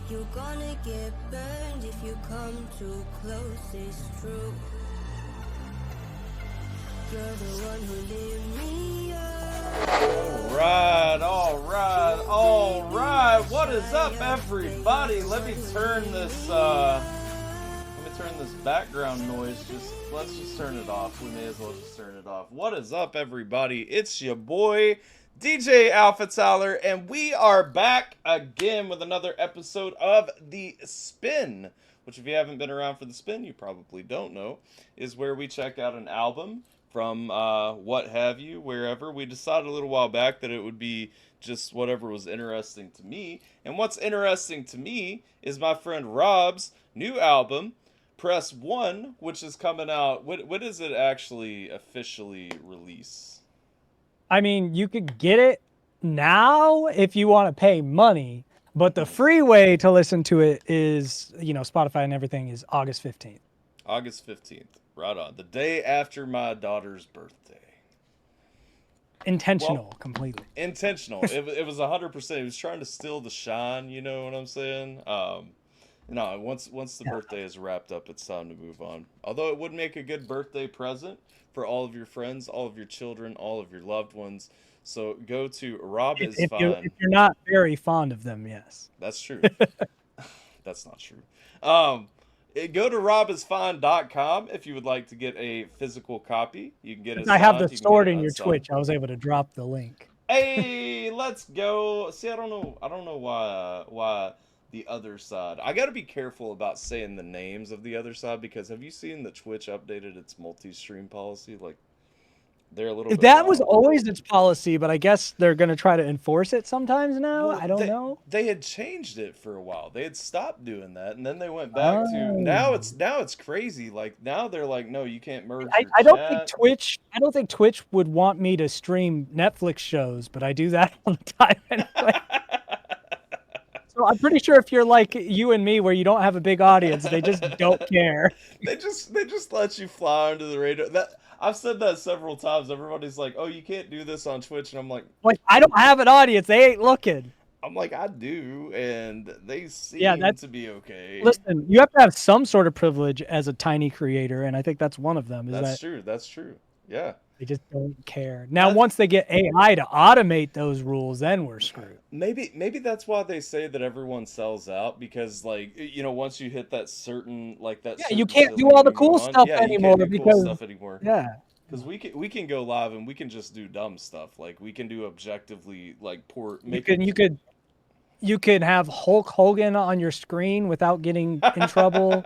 You're gonna get burned if you come too close, it's true. You're the one who lit me up. Alright. What is up, everybody? Let me turn this background noise. Let's just turn it off. We may as well just turn it off. What is up, everybody? It's your boy DJ Alpha Tyler, and we are back again with another episode of The Spin, which, if you haven't been around for The Spin, you probably don't know, is where we check out an album from what have you, wherever. We decided a little while back that it would be just whatever was interesting to me. And what's interesting to me is my friend Rob's new album, Press One, which is coming out. What is it actually officially release? I mean, you could get it now if you want to pay money, but the free way to listen to it is, Spotify and everything is August 15th. August 15th. Right on. The day after my daughter's birthday. Intentional, completely. Intentional. It was 100%. He was trying to steal the shine, you know what I'm saying? No, once the birthday is wrapped up, it's time to move on. Although it would make a good birthday present for all of your friends, all of your children, all of your loved ones. So go to Rob is If Fine. you're not very fond of them, yes. That's true. That's not true. Go to robisfine.com if you would like to get a physical copy. You can get it. I have the signed, you can sword get it in your unsigned. Twitch. I was able to drop the link. Hey, let's go. See, I don't know why the other side. I got to be careful about saying the names of the other side because have you seen that Twitch updated its multi-stream policy? Like they're a little bit That was wild. always its policy, but I guess they're going to try to enforce it sometimes now. Well, I don't know. They had changed it for a while. They had stopped doing that, and then they went back to now. It's crazy. Like now they're like, no, you can't merge. I don't think Twitch would want me to stream Netflix shows, but I do that all the time anyway. So I'm pretty sure if you're like you and me, where you don't have a big audience, they just don't care. They just let you fly under the radar. That I've said that several times. Everybody's like, "Oh, you can't do this on Twitch," and I'm like, I don't have an audience. They ain't looking. I do, and they seem to be okay. Listen, you have to have some sort of privilege as a tiny creator, and I think that's one of them. That's true. Yeah. They just don't care. Now, once they get AI to automate those rules, then we're screwed. Maybe that's why they say that everyone sells out because, like, once you hit that certain you can't do all the cool stuff anymore Yeah, because we can go live and we can just do dumb stuff. Like we can do objectively like poor. You could have Hulk Hogan on your screen without getting in trouble.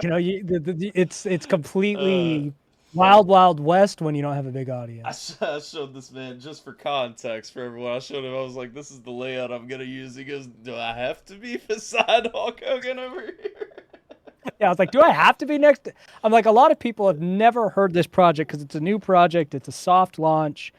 It's completely wild west when you don't have a big audience. I showed this man just for context for everyone. I showed him. I was like, "This is the layout I'm gonna use." He goes, "Do I have to be beside Hulk Hogan over here?" Yeah, I was like, "Do I have to be next?" I'm like, a lot of people have never heard this project because it's a new project. It's a soft launch.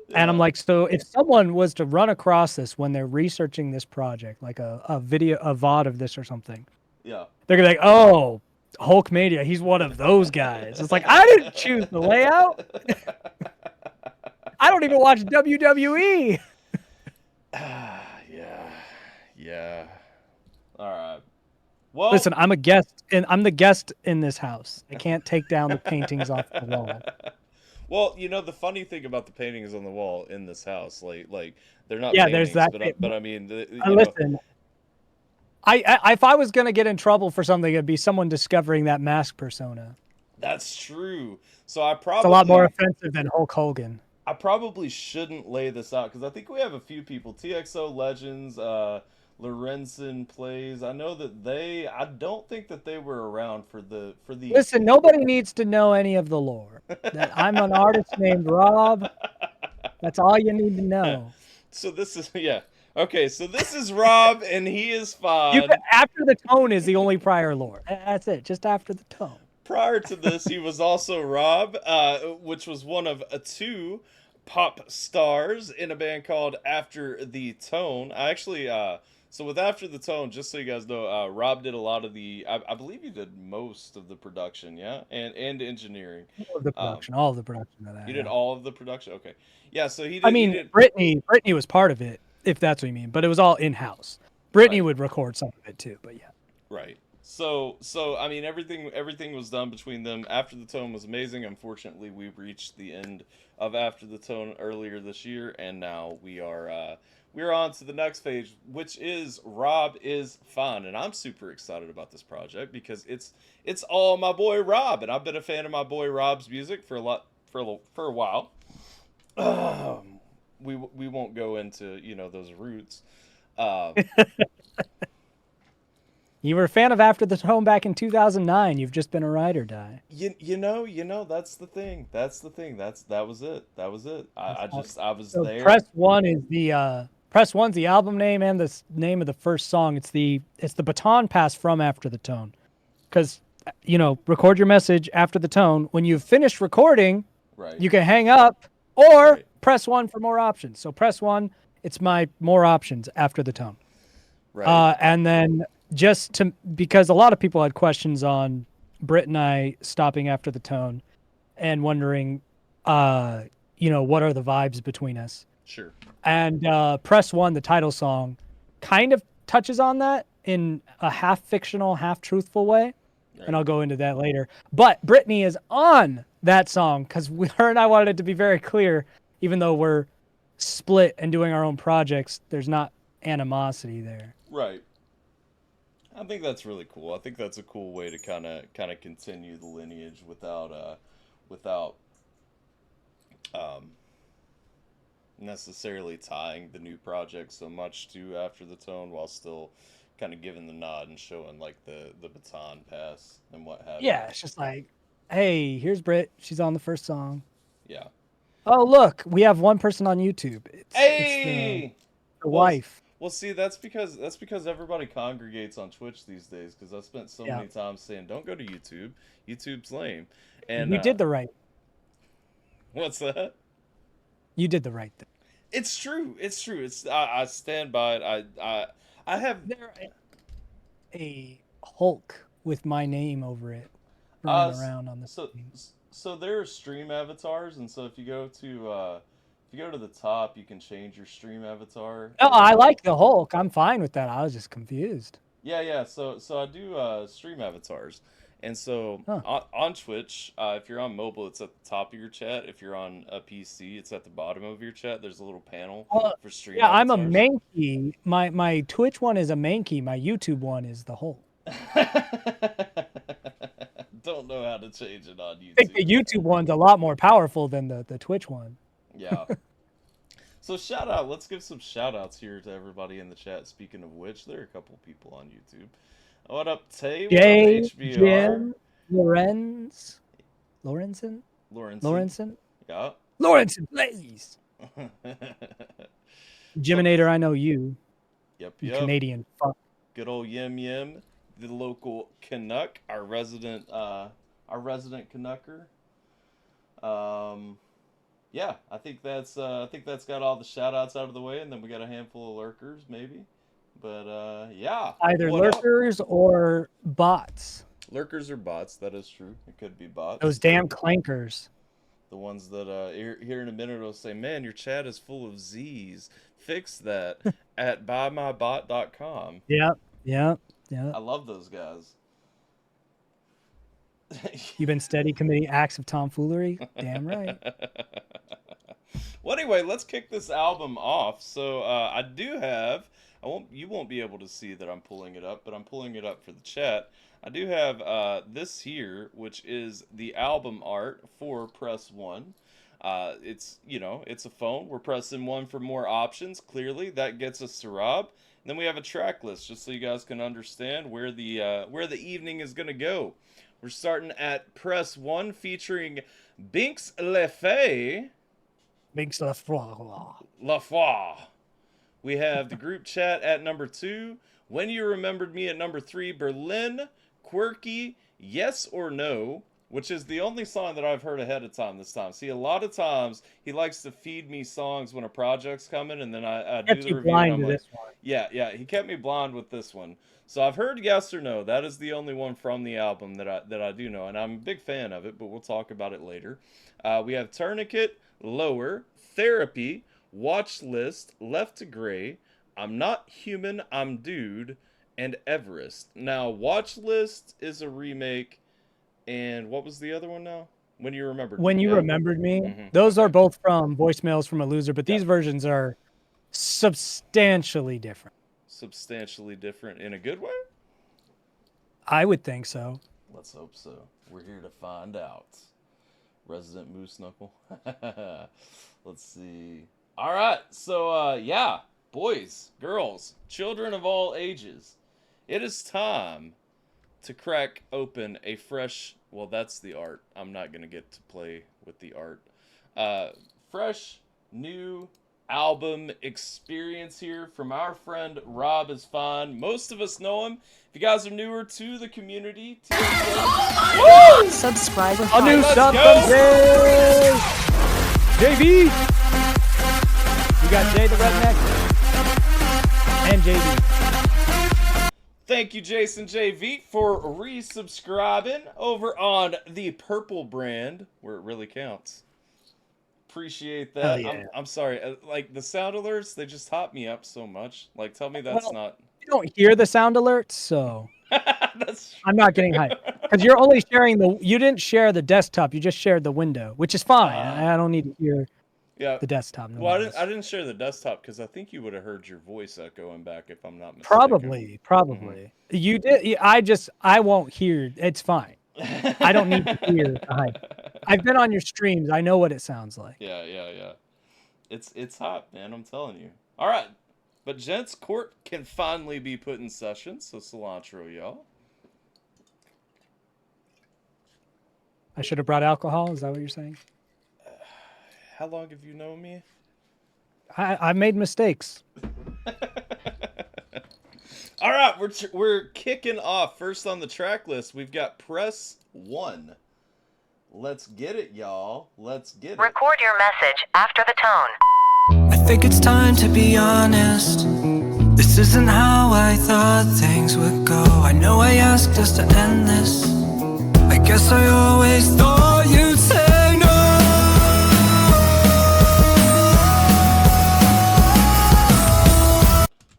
Yeah. And I'm like, so if someone was to run across this when they're researching this project, like a video, a VOD of this or something, yeah, they're gonna be like, "Oh, Hulkmania, he's one of those guys." It's like, I didn't choose the layout. I don't even watch WWE. Yeah. All right. Well, listen, I'm a guest, and I'm the guest in this house. I can't take down the paintings off the wall. Well, the funny thing about the paintings on the wall in this house, like they're not. Yeah, paintings, there's that. But I mean, listen. If I was gonna get in trouble for something, it'd be someone discovering that mask persona. That's true. So it's a lot more offensive than Hulk Hogan. I probably shouldn't lay this out because I think we have a few people. TXO Legends, Lorenzen Plays. I know that I don't think that they were around for the. Listen, nobody needs to know any of the lore. That I'm an artist named Rob. That's all you need to know. So this is Okay, so this is Rob, and he is fine. After the tone is the only prior lore. That's it, just after the tone. Prior to this, he was also Rob, which was one of two pop stars in a band called After the Tone. I actually, so with After the Tone, just so you guys know, Rob did a lot of I believe he did most of the production, yeah? And engineering. All of the production of that. You did all of the production? Okay. Yeah, so he did. I mean, Brittany was part of it. If that's what you mean, but it was all in-house. Brittany would record some of it too, but yeah. Right. So I mean, everything was done between them. After the Tone was amazing. Unfortunately, we reached the end of After the Tone earlier this year, and now we're on to the next phase, which is Rob is Fine, and I'm super excited about this project because it's all my boy Rob, and I've been a fan of my boy Rob's music for a while. We won't go into those roots. You were a fan of After the Tone back in 2009. You've just been a ride or die. You know, that's the thing. That's the thing. That was it. That was it. I was So there. Press One's the album name and the name of the first song. It's the baton pass from After the Tone, because record your message after the tone. When you've finished recording, Right. you can hang up or Right. press one for more options. So press one. It's my more options after the tone. Right. And then because a lot of people had questions on Britt and I stopping after the tone and wondering, what are the vibes between us? Sure. And Press One, the title song, kind of touches on that in a half fictional, half truthful way. And I'll go into that later. But Brittany is on that song because her and I wanted it to be very clear, even though we're split and doing our own projects, there's not animosity there. Right. I think that's really cool. I think that's a cool way to kind of continue the lineage without um necessarily tying the new project so much to After the Tone while still kind of giving the nod and showing like the baton pass and what have you. Yeah, it's just like, hey, here's Britt. She's on the first song. Yeah. Oh, look, we have one person on YouTube. It's Hey. the Well, wife. well, see, that's because everybody congregates on Twitch these days. Because I spent so Yeah. many times saying, "Don't go to YouTube. YouTube's lame." And You did the right. what's that? You did the right thing. It's true. It's true. I stand by it. I have There a Hulk with my name over it uh running s- around on the so screen. so there are stream avatars, and so if you go to the top, you can change your stream avatar. Oh, I like the Hulk. I'm fine with that. I was just confused. Yeah. So I do stream avatars, and so Huh. on Twitch, if you're on mobile, it's at the top of your chat. If you're on a PC, it's at the bottom of your chat. There's a little panel Well, for stream yeah, I'm a avatars. Mankey. My Twitch one is a Mankey. My YouTube one is the Hulk. Don't know how to change it on I think the YouTube. YouTube one's a lot more powerful than the Twitch one. Yeah. So shout out. Let's give some shout outs here to everybody in the chat. Speaking of which, there are a couple people on YouTube. What up, Tay? What up, Jay, HBR? Jim, Lorenz, Lorenzen, Lawrenson. Lorenzen, Yeah. Lorenzen, please. So, Jiminator, I know you, yep, you yep. Canadian fuck. Good old Yim Yim, the local Canuck, our resident Canucker. Um, yeah, I think that's got all the shout outs out of the way, and then we got a handful of lurkers, maybe. But yeah. Either What up? lurkers or bots. Lurkers or bots, that is true. It could be bots. Those damn clankers. The ones that here in a minute will say, "Man, your chat is full of Z's. Fix that at buymybot.com." Yep, yep, I yep. love those guys. You've been steady committing acts of tomfoolery. Damn right. Well, anyway, let's kick this album off. So I do have. You won't be able to see that I'm pulling it up, but I'm pulling it up for the chat. I do have this here, which is the album art for Press One. It's a phone. We're pressing one for more options. Clearly, that gets us to Rob. And then we have a track list, just so you guys can understand where the evening is gonna go. We're starting at Press One, featuring Binks Lefay. Big stuff. Lafoi. We have the group chat at number 2. When You Remembered Me at number 3. Berlin, Quirky, Yes or No, which is the only song that I've heard ahead of time this time. See, a lot of times he likes to feed me songs when a project's coming, and then I do Kept the you review, and blind I'm to like, this one. yeah, he kept me blind with this one. So I've heard Yes or No. That is the only one from the album that I do know, and I'm a big fan of it, but we'll talk about it later. We have Tourniquet, Lower, Therapy, Watch List, Left to Gray, I'm Not Human, I'm Dude, and Everest. Now, Watch List is a remake, and what was the other one now? When You Remembered When Me, You yeah? Remembered Me, Mhm, those are okay. both from Voicemails from a Loser, but Yeah. these versions are substantially different. Substantially different in a good way? I would think so. Let's hope so. We're here to find out. Resident Moose Knuckle. Let's see. All right. So, yeah, boys, girls, children of all ages. It is time to crack open a fresh. Well, that's the art. I'm not gonna get to play with the art. Fresh new album experience here from our friend Rob is Fine. Most of us know him. If you guys are newer to the community, Subscribe with A new let's sub go. from Jay! JV! We got Jay the Redneck and JV. Thank you, Jason JV, for resubscribing over on the Purple brand, where it really counts. Appreciate that. Hell yeah. I'm sorry. Like, the sound alerts, they just hop me up so much. Like, tell me that's Well, not... You don't hear the sound alerts, so That's I'm not getting hyped. Because you're only sharing you didn't share the desktop, you just shared the window, which is fine. I don't need to hear yeah. the desktop. Well, noise. I didn't share the desktop because I think you would have heard your voice echoing back if I'm not mistaken. Probably. You did. I won't hear. It's fine. I don't need to hear the hype. I've been on your streams. I know what it sounds like. Yeah. It's hot, man. I'm telling you. All right, but gents, court can finally be put in session. So cilantro, y'all. I should have brought alcohol. Is that what you're saying? How long have you known me? I made mistakes. All right, we're kicking off. First on the track list, we've got Press 1. Let's get it, y'all. Let's get it. Record your message after the tone. I think it's time to be honest. This isn't how I thought things would go. I know I asked us to end this. I guess I always thought you'd say no.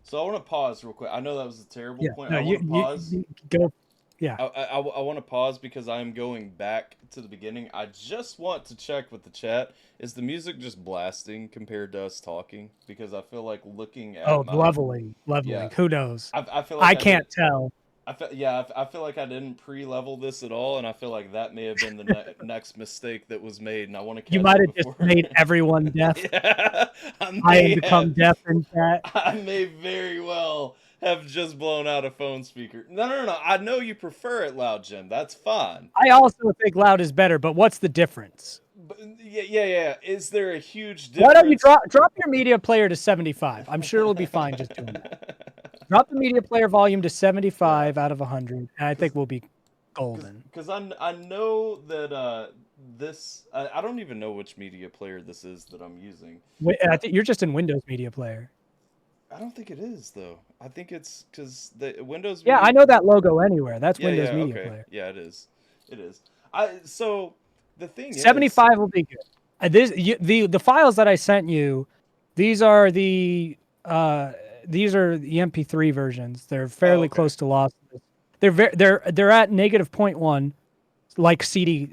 So I want to pause real quick. I know that was a terrible point. No, I want to pause. you go. Yeah. I want to pause because I'm going back to the beginning. I just want to check with the chat. Is the music just blasting compared to us talking? Because I feel like looking at Lovely. Yeah. Who knows? I feel like I can't tell. I feel like I didn't pre-level this at all, and I feel like that may have been the next mistake that was made, and I want to catch You might have it just before. made everyone deaf. Yeah, I have become deaf in chat. I may very well have just blown out a phone speaker. No. I know you prefer it loud, Jim. That's fine. I also think loud is better, but what's the difference? But, yeah. Is there a huge difference? Why don't you drop your media player to 75? I'm sure it'll be fine just doing that. Drop the media player volume to 75 out of 100, and I think we'll be golden. Because I know that this... I don't even know which media player this is that I'm using. I think you're just in Windows Media Player. I don't think it is, though. I think it's because the Windows... Yeah, Media... I know that logo anywhere. That's Windows yeah, Media okay. Player. Yeah, it is. So the thing 75 will be good. The files that I sent you, these are the MP3 versions. They're fairly close to lossless. They're at negative 0.1, like CD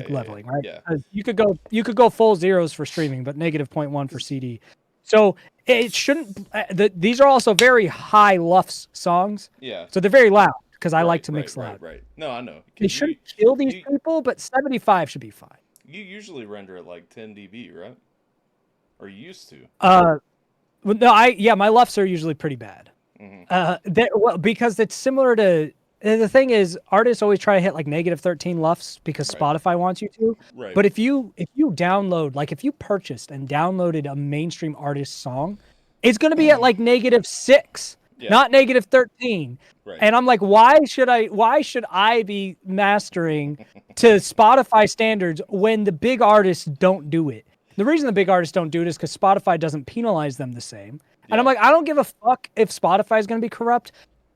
leveling, right? Yeah. You could go full zeros for streaming, but negative 0.1 for CD. So it shouldn't. These are also very high LUFS songs. Yeah. So they're very loud because I like to mix loud. Right. No, I know. They shouldn't kill these people, but 75 should be fine. You usually render at like 10 dB, right? Or you used to. Well, no, my LUFS are usually pretty bad. Mm-hmm. Because it's similar to the thing is artists always try to hit like negative 13 LUFS because Spotify wants you to. Right. But if you download, like if you purchased and downloaded a mainstream artist song, it's going to be at like negative 6, not negative 13. Right. And I'm like, why should I be mastering to Spotify standards when the big artists don't do it? The reason the big artists don't do it is because Spotify doesn't penalize them the same. And I'm like, I don't give a fuck if Spotify is going to be corrupt.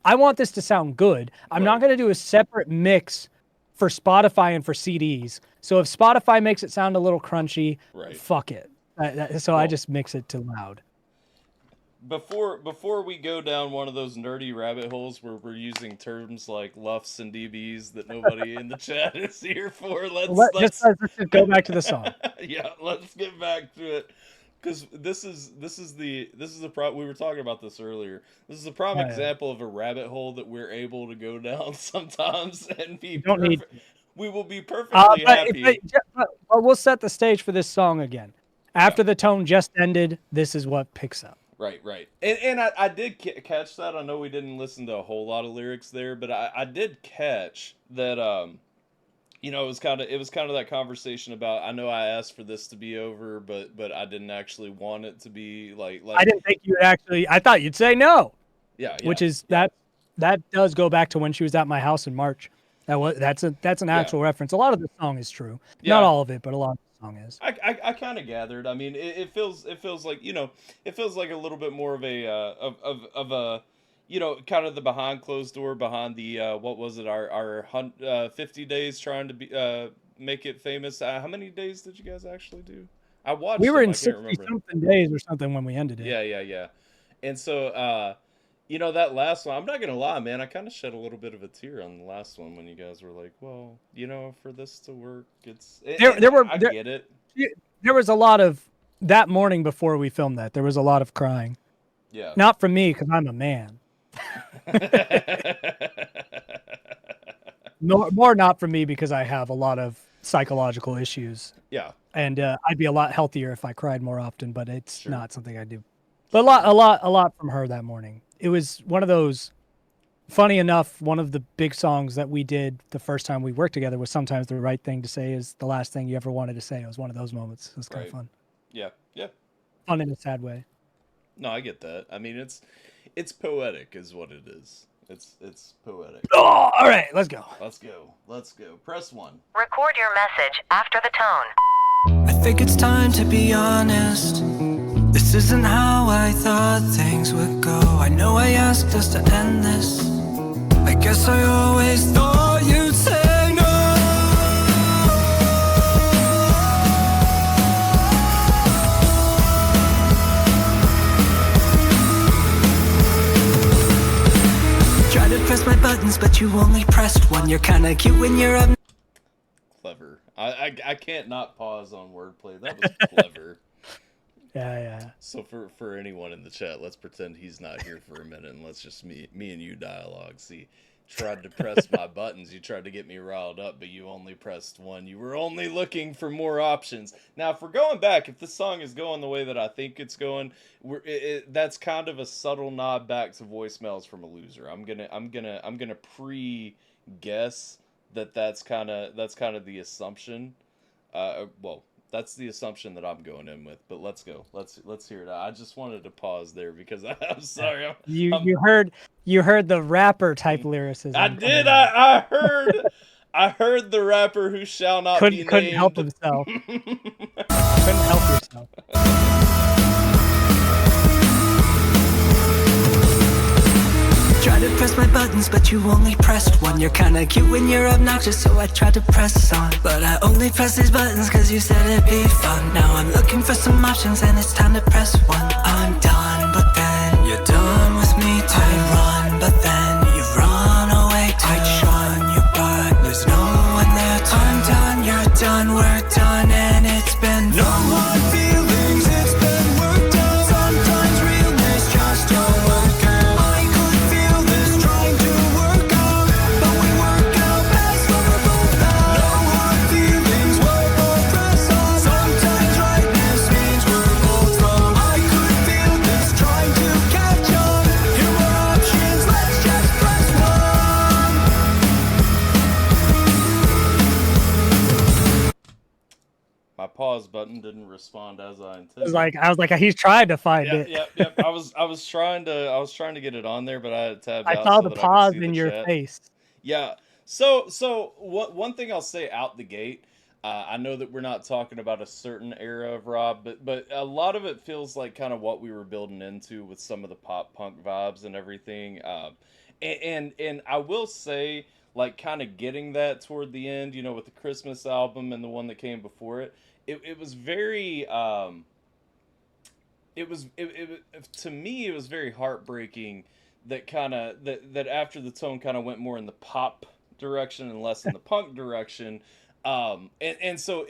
I want this to sound good. I'm not going to do a separate mix for Spotify and for CDs. So if Spotify makes it sound a little crunchy, fuck it. I just mix it to loud. Before we go down one of those nerdy rabbit holes where we're using terms like LUFS and DBs that nobody in the chat is here for, let's just go back to the song. Yeah, let's get back to it. Because this is the we were talking about this earlier. This is a prime example of a rabbit hole that we're able to go down sometimes and be we will be perfectly happy. But we'll set the stage for this song again. After the tone just ended, this is what picks up. Right. And I did catch that. I know we didn't listen to a whole lot of lyrics there, but I did catch that. It was kind of that conversation about, I know I asked for this to be over, but I didn't actually want it to be like. I didn't think you would actually. I thought you'd say no. Yeah. Which is that does go back to when she was at my house in March. That's an actual reference. A lot of the song is true. Yeah. Not all of it, but a lot of the song is. I kind of gathered. I mean, it feels like, it feels like a little bit more of a of a, kind of the behind closed door, behind the what was it, our 50 days trying to be make it famous. How many days did you guys actually do? I watched. We were in I can't 60 something days or something when we ended it. Yeah. And so that last one, I'm not gonna lie, man, I kind of shed a little bit of a tear on the last one when you guys were like, well, for this to work, I get it. There was a lot of that morning before we filmed that. There was a lot of crying. Yeah. Not from me, because I'm a man. More not from me, because I have a lot of psychological issues. Yeah. And I'd be a lot healthier if I cried more often, but it's Sure. not something I do. But a lot from her that morning. It was one of those. Funny enough, one of the big songs that we did the first time we worked together was "Sometimes the Right Thing to Say Is the Last Thing You Ever Wanted to Say." It was one of those moments. It was kind of fun. Yeah. Fun in a sad way. No, I get that. I mean, it's poetic, is what it is. It's poetic. Oh, all right, let's go. Let's go. Press 1. Record your message after the tone. I think it's time to be honest. This isn't how I thought things would go. I know I asked us to end this. I guess I always thought you'd say no. Tried to press my buttons, but you only pressed one. You're kinda cute when you're up. Clever. I can't not pause on wordplay. That was clever. Yeah. So for anyone in the chat, let's pretend he's not here for a minute, and let's just me and you dialogue. See, tried to press my buttons. You tried to get me riled up, but you only pressed one. You were only looking for more options. Now, if we're going back, if this song is going the way that I think it's going, that's kind of a subtle nod back to voicemails from a loser. I'm gonna pre-guess that's kind of the assumption. Well, that's the assumption that I'm going in with, but let's go. Let's hear it. I just wanted to pause there because I'm sorry. You heard the rapper type lyricism. I did. I heard the rapper who shall not be named. Couldn't help himself. Couldn't help yourself. Tried to press my buttons, but you only pressed one. You're kinda cute when you're obnoxious, so I tried to press on. But I only press these buttons cause you said it'd be fun. Now I'm looking for some options and it's time to press one. I'm done, but then you're done with me too. I run, but then you run away too. I'd shun you, but there's no one there too. I'm done, you're done, we're done, and it's been no hard feelings, it's been worked out. Sometimes realness just don't work out. My pause button didn't respond as I intended. I was like, he's trying to find it. Yep. I was trying to get it on there, but I had tabbed out. I saw so the that pause I could see in the your chat. face. Yeah. So one thing I'll say out the gate, I know that we're not talking about a certain era of Rob, but a lot of it feels like kind of what we were building into with some of the pop punk vibes and everything. And I will say, like, kind of getting that toward the end, with the Christmas album and the one that came before it. It was very to me it was very heartbreaking that that after the tone kind of went more in the pop direction and less in the punk direction, and so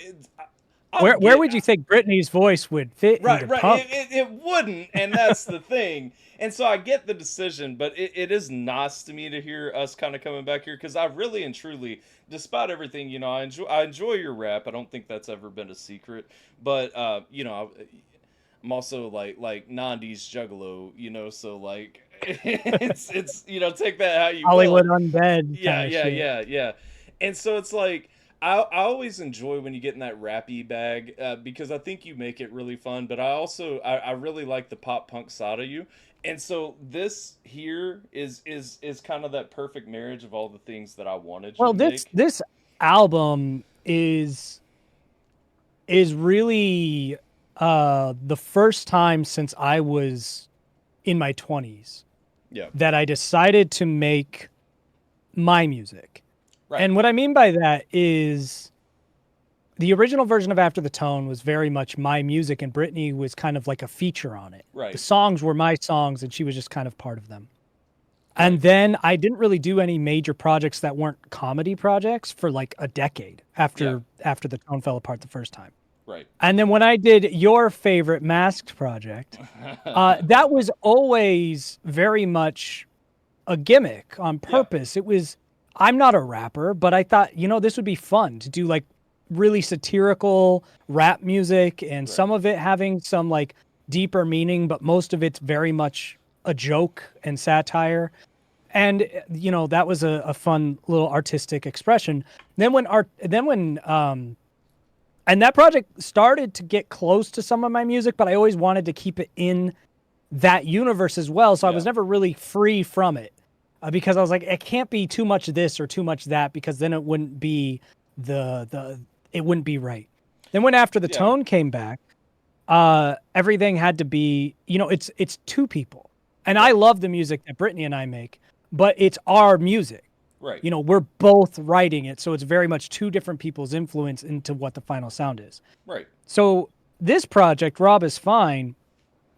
where would you think Britney's voice would fit right into punk? it wouldn't, and that's the thing. And so I get the decision, but it is nice to me to hear us kind of coming back here, because I really and truly, despite everything, I enjoy your rap. I don't think that's ever been a secret, but I'm also like 90s juggalo, so like it's take that how you Hollywood will. undead Yeah, kind of yeah, shit. yeah, yeah. And so it's like I always enjoy when you get in that rappy bag because I think you make it really fun. But I really like the pop punk side of you, and so this here is kind of that perfect marriage of all the things that I wanted you Well, to this make. this album is really the first time since I was in my 20s Yeah, that I decided to make my music. right, And what I mean by that is the original version of After the Tone was very much my music, and Brittany was kind of like a feature on it. The right, songs were my songs, and she was just kind of part of them. right. And then I didn't really do any major projects that weren't comedy projects for like a decade Yeah, after the tone fell apart the first time. right. And then when I did your favorite Masked project, that was always very much a gimmick on Yeah, purpose. It was, I'm not a rapper, but I thought, this would be fun to do like really satirical rap music and right. some of it having some like deeper meaning, but most of it's very much a joke and satire. And that was a fun little artistic expression. And that project started to get close to some of my music, but I always wanted to keep it in that universe as well. So I Yeah, was never really free from it because I was like, it can't be too much this or too much that because then it wouldn't be it wouldn't be right. Then when After the yeah, Tone came back, everything had to be, it's two people. And I right, love the music that Brittany and I make, but it's our music. right, We're both writing it, so it's very much two different people's influence into what the final sound is. right, So this project, Rob is Fine,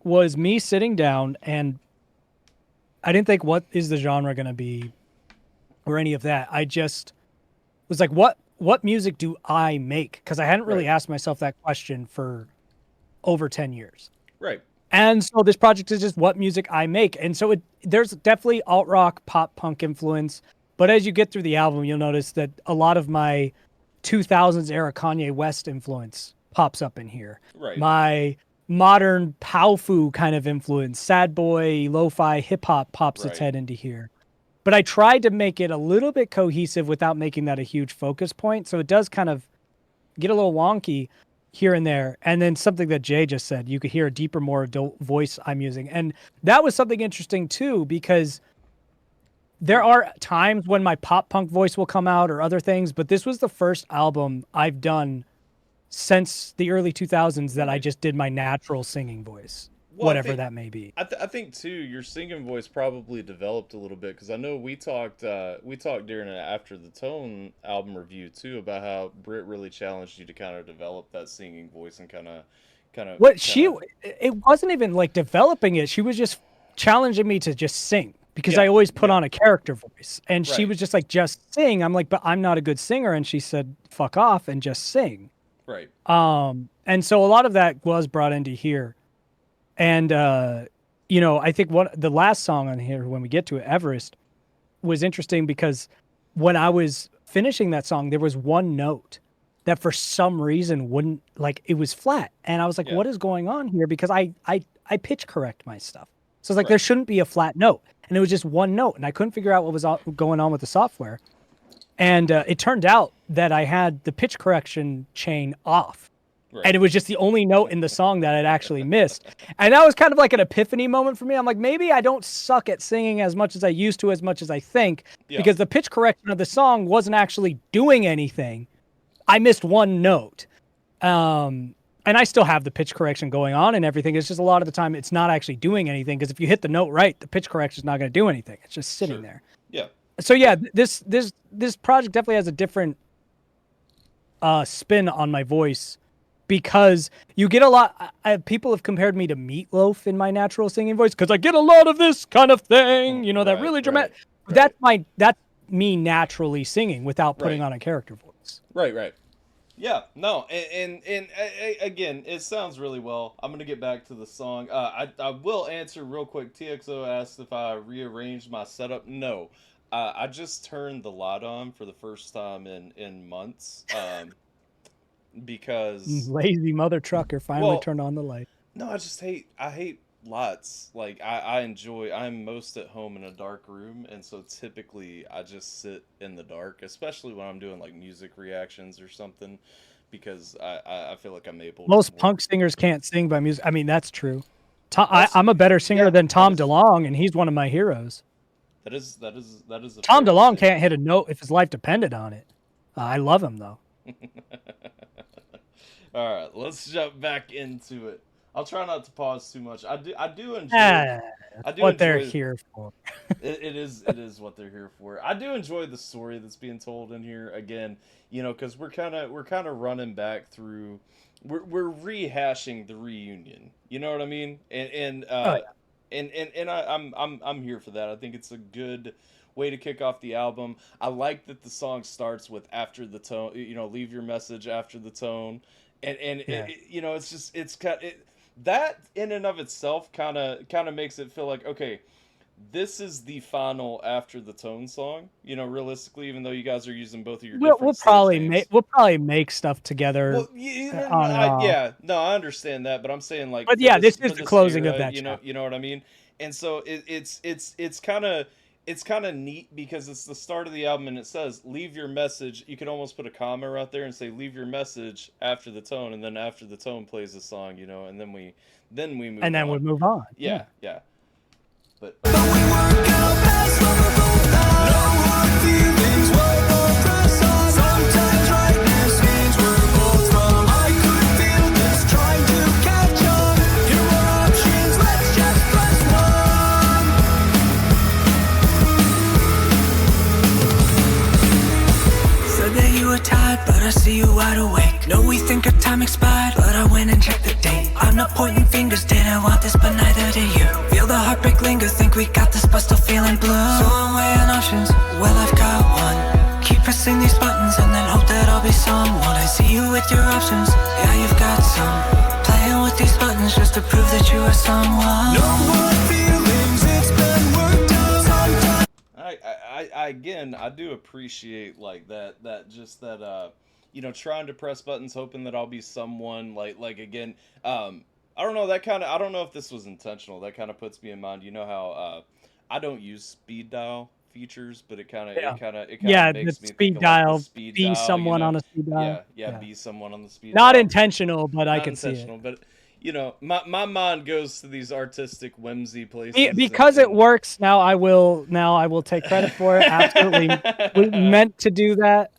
was me sitting down and I didn't think what is the genre going to be or any of that. I just was like, what music do I make? Because I hadn't really right, asked myself that question for over 10 years. right. And so this project is just what music I make. And so there's definitely alt rock, pop punk influence. But as you get through the album, you'll notice that a lot of my 2000s era Kanye West influence pops up in here. Right. My modern Powfu kind of influence, sad boy, lo-fi hip hop pops its Right. head into here. But I tried to make it a little bit cohesive without making that a huge focus point. So it does kind of get a little wonky here and there. And then something that Jay just said, you could hear a deeper, more adult voice I'm using. And that was something interesting too, because there are times when my pop punk voice will come out or other things, but this was the first album I've done since the early 2000s that I Right. just did my natural singing voice, Well, I whatever think that may be. I think too your singing voice probably developed a little bit because I know we talked during an After the Tone album review too about how Britt really challenged you to kind of develop that singing voice and kind of It wasn't even like developing it. She was just challenging me to just sing because I yeah, always put yeah, on a character voice. And she right, was just like, just sing. I'm like, but I'm not a good singer. And she said, fuck off and just sing. right, And so a lot of that was brought into here. And, I think the last song on here, when we get to it, Everest, was interesting because when I was finishing that song, there was one note that for some reason wouldn't, like, it was flat. And I was like, yeah, what is going on here? Because I pitch correct my stuff. So it's like, there right, shouldn't be a flat note. And it was just one note. And I couldn't figure out what was going on with the software. And it turned out that I had the pitch correction chain off. right, And it was just the only note in the song that I'd actually missed. And that was kind of like an epiphany moment for me. I'm like, maybe I don't suck at singing as much as I used to, as much as I think, yeah, because the pitch correction of the song wasn't actually doing anything. I missed one note. And I still have the pitch correction going on and everything. It's just a lot of the time it's not actually doing anything because if you hit the note right, the pitch correction is not going to do anything. It's just sitting sure, there. yeah, So yeah, this project definitely has a different spin on my voice because you get a lot. People have compared me to Meatloaf in my natural singing voice because I get a lot of this kind of thing, that right, really right, dramatic. right, That's me naturally singing without putting right, on a character voice. right, right. Yeah, no, and again, it sounds really well. I'm gonna get back to the song. I will answer real quick. TXO asked if I rearranged my setup. No, I just turned the light on for the first time in months. Because Lazy mother trucker finally well, turned on the light. No, I hate lights. Like I'm most at home in a dark room, and so typically I just sit in the dark, especially when I'm doing like music reactions or something, because I feel like I'm able Most more. punk singers can't sing by music. I mean, that's true. That's I'm a better singer yeah, than that Tom is DeLonge, and he's one of my heroes. that is a Tom fair DeLonge can't distinction. hit a note if his life depended on it. I love him though. All right, let's jump back into it. I'll try not to pause too much. I do enjoy Ah, I do what they're enjoy here for. it is what they're here for. I do enjoy the story that's being told in here again, you know, because we're kind of running back through, we're rehashing the reunion. You know what I mean? Oh, yeah. I'm here for that. I think it's a good way to kick off the album. I like that the song starts with after the tone. You know, leave your message after the tone, Yeah. you know, it's just it's kind that in and of itself kind of makes it feel like, okay, this is the final after the tone song, you know, realistically, even though you guys are using both of your We'll different stage probably names. make stuff together Well, you know, on and off. yeah, no, I understand that, but I'm saying like But yeah, this is for the this closing of era, that chapter. you know what I mean. And so it's kind of neat because it's the start of the album and it says leave your message. You could almost put a comma right there and say leave your message after the tone, and then after the tone plays the song, you know, and then we move And then we on. move on. Yeah, yeah. But Said that you were tired, but I see you wide awake. No, we think our time expired, but I went and checked the date. I'm not pointing fingers, didn't want this, but neither do you. Feel the heartbreak linger, think we got this, but still feeling blue. So I'm weighing options, well I've got one. Keep pressing these buttons and then hope that I'll be someone. I see you with your options, yeah you've got some. Playing with these buttons just to prove that you are someone. No more feelings, it's been worked out sometimes. I again, I do appreciate like that just that you know, trying to press buttons hoping that I'll be someone like again, I don't know, that kind of, I don't know if this was intentional. That kind of puts me in mind, you know how I don't use speed dial features, but Yeah. it kind Yeah, of the makes me think speed of like the dial, speed be dial, you someone know. on a speed dial. Yeah, Yeah. be someone on the speed Not dial. intentional, but I Not can see it. intentional, but you know, my mind goes to these artistic whimsy places Because it and works, now I will take credit for it. Absolutely. We meant to do that.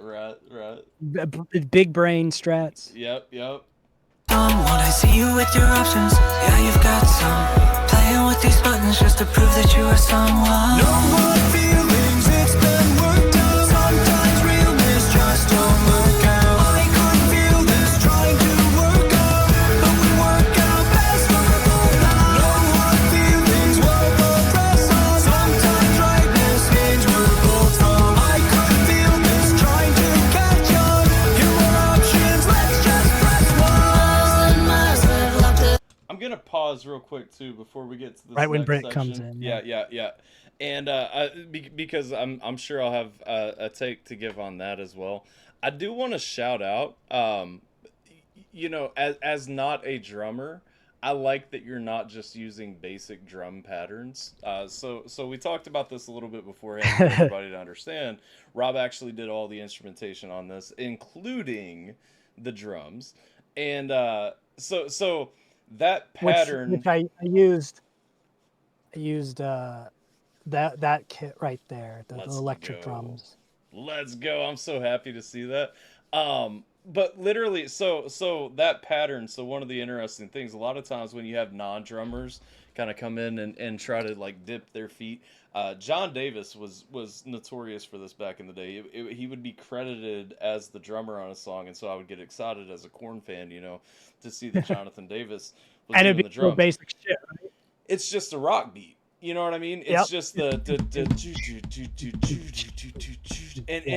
right. Big brain strats. Yep. Someone, I see you with your options, yeah you've got some. Playing with these buttons just to prove that you are someone. No more feelings, it's been worked out. Sometimes realness just don't work out. I could feel this trying to work out, but we work out best when we're both out. No more feelings, we'll both press on. Sometimes rightness means we're both wrong. I could feel this trying to catch on. Here are options, let's just press one. I'm gonna pause real quick too before we get to this Right when next Brent section. comes in, yeah. Yeah. And because I'm sure I'll have a take to give on that as well. I do want to shout out, you know, as not a drummer, I like that you're not just using basic drum patterns. So we talked about this a little bit beforehand for everybody to understand. Rob actually did all the instrumentation on this, including the drums, and so that pattern. Which I used that kit right there, the Let's electric go. drums. Let's go. I'm so happy to see that. But literally, so that pattern, so one of the interesting things, a lot of times when you have non-drummers kind of come in and try to like dip their feet, John Davis was notorious for this back in the day. He would be credited as the drummer on a song, and so I would get excited as a Korn fan, you know, to see that Jonathan Davis was And doing it'd the be real drums. basic shit, right? It's just a rock beat. You know what I mean? It's Yep. just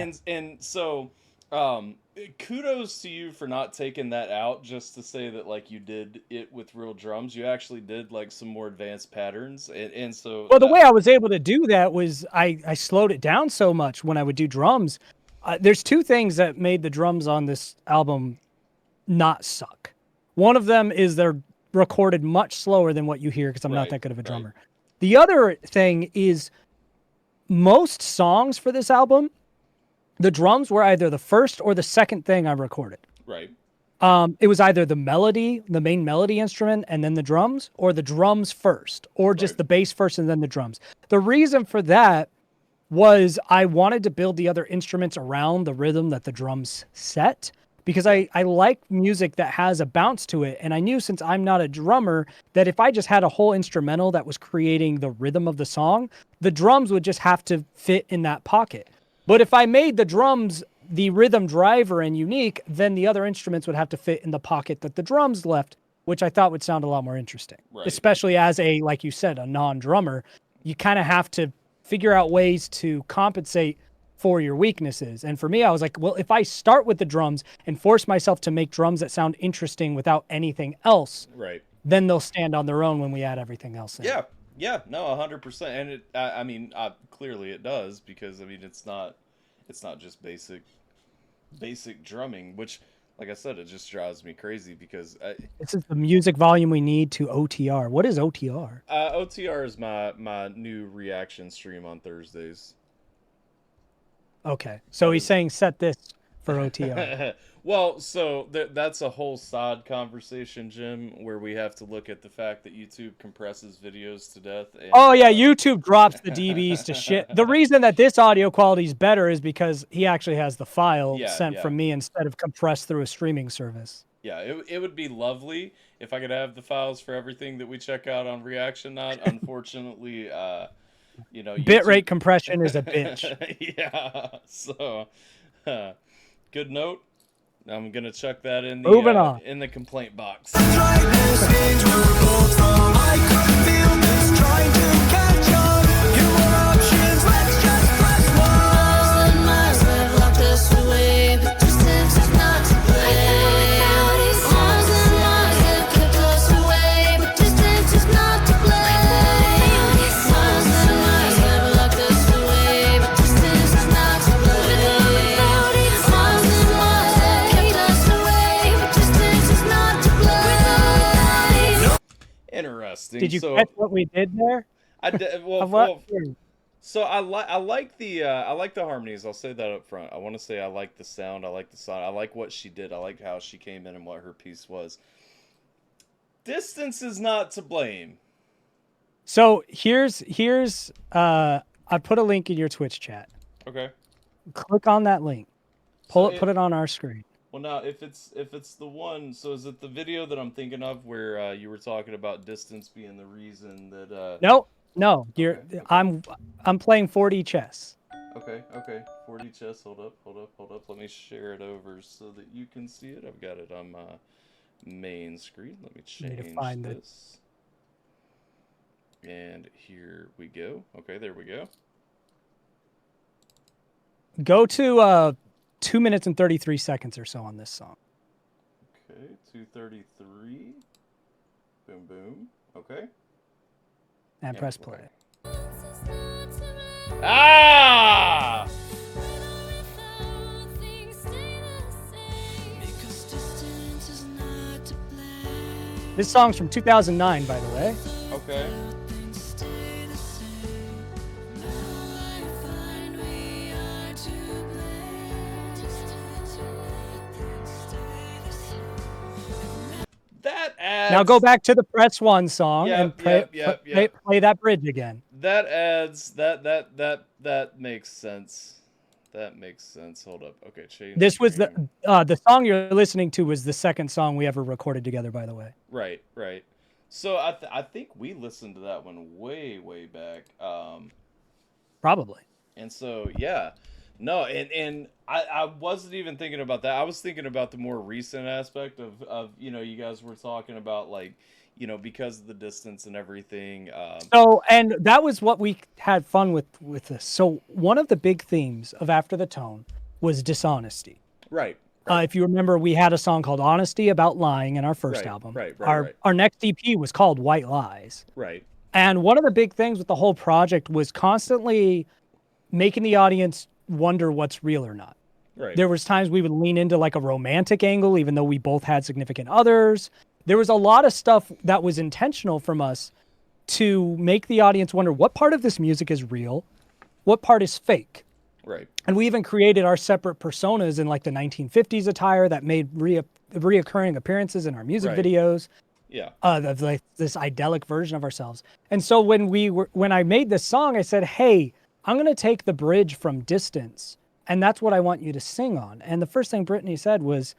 and so kudos to you for not taking that out just to say that like you did it with real drums. You actually did like some more advanced patterns and so Well, the way I was able to do that was I slowed it down so much when I would do drums. There's two things that made the drums on this album not suck. One of them is they're recorded much slower than what you hear because I'm not Right, that good of a right. drummer. The other thing is most songs for this album, the drums were either the first or the second thing I recorded. Right. It was either the melody, the main melody instrument, and then the drums, or the drums first, or just Right. the bass first and then the drums. The reason for that was I wanted to build the other instruments around the rhythm that the drums set because I like music that has a bounce to it. And I knew since I'm not a drummer that if I just had a whole instrumental that was creating the rhythm of the song, the drums would just have to fit in that pocket. But if I made the drums the rhythm driver and unique, then the other instruments would have to fit in the pocket that the drums left, which I thought would sound a lot more interesting. Right. Especially as a, like you said, a non-drummer, you kind of have to figure out ways to compensate for your weaknesses. And for me, I was like, well, if I start with the drums and force myself to make drums that sound interesting without anything else, Right. then they'll stand on their own when we add everything else in. Yeah. Yeah. No, 100%. And it, I mean, clearly it does because I mean, it's not just basic drumming, which, like I said, it just drives me crazy because This is the music volume we need to OTR. What is OTR? OTR is my new reaction stream on Thursdays. Okay. So he's saying set this for OTR. Well, so that's a whole side conversation, Jim, where we have to look at the fact that YouTube compresses videos to death. And, Oh yeah, YouTube drops the DBs to shit. The reason that this audio quality is better is because he actually has the file Yeah, sent yeah. from me instead of compressed through a streaming service. Yeah, it would be lovely if I could have the files for everything that we check out on Reaction Not. Unfortunately, you know, Bitrate compression is a bitch. Yeah. So, good note. I'm gonna chuck that in the Moving on. in the complaint box. Interesting. Did you so, catch what we did there? I did, well, Of what? well, so I like the harmonies. I'll say that up front. I want to say I like the sound. I like the song. I like what she did. I like how she came in and what her piece was. Distance is not to blame. So here's I put a link in your Twitch chat. Okay. Click on that link. So Put it on our screen. Well, now if it's the one, so is it the video that I'm thinking of where you were talking about distance being the reason that? No, you're. Okay. I'm playing 4D chess. Okay. 40 chess. Hold up. Let me share it over so that you can see it. I've got it on my main screen. Let me Need to change find it. this. And here we go. Okay, there we go. Go to 2 minutes and 33 seconds or so on this song. Okay, 233. Boom, boom. Okay. And Yeah, press play. okay. Ah! This song's from 2009, by the way. Okay. That adds. Now go back to the press one song Yep, and play, yep. play that bridge again. That adds. That makes sense. That makes sense. Hold up. Okay, change. This was screen. the song you're listening to was the second song we ever recorded together, by the way. Right. So I think we listened to that one way back. Probably. And so yeah, no, and I wasn't even thinking about that. I was thinking about the more recent aspect of you guys were talking about like because of the distance and everything. So, and that was what we had fun with this. So one of the big themes of After the Tone was dishonesty. Right. If you remember, we had a song called Honesty about lying in our first album. Right. Our next EP was called White Lies. Right. And one of the big things with the whole project was constantly making the audience wonder what's real or not. Right. There was times we would lean into like a romantic angle, even though we both had significant others. There was a lot of stuff that was intentional from us to make the audience wonder what part of this music is real, what part is fake. Right. And we even created our separate personas in like the 1950s attire that made reoccurring appearances in our music Right. videos. Yeah. Of like this idyllic version of ourselves. And so when I made this song, I said, "Hey, I'm gonna take the bridge from Distance, and that's what I want you to sing on." And the first thing Brittany said was,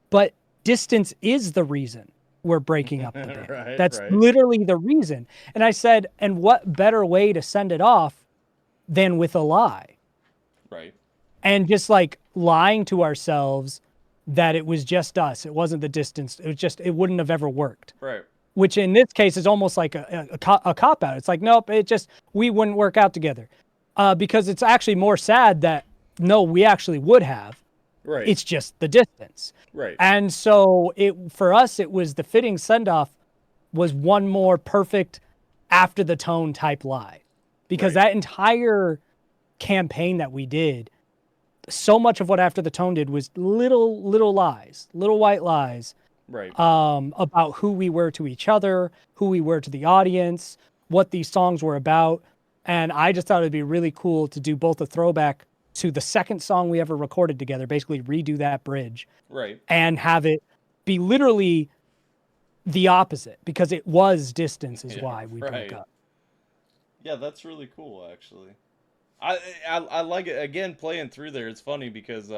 "But Distance is the reason we're breaking up the band. Right, That's right. literally the reason." And I said, "And what better way to send it off than with a lie?" Right. And just like lying to ourselves that it was just us. It wasn't the Distance. It wouldn't have ever worked. Right. Which in this case is almost like a cop out. It's like, nope, we wouldn't work out together. Because it's actually more sad that, no, we actually would have. Right. It's just the Distance. Right. And so for us, it was the fitting send-off was one more perfect after the tone type lie. Because Right. that entire campaign that we did, so much of what After the Tone did was little lies, little white lies Right. about who we were to each other, who we were to the audience, what these songs were about. And I just thought it'd be really cool to do both a throwback to the second song we ever recorded together, basically redo that bridge, Right. and have it be literally the opposite, because it was Distance is Yeah, why we right. broke up. Yeah, that's really cool, actually. I like it. Again, playing through there, it's funny because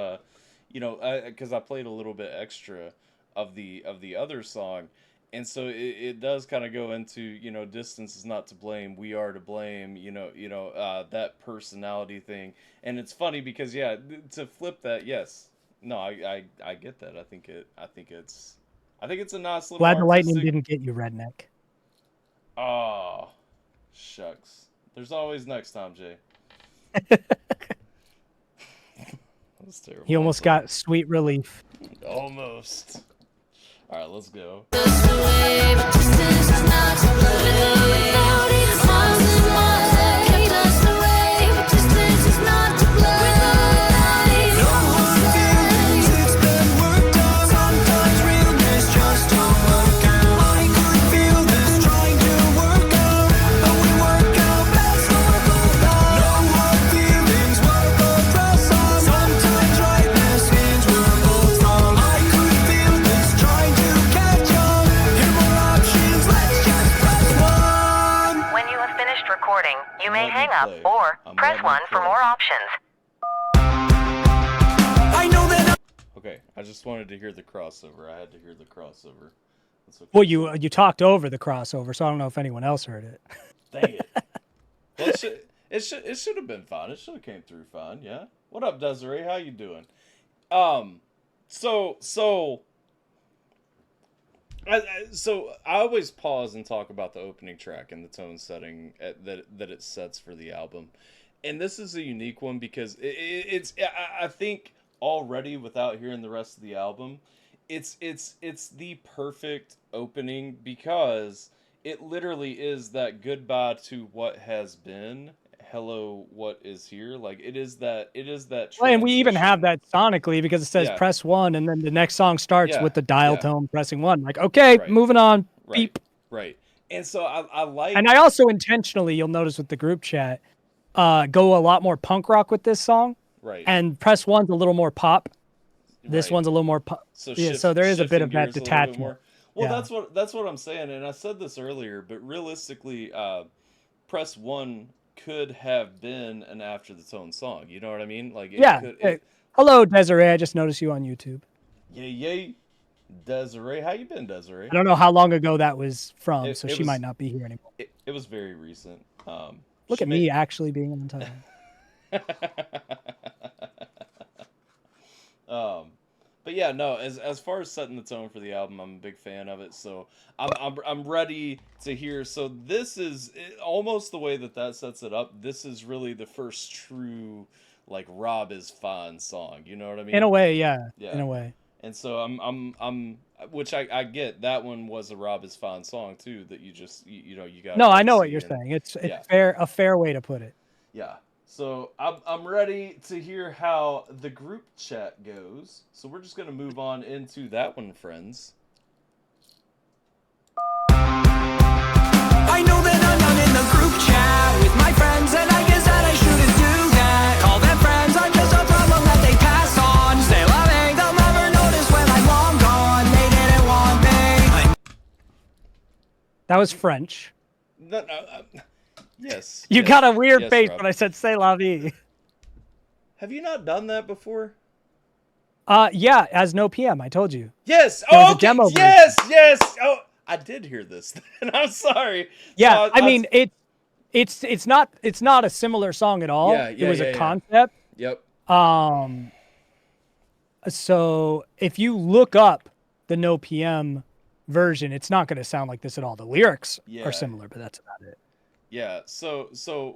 because I played a little bit extra of the other song, and so it does kind of go into, Distance is not to blame, we are to blame, that personality thing. And it's funny because, yeah, to flip that, yes, no, I get that. I think it's a nice little Glad the lightning artistic. didn't get you, redneck. Oh, shucks. There's always next time, Jay. That's terrible. He almost got sweet relief. Almost. All right, let's go. When you have finished recording, you may Let me hang up play. or I'm press letting it 1 for play. more options. I know that Okay, I just wanted to hear the crossover. I had to hear the crossover. That's okay. Well, you talked over the crossover, so I don't know if anyone else heard it. Dang it. Well, it should have been fine. It should have came through fine. Yeah. What up, Desiree? How you doing? So I always pause and talk about the opening track and the tone setting that it sets for the album, and this is a unique one because it's I think already without hearing the rest of the album, it's the perfect opening because it literally is that goodbye to what has been, hello what is here. Like it is that Well, and we even have transition. that sonically because it says Yeah. press 1, and then the next song starts Yeah, with the dial yeah. tone pressing 1. Like, okay, Right. moving on. Right. Beep. Right. And so I like. And I also intentionally, you'll notice with the group chat, go a lot more punk rock with this song, Right. and press 1's a little more pop. This Right. one's a little more pop. So So there is a bit shifting of that gears a little bit detachment. more. Well, Yeah. that's what I'm saying, and I said this earlier, but realistically, press 1 could have been an After the Tone song. You know what I mean? Like it Yeah. could. Hey, hello, Desiree. I just noticed you on YouTube. Yay, Desiree. How you been, Desiree? I don't know how long ago that was from, It- so it she was- might not be here anymore. It was very recent. Look at me actually being on time. But yeah, no. As far as setting the tone for the album, I'm a big fan of it. So I'm ready to hear. So this is almost the way that sets it up. This is really the first true like Rob is fine song. You know what I mean? In a way, yeah. Yeah. In a way. And so I'm which I get. That one was a Rob is fine song too. That you just you got. No, I know what you're saying. It's Yeah. a fair way to put it. Yeah. So I'm ready to hear how the group chat goes. So we're just gonna move on into that one, friends. I know that I'm not in the group chat with my friends, and I guess that I shouldn't do that. Call them friends, I'm just a problem that they pass on. Say loving, they'll never notice when I'm long gone. They didn't want me. That was French. No, yes. You yes, got a weird yes, face Rob. when I said "C'est la vie." Have you not done that before? Yeah, as No PM, I told you. Yes. There was Oh, a okay. demo version. Yes. Yes. Oh, I did hear this. And I'm sorry. Yeah, So I mean it's not a similar song at all. Yeah, yeah, it was yeah, a yeah. concept. Yep. So if you look up the No PM version, it's not going to sound like this at all. The lyrics Yeah. are similar, but that's about it. Yeah. So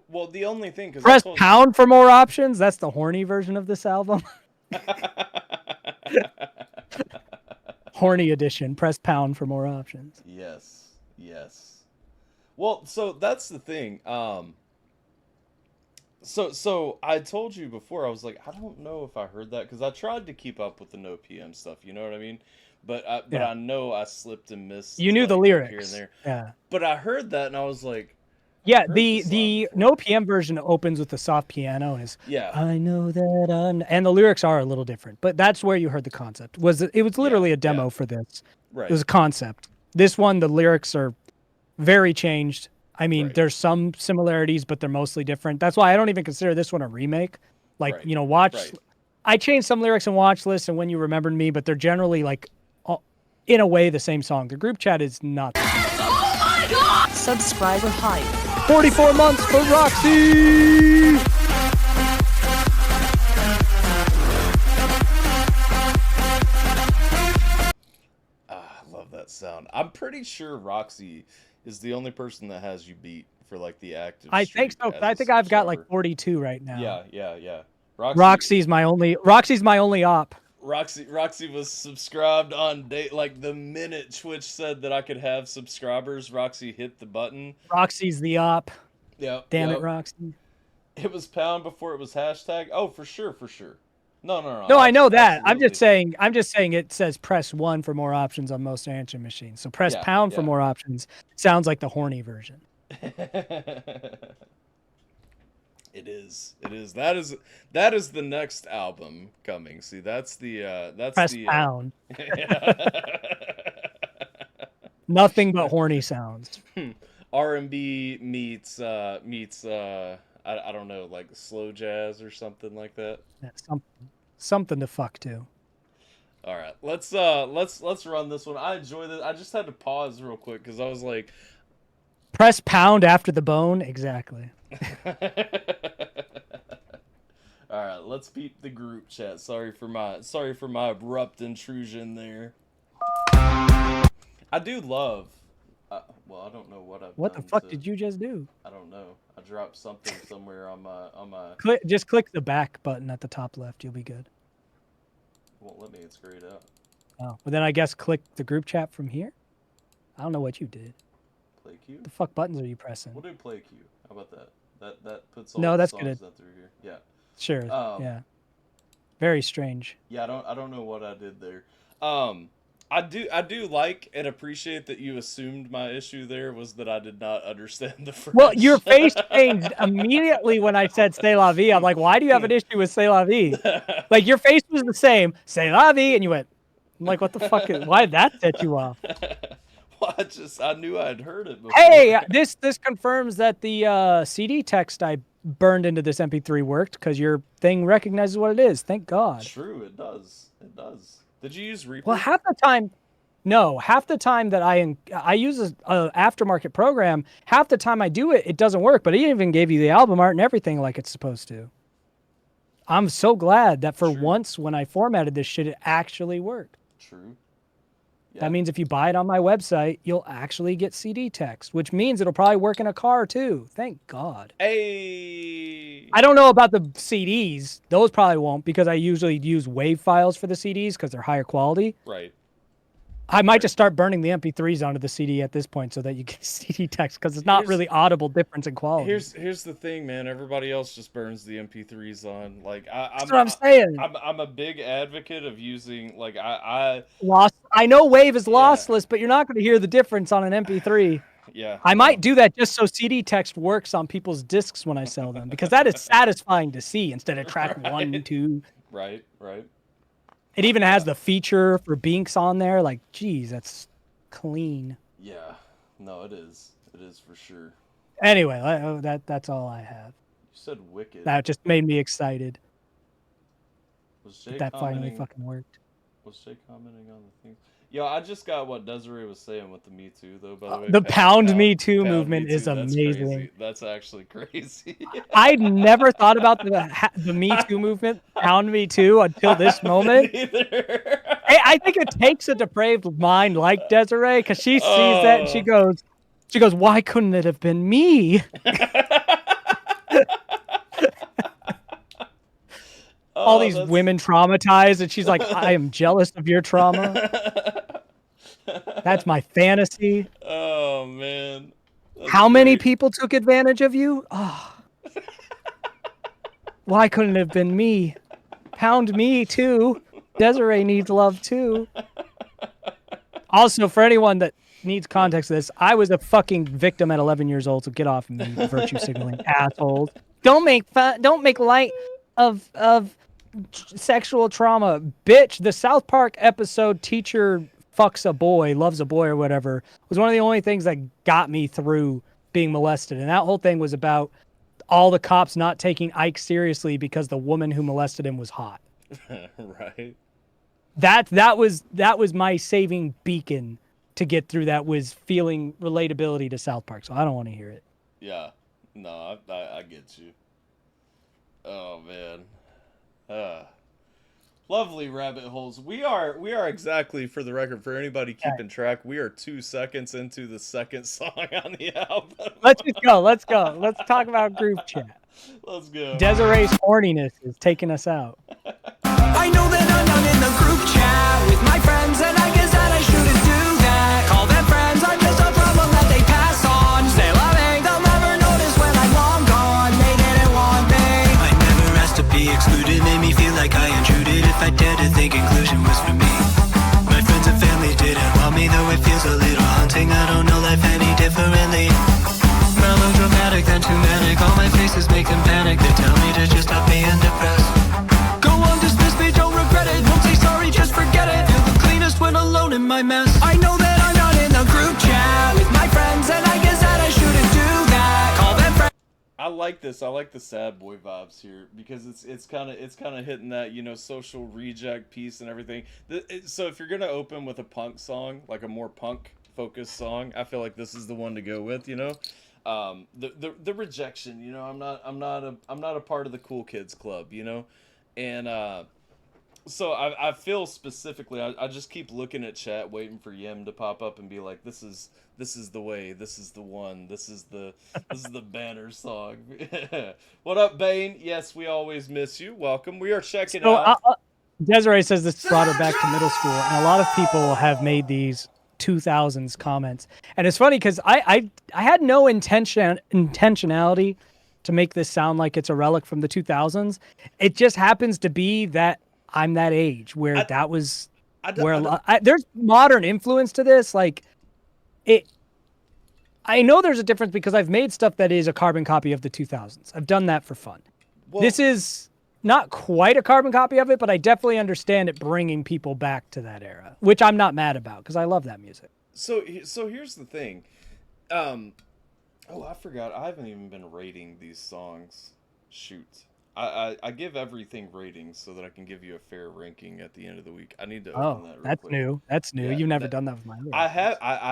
well, the only thing because Press pound for more options. That's the horny version of this album. Horny edition. Press pound for more options. Yes. Yes. Well, so that's the thing. So I told you before, I was like, I don't know if I heard that because I tried to keep up with the No PM stuff. You know what I mean? But Yeah. I know I slipped and missed. You knew the like, here and lyrics. there. Yeah. But I heard that and I was like, Yeah, heard the this song the before. No PM version opens with the soft piano and is yeah, I know that and the lyrics are a little different, but that's where you heard the concept. It was literally a demo yeah. for this. right. It was a concept. This one, the lyrics are very changed. I mean, Right. there's some similarities, but they're mostly different. That's why I don't even consider this one a remake. Like, Right, you know, watch. right. I changed some lyrics in Watch List and When You Remembered Me, but they're generally like, in a way, the same song. The group chat is not. Subscriber hype. 44 months for Roxy. I love that sound. I'm pretty sure Roxy is the only person that has you beat for like the active. I think streak so. as I a think I've got like subscriber. 42 right now. Yeah. Roxy's my only op. Roxy was subscribed on date like the minute Twitch said that I could have subscribers. Roxy hit the button. Roxy's the op. Yep. Damn yep. it, Roxy. It was pound before it was hashtag. Oh, for sure. No. No, I know that. absolutely. I'm just saying it says press 1 for more options on most answering machines. So press Yeah, pound for yeah. more options. Sounds like the horny version. It is. That is the next album coming. See, that's the Press pound. Nothing but horny sounds. R&B meets I don't know, like slow jazz or something like that. Yeah, something to fuck to. All right, let's run this one. I enjoy this. I just had to pause real quick because I was like, Press pound after the bone. Exactly. all right, let's beat the group chat. Sorry for my abrupt intrusion there. I do love. Well, I don't know what I've What done the fuck to- did you just do? I don't know. I dropped something somewhere on my. Just click the back button at the top left. You'll be good. Won't let me. It's grayed out. Oh, well then I guess click the group chat from here. I don't know what you did. Play Q. The fuck buttons are you pressing? We'll do play Q. How about that? That puts all No, the that's songs good. down through here. Yeah. Sure. Yeah. Very strange. Yeah. I don't know what I did there. I do like and appreciate that you assumed my issue there was that I did not understand the French. Well, your face changed immediately when I said "C'est la vie." I'm like, why do you have an issue with "C'est la vie"? Like your face was the same, "C'est la vie," and you went, I'm like, what the fuck? Why did that set you off? Well, I knew I'd heard it before. Hey, this confirms that the CD text I burned into this MP3 worked because your thing recognizes what it is. Thank God. True, it does. It does. Did you use Reaper? Well, half the time that I use a aftermarket program, half the time I do it, it doesn't work. But it even gave you the album art and everything like it's supposed to. I'm so glad that for True. once when I formatted this shit, it actually worked. True. Yeah. That means if you buy it on my website, you'll actually get CD text, which means it'll probably work in a car too. Thank God. Hey. I don't know about the CDs. Those probably won't because I usually use WAV files for the CDs because they're higher quality. Right. I might just start burning the MP3s onto the CD at this point so that you get CD text because it's not Here's- really audible difference in quality. Here's the thing, man. Everybody else just burns the MP3s on. Like That's what I'm saying. I'm a big advocate of using like I I know Wave is Yeah. lossless, but you're not going to hear the difference on an MP3. yeah. I might do that just so CD text works on people's discs when I sell them because that is satisfying to see instead of track 1, 2. Right. It even has the feature for Binks on there. Like, geez, that's clean. Yeah. No, it is. It is for sure. Anyway, that's all I have. You said Wicked. That just made me excited Was Jay that finally commenting? fucking worked. Was Jay commenting on the thing? Yo, I just got what Desiree was saying with the Me Too, though. By the way, The Pound Me Too Pound movement Me is Too, that's amazing. crazy. That's actually crazy. I'd never thought about the Me Too movement, Pound Me Too, until this moment. Neither. I think it takes a depraved mind like Desiree because she sees that and she goes, why couldn't it have been me? All these women traumatized, and she's like, I am jealous of your trauma. That's my fantasy. Oh man. That's How many great. people took advantage of you? Oh. Why couldn't it have been me? Pound me too. Desiree needs love too. Also, for anyone that needs context to this, I was a fucking victim at 11 years old, so get off of me, virtue signaling assholes. Don't make light of sexual trauma. Bitch, the South Park episode Teacher Fucks a Boy, Loves a Boy or whatever was one of the only things that got me through being molested. And that whole thing was about all the cops not taking Ike seriously because the woman who molested him was hot. Right. That was my saving beacon to get through that, was feeling relatability to South Park. So I don't want to hear it. Yeah. No, I get you. Oh man. Lovely rabbit holes. We are exactly, for the record, for anybody keeping track, we are 2 seconds into the second song on the album. Let's just go. Let's go. Let's talk about group chat. Let's go. Desiree's horniness is taking us out. I know that I'm not in the group chat with my friends, and I guess that I shouldn't do that. Call them friends, I'm just a problem that they pass on. Stay loving, they'll never notice when I'm long gone. They didn't want me. I never asked to be excluded, made me feel like I intruded. If I dared to think inclusion was for me. My friends and family didn't want me, though it feels a little haunting. I don't know life any differently. Melodramatic, then too manic. All my faces make them panic. They tell me to just stop being depressed. Go on, dismiss me, don't regret it. Won't say sorry, just forget it. Feel the cleanest when alone in my mess. I know that I'm not in the group chat with my friends, and I guess that I shouldn't do that. Call them friends. I like this. I like the sad boy vibes here because it's kind of hitting that, you know, social reject piece and everything. So if you're gonna open with a punk song, like a more punk focused song, I feel like this is the one to go with. You know, the rejection. You know, I'm not a part of the cool kids club. You know, and so I feel specifically, I just keep looking at chat, waiting for Yem to pop up and be like, this is the way, this is the one, this is the banner song. What up, Bane? Yes, we always miss you. Welcome. We are checking out. Desiree says this brought her back to middle school, and a lot of people have made these 2000s comments, and it's funny because I had no intentionality to make this sound like it's a relic from the 2000s. It just happens to be that I'm that age where there's modern influence to this. Like I know there's a difference because I've made stuff that is a carbon copy of the 2000s. I've done that for fun. Well, this is not quite a carbon copy of it, but I definitely understand it bringing people back to that era, which I'm not mad about because I love that music. So here's the thing. Oh, I forgot. I haven't even been rating these songs. Shoot. I give everything ratings so that I can give you a fair ranking at the end of the week. I need to open that real that's quick. new. That's new. Yeah, You've never done that with my I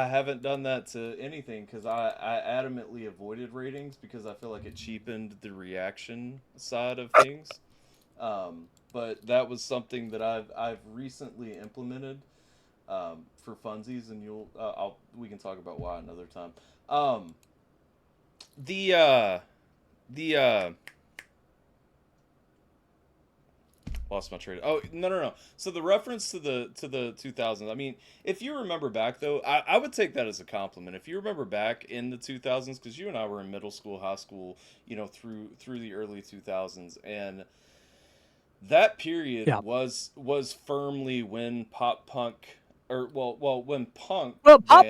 haven't done that to anything because I adamantly avoided ratings because I feel like it cheapened the reaction side of things. But that was something that I've recently implemented for funsies, and we can talk about why another time. Lost my train. Oh, no. So the reference to the 2000s. I mean, if you remember back though, I would take that as a compliment. If you remember back in the 2000s, because you and I were in middle school, high school, through the early 2000s, and that period Yeah. was firmly when pop punk, or when punk Well, bands, pop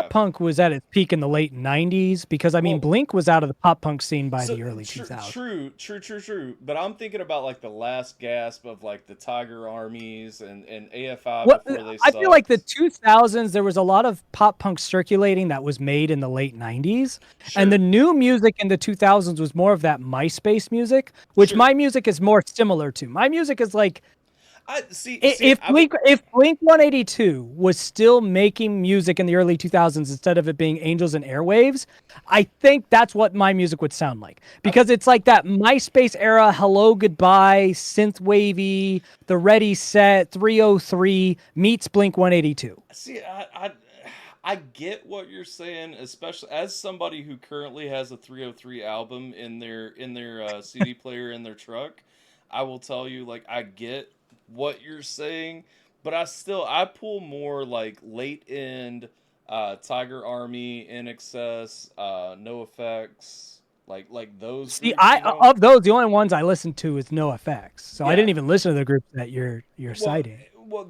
yeah. punk was at its peak in the late 90s because I mean Well, Blink was out of the pop punk scene by so the early 2000s. true. But I'm thinking about like the last gasp of like the Tiger Armies and AFI Well, before they I feel like the sucked. 2000s there was a lot of pop punk circulating that was made in the late 90s, and the Sure, new music in the 2000s was more of that MySpace music, which sure. my music is more similar to. My music is like I see. if Blink 182 was still making music in the early 2000s instead of it being Angels and Airwaves, I think that's what my music would sound like, because it's like that MySpace era, hello goodbye, synth wavy, the Ready Set 303 meets Blink 182. See, I get what you're saying, especially as somebody who currently has a 303 album in their CD player in their truck. I will tell you, like, I get what you're saying, but I pull more like late end, Tiger Army, NXS, No Effects, like those See, groups, of those, the only ones I listened to is No Effects, so I Yeah. didn't even listen to the groups that you're Well, citing.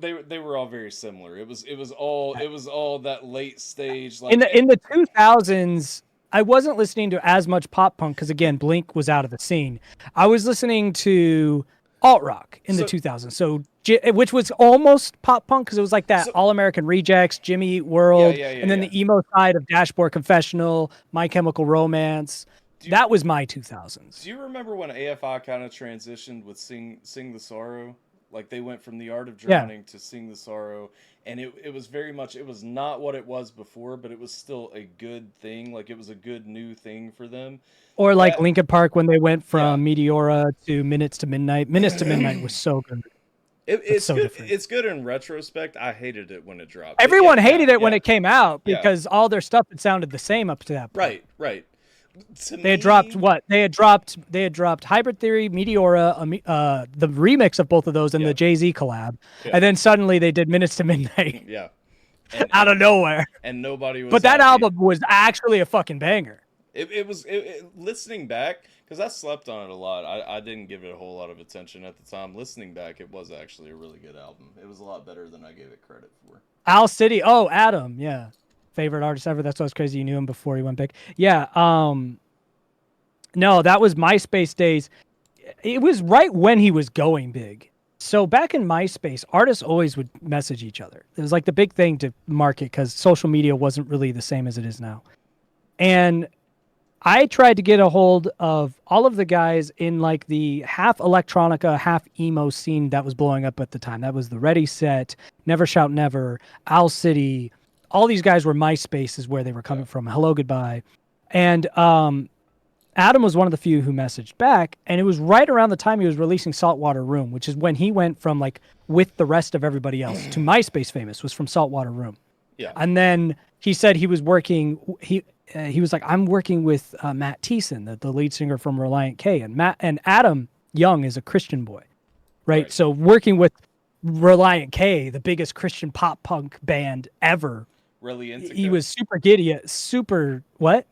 they were all very similar. It was all that late stage, In like the 2000s, I wasn't listening to as much pop punk because again, Blink was out of the scene. I was listening to alt rock in the So 2000s, so which was almost pop punk because it was like that so All American Rejects, Jimmy Eat yeah, World, yeah, yeah, and then yeah. the emo side of Dashboard Confessional, My Chemical Romance. Do you, That was my 2000s. do you remember when AFI kind of transitioned with Sing the Sorrow? Like they went from The Art of Yeah. Drowning to Sing the Sorrow, and it was very much, it was not what it was before, but it was still a good thing. Like it was a good new thing for them. Or like That Linkin Park when they went Yeah. from Meteora to Minutes to Midnight. Minutes to Midnight was so good. It's It's so good. different. It's good in retrospect. I hated it when it dropped. But Everyone yeah, hated it when yeah, it came out yeah. because all their stuff had sounded the same up to that point. Right. To They had dropped me, what? They had dropped Hybrid Theory, Meteora, the remix of both of those and Yeah. the Jay-Z collab. Yeah. And then suddenly they did Minutes to Midnight yeah, and, out of nowhere. and nobody was But that happy. album was actually a fucking banger. Listening back, because I slept on it a lot. I didn't give it a whole lot of attention at the time. Listening back, it was actually a really good album. It was a lot better than I gave it credit for. Owl City. Oh, Adam. Yeah. Favorite artist ever. That's what's crazy. You knew him before he went big. Yeah. No, that was MySpace days. It was right when he was going big. So back in MySpace, artists always would message each other. It was like the big thing to market because social media wasn't really the same as it is now. And I tried to get a hold of all of the guys in like the half electronica, half emo scene that was blowing up at the time. That was the Ready Set, Never Shout Never, Owl City. All these guys were MySpace is where they were coming from. Hello, Goodbye. And Adam was one of the few who messaged back, and it was right around the time he was releasing Saltwater Room, which is when he went from like with the rest of everybody else to MySpace famous was from Saltwater Room. Yeah. And then he said he was working. He was like, I'm working with Matt Thiessen, the lead singer from Reliant K, and Adam Young is a Christian boy, right? So working with Reliant K, the biggest Christian pop punk band ever, Reliantica. he was super giddy, super what?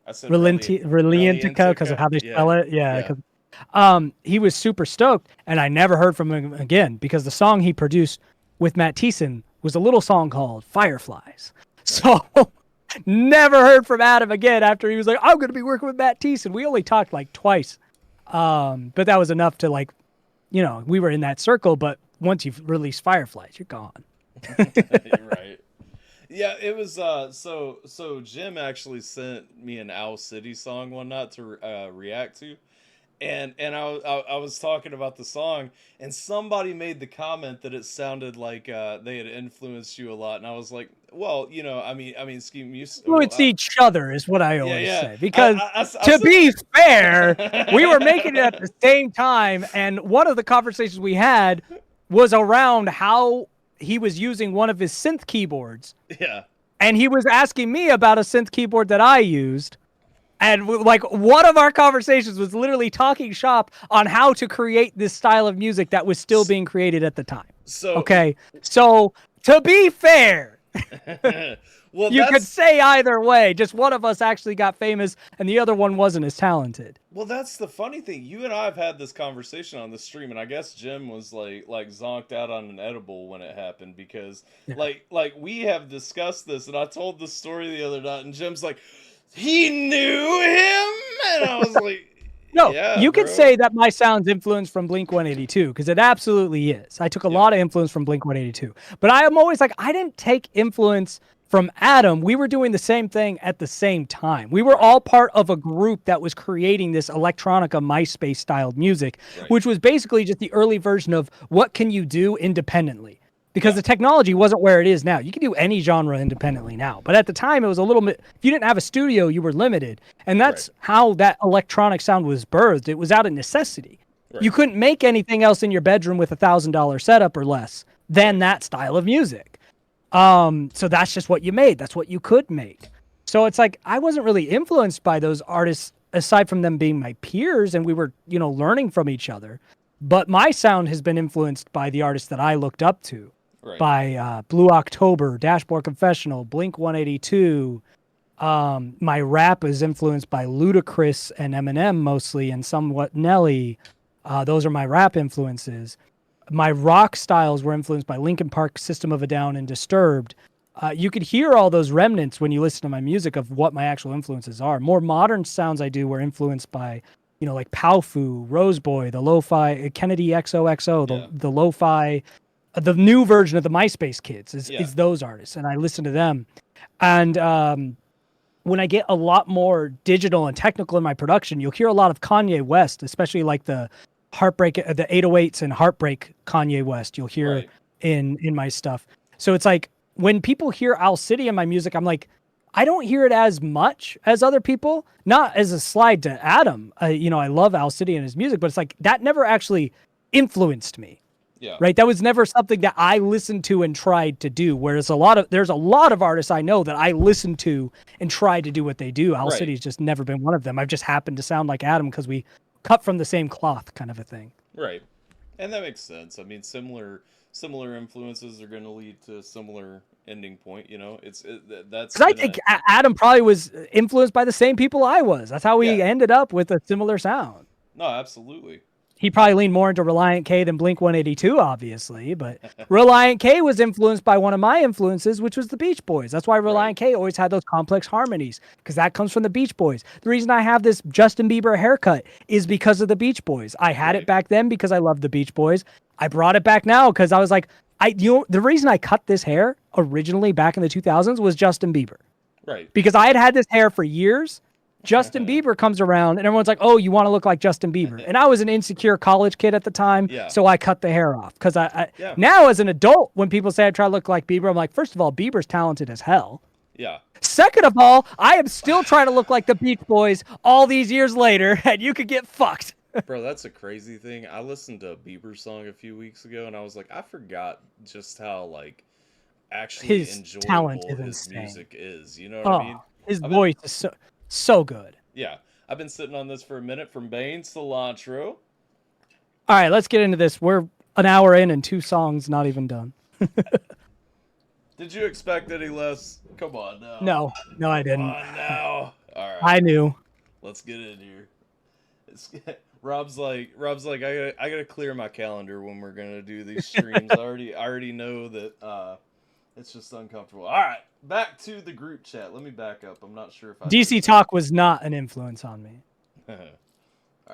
I said Reliantica because of how they spell it. Yeah. 'Cause, he was super stoked, and I never heard from him again because the song he produced with Matt Thiessen was a little song called Fireflies. So never heard from Adam again after he was like, I'm going to be working with Matt Thiessen. We only talked like twice. But that was enough to like, we were in that circle, but once you've released Fireflies, you're gone. Right. Yeah, it was so Jim actually sent me an Owl City song one night to react to. And I was talking about the song, and somebody made the comment that it sounded like they had influenced you a lot, and I was like, well, I mean, scheme you. Influence each other is what I always yeah. say. Because I to be fair, we were making it at the same time, and one of the conversations we had was around how he was using one of his synth keyboards, Yeah. and he was asking me about a synth keyboard that I used. And like one of our conversations was literally talking shop on how to create this style of music that was still being created at the time. So Okay, so to be fair, well, you could that's say either way. Just one of us actually got famous, and the other one wasn't as talented. well, that's the funny thing. You and I have had this conversation on the stream, and I guess Jim was like zonked out on an edible when it happened because like we have discussed this, and I told the story the other night, and Jim's like, he knew him, and I was like, No, yeah, you could bro. say that my sound's influenced from Blink-182 because it absolutely is. I took a lot of influence from Blink-182, but I am always like, I didn't take influence from Adam. We were doing the same thing at the same time. We were all part of a group that was creating this electronica MySpace styled music, which was basically just the early version of what can you do independently. Because the technology wasn't where it is now. You can do any genre independently now. But at the time, it was a little bit, if you didn't have a studio, you were limited. And that's how that electronic sound was birthed. It was out of necessity. You couldn't make anything else in your bedroom with $1,000 setup or less than that style of music. So that's just what you made. That's what you could make. So it's like, I wasn't really influenced by those artists, aside from them being my peers, and we were, you know, learning from each other. But my sound has been influenced by the artists that I looked up to. By Blue October, Dashboard Confessional, Blink-182. My rap is influenced by Ludacris and Eminem mostly, and somewhat Nelly. Those are my rap influences. My rock styles were influenced by Linkin Park, System of a Down, and Disturbed. You could hear all those remnants when you listen to my music of what my actual influences are. More modern sounds I do were influenced by, you know, like Powfu, Roseboy, the lo-fi, Kennedy XOXO, the lo-fi. The new version of the MySpace kids is those artists, and I listen to them. And when I get a lot more digital and technical in my production, you'll hear a lot of Kanye West, especially like the Heartbreak, the 808s and Heartbreak Kanye West. You'll hear in my stuff. So it's like when people hear Owl City in my music, I'm like, I don't hear it as much as other people. Not as a slide to Adam. You know, I love Owl City and his music, but it's like that never actually influenced me. Yeah. Right. That was never something that I listened to and tried to do. Whereas there's a lot of artists I know that I listened to and tried to do what they do. Owl City's just never been one of them. I've just happened to sound like Adam because we cut from the same cloth, kind of a thing. Right. And that makes sense. I mean, similar influences are going to lead to a similar ending point. You know, that's because I think Adam probably was influenced by the same people I was. That's how we ended up with a similar sound. No, absolutely. He probably leaned more into Reliant K than Blink-182, obviously, but Reliant K was influenced by one of my influences, which was the Beach Boys. That's why Reliant K always had those complex harmonies, because that comes from the Beach Boys. The reason I have this Justin Bieber haircut is because of the Beach Boys. I had it back then because I loved the Beach Boys. I brought it back now because I was like, the reason I cut this hair originally back in the 2000s was Justin Bieber. Right. Because I had this hair for years. Justin Bieber comes around and everyone's like, oh, you want to look like Justin Bieber. And I was an insecure college kid at the time, so I cut the hair off. Because now as an adult, when people say I try to look like Bieber, I'm like, first of all, Bieber's talented as hell. Yeah. Second of all, I am still trying to look like the Beach Boys all these years later, and you could get fucked. Bro, that's a crazy thing. I listened to a Bieber song a few weeks ago, and I was like, I forgot just how, like, actually his enjoyable talent is his insane. music is. You know what I mean? His voice is so good. Yeah. I've been sitting on this for a minute from Bane Cilantro. All right, let's get into this. We're an hour in and 2 songs not even done. Did you expect any less? Come on now. No, I didn't. Come on now. All right. I knew. Let's get in here. Rob's like, I gotta clear my calendar when we're gonna do these streams. I already know that it's just uncomfortable. All right, back to the group chat. Let me back up. I'm not sure if I DC Talk was not an influence on me. In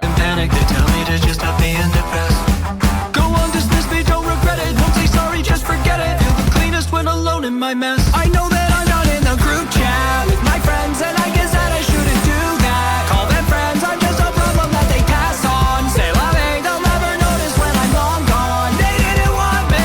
panic, they tell me to just stop being depressed. Go on, dismiss me, don't regret it. Don't say sorry, just forget it. Feel the cleanest when alone in my mess. I know that I'm not in the group chat with my friends, and I guess that I shouldn't do that. Call them friends, I'm just a problem that they pass on. Say loving, they'll never notice when I'm long gone. They didn't want me.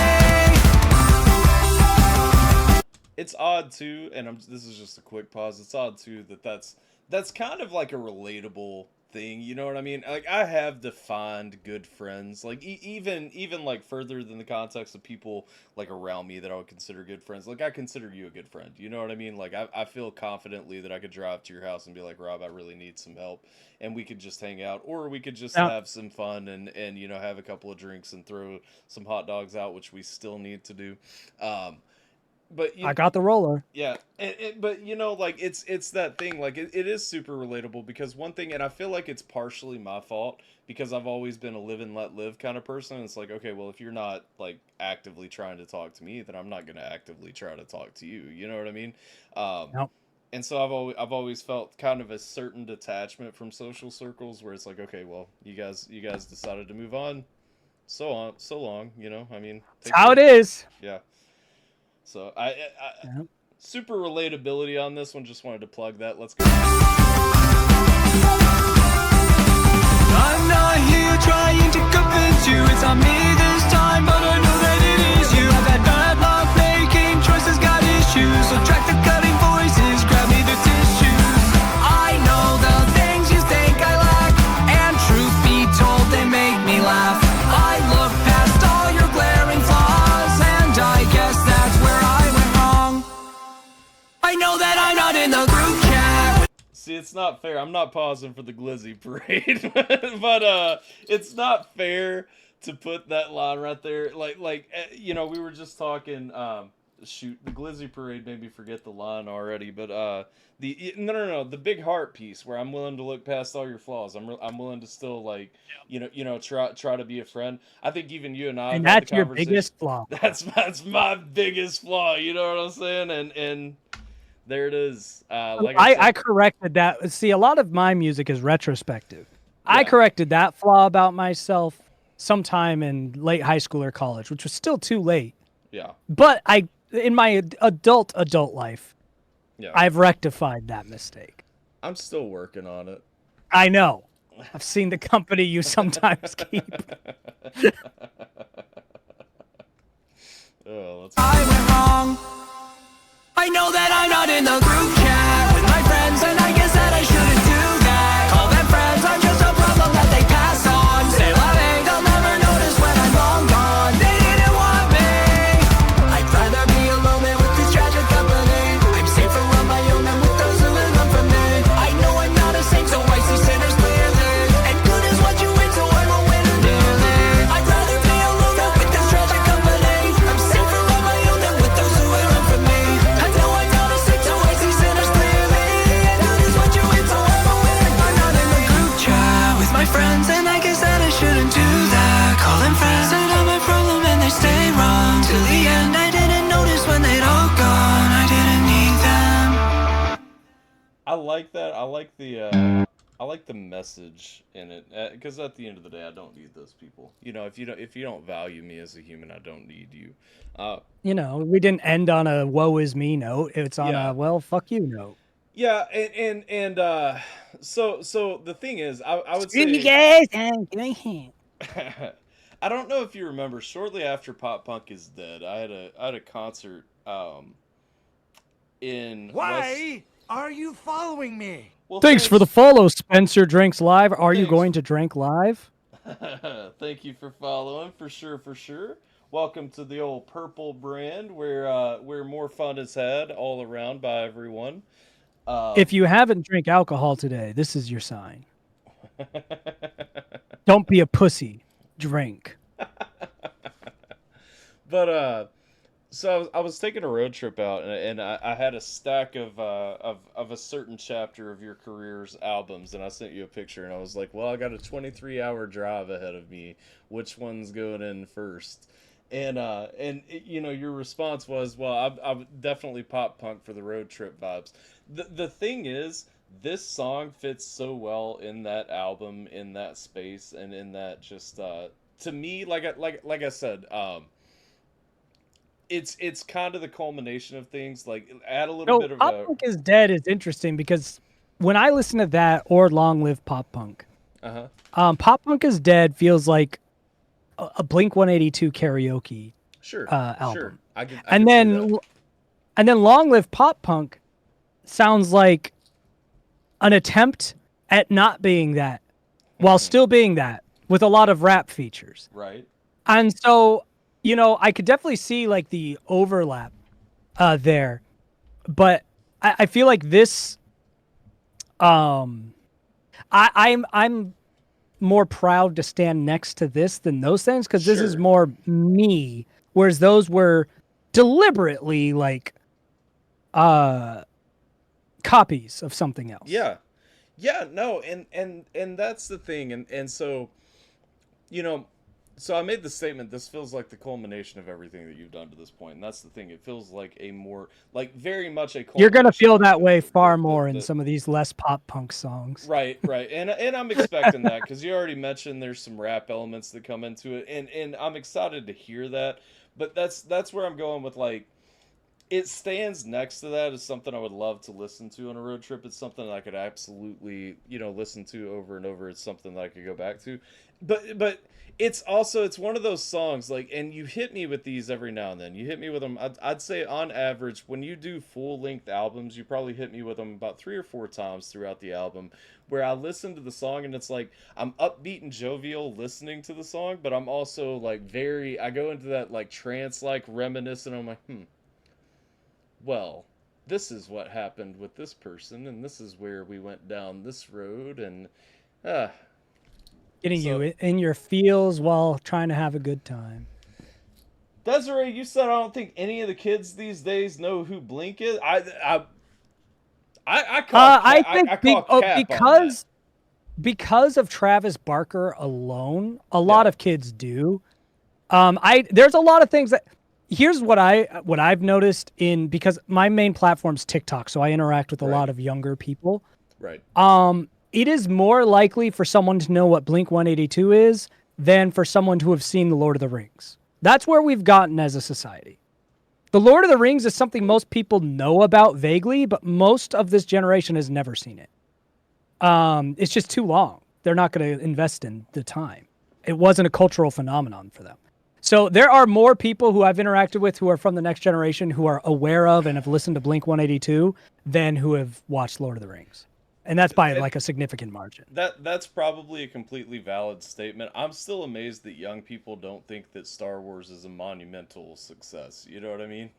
It's odd too, and this is just a quick pause. It's odd too that's that's kind of like a relatable thing, you know what I mean? Like I have defined good friends, like even like further than the context of people like around me that I would consider good friends. Like I consider you a good friend, you know what I mean? Like I feel confidently that I could drive to your house and be like, Rob, I really need some help, and we could just hang out, or we could just Now, have some fun and you know have a couple of drinks and throw some hot dogs out, which we still need to do. Um, but I got the roller. yeah, but you know, like it's that thing. Like it is super relatable because one thing, and I feel like it's partially my fault because I've always been a live and let live kind of person. It's like, okay, well, if you're not like actively trying to talk to me, then I'm not gonna actively try to talk to you. You know what I mean? Um, Nope. and so I've always felt kind of a certain detachment from social circles where it's like, okay, well, you guys decided to move on, so long. You know, I mean, That's how it is. yeah. So I Yeah. super relatability on this one. Just wanted to plug that. Let's go. I'm not here trying to convince you it's not me this time, but I know that it is you. I've had bad luck making choices, got issues, so track the cutting voices, grab me the tissues. I know the things you think I lack, and truth be told, they make me laugh. I look past all your glaring flaws, and I guess that's where I went wrong. I know that I'm not in the group chat. See, it's not fair. I'm not pausing for the Glizzy parade, but it's not fair to put that line right there. Like you know, we were just talking. Shoot, the Glizzy parade made me forget the line already. But no, the big heart piece where I'm willing to look past all your flaws. I'm willing to still like try to be a friend. I think even you and I And have had that's the your conversation. biggest flaw. That's my biggest flaw. You know what I'm saying? And there it is. Like I said, corrected that. See, a lot of my music is retrospective. I Yeah. corrected that flaw about myself sometime in late high school or college, which was still too late. yeah, But in my adult life, yeah. I've rectified that mistake. I'm still working on it. I know. I've seen the company you sometimes keep. Oh, let's. I went wrong. I know that I'm not in the group chat with my friends, and I guess that I shouldn't do that. Call them friends, I'm just a problem that they pass on. Say loving, they'll never notice when I'm long gone. They didn't want me. I'd rather be alone than with this tragic company. I'm safer on my own than with those who will run from me. I know I'm not a saint, so I see sinners clearly. And good is what you win, so I'm a winner nearly. I'd rather be alone than with this tragic company. I'm safer on my own than with those who will run from me. I know I'm not a saint, so I see sinners clearly. And good is what you win, so I'm a winner. I'm not in the group chat with my friends, and I guess that I shouldn't do that. Call them friends, and I'm a problem, and they stay wrong. Till the end, I didn't notice when they'd all gone. I didn't need them. I like that. I like the message in it because at the end of the day, I don't need those people. You know, if you don't value me as a human, I don't need you. You know, we didn't end on a woe is me note. It's on Yeah. a well, fuck you note. Yeah, and so the thing is, I would Screw you say guys, and give me a hand. I don't know if you remember. Shortly after Pop Punk is Dead, I had a concert in Why are you following me? Well, Thanks for the follow, Spencer Drinks Live. Are you Thanks. going to drink live? Thank you for following, for sure. Welcome to the old Purple brand, where more fun is had all around by everyone. If you haven't drank alcohol today, this is your sign. Don't be a pussy. Drink. But so I was taking a road trip out, and I had a stack of a certain chapter of your career's albums, and I sent you a picture, and I was like, well, I got a 23-hour drive ahead of me. Which one's going in first? And you know, your response was, well, I definitely Pop Punk for the road trip vibes. The thing is, this song fits so well in that album, in that space, and in that just to me, like I said, it's kind of the culmination of things. Like add a little bit of Pop a Punk is Dead is interesting because when I listen to that or Long Live Pop Punk, Pop Punk is Dead feels like a Blink 182 karaoke sure album. Sure. I can and see that. then Long Live Pop Punk sounds like an attempt at not being that while still being that with a lot of rap features. Right. And so, I could definitely see like the overlap there, but I feel like this, I'm more proud to stand next to this than those things, because this is Sure. more me, whereas those were deliberately like copies of something else. Yeah. Yeah, no, and that's the thing, and so, so I made the statement, this feels like the culmination of everything that you've done to this point, and that's the thing, it feels like a more, like, very much a You're gonna culmination feel of that way far the- more in the- some of these less pop punk songs. Right, and I'm expecting that, because you already mentioned there's some rap elements that come into it, and I'm excited to hear that, but that's where I'm going with, like, it stands next to that as something I would love to listen to on a road trip. It's something that I could absolutely, listen to over and over. It's something that I could go back to. But it's also, it's one of those songs, like, and you hit me with these every now and then. You hit me with them, I'd say on average, when you do full-length albums, you probably hit me with them about 3 or 4 times throughout the album, where I listen to the song and it's like, I'm upbeat and jovial listening to the song, but I'm also, like, I go into that, like, trance-like reminiscent. I'm like, well, this is what happened with this person, and this is where we went down this road, and Getting So- you in your feels while trying to have a good time. Desiree, you said I don't think any of the kids these days know who Blink is. I call I ca- think I call cap on that. because of Travis Barker alone, a lot of kids do. There's a lot of things that. Here's what I've noticed because my main platform's TikTok, so I interact with a lot of younger people. Right. It is more likely for someone to know what Blink-182 is than for someone to have seen The Lord of the Rings. That's where we've gotten as a society. The Lord of the Rings is something most people know about vaguely, but most of this generation has never seen it. It's just too long. They're not going to invest in the time. It wasn't a cultural phenomenon for them. So there are more people who I've interacted with who are from the next generation who are aware of and have listened to Blink-182 than who have watched Lord of the Rings. And that's by like a significant margin. That's probably a completely valid statement. I'm still amazed that young people don't think that Star Wars is a monumental success. You know what I mean?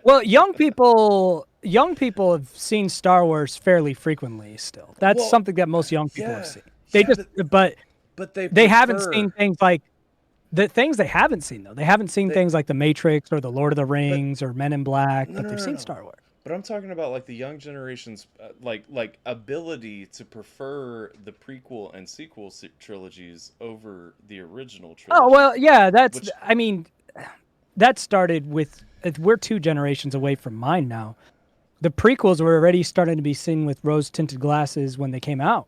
Well, young people have seen Star Wars fairly frequently still. That's Well, something that most young people have seen. but They haven't seen things like the things they haven't seen though. They haven't seen things like The Matrix or The Lord of the Rings or Men in Black, but they've seen Star Wars. But I'm talking about like the young generation's like ability to prefer the prequel and sequel trilogies over the original trilogy. Oh, well, yeah, Which- I mean, that started with, we're 2 generations away from mine now. The prequels were already starting to be seen with rose-tinted glasses when they came out.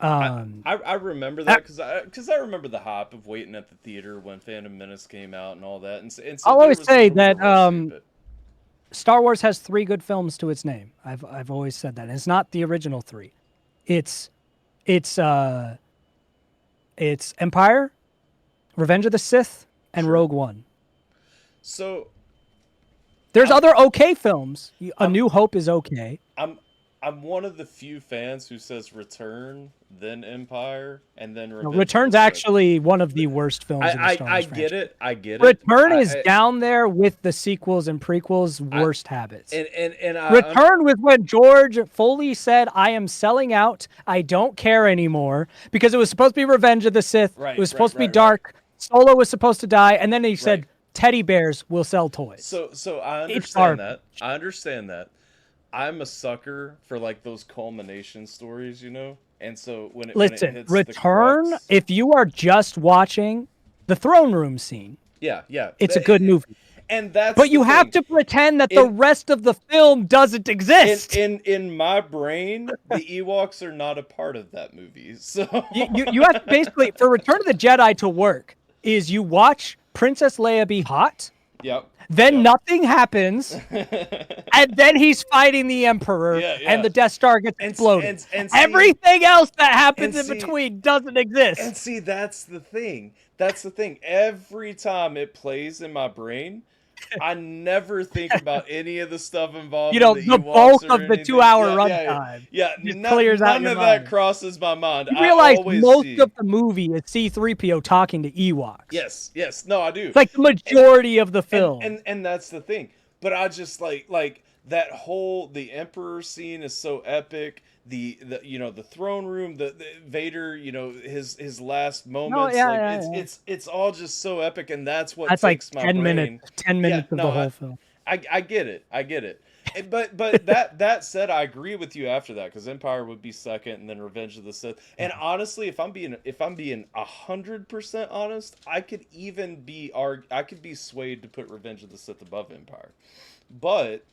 I remember that because I remember the hype of waiting at the theater when Phantom Menace came out and all that. And so I'll there always was say a little that bit of mercy, but- Star Wars has 3 good films to its name. I've always said that. And it's not the original 3. It's Empire, Revenge of the Sith, and Rogue One. So There's other okay films. A New Hope is okay. I'm one of the few fans who says Return, then Empire, and then Revenge. Return's of the Sith. actually one of the worst films in the I Star Wars get franchise. it. I get it. Return is I- down there with the sequels and prequels' worst habits. and I, Return was when George Foley said, "I am selling out. I don't care anymore," because it was supposed to be Revenge of the Sith. Right, it was supposed to be right. dark. Solo was supposed to die, and then he said, Right. "Teddy bears will sell toys." So I It's understand garbage. that. I understand that. I'm a sucker for like those culmination stories, And so when it Listen, hits the Return. crux- If you are just watching the throne room scene, yeah, it's a good movie. and that's But you the have thing. to pretend that the rest of the film doesn't exist. In my brain, the Ewoks are not a part of that movie. So you have to basically, for Return of the Jedi to work, is you watch Princess Leia be hot, yep. then nothing happens, and then he's fighting the Emperor, Yeah, yeah. and the Death Star gets And- exploded. and see- Everything else that happens and in see- between doesn't exist. And see, that's the thing. That's the thing. Every time it plays in my brain, I never think about any of the stuff involved. You know, the the Ewoks bulk or of the anything. 2-hour Yeah, runtime. yeah. Just None, clears out none your of that mind. crosses my mind. You I realize always most see. of the movie is C-3PO talking to Ewoks. Yes. No, I do. It's like the majority of the film. And that's the thing. But I just like that whole the Emperor scene is so epic. The the throne room, the Vader, his last moments, it's all just so epic, and that's what That's like takes my 10 brain. minutes. 10 minutes of the whole film. I get it. But that said, I agree with you after that, because Empire would be second, and then Revenge of the Sith. And honestly, if I'm being 100% honest, I could be swayed to put Revenge of the Sith above Empire, but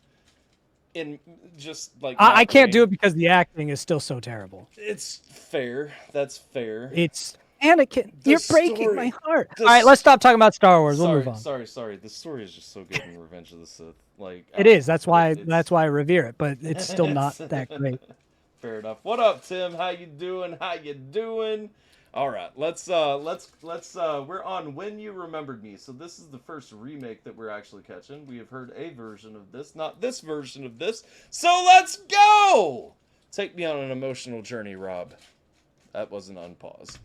in just like I can't do it because the acting is still so terrible. It's fair. That's fair. It's Anakin. You're breaking story- my heart. the All right, let's stop talking about Star Wars. We'll Sorry, move on. sorry. The story is just so good in Revenge of the Sith. Like It is. That's why. it's- That's why I revere it. But it's still not that great. Fair enough. What up, Tim? How you doing? All right, let's we're on When You Remembered Me. So this is the first remake that we're actually catching. We have heard a version of this, not this version of this. So let's go. Take me on an emotional journey, Rob. That wasn't unpause.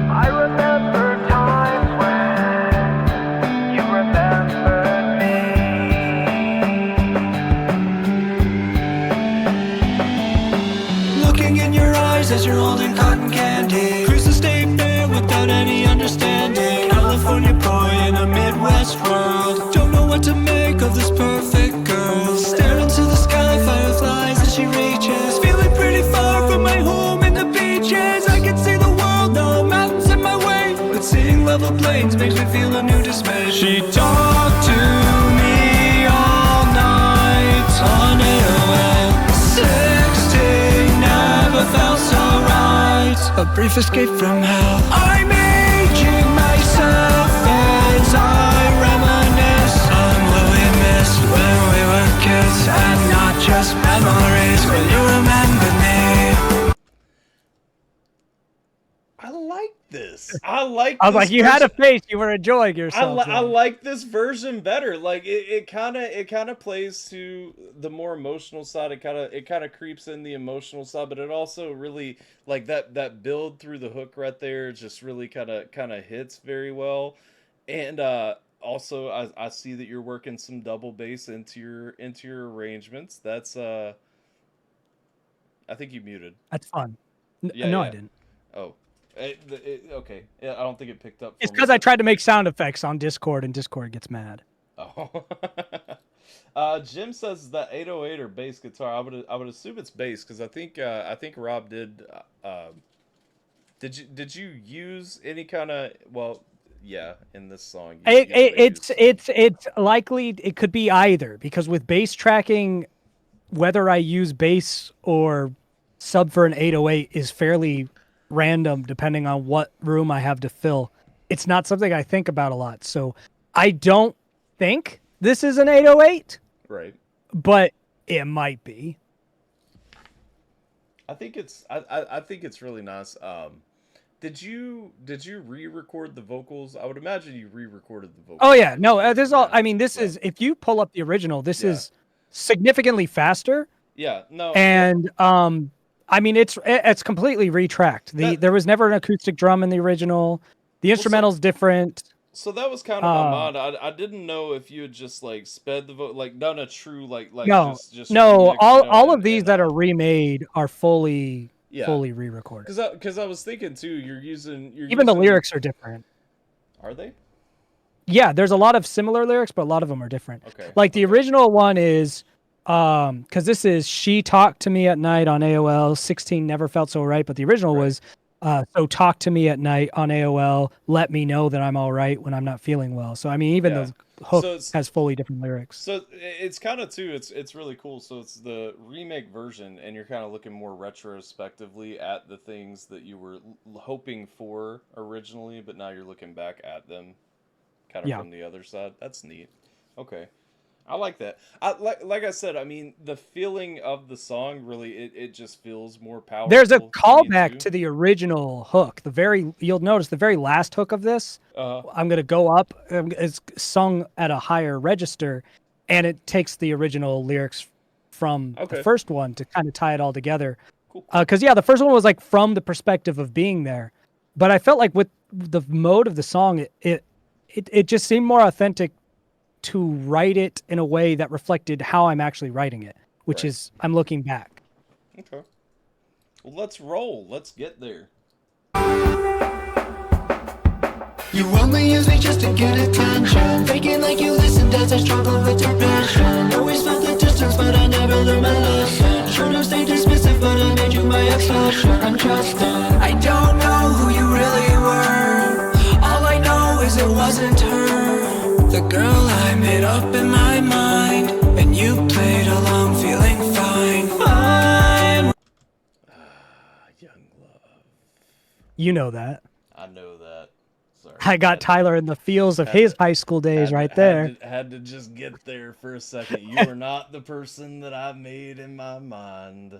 I remember times when you remembered me. Looking in your eyes as you're holding cotton candy. Cruise the state fair without any understanding. California boy in a Midwest world. Don't know what to make of this perfect girl. Stare into the sky, fireflies as she reaches. Feeling pretty far from my home and the beaches. I can see the world, no mountains in my way. But seeing level plains makes me feel a new dismay. She talked to me all night on AOL. 16 never felt so right. A brief escape from hell. I'm aging myself as I reminisce on what we missed when we were kids, and not just memories. When you remember me. I like this. I like. I was this like, you had a version. face. You were enjoying yourself. I like this version better. Like it kind of plays to the more emotional side. It kind of creeps in the emotional side, but it also really like that build through the hook right there just really kind of hits very well. And also I see that you're working some double bass into your arrangements. That's I think you muted. That's fun. Yeah, No, yeah. I didn't. Oh. Okay. Yeah, I don't think it picked up. It's for me, because I but- tried to make sound effects on Discord, and Discord gets mad. Oh. Jim says that 808 or bass guitar. I would assume it's bass, because I think Rob did. Did you use any kind of in this song? It's likely it could be either, because with bass tracking, whether I use bass or sub for an 808 is fairly random depending on what room I have to fill. It's not something I think about a lot, so I don't think this is an 808, right. but it might be. I think it's really nice. Did you re-record the vocals? I would imagine you re-recorded the vocals. Oh yeah, no, there's all. Yeah, I mean, this yeah. is, if you pull up the original, this Yeah. is significantly faster, Yeah, no. and I mean, it's completely retracked. There was never an acoustic drum in the original. The instrumental's different. So that was kind of my mind. I didn't know if you had just like sped the vote, like done a true like No, just no, remix, all of and- these and, that are remade are fully Yeah. re-recorded. Because I was thinking too, you're Even the using- lyrics are different. Are they? Yeah, there's a lot of similar lyrics, but a lot of them are different. Okay. Like the original one is, because this is "She Talked to Me at Night" on AOL. 16 never felt so right, but the original Right. was, "So talk to me at night on AOL. Let me know that I'm all right when I'm not feeling well." So I mean, even Yeah. the hook So it's- has fully different lyrics. So it's kind of too. It's really cool. So it's the remake version, and you're kind of looking more retrospectively at the things that you were hoping for originally, but now you're looking back at them, kind of Yeah. from the other side. That's neat. Okay. I like that. Like I said, I mean, the feeling of the song really, it just feels more powerful. There's a to me, callback too. to the original hook. You'll notice the very last hook of this. Uh-huh. I'm gonna go up. It's sung at a higher register, and it takes the original lyrics from Okay. the first one to kind of tie it all together. Cool. Because the first one was like from the perspective of being there, but I felt like with the mode of the song, it just seemed more authentic to write it in a way that reflected how I'm actually writing it, which Right. is I'm looking back. Okay. Well, let's roll. Let's get there. You only use me just to get attention. Faking like you listened as I struggle with depression. Always felt the distance, but I never learned my lesson. Should've stayed dismissive, but I made you my exception. I'm trusting. I don't know who you really were. All I know is it wasn't her. The girl I made up in my mind, and you played along, feeling fine. Fine. Young love. You know that. I know that. Sorry. I got Tyler in the feels of his high school days right there. Had to just get there for a second. You are not the person that I made in my mind.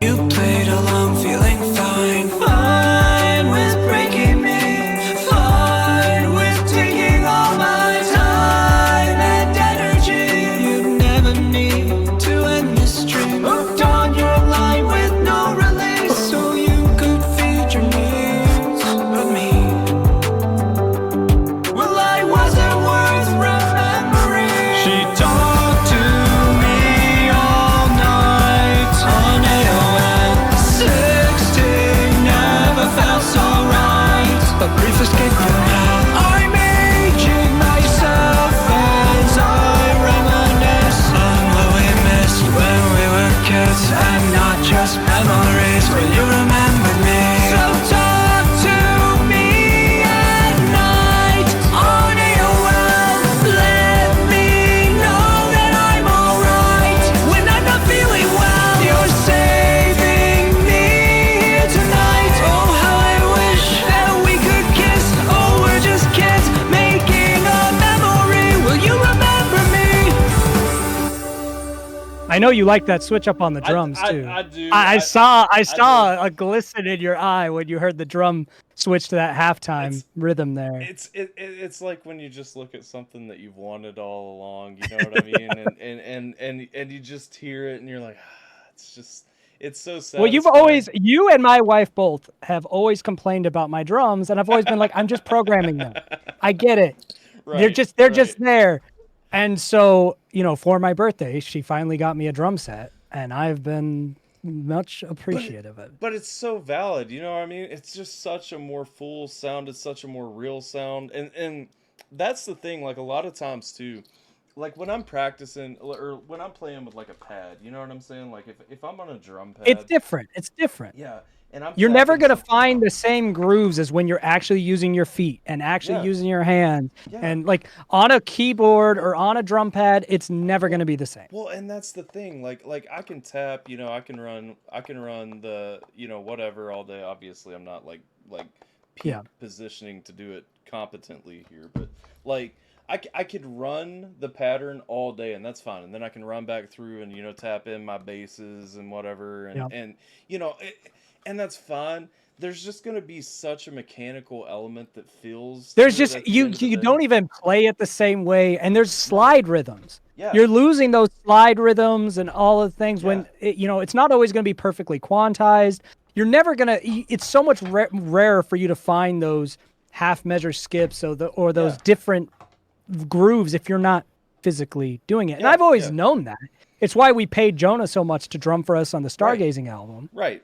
You played along, feeling fine. Fine with breaking me. Fine with taking all my time and energy. You never need to end this dream. Hooked on your line with no release, so you could feed your needs of me. Well, I wasn't worth remembering. She talked to me all night on AOL. 16 never felt so right. A brief escape from hell. I'm aging myself as I reminisce on what we missed when we were kids, and not just memories. Will you remember me? So talk to me at night on AOL. Let me know that I'm alright when I'm not feeling well. You're saving me here tonight. Oh, how I wish that we could kiss. Oh, we're just kids making a memory. Will you remember me? I know you like that switch up on the drums I too. do. I saw do. a glisten in your eye when you heard the drum switch to that halftime It's- rhythm there. It's like when you just look at something that you've wanted all along, you know what I mean? and you just hear it and you're like, it's so sad. Well, you and my wife both have always complained about my drums, and I've always been like, I'm just programming them. I get it. They're just there. And so, for my birthday, she finally got me a drum set, and I've been much appreciative of it. But it's so valid, you know what I mean? It's just such a more full sound, it's such a more real sound. And that's the thing, like a lot of times too, like when I'm practicing or when I'm playing with like a pad, you know what I'm saying? Like if I'm on a drum pad. It's different. Yeah. And You're never tapping going to something find out. the same grooves as when you're actually using your feet and actually Yeah. using your hands. Yeah. And like on a keyboard or on a drum pad, it's never going to be the same. Well, and that's the thing. Like I can tap, I can run the, whatever all day. Obviously, I'm not like peak Yeah. positioning to do it competently here, but like I could run the pattern all day and that's fine. And then I can run back through and tap in my basses and whatever Yeah. and and that's fine. There's just going to be such a mechanical element that feels There's to it just at the you end of the you day. don't even play it the same way, and there's slide rhythms. Yeah. You're losing those slide rhythms and all of the things when it's not always going to be perfectly quantized. You're never gonna. It's so much rarer for you to find those half measure skips or those Yeah. different grooves if you're not physically doing it. And Yeah, I've always yeah. known that. It's why we paid Jonah so much to drum for us on the Stargazing album. Right.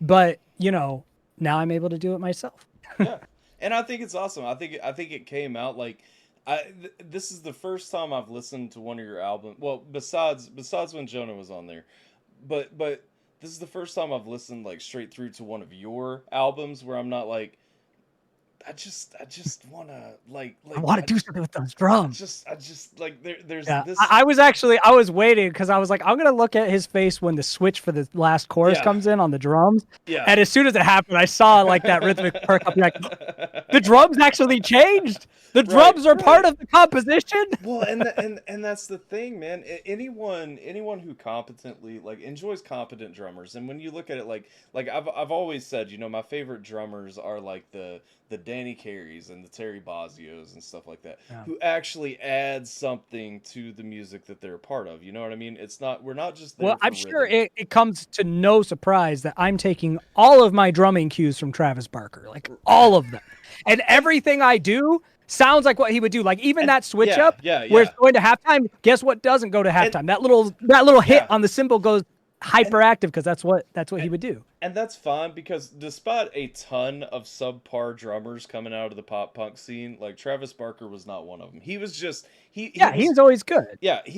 But now I'm able to do it myself. Yeah, and I think it's awesome. I think it came out like this is the first time I've listened to one of your albums. Well, besides when Jonah was on there, but this is the first time I've listened like straight through to one of your albums where I'm not like, I just want to like I want to do something with those drums. I just like there's Yeah, this. I was waiting because I was like, I'm gonna look at his face when the switch for the last chorus Yeah. comes in on the drums. Yeah. And as soon as it happened, I saw like that rhythmic perk up. Like, the drums actually changed. The drums are part right. of the composition. Well, and that's the thing, man. Anyone who competently like enjoys competent drummers, and when you look at it, like I've always said, you know, my favorite drummers are like the Danny Careys and the Terry Bozzios and stuff like that, Yeah. who actually add something to the music that they're a part of. You know what I mean? We're not just there Well, for I'm sure rhythm. it comes to no surprise that I'm taking all of my drumming cues from Travis Barker, like all of them. And everything I do sounds like what he would do. Like even that switch yeah, up yeah, where yeah. it's going to halftime, guess what doesn't go to halftime? That little hit Yeah. on the cymbal goes hyperactive because that's what he would do. And that's fine because despite a ton of subpar drummers coming out of the pop punk scene, like Travis Barker was not one of them. He was just He's always good. yeah, I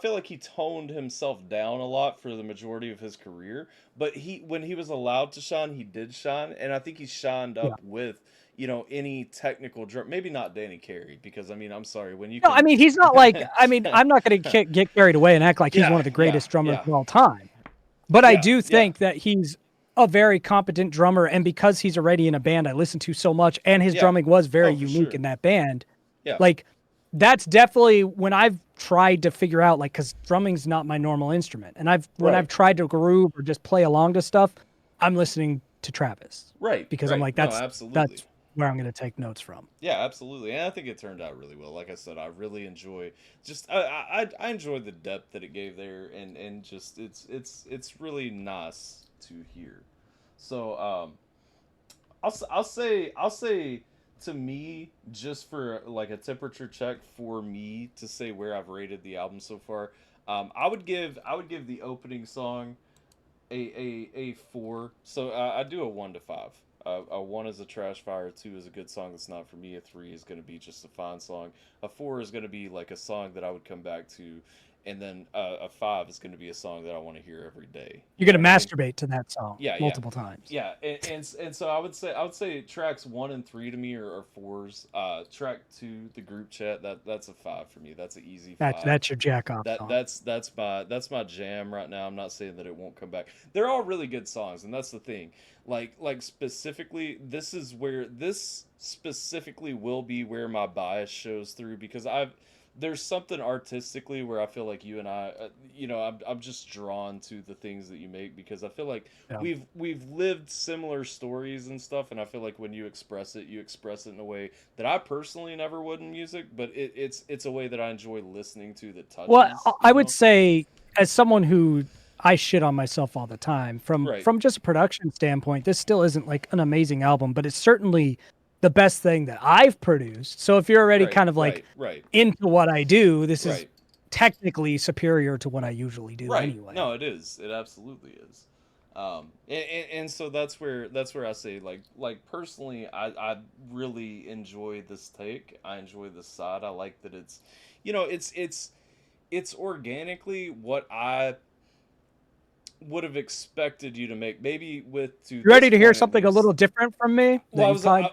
feel like he toned himself down a lot for the majority of his career, but when he was allowed to shine, he did shine, and I think he shined up with, you know, any technical drum. Maybe not Danny Carey, because I mean, I'm sorry, when you No, can, I mean he's not like I'm not going to get carried away and act like he's Yeah, one of the greatest yeah, drummers yeah. of all time. But I Yeah, do yeah. think that he's a very competent drummer, and because he's already in a band I listen to so much, and his Yeah. drumming was very Oh, for unique sure. in that band. Yeah. Like that's definitely when I've tried to figure out, like, because drumming's not my normal instrument, and when Right. I've tried to groove or just play along to stuff, I'm listening to Travis right, because I'm right. like No, that's absolutely. where I'm going to take notes from. Yeah, absolutely, and I think it turned out really well. Like I said, I really enjoy I enjoy the depth that it gave there, and just it's really nice to hear. So I'll say to me, just for like a temperature check for me to say where I've rated the album so far, I would give the opening song a 4. So I do a 1 to 5. A 1 is a trash fire, a 2 is a good song that's not for me, a 3 is going to be just a fine song, a 4 is going to be like a song that I would come back to, and then a 5 is going to be a song that I want to hear every day. You're going to know what I mean? masturbate to that song Yeah, multiple times. Yeah, and so I would say tracks 1 and 3 to me are 4s. Track 2, the group chat, that's a 5 for me. That's an easy 5. That's your jack off song. That's my jam right now. I'm not saying that it won't come back. They're all really good songs, and that's the thing. Like specifically, this specifically will be where my bias shows through, because there's something artistically where I feel like you and I, I'm just drawn to the things that you make, because I feel like Yeah. we've lived similar stories and stuff, and I feel like when you express it in a way that I personally never would in music, but it's a way that I enjoy listening to that touches. Well, I you would know? say, as someone who I shit on myself all the time, from Right. just a production standpoint, this still isn't like an amazing album, but it's certainly the best thing that I've produced. So if you're already Right, kind of like right. into what I do, this is Right. technically superior to what I usually do Right. anyway. No, it is. It absolutely is. And so that's where I say like personally, I really enjoy this take. I enjoy this side. I like that it's, it's organically what I would have expected you to make. Maybe You ready to hear point at something a least. little different from me? Well, that you find-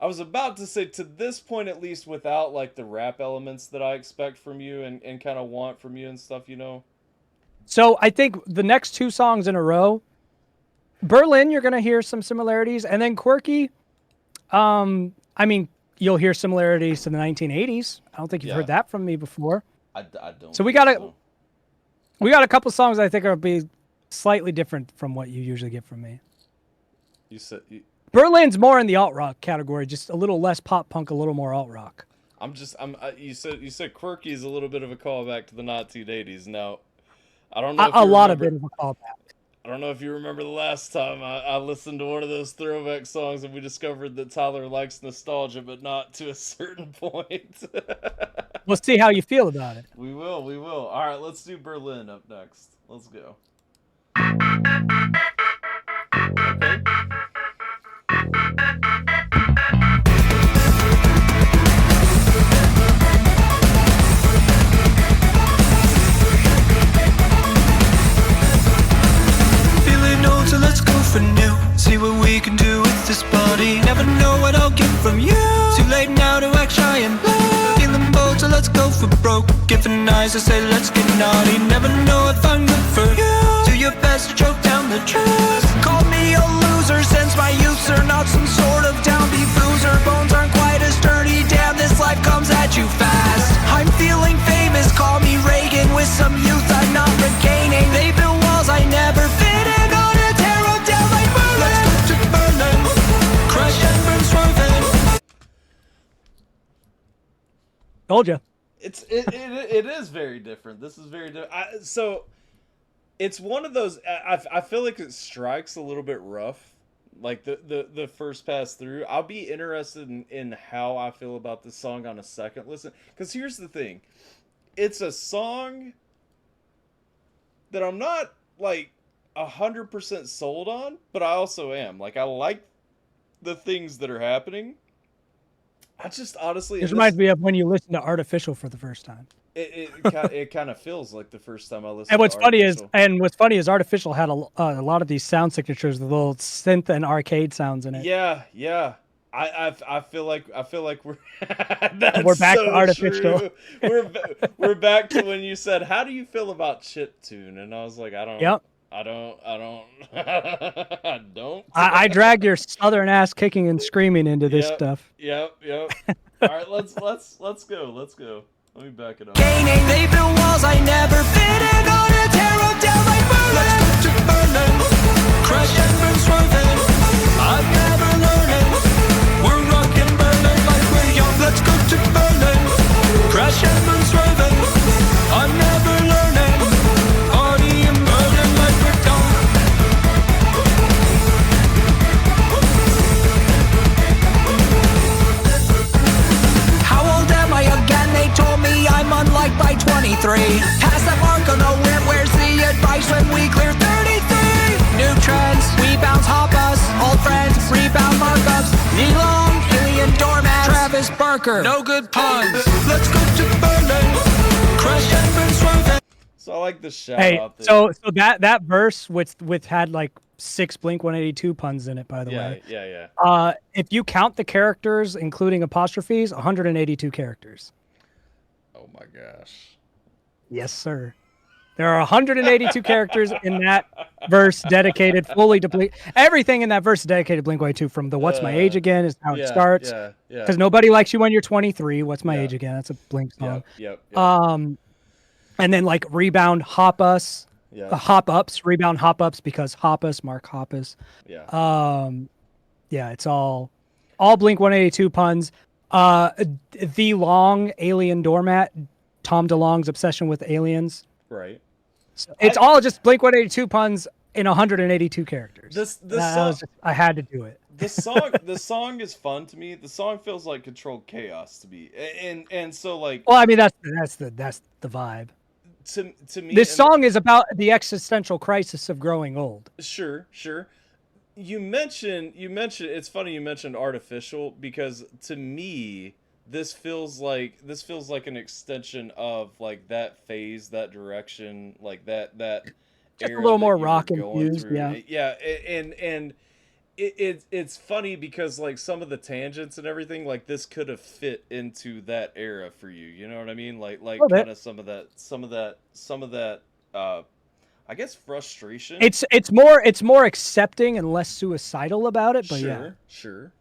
I was about to say, to this point at least, without like the rap elements that I expect from you and kind of want from you and stuff, So I think the next 2 songs in a row, Berlin, you're gonna hear some similarities, and then Quirky, I mean, you'll hear similarities to the 1980s. I don't think you've Yeah. heard that from me before. I don't. So we think got a couple songs I think are be slightly different from what you usually get from me. You said Berlin's more in the alt rock category, just a little less pop punk, a little more alt rock. you said Quirky is a little bit of a callback to the 1980s. Now, I don't know. If A you lot of remember- it is a callback. I don't know if you remember the last time I listened to one of those throwback songs and we discovered that Tyler likes nostalgia, but not to a certain point. We'll see how you feel about it. We will. All right, let's do Berlin up next. Let's go. Okay. Feeling old, so let's go for new. See what we can do with this body. Never know what I'll get from you. Too late now to act shy and blue. Feeling bold, so let's go for broke. Giving eyes, I say let's get naughty. Never know if I'm good for you. Do your best to choke down the truth. Call me a loser since my youths are not some sort of downbeat bruiser. Bones aren't quite too fast. I'm feeling famous, call me Reagan. With some youth I'm not regaining. They built walls I never fit in. Gonna tear them down like Berlin. Let's go to Berlin. Crash and burn swerving. Told you. It is very different. This is very different. So it's one of those. I feel like it strikes a little bit rough, like the first pass through. I'll be interested in how I feel about this song on a second listen. Because here's the thing, it's a song that I'm not like 100% sold on, but I also am. Like I like the things that are happening. I just honestly, This reminds me of when you listen to Artificial for the first time. it kind of feels like the first time I listened. And what's to funny is, Artificial. Artificial had a lot of these sound signatures, the little synth and arcade sounds in it. Yeah. I feel like we're We're back to Artificial. True. We're back to when you said, "How do you feel about chiptune?" And I was like, I don't. Yep. I don't. I drag your southern ass kicking and screaming into this stuff. Yep. All right, let's go. Let me back it up. Gaining, they built walls I never fit in. Gonna tear them down like Berlin. Let's go to Berlin. Crash and burn swerving. I'm never learning. We're rocking Berlin like we're young. Let's go to Berlin. Crash and burn swerving. I'm never learning. Party in Berlin like we're young. How old am I again? They told me I'm unlike by 23. Pass that mark on the whip. Where's the advice when we clear 33? New trends, we bounce hop us. Old friends, rebound markups. Elon, alien doormat. Travis Barker, no good puns. Let's go to Berlin. Crash and burn swerving. So I like the shout Hey, out there. so that verse with had like 6 Blink-182 puns in it, by the way. Yeah. If you count the characters, including apostrophes, 182 characters. Oh my gosh. Yes, sir. There are 182 characters in that verse dedicated fully to Blink. Everything in that verse is dedicated to Blink-182, from the "What's My Age Again" is how it starts. Yeah. Because nobody likes you when you're 23. What's My Yeah. Age Again? That's a Blink song. Yep. And then like Rebound, Hop Us, Yeah. Hop Ups, Rebound, Hop Ups, because Hoppus, Mark Hoppus. Yeah. Yeah, it's all Blink-182 puns. The Long, Alien Doormat, Tom DeLonge's obsession with aliens. Right. So it's all just Blink-182 puns in 182 characters. I had to do it. The song is fun to me. The song feels like controlled chaos to me, and so like. Well, I mean that's the vibe. To me, This song is about the existential crisis of growing old. Sure. You mentioned. It's funny you mentioned Artificial, because to me this feels like an extension of like that phase, that direction, like that. Just a era little that more you were rock going infused, through. yeah. And it's funny because like some of the tangents and everything, like this could have fit into that era for you. You know what I mean? Like kind of some of that. I guess frustration. It's more accepting and less suicidal about it, but yeah. Sure.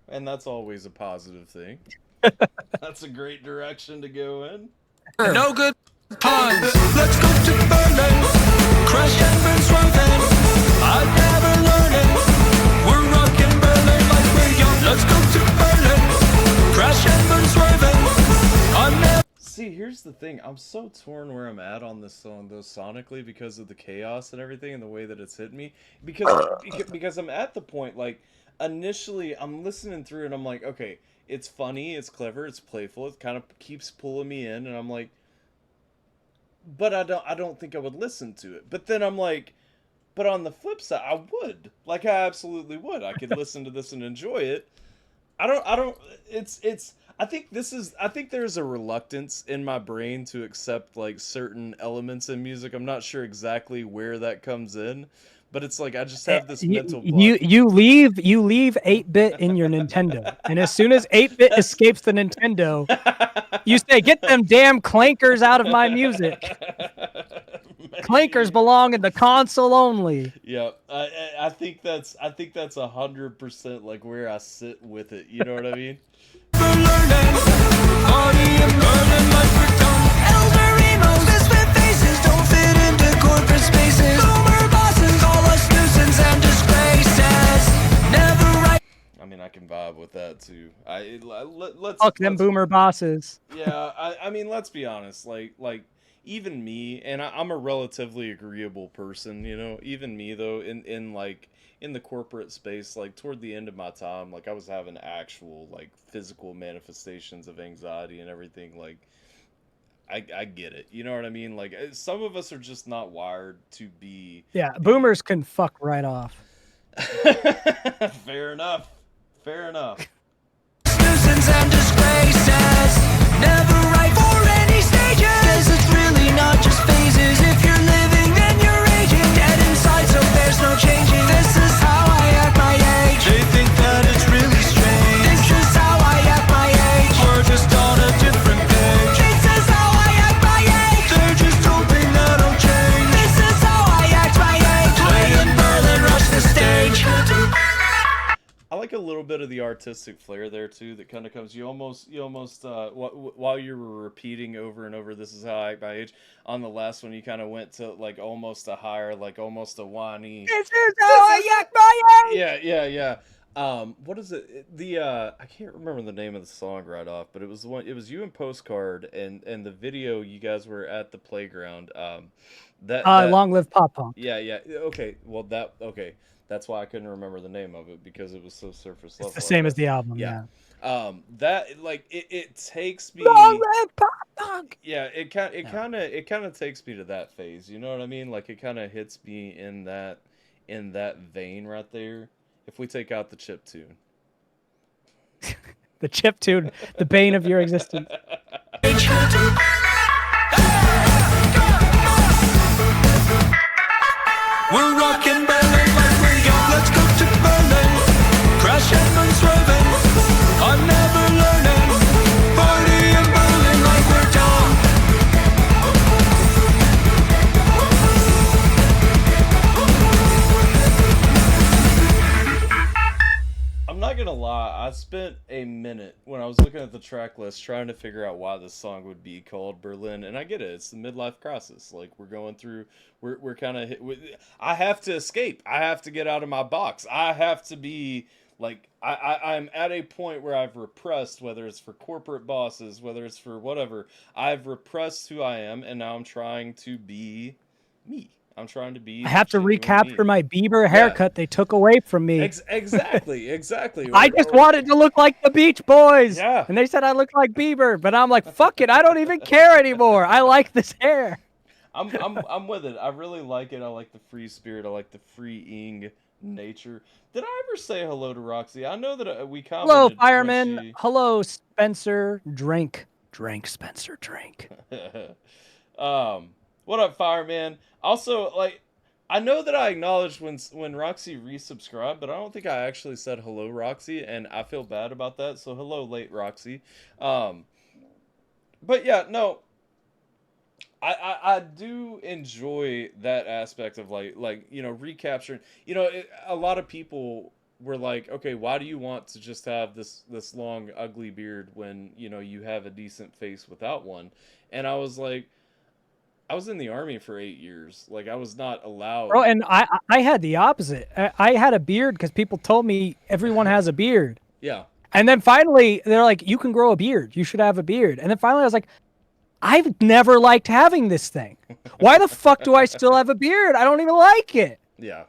And that's always a positive thing. That's a great direction to go in. No good puns. Let's go to Berlin. Crash and burn swerving. I'm never learning. We're rocking Berlin like we're young. Let's go to Berlin. Crash and burn swerving. I'm never. See, here's the thing. I'm so torn where I'm at on this song, though, sonically, because of the chaos and everything and the way that it's hit me. Because I'm at the point, like, initially, I'm listening through and I'm like, okay, it's funny, it's clever, it's playful, it kind of keeps pulling me in, and I'm like, but I don't think I would listen to it. But then I'm like, but on the flip side, I would. Like, I absolutely would. I could listen to this and enjoy it. I think there's a reluctance in my brain to accept like certain elements in music. I'm not sure exactly where that comes in, but it's like I just have this mental block. You leave 8-bit in your Nintendo, and as soon as 8-bit escapes the Nintendo, you say, "Get them damn clankers out of my music." Clankers belong in the console only. Yeah, I think that's 100% like where I sit with it. You know what I mean? Learning. and burning like we're done. Elder emos, misfit faces, don't fit into corporate spaces. Boomer bosses call us nuisance and disgraces. Never right. I mean, I can vibe with that too. Let's Fuck them boomer bosses. Yeah, I mean, let's be honest. Like even me, and I'm a relatively agreeable person, you know. Even me though, in the corporate space, like toward the end of my time, like I was having actual like physical manifestations of anxiety and everything. Like I get it, you know what I mean? Like some of us are just not wired to be. Yeah, boomers can fuck right off. Fair enough. Fair enough. Nuisance and disgraces. Never right for any stages. 'Cause it's really not just phases. If you're living, then you're aging. Dead inside, so there's no changing. This is how I act my age. They think that it's really strange. This is how I act my age. We're just on a different page. This is how I act my age. They're just hoping that I'll change. This is how I act my age. Play in Berlin, rush the stage. I like a little bit of the artistic flair there too. That kind of comes. You almost while you were repeating over and over, "This is how I act my age." On the last one, you kind of went to like almost a higher, like almost a whiny. This is how I act my age. Yeah. What is it? I can't remember the name of the song right off, but it was the one. It was you and Postcard, and the video. You guys were at the playground. That Long live Pop Punk. Yeah. Okay. Well, okay. That's why I couldn't remember the name of it because it was so surface level. It's the same as the album. Yeah. That like it takes me. Long live Pop Punk. Yeah. It kind of takes me to that phase. You know what I mean? Like it kind of hits me in that vein right there. If we take out the chip tune. The chip tune, the bane of your existence. We're rocking Berlin like we're young. Let's go to Berlin. Crash and swerving. I'm never learning. Party in Berlin like we're young. I'm not gonna lie, I spent a minute when I was looking at the track list trying to figure out why this song would be called Berlin, and I get it. It's the midlife crisis. Like we're going through, we're kind of. I have to escape. I have to get out of my box. I have to be like I'm at a point where I've repressed, whether it's for corporate bosses, whether it's for whatever. I've repressed who I am, and now I'm trying to be me. I'm trying to be. I have to genuine recapture me. my Bieber haircut they took away from me. Exactly. I just wanted to look like the Beach Boys. Yeah. And they said I looked like Bieber, but I'm like, fuck it, I don't even care anymore. I like this hair. I'm with it. I really like it. I like the free spirit. I like the freeing nature. Did I ever say hello to Roxy? I know that we commented. Hello, when fireman. she- Hello, Spencer. Drink, Spencer, drink. What up, fireman? Also, like, I know that I acknowledged when Roxy resubscribed, but I don't think I actually said hello, Roxy, and I feel bad about that. So hello, late Roxy. But yeah, no. I do enjoy that aspect of like you know, recapturing. You know, a lot of people were like, okay, why do you want to just have this long ugly beard when, you know, you have a decent face without one? And I was like, I was in the army for 8 years. Like I was not allowed. Bro, and I had the opposite. I had a beard because people told me everyone has a beard. Yeah. And then finally, they're like, you can grow a beard. You should have a beard. And then finally, I was like, I've never liked having this thing. Why the fuck do I still have a beard? I don't even like it. Yeah.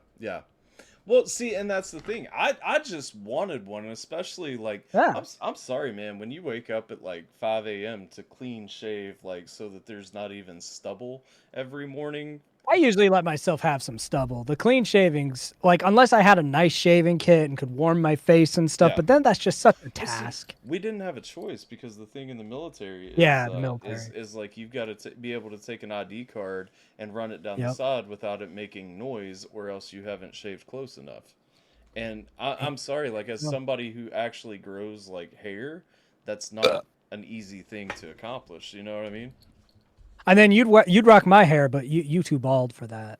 Well, see, and that's the thing. I just wanted one, especially like Yeah. I'm sorry, man. When you wake up at like 5 a.m. to clean shave, like so that there's not even stubble every morning. I usually let myself have some stubble. The clean shavings, like unless I had a nice shaving kit and could warm my face and stuff, Yeah. but then that's just such a Listen, task. we didn't have a choice because the thing in the military is, Yeah, the military. is like you've got to be able to take an ID card and run it down the Yep. side without it making noise, or else you haven't shaved close enough. And I'm sorry, like as somebody who actually grows like hair, that's not an easy thing to accomplish. You know what I mean? And then you'd rock my hair, but you too bald for that.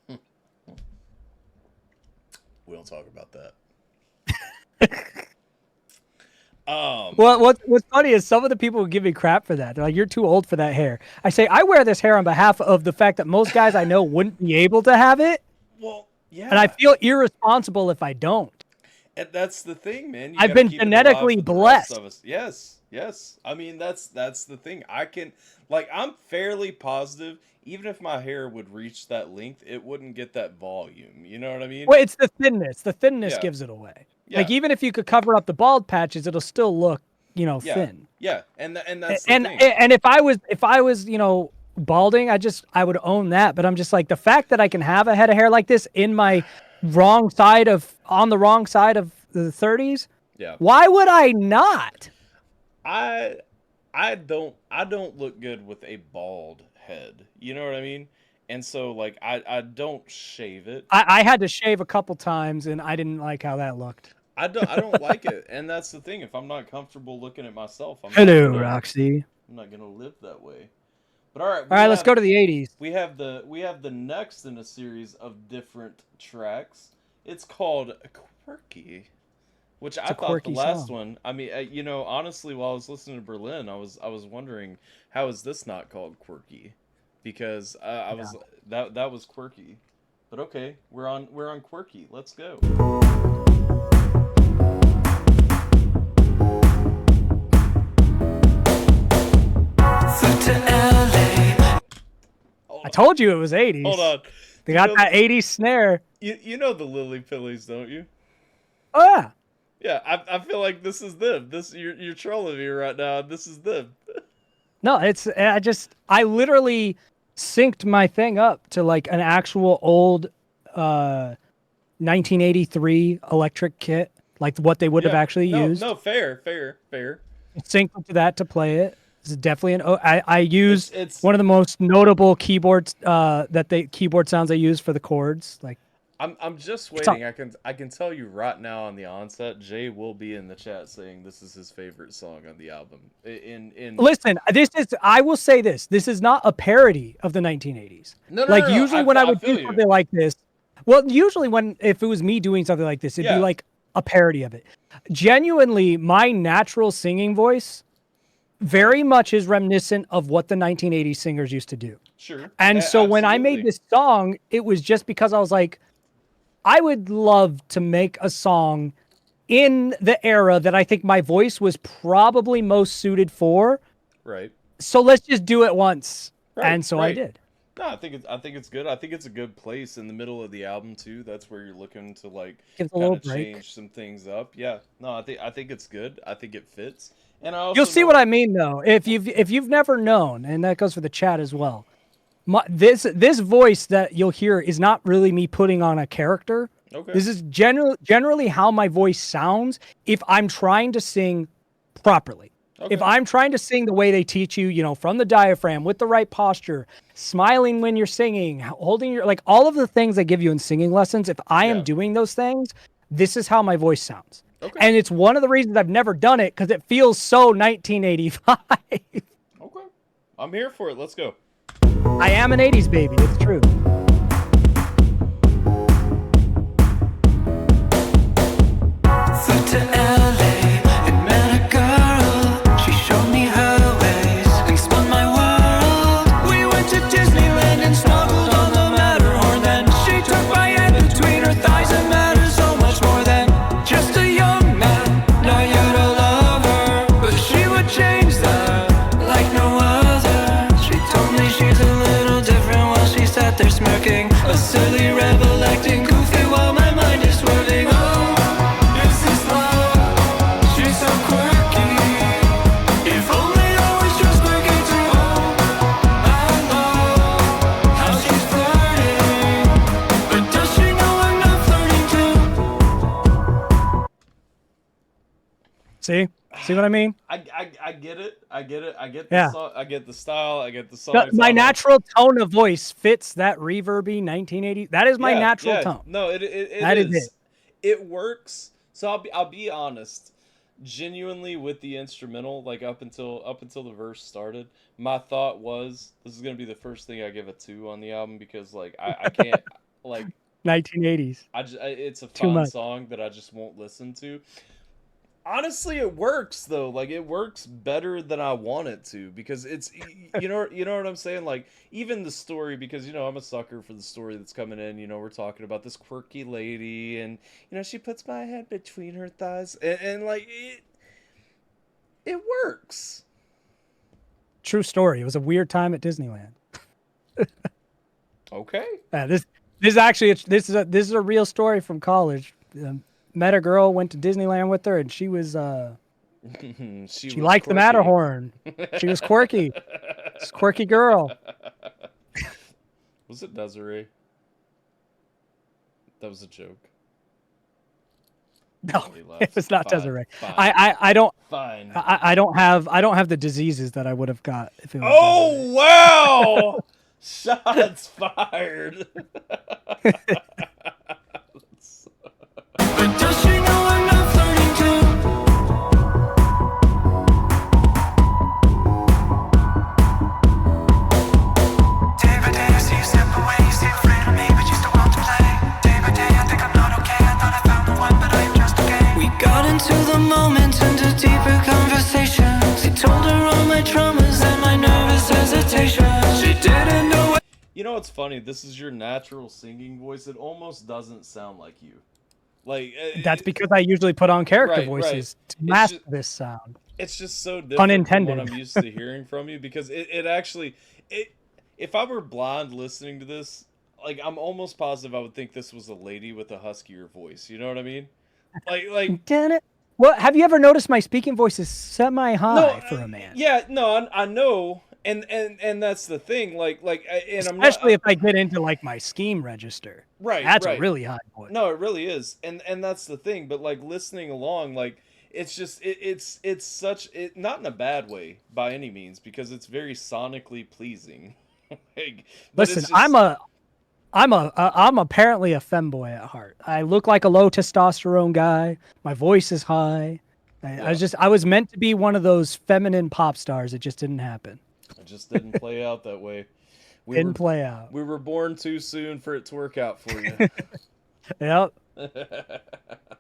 We don't talk about that. Well, what's funny is some of the people who give me crap for that. They're like, "You're too old for that hair." I say, I wear this hair on behalf of the fact that most guys I know wouldn't be able to have it, Well, yeah. and I feel irresponsible if I don't. And that's the thing, man. You I've gotta been keep it alive genetically for the rest blessed. of us. Yes, yes. I mean, that's the thing. I can, like, I'm fairly positive. Even if my hair would reach that length, it wouldn't get that volume. You know what I mean? Well, it's the thinness. The thinness Yeah. gives it away. Yeah. Like even if you could cover up the bald patches, it'll still look, Yeah. thin. Yeah, and that's the And thing. and if I was, balding, I would own that. But I'm just like, the fact that I can have a head of hair like this in my on the wrong side of the 30s. Yeah. Why would I not? I don't look good with a bald head. You know what I mean? And so like I don't shave it. I had to shave a couple times, and I didn't like how that looked. I don't like it. And that's the thing. If I'm not comfortable looking at myself, Hello, Roxy. I'm not gonna live that way. But all right. All right, let's go to the 80s. We have the next in a series of different tracks. It's called Quirky, which I thought the quirky last song. one. I mean, honestly, while I was listening to Berlin, I was wondering how is this not called Quirky, because that was quirky. But okay, we're on Quirky. Let's go. Flew to LA. I told you it was 80s. Hold on. They got that 80s snare. You know the Lily Pillies, don't you? Oh yeah. Yeah, I feel like this is them. You're trolling me right now. This is them. No, I literally synced my thing up to like an actual old 1983 electric kit, like what they would have actually used. No, fair. Synced up to that to play it. It's definitely I used It's one of the most notable keyboard sounds I use for the chords. Like I'm just It's all- waiting. I can tell you right now on the onset, Jay will be in the chat saying this is his favorite song on the album. Listen, I will say this. This is not a parody of the 1980s. No, Like usually when I would feel do you. something like this, well, usually if it was me doing something like this, it'd Yeah. be like a parody of it. Genuinely, my natural singing voice very much is reminiscent of what the 1980s singers used to do. Sure. And so when I made Absolutely. this song, it was just because I was like, I would love to make a song in the era that I think my voice was probably most suited for. Right. So let's just do it once. Right, And so I right. did. No, I think it's good. I think it's a good place in the middle of the album too. That's where you're looking to like Gives a kind little of break. change some things up. Yeah. No, I think it's good. I think it fits. And I also You'll see what I mean though. If you've never known, and that goes for the chat as well. This voice that you'll hear is not really me putting on a character. Okay. This is generally how my voice sounds if I'm trying to sing properly. Okay. If I'm trying to sing the way they teach you, from the diaphragm, with the right posture, smiling when you're singing, holding your, like all of the things they give you in singing lessons, if I am Yeah. doing those things, this is how my voice sounds. Okay. And it's one of the reasons I've never done it because it feels so 1985. Okay. I'm here for it. Let's go. I am an 80s baby. It's true. Flew to LA and met a girl. She showed me her ways and spun my world. We went to Disneyland and snuggled on the Matterhorn. Then she took my hand between her thighs and mattered so much more than just a young man. Now you'd a lover, but she would change that like no other. She told me she's a little different while she sat there smirking, a silly rebel acting goofy while my mind is swerving. Oh, is this love? She's so quirky. If only I was just quirky too. I know how she's flirting, but does she know I'm not flirting too? See what I mean? I get it. I get it. I get Yeah. the song. I get the style. I get the song. My natural tone of voice fits that reverby 1980. That is my natural tone. No, it That is. is it. It works. So I'll be honest. Genuinely with the instrumental, like up until the verse started, my thought was this is gonna be the first thing I give a 2 on the album because like I can't like 1980s. it's a Too fun much. song that I just won't listen to. Honestly, it works though. Like it works better than I want it to because it's you know what I'm saying. Like even the story because I'm a sucker for the story that's coming in. We're talking about this quirky lady and she puts my head between her thighs and like it works. True story. It was a weird time at Disneyland. Okay. This is actually this is a real story from college. Met a girl, went to Disneyland with her, and she was she liked quirky. the Matterhorn. She was quirky. This quirky girl. Was it Desiree? That was a joke. No, Nobody laughed. it was not Fine, Desiree. fine. I don't Fine. I don't have the diseases that I would have got if it was Desiree. Oh wow! Shots fired. But does she know I'm not flirting too? Day by day I see you step away, you seem afraid of me, but you still want to play. Day by day I think I'm not okay, I thought I found the one, but I am just okay. We got into the moment, into deeper conversations. He told her all my traumas and my nervous hesitation. She didn't know what. You know what's funny? This is your natural singing voice. It almost doesn't sound like you. Like That's because I usually put on character Right, right. voices to It's mask just- this sound. it's just so different Unintended. from what I'm used to hearing from you because it actually if I were blind listening to this, like I'm almost positive I would think this was a lady with a huskier voice. You know what I mean? Like Damn it. What have you ever noticed my speaking voice is semi high no, for a man? Yeah, no, I know, and that's the thing. And I'm Especially not, if I get into like my scheme register. right. That's right. a really high voice. No, it really is, and that's the thing. But like listening along, like it's just it's such not in a bad way by any means because it's very sonically pleasing. Like, but Listen, it's just- I'm apparently a femboy at heart. I look like a low testosterone guy. My voice is high. I was meant to be one of those feminine pop stars. It just didn't happen. it just didn't play out that way. Didn't play out. We were born too soon for it to work out for you. Yep.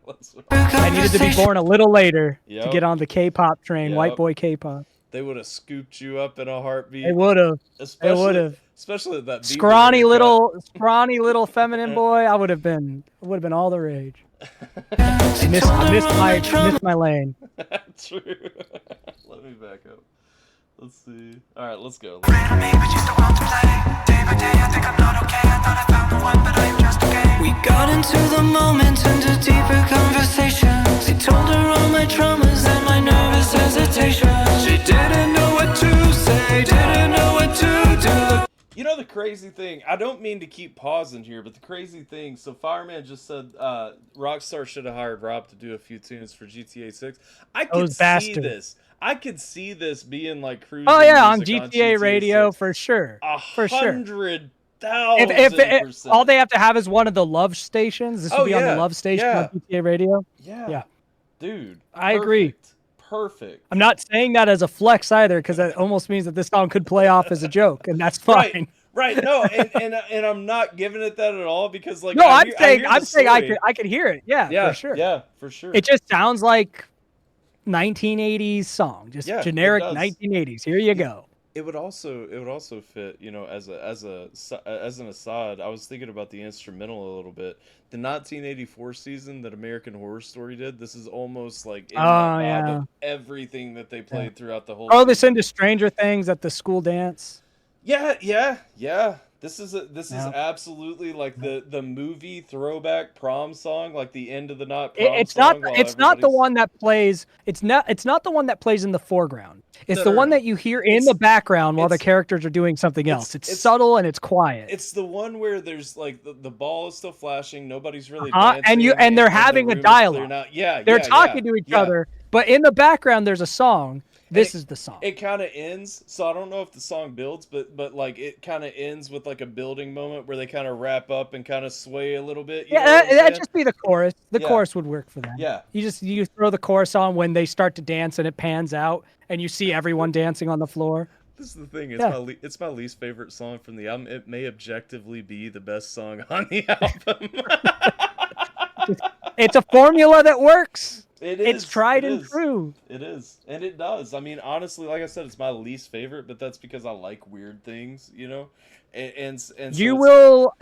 Let's- I needed to be born a little later to Yep. get on the K-pop train. Yep. White boy K-pop. They would have scooped you up in a heartbeat. They would have. Especially, would've. especially that Bieber Scrawny haircut. little feminine boy. I would have been all the rage. I missed my lane. True. Let me back up. Let's see. All right, let's go. Afraid of me, but you still want to play. Day by day I think I'm not okay, I thought I found the one, but I am just okay. We got into the moment, into deeper conversations. He told her all my traumas and my nervous hesitation. She didn't know what to say, didn't know what to do. You know the crazy thing, I don't mean to keep pausing here, but the crazy thing, so Fireman just said Rockstar should have hired Rob to do a few tunes for GTA 6. I could Those see bastards. this. I could see this being like cruising Oh yeah, on music GTA radio 6. for sure. For sure. 100,000%. If all they have to have is one of the love stations, this would be on the love station yeah. on GTA radio. Yeah. Yeah. Dude. I agree. Perfect. I'm not saying that as a flex either, because that almost means that this song could play off as a joke, and that's fine. Right. No, and I'm not giving it that at all because like No, I I'm hear saying the I story. could hear it. Yeah, Yeah, for sure. Yeah, for sure. It just sounds like 1980s song, just Yeah, it generic does. 1980s. Here you go. It would also fit, as an aside. I was thinking about the instrumental a little bit. The 1984 season that American Horror Story did. This is almost like in that vibe of everything that they played throughout the whole. Throw this season. into Stranger Things at the school dance. Yeah. This is is Yeah. absolutely like the movie throwback prom song, like the end of the night prom It's song. not. while It's not the everybody's- one that plays. It's not the one that plays in the foreground. It's the No. one that you hear in It's- the background while the it's- characters are doing something else. It's it's- subtle and it's quiet. It's the one where there's like the ball is still flashing, nobody's really Uh-huh, dancing, and they're the having a room is clearing dialogue. out. Yeah, They're yeah, talking yeah, to each yeah. other, but in the background there's a song. This is the song. It kind of ends, so I don't know if the song builds, but like it kind of ends with like a building moment where they kind of wrap up and kind of sway a little bit. You know what I'm That'd saying? just be the chorus. The Yeah. chorus would work for that. Yeah. You throw the chorus on when they start to dance and it pans out and you see everyone dancing on the floor. This is the thing. It's Yeah. it's my least favorite song from the album. It may objectively be the best song on the album. It's a formula that works. It's tried and true. It is, and it does. I mean, honestly, like I said, it's my least favorite, but that's because I like weird things, you know. And so You it's, will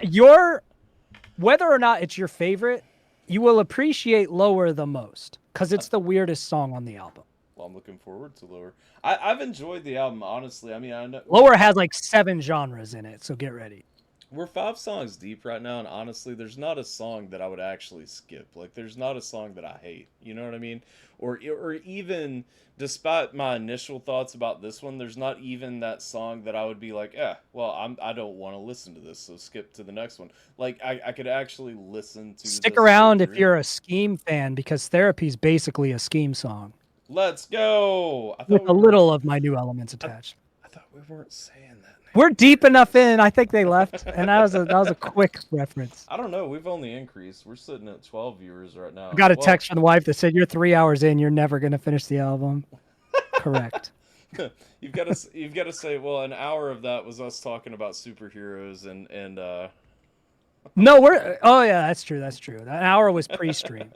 whether or not it's your favorite, you will appreciate Lower the most because it's the weirdest song on the album. well, I'm looking forward to Lower. I've enjoyed the album, honestly. I mean, I know Lower has like 7 genres in it, so get ready. we're 5 songs deep right now, and honestly, there's not a song that I would actually skip. Like, there's not a song that I hate. You know what I mean? Or even despite my initial thoughts about this one, there's not even that song that I would be like, well, I don't want to listen to this, so skip to the next one. Like, I could actually listen to. Stick this around whole if you're a Scheme fan because Therapy's basically a Scheme song Let's go. with a little of My New Elements attached. I thought we weren't saying that. We're deep enough in. I think they left, and that was a quick reference. I don't know. We've only increased. We're sitting at 12 viewers right now. I got a Well, text from the wife that said, "You're 3 hours in. You're never gonna finish the album." Correct. You've got to say, well, an hour of that was us talking about superheroes and No, we're. Oh yeah, that's true. That's true. That hour was pre-stream.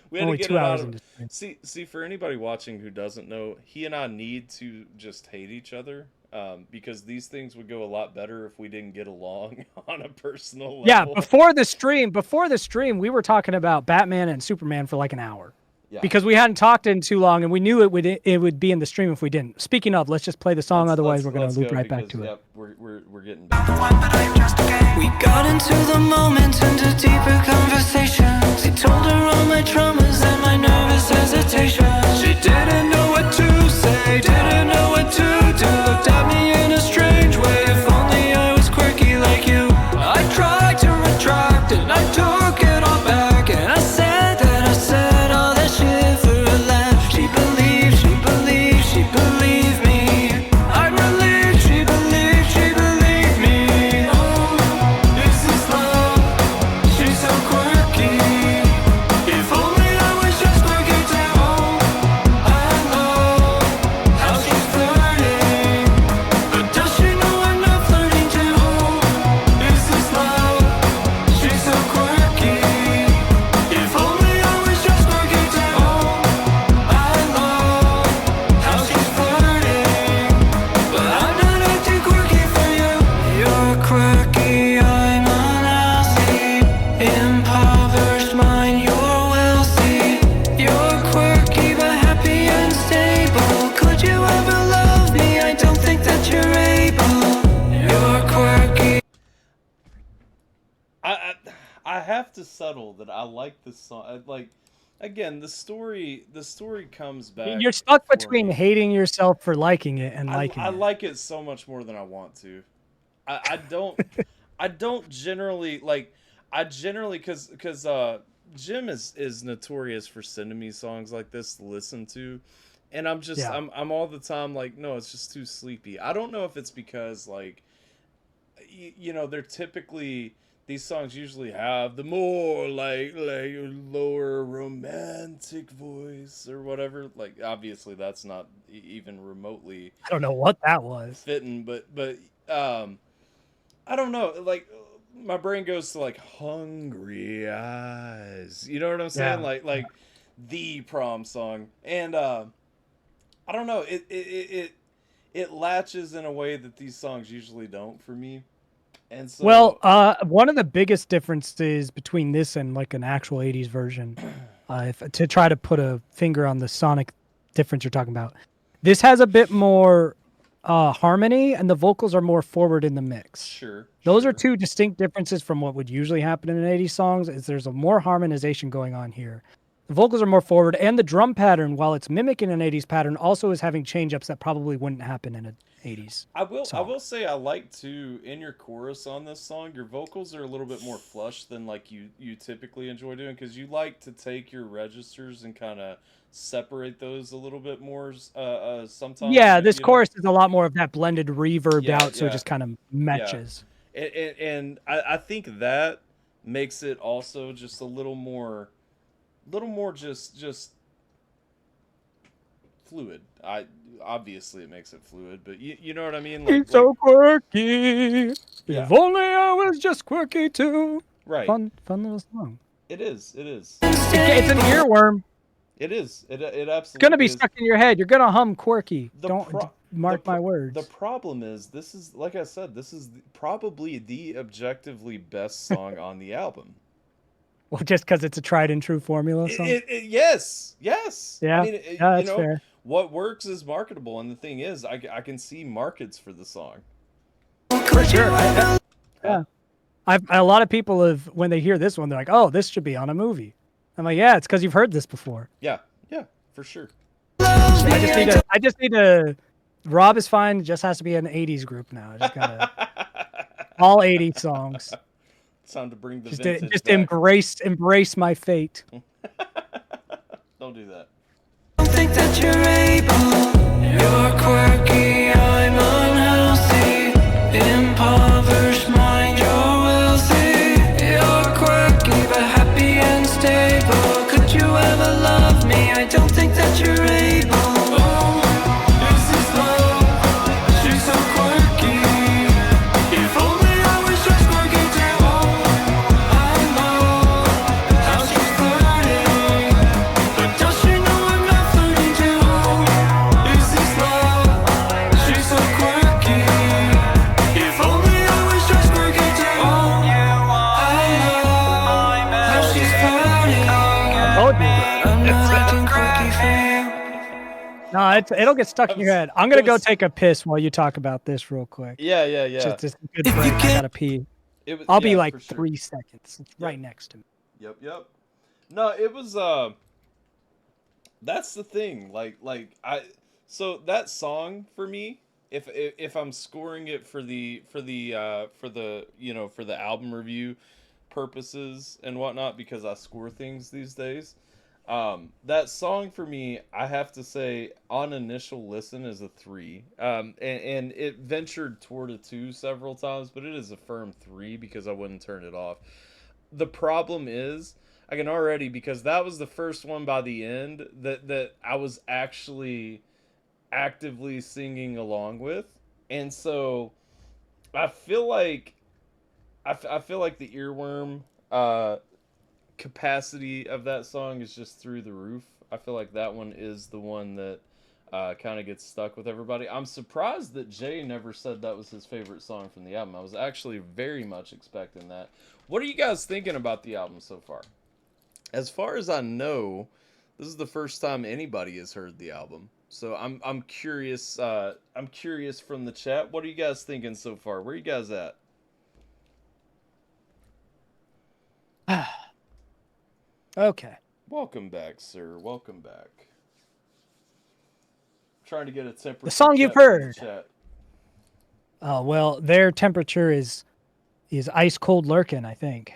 we had Only to get 2 it out hours of, into stream. see for anybody watching who doesn't know, he and I need to just hate each other because these things would go a lot better if we didn't get along on a personal level. Yeah, before the stream, we were talking about Batman and Superman for like an hour. Yeah. Because we hadn't talked in too long, and we knew it would be in the stream if we didn't. Speaking of, let's just play the song. Otherwise, we're gonna loop right back to it. Yep, we're getting back. We got into the moment, into deeper conversations. He told her all my traumas and my nervous hesitation. She didn't know what to say, didn't know what to do. Looked at me in a strange way. If only I was quirky like you. I tried to retract and I took it all back. And I said all that shit for a laugh. She believed me. I'm relieved, she believed me. Oh, this is love. She's so quirky. If only I was just quirky too. I know how she's flirting, but does she know I'm not flirting too? This is love. She's so quirky. If only I was just quirky too. I know how she's flirting, but I'm not acting quirky for you. You're quirky, I'm unhealthy. Impoverished mind, you're wealthy. You're quirky but happy and stable. Could you ever love me? I don't think that you're able. You're quirky. I have to settle that I like this song. Like, again, the story comes back. You're stuck for between me. hating yourself for liking it and liking I it. like it so much more than I want to. I don't I don't generally like. I generally because Jim is notorious for sending me songs like this to listen to, and I'm just Yeah. I'm all the time like, no, it's just too sleepy. I don't know if it's because like you know, they're typically, these songs usually have the more like lower romantic voice or whatever. Like, obviously that's not even remotely I don't know what that was. fitting, but I don't know, like my brain goes to like Hungry Eyes, you know what I'm saying? Yeah. Like the prom song, and I don't know, it latches in a way that these songs usually don't for me. And so, Well, one of the biggest differences between this and like an actual 80s version, to try to put a finger on the sonic difference you're talking about, this has a bit more harmony and the vocals are more forward in the mix. sure, Those are sure. two distinct differences from what would usually happen in an 80s songs. Is there's a more harmonization going on here. The vocals are more forward, and the drum pattern, while it's mimicking an 80s pattern, also is having change-ups that probably wouldn't happen in an 80s. I will song. say I like to, in your chorus on this song, your vocals are a little bit more flush than like you typically enjoy doing, because you like to take your registers and kind of separate those a little bit more sometimes. Yeah, this you know? chorus is a lot more of that blended reverbed Yeah, out, so it yeah. just kind of matches. And I think that makes it also just a little more just fluid. Obviously it makes it fluid, but you know what I mean? He's so quirky. Yeah. If only I was just quirky too. right. Fun little song. It is. It is. It's an earworm. It is. It It's absolutely gonna be is. stuck in your head. You're gonna hum quirky. The Don't pro- mark the my pro- words. The problem is, this is, like I said, this is probably the objectively best song on the album. Well, just because it's a tried and true formula song. Yes, yes. Yeah, I mean, yeah, that's fair. what works is marketable, and the thing is, I can see markets for the song. For sure. Yeah. A lot of people have, when they hear this one, they're like, "Oh, this should be on a movie." I'm like, "Yeah, it's because you've heard this before." Yeah, yeah, for sure. I just need to. Rob is fine. It just has to be an '80s group now. I just gotta all '80s songs. It's time to bring the Just vintage just back. embrace my fate. Don't do that. Don't think that you're able. You're quirky, I'm unhealthy. Impoverished mind, you're wealthy. You're quirky but happy and stable. Could you ever love me? I don't think that you're able. Oh, is this love? She's so quirky. If only I was just quirky too. I know how she's flirting, but does she know I'm not flirting too? Is this love? She's so quirky. If only I was just quirky too. I know how she's flirting, Told you. but I'm not acting quirky for you. No, it'll get stuck in your head. I'm gonna go take a piss while you talk about this real quick. Yeah, yeah, yeah. Just a good break. I gotta pee. It was, I'll be yeah, like for sure. 3 seconds. It's right next to me. Yep, yep. No, it was that's the thing. So that song for me, if I'm scoring it for the album review purposes and whatnot, because I score things these days, that song for me, I have to say, on initial listen, is a 3. And it ventured toward a 2 several times, but it is a firm 3 because I wouldn't turn it off. The problem is, I can already, because that was the first one by the end that I was actually actively singing along with, and so I feel like I feel like the earworm capacity of that song is just through the roof. I feel like that one is the one that kind of gets stuck with everybody. I'm surprised that Jay never said that was his favorite song from the album. I was actually very much expecting that. What are you guys thinking about the album so far? As far as I know, this is the first time anybody has heard the album. So I'm curious. I'm curious from the chat. What are you guys thinking so far? Where are you guys at? Okay. Welcome back, sir. Welcome back. Trying to get a temperature. The song you've check from the heard. chat. Oh well, their temperature is ice cold lurking, I think.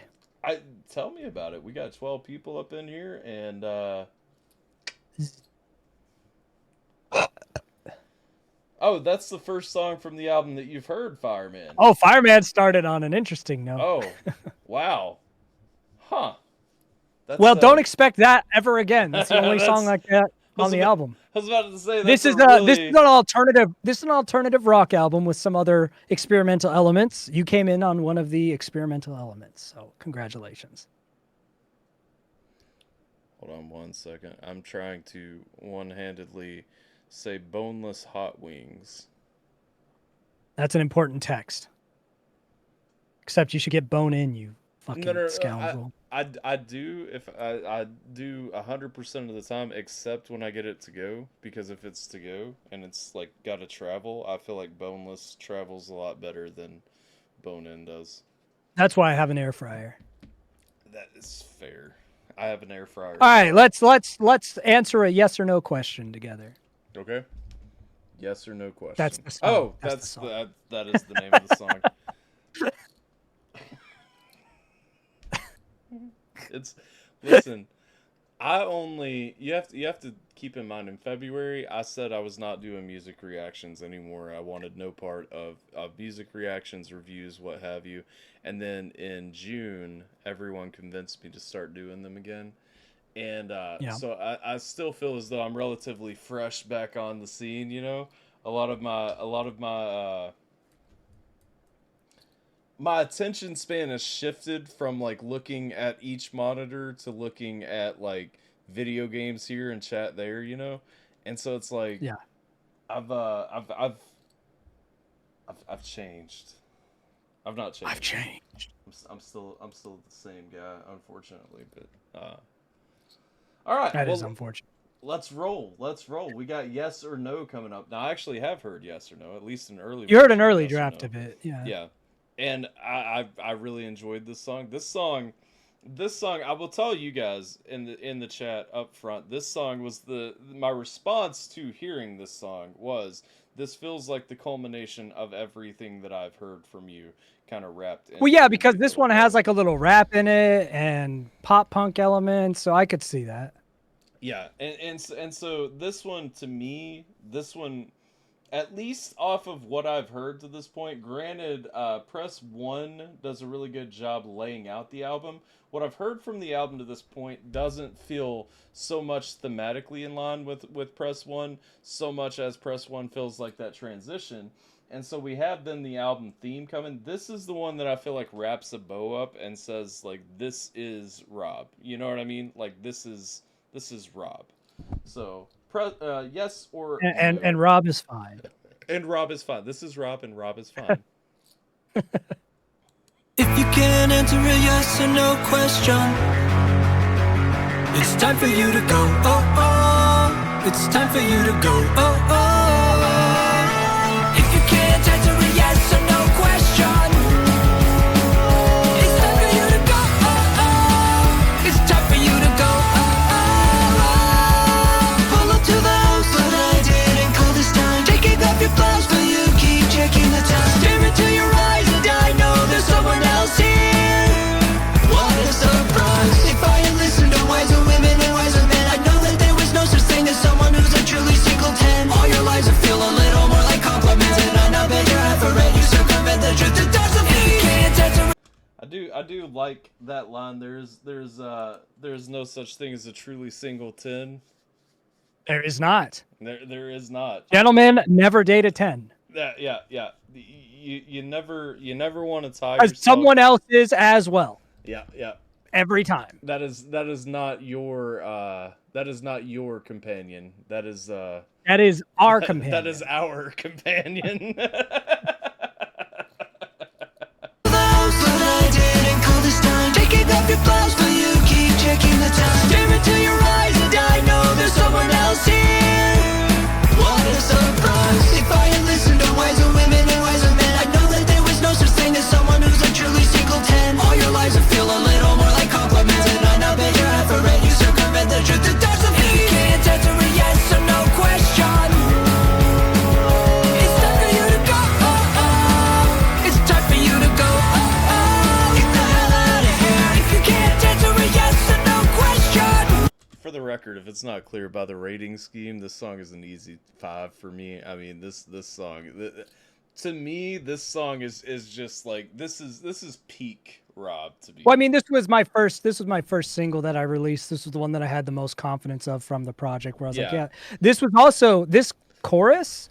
Tell me about it. We got 12 people up in here, and oh, that's the first song from the album that you've heard, Fireman. Oh, Fireman started on an interesting note. Oh, wow. Huh. That's, well, don't expect that ever again. That's the only That's- song like that I was on the about- album. I was about to say This is really... this is an alternative. This is an alternative rock album with some other experimental elements. You came in on one of the experimental elements, so congratulations. Hold on one second. I'm trying to one-handedly say boneless hot wings. That's an important text. Except you should get bone in, you fucking scoundrel. I do if I do 100% of the time, except when I get it to go, because if it's to go and it's like got to travel, I feel like boneless travels a lot better than bone in does. That's why I have an air fryer. That is fair. I have an air fryer. All right, let's answer a yes or no question together. Okay. Yes or no question. That's the song. Oh, That's the song. that is the name of the song. Listen, you have to keep in mind, in February I said I was not doing music reactions anymore. I wanted no part of music reactions, reviews, what have you. And then in June, everyone convinced me to start doing them again. And so I still feel as though I'm relatively fresh back on the scene, you know. A lot of my my attention span has shifted from like looking at each monitor to looking at like video games here and chat there, you know? And so it's like Yeah. I've changed. I've not changed. I've changed. I'm still the same guy, unfortunately, but all right. That well, is unfortunate. let's roll. Let's roll. We got yes or no coming up. Now I actually have heard yes or no, at least an early You heard an version of early yes or draft no. of it. Yeah. Yeah. And I really enjoyed this song. This song I will tell you guys in the chat up front. This song was my response to hearing this song was this feels like the culmination of everything that I've heard from you, kind of wrapped in. Well, yeah, because this one has like a little rap in it and pop punk elements, so I could see that. Yeah, and so this one to me, at least off of what I've heard to this point, granted, Press One does a really good job laying out the album. What I've heard from the album to this point doesn't feel so much thematically in line with Press One, so much as Press One feels like that transition. And so we have then the album theme coming. This is the one that I feel like wraps a bow up and says like, this is Rob. You know what I mean? Like this is Rob. So yes or And Rob is fine. And Rob is fine. This is Rob, and Rob is fine. If you can't answer a yes or no question, it's time for you to go. Oh, oh. It's time for you to go. Oh, oh. If you can't answer a yes or no question, it's time for you to go. Oh, oh. It's time for you to go. Oh, oh. Pull up to the house, but I didn't call this time. Taking off your blouse, but you keep checking the time. Stare into your eyes, and I know there's someone else here. What a surprise! If I had listened to wiser women and wiser men, I'd know that there was no such thing as someone who's a truly singleton. All your lives would feel a little more like compliments, and I know that you're half a red. You circumvent the truth that doesn't mean you can't answer. I do like that line. There's no such thing as a truly singleton. There is not. There is not. Gentlemen, never date a 10. Yeah. You never want to tie As yourself. someone else is as well. Yeah. Every time. That is not your companion. That is That is our companion. That is our companion. But I didn't call this time. Taking off your blouse, but you keep checking the time. Stare into your eyes, and I know there's someone else here. What a surprise! If I had listened to wiser women and wiser men, I'd know that there was no such thing as someone who's a truly singleton. All your lives would feel a little more like compliments, and I know that you're half a red. You circumvent the truth that doesn't mean you can't answer a yes or no question. It's time for you to go. Oh, oh. It's time for you to go. Oh, oh. Get the hell out of here. If you can't answer a yes or no question. For the record, if it's not clear by the rating scheme, this song is an easy 5 for me. I mean, this song, to me, this song is just like this is peak Rob to be. Well, I mean, this was my first single that I released. This was the one that I had the most confidence of from the project, where I was like, yeah. This was also, this chorus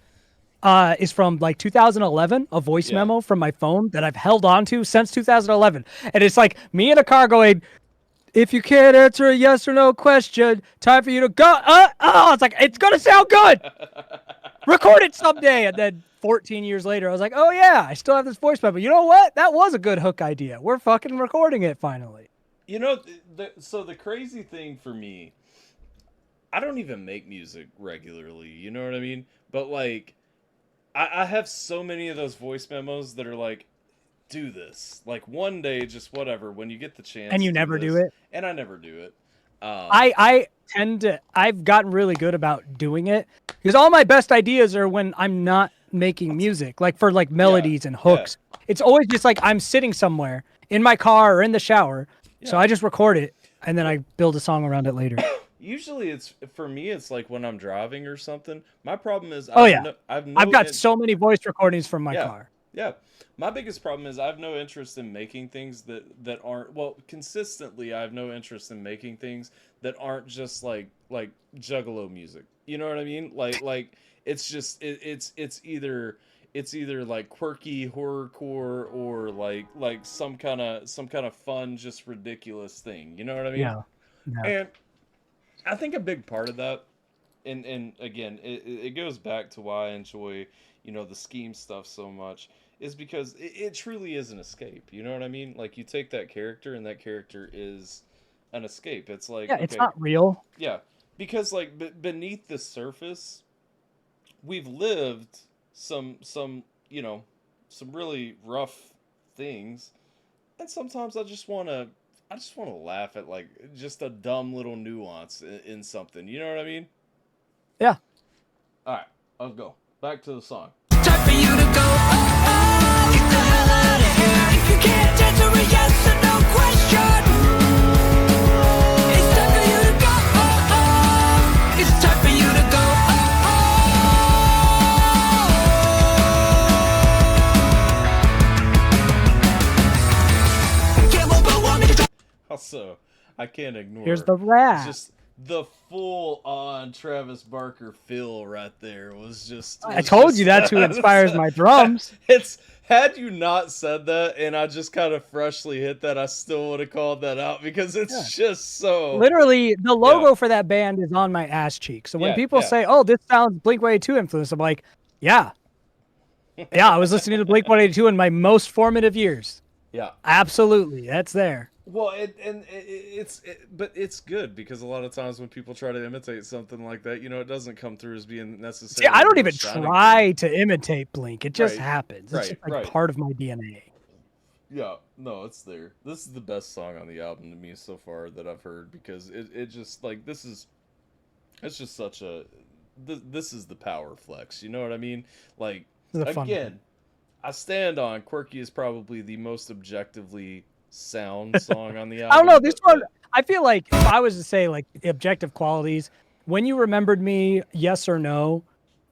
is from like 2011, a voice memo from my phone that I've held on to since 2011. And it's like me in a car going, if you can't answer a yes or no question, time for you to go. It's like, it's going to sound good. Record it someday. And then 14 years later, I was like, oh yeah, I still have this voice memo. You know what? That was a good hook idea. We're fucking recording it finally. You know, so the crazy thing for me, I don't even make music regularly. You know what I mean? But like, I have so many of those voice memos that are like, do this. Like one day, just whatever, when you get the chance. And you never do it? And I never do it. I've gotten really good about doing it because all my best ideas are when I'm not making music, like for like melodies and hooks. It's always just like I'm sitting somewhere in my car or in the shower. So I just record it and then I build a song around it later. Usually for me, it's like when I'm driving or something. My problem is, I've got so many voice recordings from my car. Yeah. My biggest problem is I have no interest in making things that aren't, well, consistently I have no interest in making things that aren't just like juggalo music. You know what I mean? Like it's just it's either it's either like quirky horrorcore or like some kind of fun, just ridiculous thing. You know what I mean? Yeah. Yeah. And I think a big part of that, and again, it goes back to why I enjoy, the scheme stuff so much, is because it truly is an escape. You know what I mean? Like, you take that character, and that character is an escape. It's like, Yeah, it's okay, not real. yeah, because like beneath the surface, we've lived some some really rough things, and sometimes I just want to laugh at like just a dumb little nuance in something. You know what I mean? Yeah. All right, let's go back to the song. Time for you to go. Get the hell out of here. If you can't answer a yes or no question, it's time for you to go. It's time for you to go. Also, I can't ignore. Here's the rap. Just the full-on Travis Barker feel right there I told you that's who inspires my drums. It's had you not said that, and I just kind of freshly hit that, I still would have called that out because it's just so. Literally, the logo for that band is on my ass cheek. So when Yeah, people yeah. say, "Oh, this sounds Blink-182 influence," I'm like, "Yeah, yeah." I was listening to Blink-182 in my most formative years. Yeah. Absolutely, that's there. Well, but it's good because a lot of times when people try to imitate something like that, it doesn't come through as being necessary. See, I don't even try to imitate Blink. It just Right, happens. It's right, just like right. part of my DNA. Yeah, no, it's there. This is the best song on the album to me so far that I've heard because it just like it's just such a this is the power flex. You know what I mean? Like, This is a fun again, one. I stand on Quirky is probably the most objectively sound song on the album. I don't know. This but- one, I feel like if I was to say like objective qualities, When You Remembered Me, yes or no,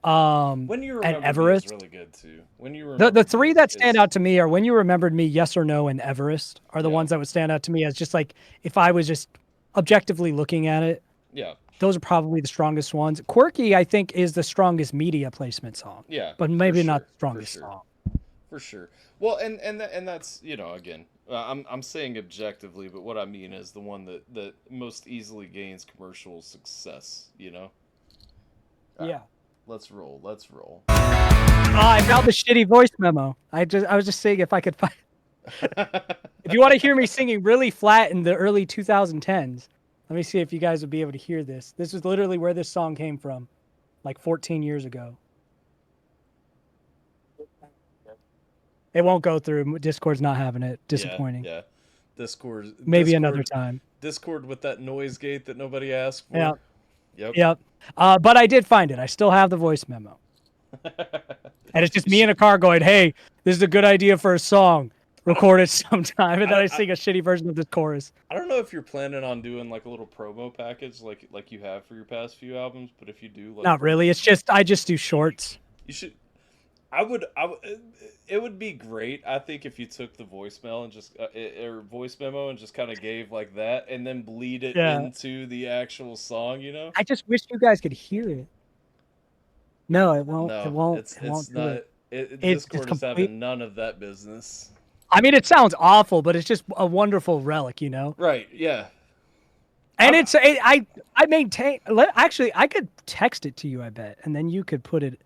When You Remember and Me is Everest. really good too. When You The Remember three Me that stand is- out to me are When You Remembered Me, yes or no, and Everest are the Yeah. ones that would stand out to me as just like if I was just objectively looking at it. Yeah, Those are probably the strongest ones. Quirky, I think, is the strongest media placement song, yeah. but for maybe sure, not the for strongest sure. song. For sure. Well, and that's again, I'm saying objectively, but what I mean is the one that most easily gains commercial success. Yeah. Let's roll. Let's roll. I found the shitty voice memo. I was just saying if I could find. If you want to hear me singing really flat in the early 2010s, let me see if you guys would be able to hear this. This is literally where this song came from, like 14 years ago. It won't go through. Discord's not having it. Disappointing. Yeah. Discord. Maybe another time. Discord with that noise gate that nobody asked for. Yeah. Yep. Yep. But I did find it. I still have the voice memo. And it's just me in a car going, "Hey, this is a good idea for a song. Record it sometime." And then I sing a shitty version of the chorus. I don't know if you're planning on doing like a little promo package like you have for your past few albums, but if you do, like, Not really. It's just I just do shorts. you should. I would. It would be great, I think, if you took the voicemail and just or voice memo and just kind of gave like that, and then bleed it Yeah. into the actual song. I just wish you guys could hear it. No, it won't. No, it won't. It's it won't do not. it. Discord is complete- having none of that business. I mean, it sounds awful, but it's just a wonderful relic, Right? Yeah. And I maintain. Actually, I could text it to you, I bet, and then you could put it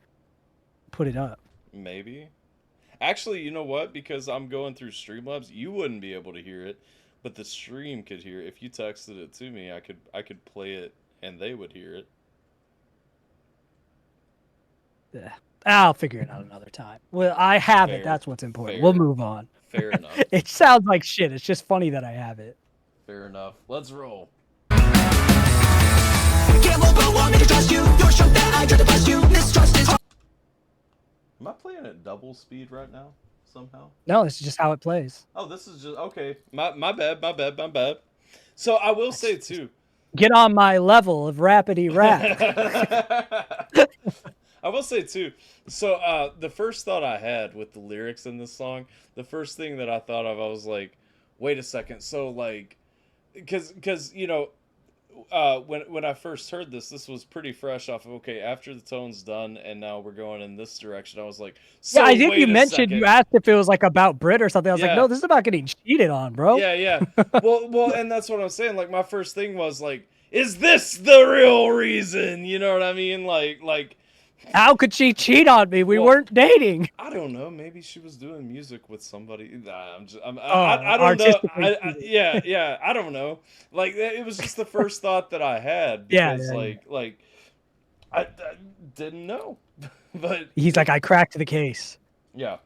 up. Maybe. Actually, you know what? Because I'm going through Streamlabs, you wouldn't be able to hear it, but the stream could hear it. If you texted it to me, I could play it and they would hear it. Yeah. I'll figure it out another time. Well, I have Fair. it. That's what's important. Fair. We'll move on. Fair enough. It sounds like shit. It's just funny that I have it. Fair enough. Let's roll. Am I playing at double speed right now? Somehow? No, this is just how it plays. Oh, this is just okay. My bad. So I will say too. Get on my level of rapidy rap. I will say too. So the first thought I had with the lyrics in this song, the first thing that I thought of, I was like, wait a second. So like, because when I first heard this was pretty fresh off of, okay, After the Tone's done, and now we're going in this direction. I was like, so Yeah, I think wait you a mentioned you second. asked if it was like about Brit or something. I was Yeah. like, no, this is about getting cheated on, bro. Yeah. Well, and that's what I'm saying. Like, my first thing was like, is this the real reason? You know what I mean? Like, How could she cheat on me? We Well, weren't dating. I don't know. Maybe she was doing music with somebody. Nah, Oh, I don't know. artistically Yeah. I don't know. Like, it was just the first thought that I had. Yeah, Because, yeah. like, I didn't know. But He's like, I cracked the case. yeah.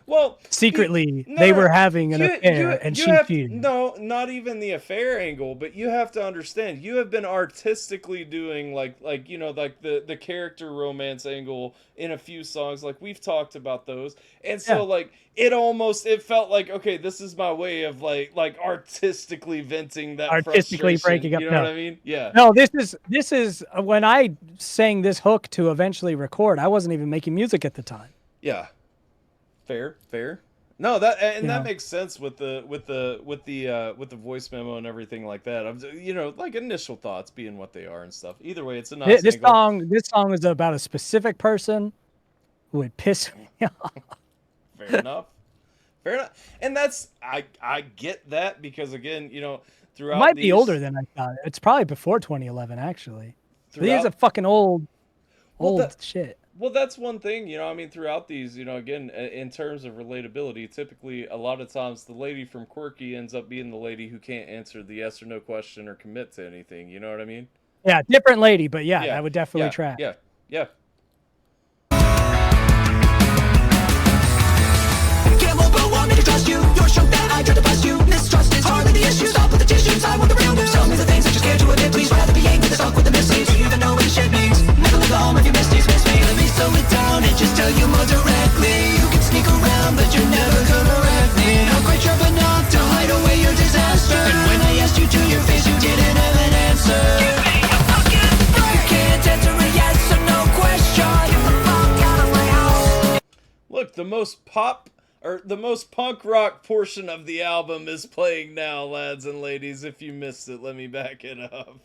Well, Secretly, no, they no, were having an you- affair, you- and you she have- cheated. No, not even the affair angle, but you have to understand, you have been artistically doing like the character romance angle in a few songs. Like, we've talked about those, and so Yeah. like it felt like, okay, this is my way of like artistically venting that Artistically frustration, breaking up, You know no. what I mean? Yeah. No, this is when I sang this hook to eventually record. I wasn't even making music at the time. Yeah. Fair. No, that You that know. makes sense with the voice memo and everything like that. I'm like initial thoughts being what they are and stuff. Either way, it's a nice This angle. song is about a specific person who would piss me off. Fair enough. And that's I get that, because again, It throughout might be these- older than I thought. It's probably before 2011, actually. But he is throughout- a fucking old Well, that- shit. Well, that's one thing, I mean, throughout these, again, in terms of relatability, typically a lot of times the lady from Quirky ends up being the lady who can't answer the yes or no question or commit to anything. You know what I mean? Yeah, different lady, but yeah, that would definitely yeah, track. Yeah. Can't move, but want me to trust you. You're shook that I try to bust you. Mistrust is hardly the issue. Stop with the tissues. I want the real news. Tell me the things that you're scared to admit. Please rather be angry than stuck with the misleads. Do you even know what shit means? Never leave the home if you miss these, miss me. Let me slow it down and just tell you more directly. You can sneak around, but you're never gonna wreck me. Not quite sharp enough to hide away your disaster. And when I asked you to your face, you didn't have an answer. Give me a fucking break. You can't answer a yes or no question. Get the fuck out of my house. Look, the most punk rock portion of the album is playing now, lads and ladies. If you missed it, let me back it up.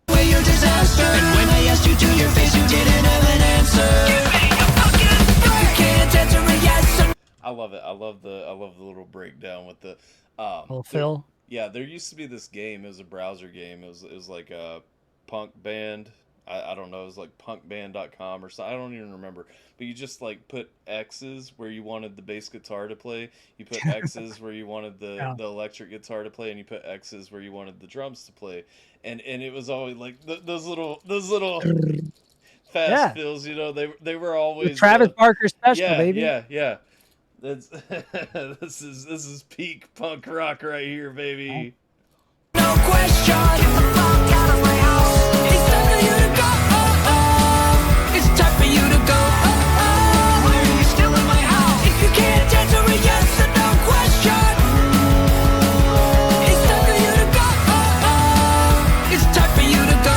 Away your disaster. And when I asked you to your face, you didn't have an answer. Give me a fucking break. You can't answer a yes or I love it. I love the little breakdown with the Fulfill. Yeah, there used to be this game. It was a browser game. It was like a punk band. I don't know. It was like punkband.com or something. I don't even remember. But you just like put X's where you wanted the bass guitar to play. You put X's where you wanted the electric guitar to play, and you put X's where you wanted the drums to play. And it was always like those little fast Yeah. fills. They were always The Travis Barker special, yeah, baby. Yeah. That's this is peak punk rock right here, baby. no question. Get the fuck out of my house. It's time for you to go. It's time for you to go. Why are you still in my house? If you can't answer a yes or no question, it's time for you to go. It's time for you to go.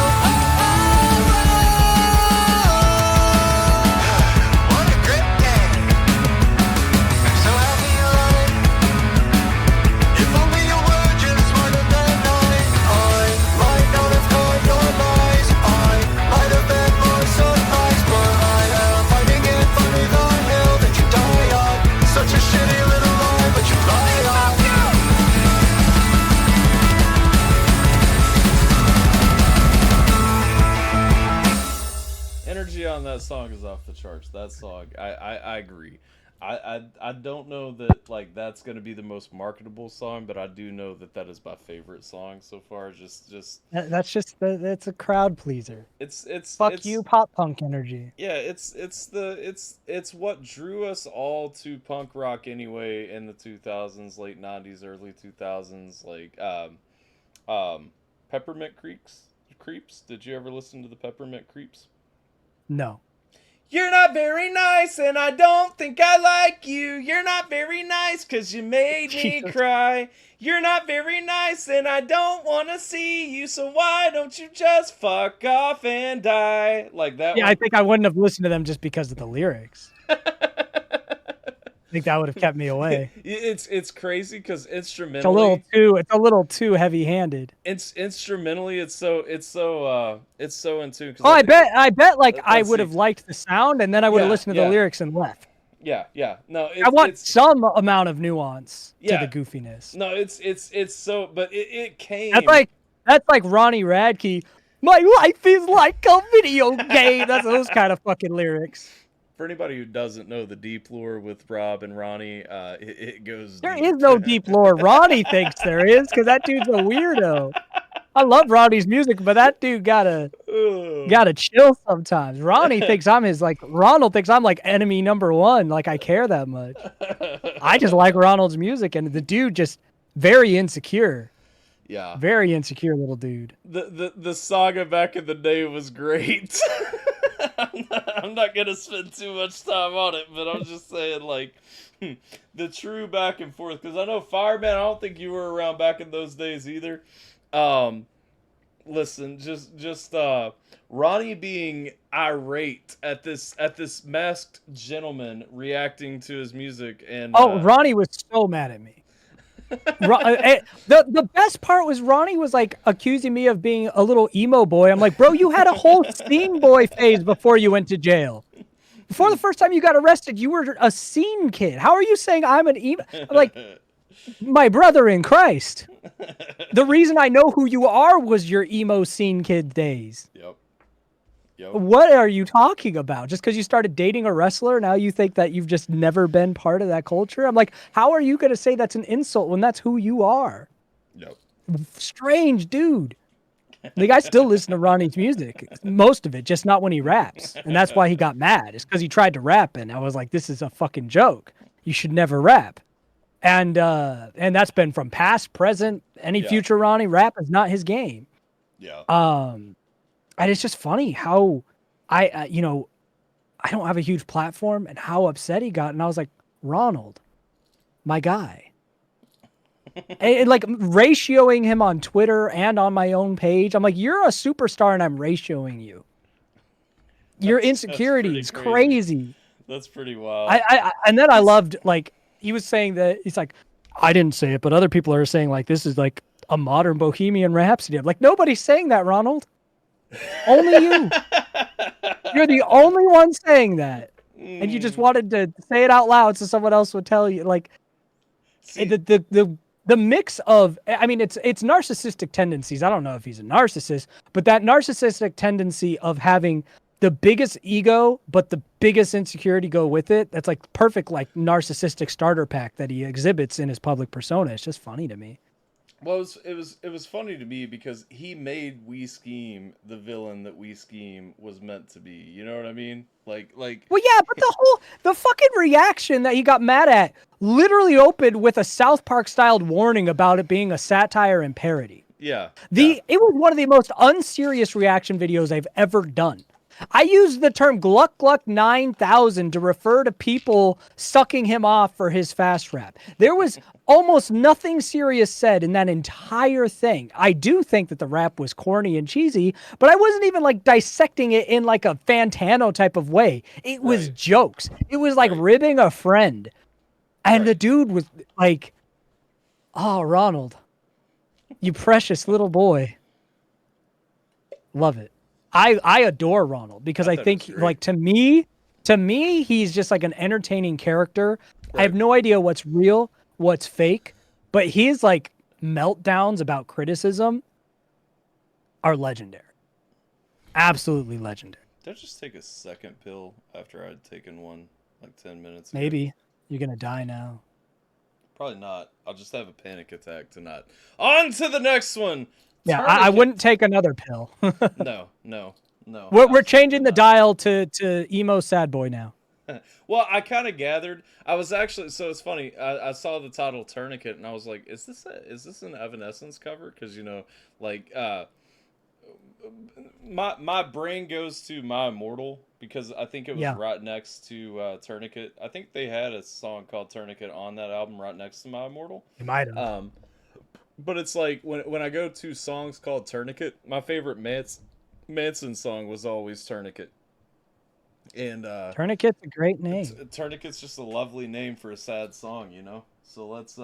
What a great day. I'm so happy you're alive. If only you were just smarter than I might not have caught your lies. I might have been more surprised, but I am finding it funny the hill that you die on. Such a shitty little lie, but you lie on. Energy on that song is off the charts. That song, I agree. I don't know that like that's gonna be the most marketable song, but I do know that is my favorite song so far. Just That's a crowd pleaser. it's Fuck it's, you, pop punk energy. Yeah, it's what drew us all to punk rock anyway in the 2000s, late 90s, early 2000s. Like Peppermint Creeps. Did you ever listen to the Peppermint Creeps? No. You're not very nice, and I don't think I like you. You're not very nice, 'cause you made me Jesus. cry. You're not very nice, and I don't want to see you, so why don't you just fuck off and die? Like that Yeah, one. I think I wouldn't have listened to them just because of the lyrics. Like, think that would have kept me away. It's crazy because It's a instrumentally, little too heavy-handed. it's instrumentally, it's so in tune. 'Cause Oh, I bet like I let's would see. have liked the sound, and then I would have Yeah, listened to yeah. the lyrics and left. Yeah. No, I want it's some amount of nuance Yeah. to the goofiness. no, it's so, but it came. That's like Ronnie Radke. My life is like a video game. That's those kind of fucking lyrics. For anybody who doesn't know the deep lore with Rob and Ronnie, it goes. There deep. is no deep lore. Ronnie thinks there is because that dude's a weirdo. I love Ronnie's music, but that dude gotta chill sometimes. Ronnie thinks I'm his Ronald thinks I'm like enemy number one. Like I care that much. I just like Ronald's music, and the dude just very insecure. Yeah. Very insecure little dude. The saga back in the day was great. I'm not gonna spend too much time on it, but I'm just saying, like, the true back and forth. Because I know Fireman, I don't think you were around back in those days either. Listen, just Ronnie being irate at this masked gentleman reacting to his music, and Ronnie was so mad at me. The best part was Ronnie was like accusing me of being a little emo boy. I'm like, bro, you had a whole scene boy phase before you went to jail. Before the first time you got arrested, you were a scene kid. How are you saying I'm an emo? I'm like, my brother in Christ. The reason I know who you are was your emo scene kid days. Yep. What are you talking about? Just because you started dating a wrestler, now you think that you've just never been part of that culture? I'm like, how are you going to say that's an insult when that's who you are? Yep. Strange dude. The guy still listens to Ronnie's music, most of it, just not when he raps. And that's why he got mad. It's because he tried to rap, and I was like, this is a fucking joke. You should never rap. And that's been from past, present, any future Ronnie. Rap is not his game. Yeah. And it's just funny how I don't have a huge platform and how upset he got. And I was like, Ronald, my guy. and like ratioing him on Twitter and on my own page. I'm like, you're a superstar and I'm ratioing you. Your insecurity is crazy. That's pretty wild. And then I loved, like, he was saying that, he's like, I didn't say it, but other people are saying like, this is like a modern Bohemian Rhapsody. I'm like, nobody's saying that, Ronald. Only you. You're the only one saying that. And you just wanted to say it out loud so someone else would tell you. Like, the mix of, I mean, it's narcissistic tendencies. I don't know if he's a narcissist, but that narcissistic tendency of having the biggest ego, but the biggest insecurity go with it. That's like perfect, like narcissistic starter pack that he exhibits in his public persona. It's just funny to me. Well, it was funny to me because he made We Scheme the villain that We Scheme was meant to be. You know what I mean? Like. Well, yeah, but the fucking reaction that he got mad at literally opened with a South Park styled warning about it being a satire and parody. Yeah. It was one of the most unserious reaction videos I've ever done. I used the term Gluck Gluck 9000 to refer to people sucking him off for his fast rap. There was almost nothing serious said in that entire thing. I do think that the rap was corny and cheesy, but I wasn't even like dissecting it in like a Fantano type of way. It was jokes. It was like ribbing a friend. And the dude was like, oh, Ronald, you precious little boy. Love it. I adore Ronald because I think, like, to me, he's just like an entertaining character. Right. I have no idea what's real, what's fake, but his like meltdowns about criticism are legendary. Absolutely legendary. Did I just take a second pill after I'd taken one like 10 minutes ago? Maybe. You're going to die now. Probably not. I'll just have a panic attack tonight. On to the next one. Yeah, I wouldn't take another pill. No. We're changing the dial to emo sad boy now. Well, I kind of gathered. I was actually, so it's funny. I saw the title Tourniquet, and I was like, is this an Evanescence cover? Because, you know, like, my brain goes to My Immortal because I think it was right next to Tourniquet. I think they had a song called Tourniquet on that album right next to My Immortal. You might have. But it's like when I go to songs called Tourniquet, my favorite Manson song was always Tourniquet. And Tourniquet's a great name. Tourniquet's just a lovely name for a sad song, you know. So let's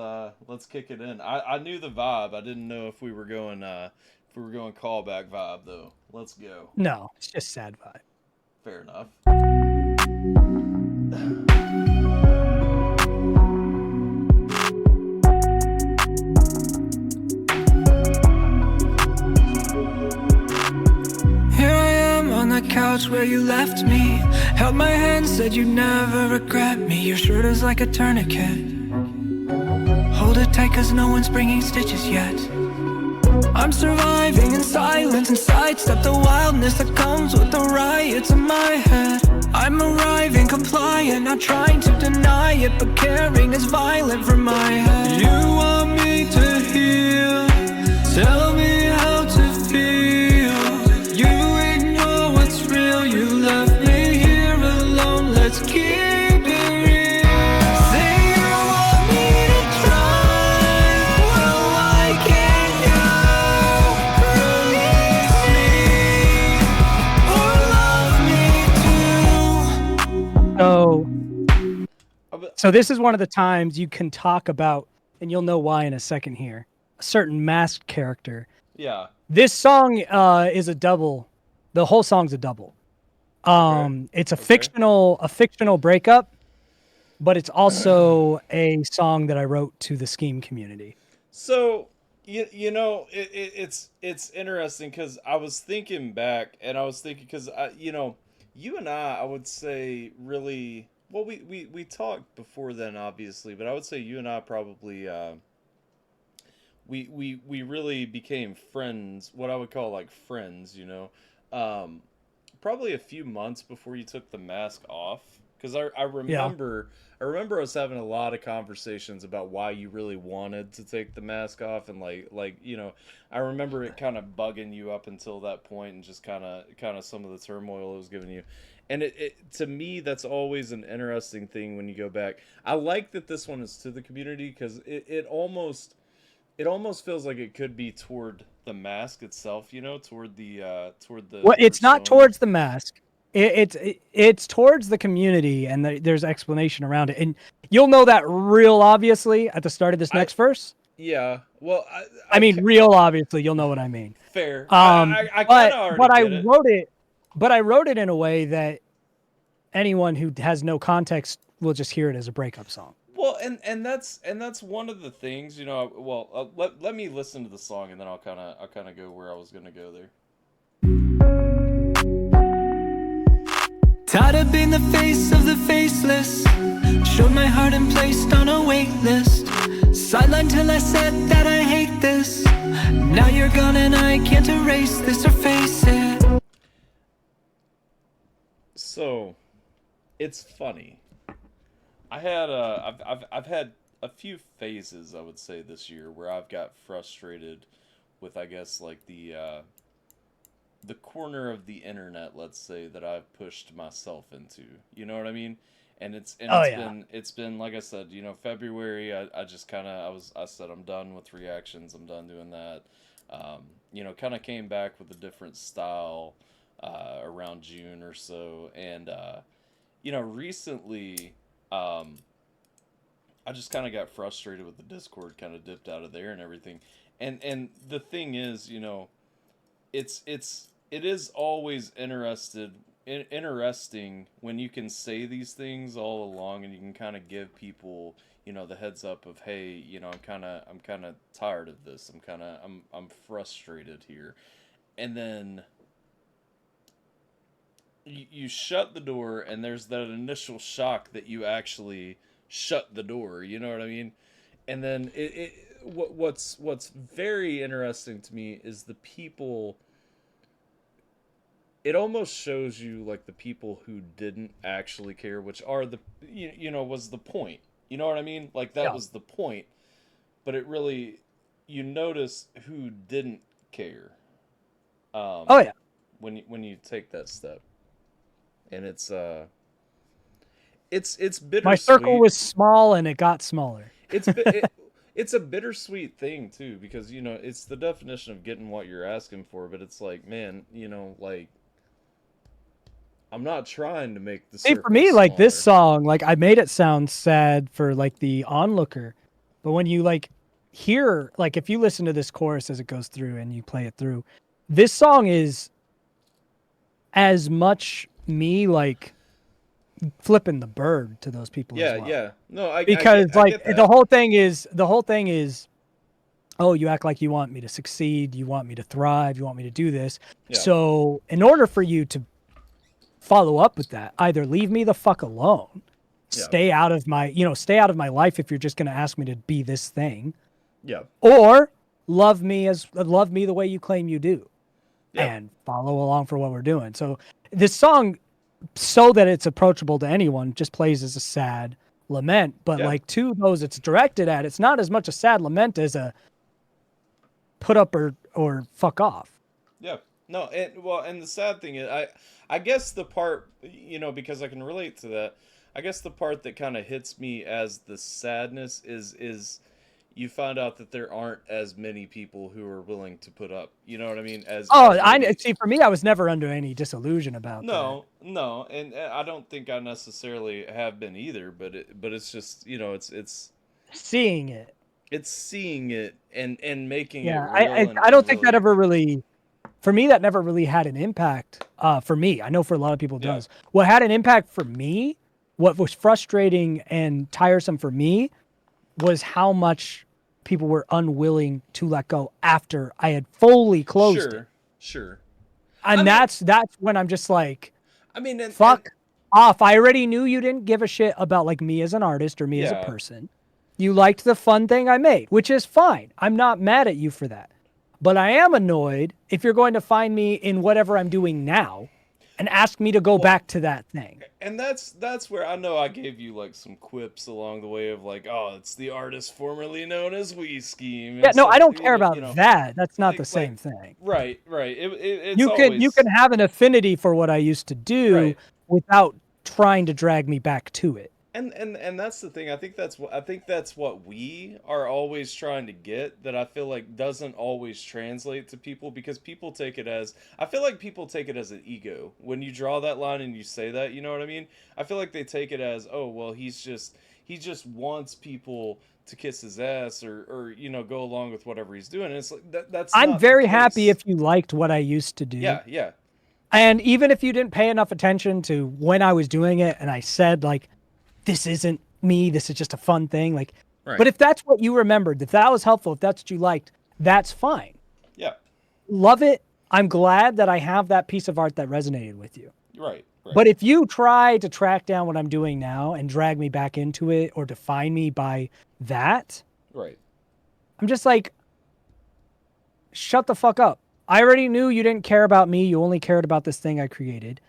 kick it in. I knew the vibe. I didn't know if we were going callback vibe though. Let's go. No, it's just sad vibe. Fair enough. Here I am on the couch where you left me. Held my hand, said you'd never regret me. Your shirt is like a tourniquet. Hold it tight cause no one's bringing stitches yet. I'm surviving in silence and sidestep the wildness that comes with the riots in my head. I'm arriving compliant, not trying to deny it, but caring is violent for my head. You want me to heal, tell me how to feel. You ignore what's real, you left me here alone, let's keep it real. Say you want me to try, well why can't you release me, or love me too? So this is one of the times you can talk about, and you'll know why in a second here, a certain masked character. Yeah. This song is a double. The whole song's a double. It's a fictional breakup, but it's also a song that I wrote to the Scheme community. So you know it's interesting because I was thinking back and I was thinking because you and I would say really well we talked before then obviously, but I would say you and I probably we really became friends, what I would call like friends, you know, probably a few months before you took the mask off. Because I remember I was having a lot of conversations about why you really wanted to take the mask off, and like you know, I remember it kind of bugging you up until that point, and just kind of some of the turmoil it was giving you. And it to me that's always an interesting thing when you go back. I like that this one is to the community because it almost feels like it could be toward the mask itself, you know, toward the Well, it's not persona. towards the mask. It's towards the community, and there's explanation around it, and you'll know that real obviously at the start of this next verse. Yeah, well, I mean, real obviously, you'll know what I mean. fair. I kind of but already get it. I wrote it in a way that anyone who has no context will just hear it as a breakup song. Well, and that's one of the things, you know. Well, let me listen to the song, and then I'll kind of go where I was gonna go there. Tied up in the face of the faceless, showed my heart and placed on a wait list. Sidelined till I said that I hate this. Now you're gone and I can't erase this or face it. So, it's funny. I had I've had a few phases, I would say, this year where I've got frustrated with, I guess, like the corner of the internet, let's say, that I've pushed myself into. You know what I mean? And it's been like I said, you know, February. I just kind of I said I'm done with reactions. I'm done doing that. You know, kind of came back with a different style around June or so, and you know, recently. I just kind of got frustrated with the Discord, kind of dipped out of there and everything. And the thing is, you know, it is always interesting when you can say these things all along, and you can kind of give people, you know, the heads up of, hey, you know, I'm kind of tired of this. I'm frustrated here. And then you shut the door, and there's that initial shock that you actually shut the door, you know what I mean? And then what's very interesting to me is the people. It almost shows you like the people who didn't actually care, which are the you know was the point, you know what I mean? Like that was the point, but it really, you notice who didn't care when you take that step. And it's bittersweet. My circle was small and it got smaller. It's a bittersweet thing too, because you know it's the definition of getting what you're asking for, but it's like, man, you know, like I'm not trying to make the See, for circle me, like this smaller. song, like I made it sound sad for like the onlooker, but when you like hear, like if you listen to this chorus as it goes through and you play it through, this song is as much me like flipping the bird to those people Yeah, as well. yeah. No, I Because I like get that. the whole thing is, oh, you act like you want me to succeed, you want me to thrive, you want me to do this. Yeah. So in order for you to follow up with that, either leave me the fuck alone, Yeah. stay out of my life if you're just going to ask me to be this thing, Yeah. or love me the way you claim you do, Yeah. and follow along for what we're doing. So this song, so that it's approachable to anyone, just plays as a sad lament, but Yeah. like to those it's directed at, it's not as much a sad lament as a put up or fuck off. Yeah. No, and the sad thing is, I guess the part, because I can relate to that. I guess the part that kind of hits me as the sadness is you find out that there aren't as many people who are willing to put up. You know what I mean? As maybe- See, for me, I was never under any disillusion about No, and I don't think I necessarily have been either. But it's just it's that. Seeing it. it's seeing it and making Yeah, it real. I don't think that ever really, for me, that never really had an impact. For me, I know for a lot of people it Yeah. does. What had an impact for me, what was frustrating and tiresome for me, was how much people were unwilling to let go after I had fully closed it. Sure. And I mean- that's when I'm just like, I mean, fuck off. I already knew you didn't give a shit about like me as an artist or me as a Yeah. person. You liked the fun thing I made, which is fine. I'm not mad at you for that. But I am annoyed if you're going to find me in whatever I'm doing now and ask me to go back to that thing. And that's where I know I gave you like some quips along the way of like, oh, it's the artist formerly known as We Scheme. Yeah, no, I don't care about that. That's not the like- same thing. Right. It's You always, can have an affinity for what I used to do Right. without trying to drag me back to it. and that's the thing. I think that's what we are always trying to get, that I feel like doesn't always translate to people, because people take it as, I feel like people take it as an ego when you draw that line and you say that, you know what I mean? I feel like they take it as, oh well, he just wants people to kiss his ass or go along with whatever he's doing. And it's like that's I'm not the very happy case. if you liked what I used to do. Yeah. And even if you didn't pay enough attention to when I was doing it and I said like, this isn't me, this is just a fun thing. Like, Right. but if that's what you remembered, if that was helpful, if that's what you liked, that's fine. Yeah. Love it. I'm glad that I have that piece of art that resonated with you. Right. But if you try to track down what I'm doing now and drag me back into it or define me by that, Right. I'm just like, shut the fuck up. I already knew you didn't care about me. You only cared about this thing I created.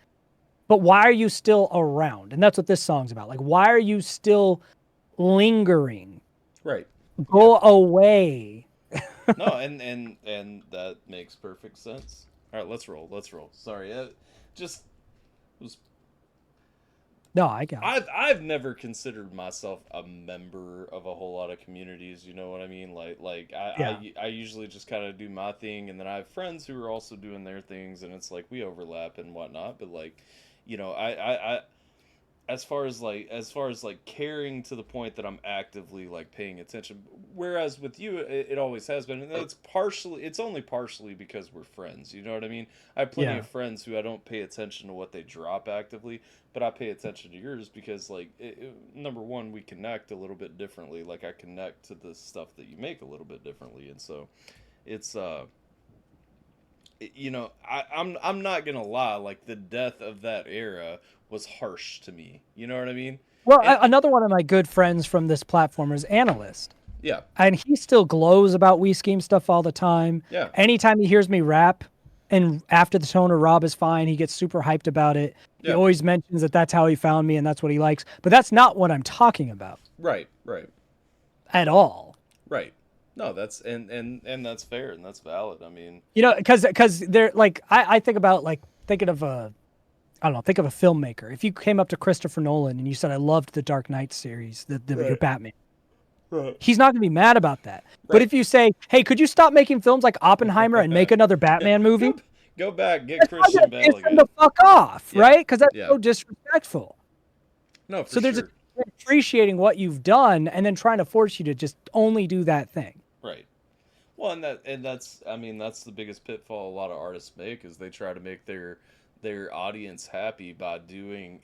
But why are you still around? And that's what this song's about. Like, why are you still lingering? Right. Go away. No, and that makes perfect sense. All right, let's roll. Sorry, just was. No, I got it. I've never considered myself a member of a whole lot of communities. You know what I mean? Like I usually just kind of do my thing, and then I have friends who are also doing their things, and it's like we overlap and whatnot. But like, I as far as like caring to the point that I'm actively like paying attention, whereas with you it always has been, and it's only partially because we're friends, you know what I mean? I have plenty of friends who I don't pay attention to what they drop actively, but I pay attention to yours because like number one, we connect a little bit differently. Like I connect to the stuff that you make a little bit differently, and so it's I'm not gonna lie, like the death of that era was harsh to me. You know what I mean? Well, another one of my good friends from this platform is Analyst. Yeah. And he still glows about We Scheme stuff all the time. Yeah. Anytime he hears me rap, and after the tone of Rob is fine, he gets super hyped about it. He Yeah. always mentions that that's how he found me and that's what he likes. But that's not what I'm talking about Right. at all. Right. No, that's and that's fair and that's valid. I mean, Because they're like, I think about like thinking of think of a filmmaker. If you came up to Christopher Nolan and you said, I loved the Dark Knight series, your Batman. Right. He's not going to be mad about that. But if you say, hey, could you stop making films like Oppenheimer and make another Batman movie? Go back, get That's why Christian you Bale piss him again. the fuck off, Yeah, right? Because that's yeah. so disrespectful. No, for So there's sure. appreciating what you've done and then trying to force you to just only do that thing. Right. Well, that's I mean that's the biggest pitfall a lot of artists make is they try to make their audience happy by doing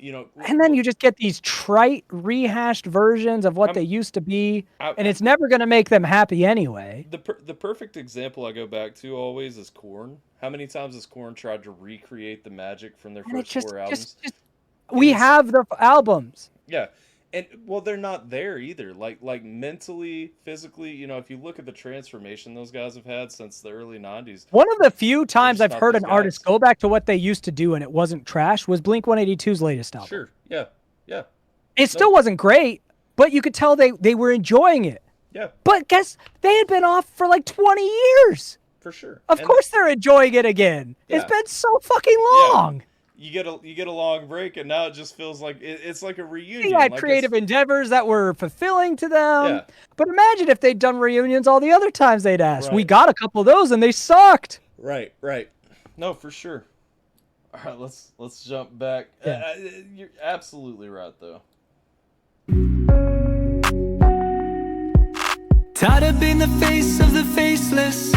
And then you just get these trite, rehashed versions of what I'm- they used to be, I- and it's never going to make them happy anyway. the perfect example I go back to always is Korn. How many times has Korn tried to recreate the magic from their And it's first four albums? we it's- have the albums. Yeah. And well, they're not there either. Like mentally, physically, if you look at the transformation those guys have had since the early '90s. One of the few times just I've not heard those an artist guys. go back to what they used to do and it wasn't trash was Blink-182's latest album. Sure. Yeah. Yeah. It still wasn't great, but you could tell they were enjoying it. Yeah. But guess they had been off for like 20 years. For sure. Of course they're enjoying it again. It's Yeah. been so fucking Yeah. long. You get a long break, and now it just feels like it's like a reunion. They had like creative endeavors that were fulfilling to them. Yeah. But imagine if they'd done reunions all the other times they'd asked. We Right. got a couple of those and they sucked. Right. No, for sure. All right, let's jump back. Yeah. You're absolutely right, though. Tired of being the face of the faceless.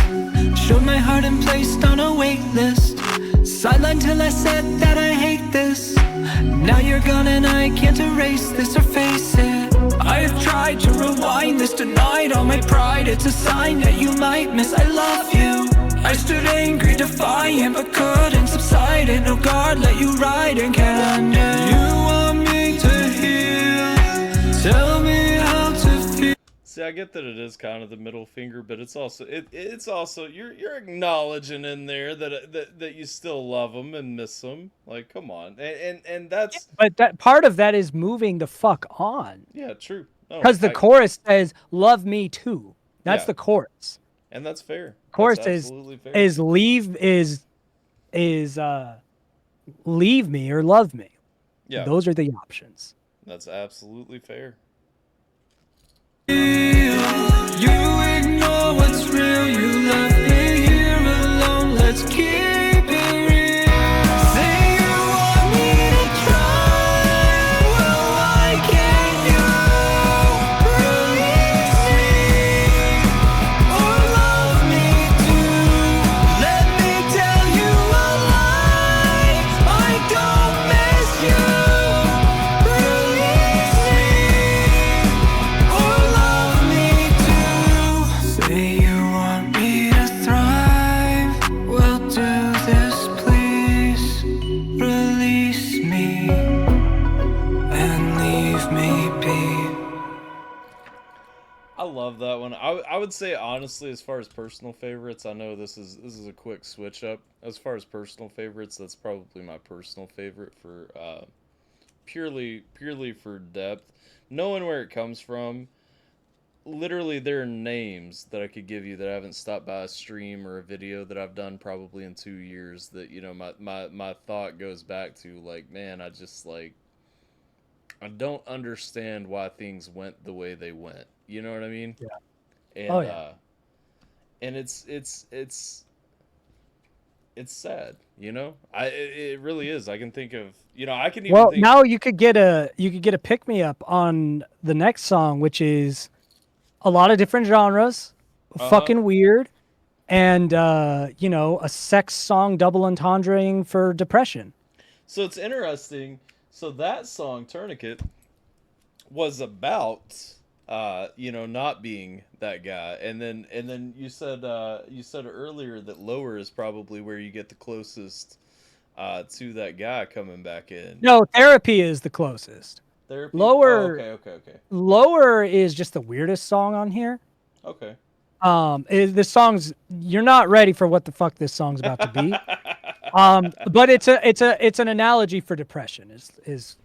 Showed my heart and placed on a wait list. Sidelined till I said that I hate this. Now you're gone and I can't erase this or face it. I have tried to rewind this, denied all my pride. It's a sign that you might miss I love you. I stood angry, defiant, but couldn't subside it. No guard, let you ride and can you want me to heal? Tell me how to feel. See, I get that it is kind of the middle finger, but it's also it's also you're acknowledging in there that you still love them and miss them. Like, come on, and that's But that part of that is moving the fuck on. yeah, true. No, Because the chorus says, "Love me too." That's Yeah. the chorus. and that's fair. Chorus That's is absolutely fair. leave me or love me. Yeah, Those are the options. that's absolutely fair. You ignore what's real. You left me here alone. Let's keep it real. Say you want me to try. Well, why can't you release me or love me too? Let me tell you a lie. I don't miss you. Release me or love me too. Say you want me to thrive. Well, do this, please. Release me and leave me be. I love that one. I would say honestly, as far as personal favorites, I know this is a quick switch up. As far as personal favorites, that's probably my personal favorite for purely for depth, knowing where it comes from. Literally, there are names that I could give you that I haven't stopped by a stream or a video that I've done probably in 2 years. That my thought goes back to like, man, I just like I don't understand why things went the way they went. You know what I mean? Yeah. And, Oh, yeah. And it's sad. It really is. I can think of I can even Well, think. now you could get a pick me up on the next song, which is a lot of different genres, fucking weird, and a sex song double entendraing for depression. So it's interesting. So that song Tourniquet was about not being that guy, and then you said earlier that Lower is probably where you get the closest to that guy coming back in. No, Therapy is the closest. Therapy? Lower- Oh, okay. Lower is just the weirdest song on here. Okay. The song's you're not ready for what the fuck this song's about to be. But it's an analogy for depression. Is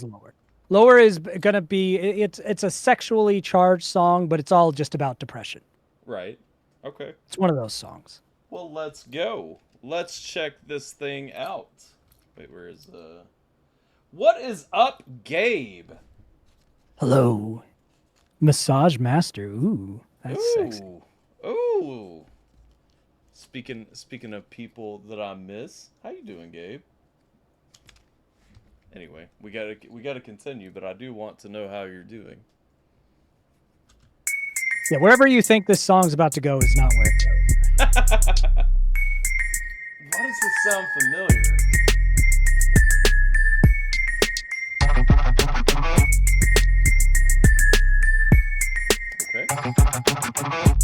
Lower. Lower is gonna be it's a sexually charged song, but it's all just about depression. Right. Okay. It's one of those songs. Well, let's go. Let's check this thing out. Wait, where is what is up, Gabe? Hello, Massage Master. Ooh, that's sexy. Ooh. Speaking of people that I miss, how you doing, Gabe? Anyway, we gotta continue, but I do want to know how you're doing. Yeah, wherever you think this song's about to go is not where it goes. Why does this sound familiar? Okay.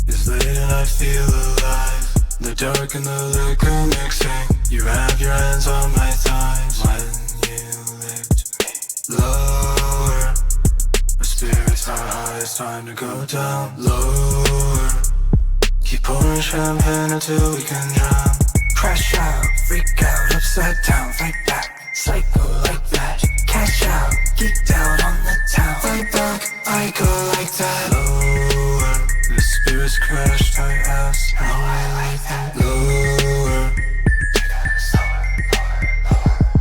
It's late and I feel alive. The dark and the liquor mixing. You wrap your hands on my thighs when you lift me lower. My spirits are high, it's time to go down lower. Keep pouring champagne until we can drown. Crash out, freak out, upside down, fight back, psycho like that. Cash out, geeked out on the town. Fight back, I go like that. Lower, the spirits crash, tight ass. How I like that. Lower, take that slower,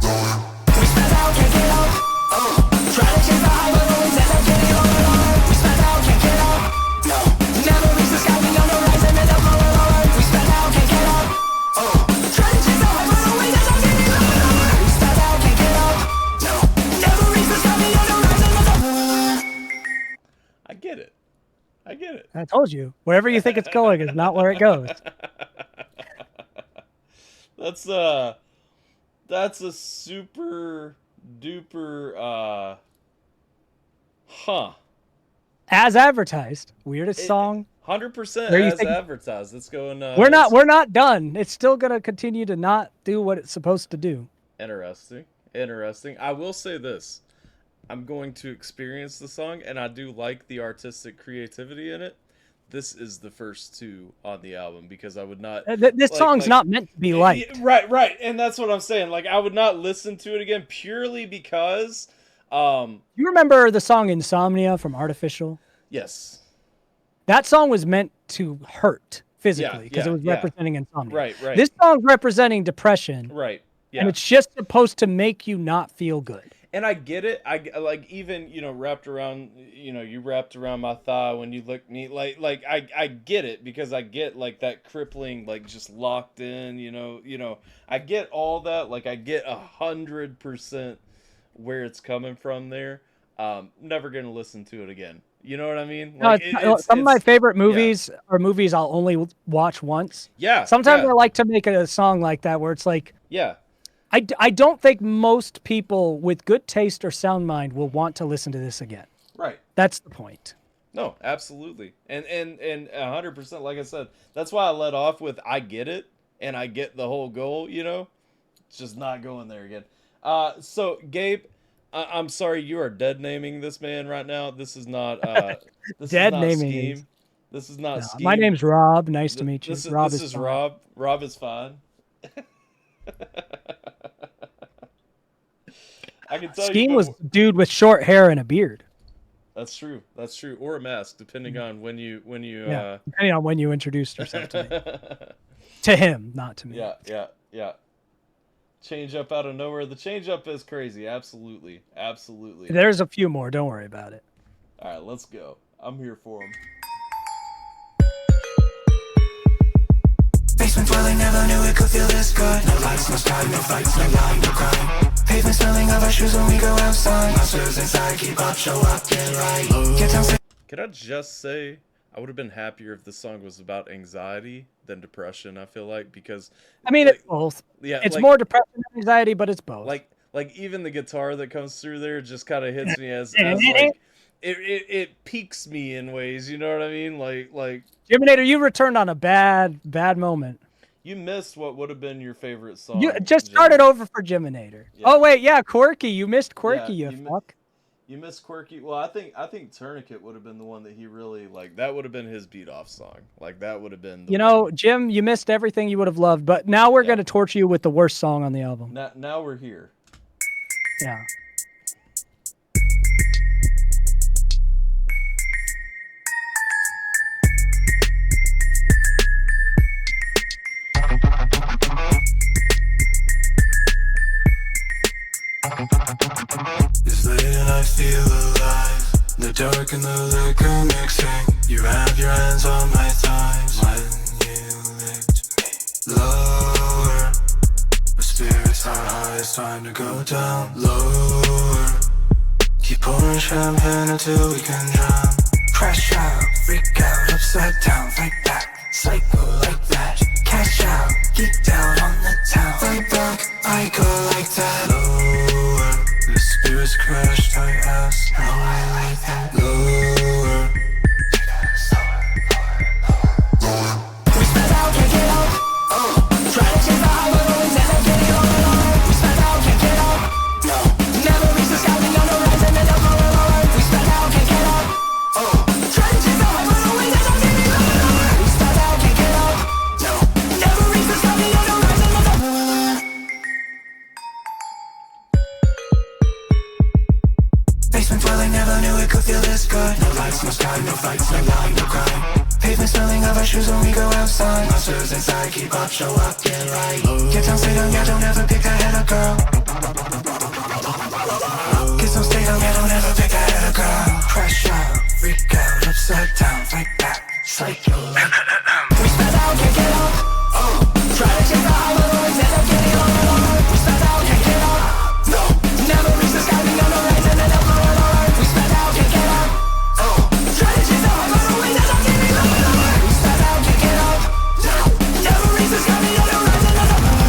lower. We spaz out, can't get up. Oh, try to chase the high, but always end up getting lower. We spaz out, can't get up. No, never reach the sky, we on the rise and end up lower. We spaz out, can't get up. Oh, try to chase the high, but always end up getting lower. We spaz out, can't get up. No, never reach the sky, we on the rise and end up lower. I get it. I told you, wherever you think it's going is not where it goes. That's a super duper As advertised, weirdest song. 100% Where you as think- advertised. Let's go and We're not done. It's still gonna continue to not do what it's supposed to do. Interesting. I will say this. I'm going to experience the song, and I do like the artistic creativity in it. This is the first two on the album because I would not. This song's not meant to be liked. Right, and that's what I'm saying. Like, I would not listen to it again purely because. You remember the song "Insomnia" from Artificial? Yes. That song was meant to hurt physically because yeah, it was yeah. representing insomnia. Right. This song's representing depression, Right. Yeah. and it's just supposed to make you not feel good. And I get it. I like, even, wrapped around, you wrapped around my thigh when you looked me, like I get it, because I get like that crippling, like just locked in, I get all that. Like, I get 100% where it's coming from there. Never gonna listen to it again. You know what I mean? No, Like, some of my favorite movies are movies I'll only watch once. Yeah. Sometimes yeah, I like to make a song like that where it's like, yeah. I don't think most people with good taste or sound mind will want to listen to this again. Right. That's the point. No, absolutely. And 100%, like I said, that's why I let off with I get it, and I get the whole goal, It's just not going there again. So, Gabe, I'm sorry, you are dead naming this man right now. This is not this Dead is not naming Scheme. is- This is not No, Scheme. my name's Rob. Nice to meet you. This Rob is fine. Rob. Rob is fine. I can tell Scheme you was a dude with short hair and a beard. That's true. Or a mask, depending on when you Yeah, depending on when you introduced yourself to me. To him, not to me. Yeah. Change up out of nowhere. The change up is crazy. Absolutely. There's a few more. Don't worry about it. All right, let's go. I'm here for him. Basement dwelling, never knew it could feel this good. No lights, no sky, no fights, no line, no crime. Pavement smelling of our shoes when we go outside. Monsters inside, keep up, show up, get right. Get down, Could I just say I would have been happier if the song was about anxiety than depression, I feel like, because I mean, it's both. yeah, It's like, more depression and anxiety, but it's both. like even the guitar that comes through there just kind of hits me as like it piques me in ways, you know what I mean? Like Jiminator, you returned on a bad moment. you missed what would have been your favorite song. You just Jim. started over for Jiminator. Yeah. Oh wait, yeah, Quirky. You missed Quirky, Yeah, you you fuck. You missed Quirky. Well, I think Tourniquet would have been the one that he really like. That would have been his beat off song. Like, that would have been. You know, Jim, you missed everything you would have loved, but now we're going to torture you with the worst song on the album. Now we're here. Yeah. It's late and I feel alive. The dark and the liquor mixing. You wrap your hands on my thighs when you lift lower. My spirits are high, it's time to go down lower. Keep pouring champagne until we can drown. Crash out, freak out, upside down, fight back, psycho like that. Cash out, geek down on the town. Fight back, I go like that. Lower, the spirits crash, tight ass. No, I like that. Lower. We sped out, can't get out. Oh, try to chase the high, but always end up getting lower. We sped out, can't get out. No, never reach the sky, we on the rise and end up lower. We sped out, can't get out. Oh, try to chase the high, but always end up getting lower. We sped out, can't get out. No, never reach the sky, we on the rise and end up lower. Basement dwelling, never knew it could feel this good. No lights, no sky, no fights, no lie, no crime. Pavement smelling of our shoes when we go outside. Monsters inside, keep up, show up, get right. Get down, stay down, yeah, don't ever pick a head of girl. Get some, stay down, yeah, don't ever pick a head of girl. Crash out, freak out, upside down, fight back, psycho. We sped out, can't get out. Oh, try to chase the high, but always end up getting lower. We sped out, can't get out. No, never reach the sky, we on the rise and end up lower. We sped out, can't get out. Oh, try to chase the high, but always end up getting lower. We sped out, can't get out. No, never reach the sky, we on the rise and end up lower.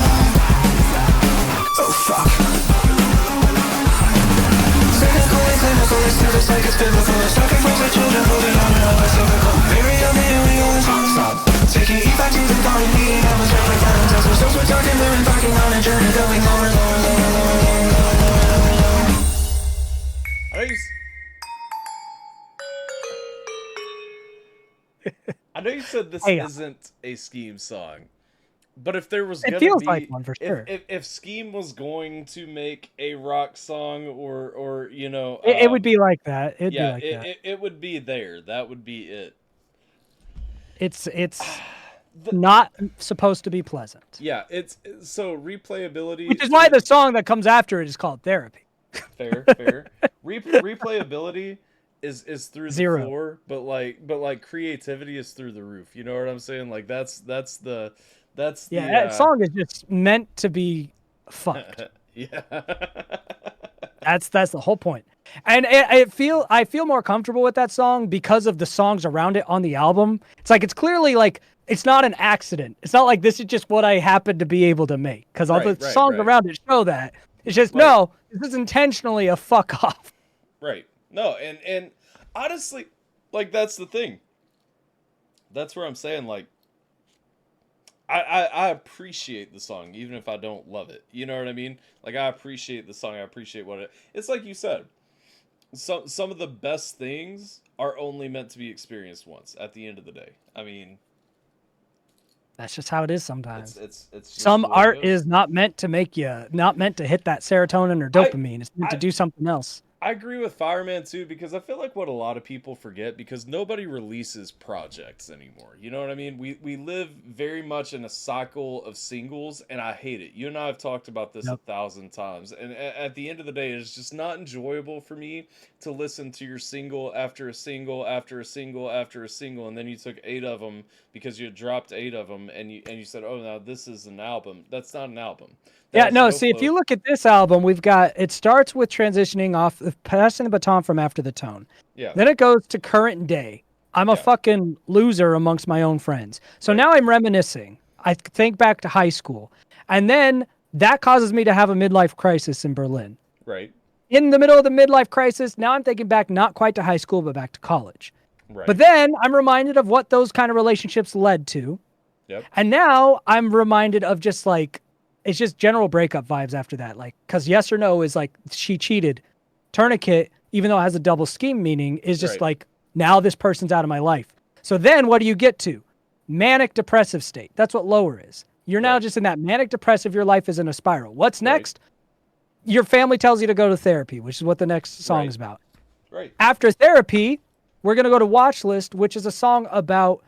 Oh fuck. Cynical and clinical, it's never like it's biblical. Sucking for the children, holding on and all, it's typical. Very on the hill, we always wanna stop. Taking E back to the body, meeting up with every kind of test. We're so talking, we're embarking on a journey, going lower, lower, lower, lower, lower, lower, lower. I know you said this Hey, isn't a Scheme song, but if there was It gonna feels be, like one for sure. if Scheme was going to make a rock song or you know, It would be like that. It'd yeah, be like that. it would be there. That would be it. It's not supposed to be pleasant. Yeah, it's so replayability. Which is why the song that comes after it is called Therapy. fair. Replayability is through the Zero. floor, but like creativity is through the roof. You know what I'm saying? Like that's the Yeah, that song is just meant to be fucked. yeah. That's the whole point. And I feel more comfortable with that song because of the songs around it on the album. It's like it's clearly like it's not an accident. It's not like this is just what I happened to be able to make because all the songs around it show that. It's just no, this is intentionally a fuck off. Right. No, and honestly, like that's the thing. That's where I'm saying like I appreciate the song even if I don't love it. You know what I mean? Like I appreciate the song. I appreciate it's like you said. Some of the best things are only meant to be experienced once at the end of the day. I mean, that's just how it is sometimes. It's just some the way it art goes. is not meant to make you, not meant to hit that serotonin or dopamine. It's meant to do something else. I agree with Fireman too because I feel like what a lot of people forget because nobody releases projects anymore. You know what I mean? We live very much in a cycle of singles and I hate it. You and I have talked about this 1,000 times and at the end of the day it's just not enjoyable for me to listen to your single after a single after a single after a single and then you took 8 of them because you dropped 8 of them and you said, "Oh, now this is an album." That's not an album. Yeah, no, see, if you look at this album, it starts with transitioning off, passing the baton from After the Tone. Yeah. Then it goes to current day. I'm a fucking loser amongst my own friends. So now I'm reminiscing. I think back to high school. And then that causes me to have a midlife crisis in Berlin. Right. In the middle of the midlife crisis, now I'm thinking back not quite to high school, but back to college. Right. But then I'm reminded of what those kind of relationships led to. Yep. And now I'm reminded of just like, it's just general breakup vibes after that. Like, because Yes or No is like, she cheated. Tourniquet, even though it has a double scheme meaning, is just like, now this person's out of my life. So then what do you get to? Manic depressive state. That's what Lower is. You're now just in that manic depressive, your life is in a spiral. What's next? Your family tells you to go to therapy, which is what the next song is about. Right. After Therapy, we're going to go to Watch List, which is a song about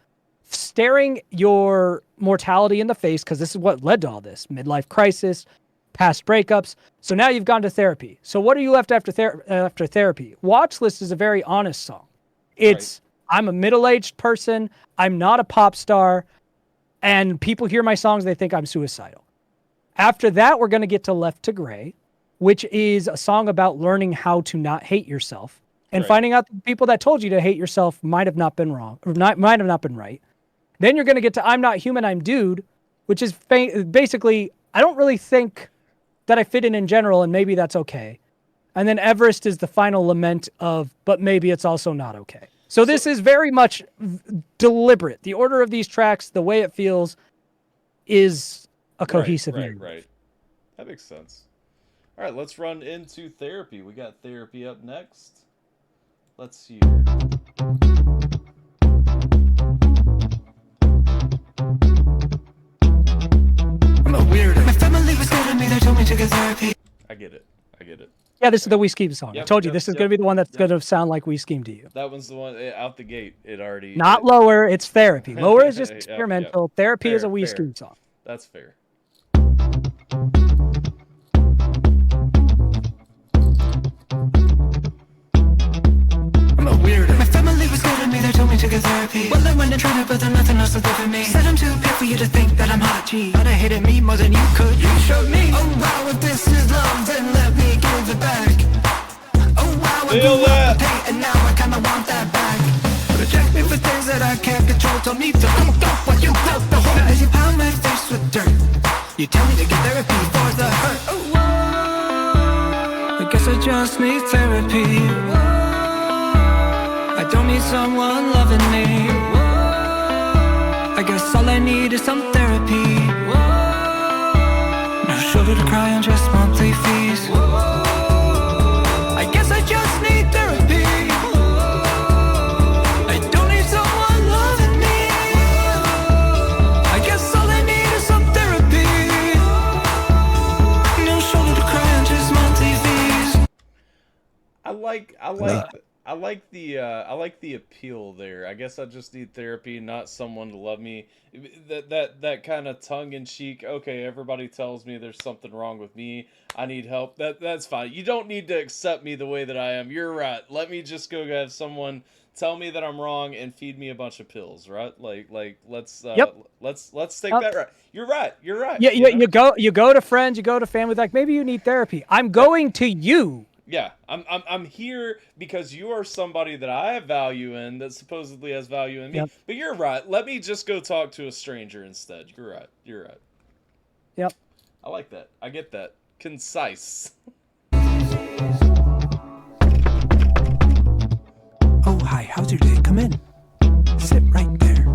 staring your mortality in the face, because this is what led to all this. Midlife crisis, past breakups. So now you've gone to therapy. So what are you left after therapy? Watch List is a very honest song. It's, I'm a middle-aged person. I'm not a pop star. and people hear my songs, they think I'm suicidal. After that, we're going to get to Left to Gray, which is a song about learning how to not hate yourself and Right. finding out the people that told you to hate yourself might have not been wrong, or might have not been right. Then you're going to get to I'm Not Human, I'm Dude, which is basically, I don't really think that I fit in general, and maybe that's okay. And then Everest is the final lament of, but maybe it's also not okay. So this is very much deliberate. The order of these tracks, the way it feels, is a cohesive Right, narrative. right. That makes sense. All right, let's run into Therapy. We got Therapy up next. Let's see here. I'm a weirdo. My family was good to me, they told me to get therapy. I get it. I get it. Yeah, this is the We Scheme song. I Yep, told you yep, this is yep, going to be the one that's yep. going to sound like We Scheme to you. That one's the one out the gate. It already. Not lower, it's therapy. Lower is just Yep, yep. experimental. Therapy is a Fair, We fair. Scheme song. That's fair. I'm a weirdo. My family was good to me, they told me to get therapy. Well, I went and tried it, but then nothing else was good for me. Said I'm too big for you to think that I'm hot, G. But I hated me more than you could. You showed me. Oh wow, if this is love, then let me give it back. Oh wow, I Feel grew up that. with hate, and now I kinda want that back. Reject me for things that I can't control. Told me to dump what you built the hole. As you pound my face with dirt, you tell me to get therapy for the hurt. Oh, I guess I just need therapy. I don't need someone loving me. I guess all I need is some therapy. No shoulder to cry on, just monthly fees. I guess I just need therapy. I don't need someone loving me. I guess all I need is some therapy. No shoulder to cry on, just monthly fees. I like the appeal there. I guess I just need therapy, not someone to love me. That kind of tongue in cheek. Okay, everybody tells me there's something wrong with me. I need help. That's fine. You don't need to accept me the way that I am. You're right. Let me just go have someone tell me that I'm wrong and feed me a bunch of pills. Right? Like let's Yep. let's take that right. You're right. You're right. Yeah, you know? you go to friends, you go to family. Like maybe you need therapy. I'm going to you. Yeah, I'm here because you are somebody that I have value in, that supposedly has value in me. Yep. But you're right. Let me just go talk to a stranger instead. You're right. You're right. Yep. I like that. I get that. Concise. Oh, hi, how's your day? Come in. Sit right there.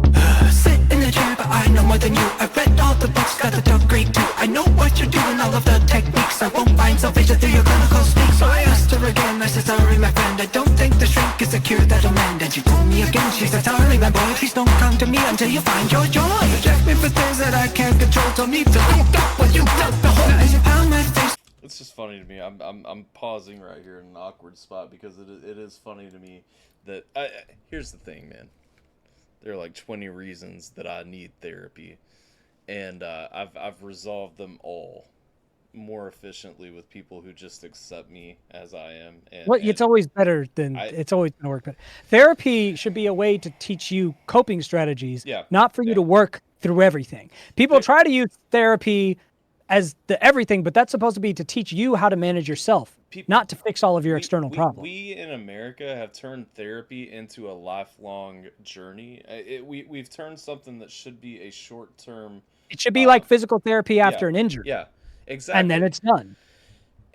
Sit in the chair, but I know more than you. I read all the books, got the degree too. I know what you're doing, all of the techniques. I won't find salvation through your clinical speak. So I asked her again, I said, sorry, my friend, I don't think the shrink is a cure that'll mend. And she told me again, she said, sorry, my boy, please don't come to me until you find your joy. Reject me for things that I can't control. Told me to dump what you built the hole. As you pound my face. It's just funny to me. I'm pausing right here in an awkward spot because it is funny to me that here's the thing, man. There are like 20 reasons that I need therapy, and I've resolved them all more efficiently with people who just accept me as I am. And, Well, it's always better than it's always going to work better. Therapy should be a way to teach you coping strategies, Yeah, not for you yeah. to work through everything. People try to use therapy as the everything, but that's supposed to be to teach you how to manage yourself, not to fix all of your external problems. We in America have turned therapy into a lifelong journey. We've turned something that should be a short term. It should be like physical therapy after an injury. Yeah, exactly. And then it's done.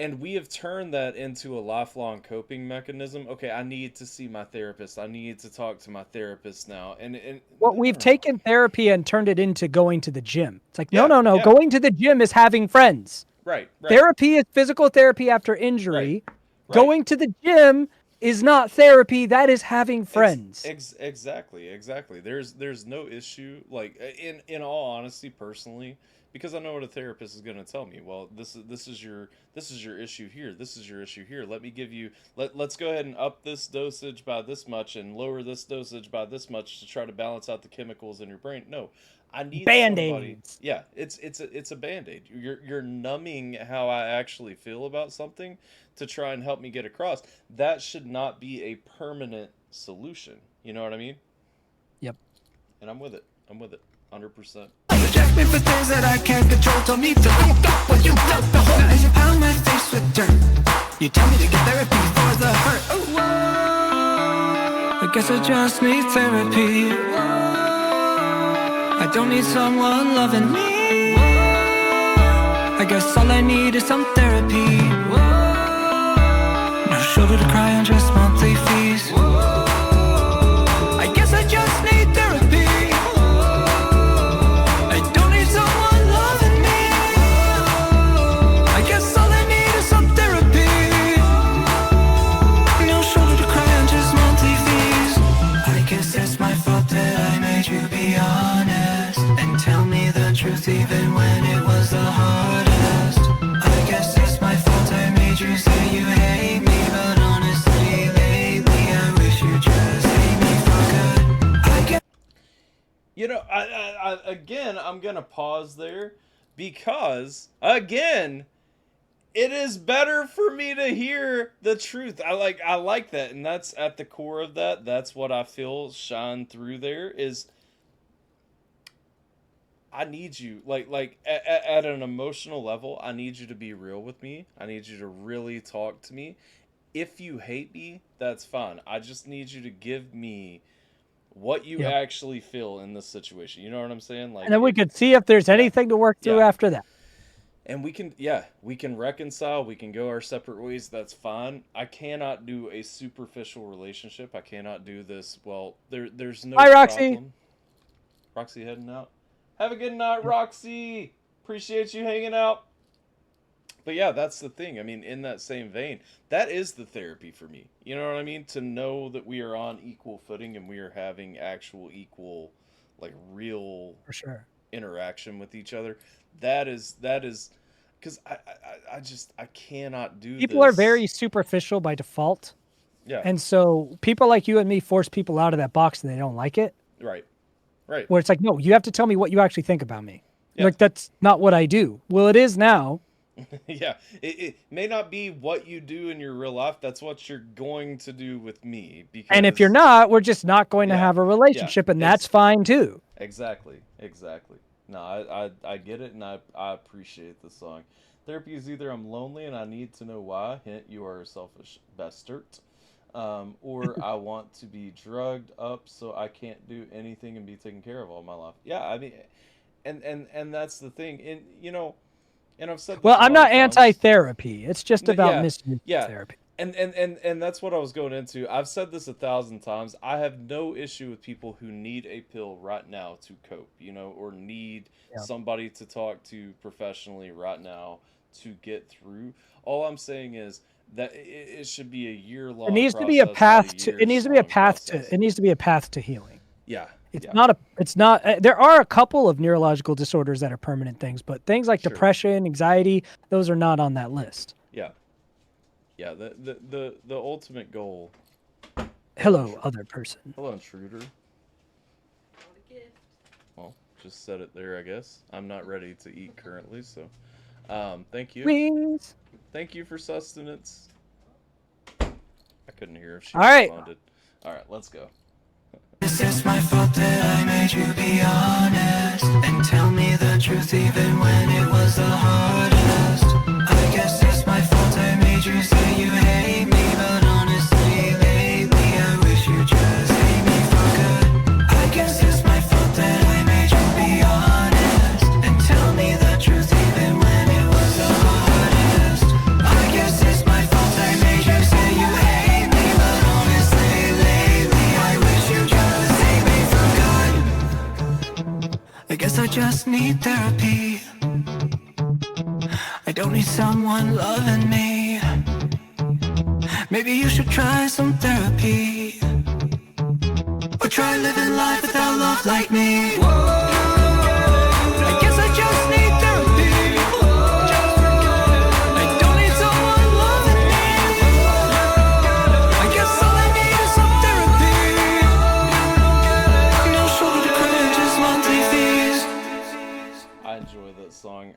And we have turned that into a lifelong coping mechanism. Okay, I need to see my therapist. I need to talk to my therapist now. And Well, we've taken therapy and turned it into going to the gym. It's like, Yeah, no. yeah. Going to the gym is having friends. right. Therapy is physical therapy after injury. Right. Going to the gym is not therapy. That is having friends. Exactly. There's no issue. Like in all honesty, personally, because I know what a therapist is going to tell me. Well, this is your issue here. This is your issue here. Let me give you. Let's go ahead and up this dosage by this much and lower this dosage by this much to try to balance out the chemicals in your brain. No, I need somebody. Band-Aids. Yeah, it's a Band-Aid. You're numbing how I actually feel about something to try and help me get across. That should not be a permanent solution. You know what I mean? Yep. And I'm with it. 100%. Reject me for things that I can't control. Tell me to look up when you dump the hole. Now as you pound my face with dirt, you tell me to get therapy for the hurt. Oh. I guess I just need therapy. I don't need someone loving me. I guess all I need is some therapy. No shoulder to cry on, just monthly fees. I guess I just need therapy. I don't need someone loving me. I guess all I need is some therapy. No shoulder to cry on, just monthly fees. I guess it's my fault that I made you be honest and tell me the truth even when it was the hardest. I guess it's my fault I made you say you hate me, but honestly lately I wish you just hate me for good. I guess You know, I again, I'm gonna pause there because again, it is better for me to hear the truth. I like that, and that's at the core of that. That's what I feel shine through there is. I need you, at an emotional level, I need you to be real with me. I need you to really talk to me. If you hate me, that's fine. I just need you to give me what you Yep. actually feel in this situation. You know what I'm saying? Like, And then we could see if there's anything to work through Yeah. after that. and we can reconcile. We can go our separate ways. That's fine. I cannot do a superficial relationship. I cannot do this. Well, there's no Bye, Roxy. problem. Roxy heading out. Have a good night, Roxy. Appreciate you hanging out. But yeah, that's the thing. I mean, in that same vein, that is the therapy for me. You know what I mean? To know that we are on equal footing and we are having actual equal, like real For sure. interaction with each other. That is because I cannot do People are this. very superficial by default. Yeah. And so people like you and me force people out of that box and they don't like it. Right. Where it's like, no, you have to tell me what you actually think about me. Yeah. Like, that's not what I do. Well, it is now. Yeah, it may not be what you do in your real life. That's what you're going to do with me. Because And if you're not, we're just not going to Yeah, have a relationship, and that's fine too. Exactly. No, I get it, and I appreciate the song. Therapy is either I'm lonely and I need to know why. Hint, you are a selfish bastard. Or I want to be drugged up so I can't do anything and be taken care of all my life. Yeah, I mean, and that's the thing. And you know, and I've said this Well, a I'm lot not of times. anti-therapy. It's just No, about yeah, misuse yeah. of therapy. And that's what I was going into. I've said this 1,000 times. I have no issue with people who need a pill right now to cope, you know, or need Yeah. somebody to talk to professionally right now to get through. All I'm saying is that it should be a year-long It needs to be a process, path not to. It needs to be a years-long path process. to. It needs to be a path to healing. Yeah. It's yeah. not a. It's not. There are a couple of neurological disorders that are permanent things, but things like Sure. depression, anxiety, those are not on that list. Yeah. Yeah, the ultimate goal. Hello, other person. Hello, intruder. Well, just set it there, I guess. I'm not ready to eat currently, so thank you. Wings. Thank you for sustenance. I couldn't hear if she All right. responded. All right, let's go. This is my fault that I made you be honest and tell me the truth even when it was the hardest. I guess it's my fault I made you say you hate me, but honestly lately I wish you just hate me for good. I guess it's my fault that I made you be honest and tell me the truth even when it was the hardest. I guess it's my fault I made you say you hate me, but honestly lately I wish you just hate me for good. I guess I just need therapy. I don't need someone loving me. Maybe you should try some therapy, or try living life without love like me. I guess I just need therapy. I don't need someone loving me. I guess all I need is some therapy. No shoulder to cry, just monthly fees. I enjoy that song.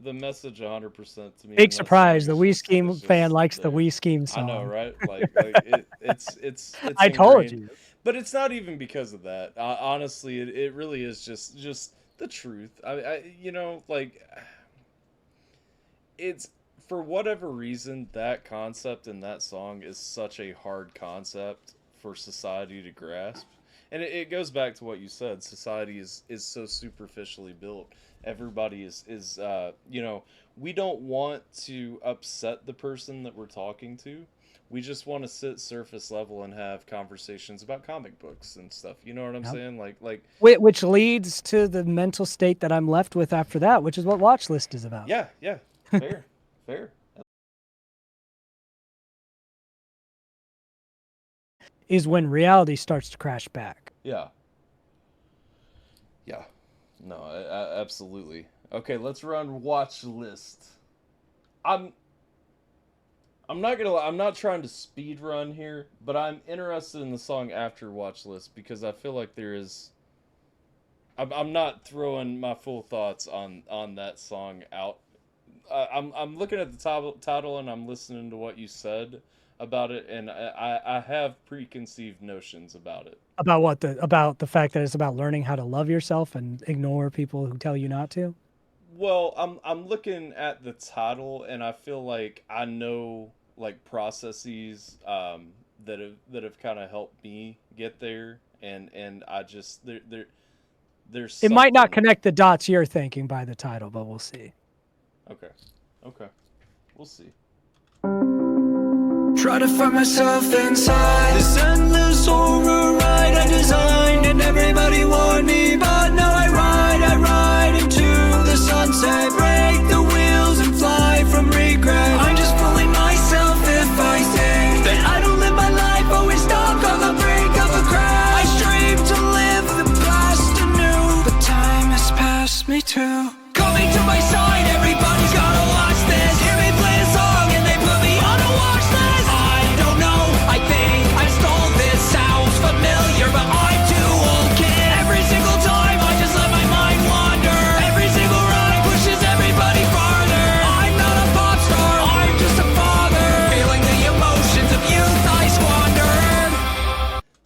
The message 100% to me. Big in that surprise. song The is Wii just- Scheme is just fan likes the there. Wii Scheme I song. know, right? Like it's I told ingrained. you. But it's not even because of that. Honestly, it really is just the truth. You know, like, it's, for whatever reason, that concept in that song is such a hard concept for society to grasp. And it goes back to what you said. Society is so superficially built. Everybody is you know, we don't want to upset the person that we're talking to. We just want to sit surface level and have conversations about comic books and stuff. You know what I'm saying? Like Which leads to the mental state that I'm left with after that, which is what Watch List is about. yeah, fair, fair. Is when reality starts to crash back. Yeah. Yeah. No, absolutely. Okay, let's run Watch List. I'm not gonna lie, I'm not trying to speed run here, but I'm interested in the song after Watch List because I feel like there is. I'm not throwing my full thoughts on that song out. I'm looking at the title and I'm listening to what you said about it, and I have preconceived notions about it. About what? About the fact that it's about learning how to love yourself and ignore people who tell you not to? Well, I'm looking at the title and I feel like I know like processes that have kind of helped me get there, and I just there's It might not something- connect the dots you're thinking by the title, but we'll see. Okay, we'll see. Try to find myself inside this endless horror ride I designed, and everybody warned me, but now I ride into the sunset, break the wheels and fly from regret. I'm just fooling myself if I think that I don't live my life always stuck on the brink of a crash. I strive to live the past anew, but time has passed me too. Coming to my side, everybody's gotta watch this. Hear me play a song and they put me on a watch list. I don't know, I think I stole this. Sounds familiar, but I'm too old, kid. Every single time I just let my mind wander. Every single ride pushes everybody farther. I'm not a pop star, I'm just a father. Feeling the emotions of youth I squandered.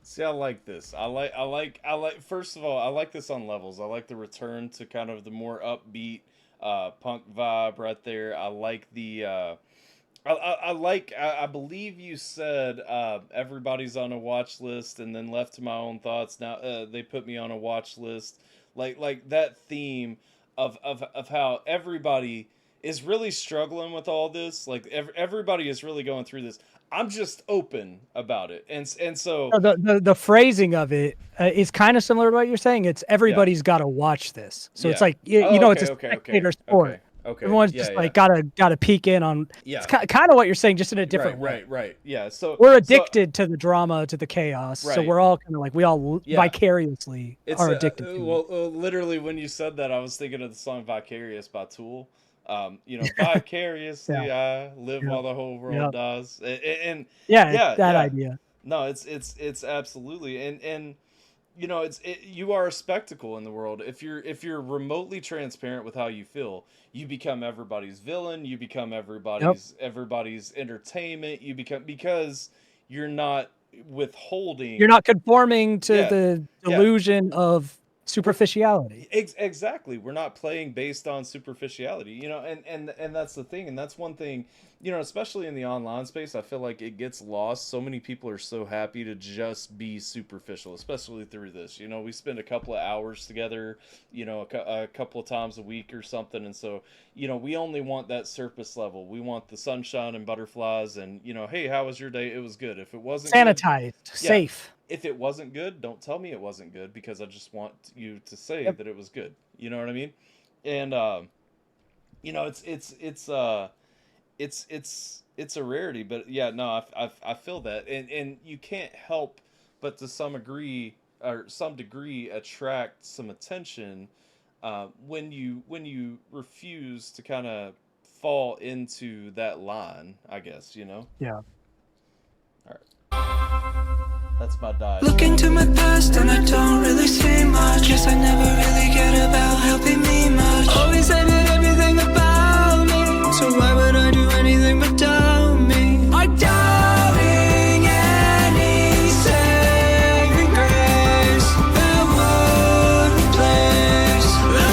See, I like this. I like. First of all, I like this on levels. I like the return to kind of the more upbeat punk vibe right there. I like the. I believe you said everybody's on a watch list, and then left to my own thoughts. Now they put me on a watch list. Like that theme of how everybody is really struggling with all this. Like everybody is really going through this. I'm just open about it, and so The phrasing of it is kind of similar to what you're saying. It's everybody's got to watch this, so it's Yeah. like you Oh, know, okay, it's a okay, spectator okay, sport. okay. Everyone's Yeah, just yeah. like gotta peek in on. Yeah. It's kind of what you're saying, just in a different way. Right. Yeah. So We're addicted to the drama, to the chaos. So Right. we're all kind of like we all Yeah. vicariously It's are addicted to it. well, literally, when you said that, I was thinking of the song "Vicarious" by Tool. You know, vicariously I live Yeah. while the whole world Yeah. dies, and Yeah, yeah, that yeah. idea. no, it's absolutely, and you know, you are a spectacle in the world. If you're remotely transparent with how you feel, you become everybody's villain. You become everybody's entertainment. You become, because you're not withholding. You're not conforming to Yeah, the yeah. delusion of superficiality. Exactly. We're not playing based on superficiality, you know, and that's the thing, and that's one thing, you know, especially in the online space, I feel like it gets lost. So many people are so happy to just be superficial, especially through this. You know, we spend a couple of hours together, you know, a couple of times a week or something, and so, you know, we only want that surface level. We want the sunshine and butterflies, and, you know, hey, how was your day? It was good. If it wasn't good, Sanitized, Yeah. safe. if it wasn't good, don't tell me it wasn't good, because I just want you to say Yep. that it was good. You know what I mean? And you know, it's a rarity, but yeah, no, I feel that, and you can't help but to some degree attract some attention when you refuse to kind of fall into that line, I guess, you know. Yeah. That's my dive. Look into my past and I don't really see much. Guess I never really cared about helping me much. Always hated everything about me, so why would I do anything but doubt me? I'm doubting any saving grace that would replace the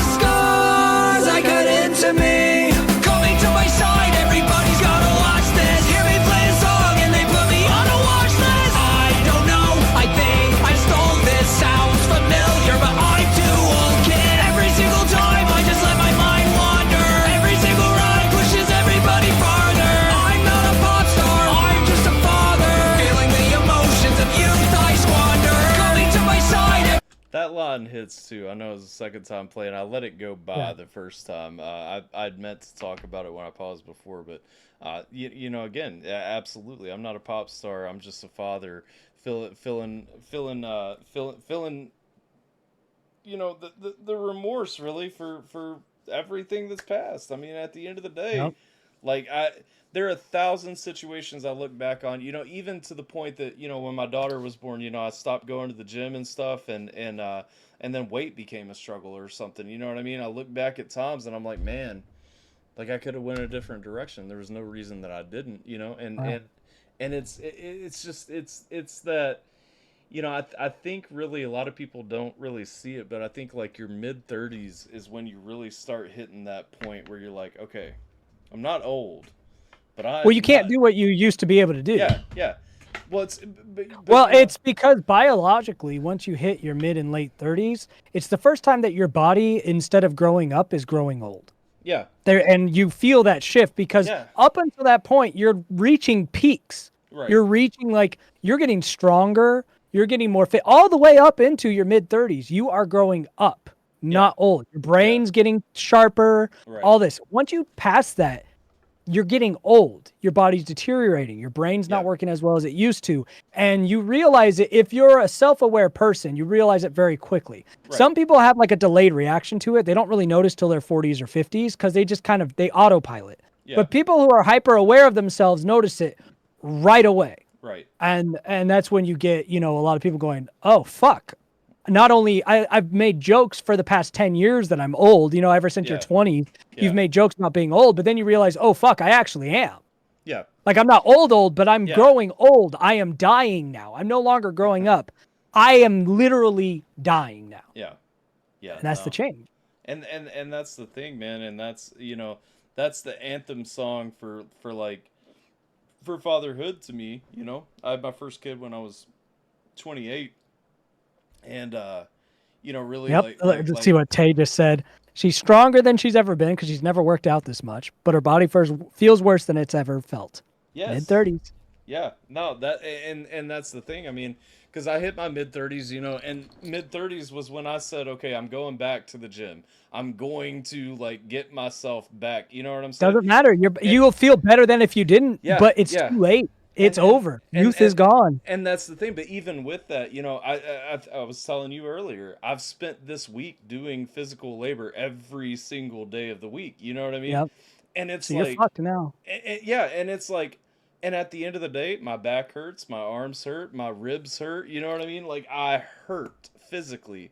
gotten hits too. I know it was the second time playing. I let it go by Yeah. the first time. I'd meant to talk about it when I paused before, but you know, again, absolutely. I'm not a pop star. I'm just a father, filling, you know, the remorse really for everything that's passed. I mean, at the end of the day, Yep. like there are 1,000 situations I look back on, you know, even to the point that, you know, when my daughter was born, you know, I stopped going to the gym and stuff, and then weight became a struggle or something. You know what I mean? I look back at times and I'm like, man, like I could have went a different direction. There was no reason that I didn't, you know, Wow. and it's just it's that, you know, I think really a lot of people don't really see it, but I think like your mid 30s is when you really start hitting that point where you're like, okay, I'm not old, but Well, you I'm can't not. do what you used to be able to do. Yeah, yeah. Well, but Well, you know, it's because biologically, once you hit your mid and late 30s, it's the first time that your body, instead of growing up, is growing old. yeah, There, and you feel that shift because yeah, up until that point, you're reaching peaks. right, You're reaching like you're getting stronger, you're getting more fit, all the way up into your mid 30s. You are growing up, yeah, not old. Your yeah, brain's getting sharper, right, all this. Once you pass that, you're getting old. Your body's deteriorating. Your brain's yeah, not working as well as it used to. And you realize it if you're a self-aware person, you realize it very quickly. right, Some people have like a delayed reaction to it. They don't really notice till their 40s or 50s because they just kind of they autopilot. yeah, But people who are hyper aware of themselves notice it right away. right, And that's when you get, you know, a lot of people going, "Oh, fuck." Not only I've made jokes for the past 10 years that I'm old, you know, ever since you're yeah, 20, yeah, you've made jokes about being old, but then you realize, "Oh, fuck, I actually am." yeah, Like I'm not old, but I'm yeah, growing old. I am dying now. I'm no longer growing up. I am literally dying now. yeah, yeah. And that's the No, change. and that's the thing, man, and that's, you know, that's the anthem song for like for fatherhood to me. You know, I had my first kid when I was 28, and you know, really Yep. Let's see what Tay just said. She's stronger than she's ever been because she's never worked out this much, but her body first feels worse than it's ever felt. Mid yes. 30s. Yeah, no, that and that's the thing. I mean, because I hit my mid 30s, you know, and mid 30s was when I said, okay, I'm going back to the gym. I'm going to like get myself back. You know what I'm saying? Doesn't matter. And, You'll feel better than if you didn't, yeah, but it's yeah, too late. It's and over. Youth is gone. and that's the thing. But even with that, you know, I was telling you earlier, I've spent this week doing physical labor every single day of the week. You know what I mean? Yep. And it's So you're like, fucked now. yeah, and it's like, and at the end of the day, my back hurts, my arms hurt, my ribs hurt. You know what I mean? Like I hurt physically,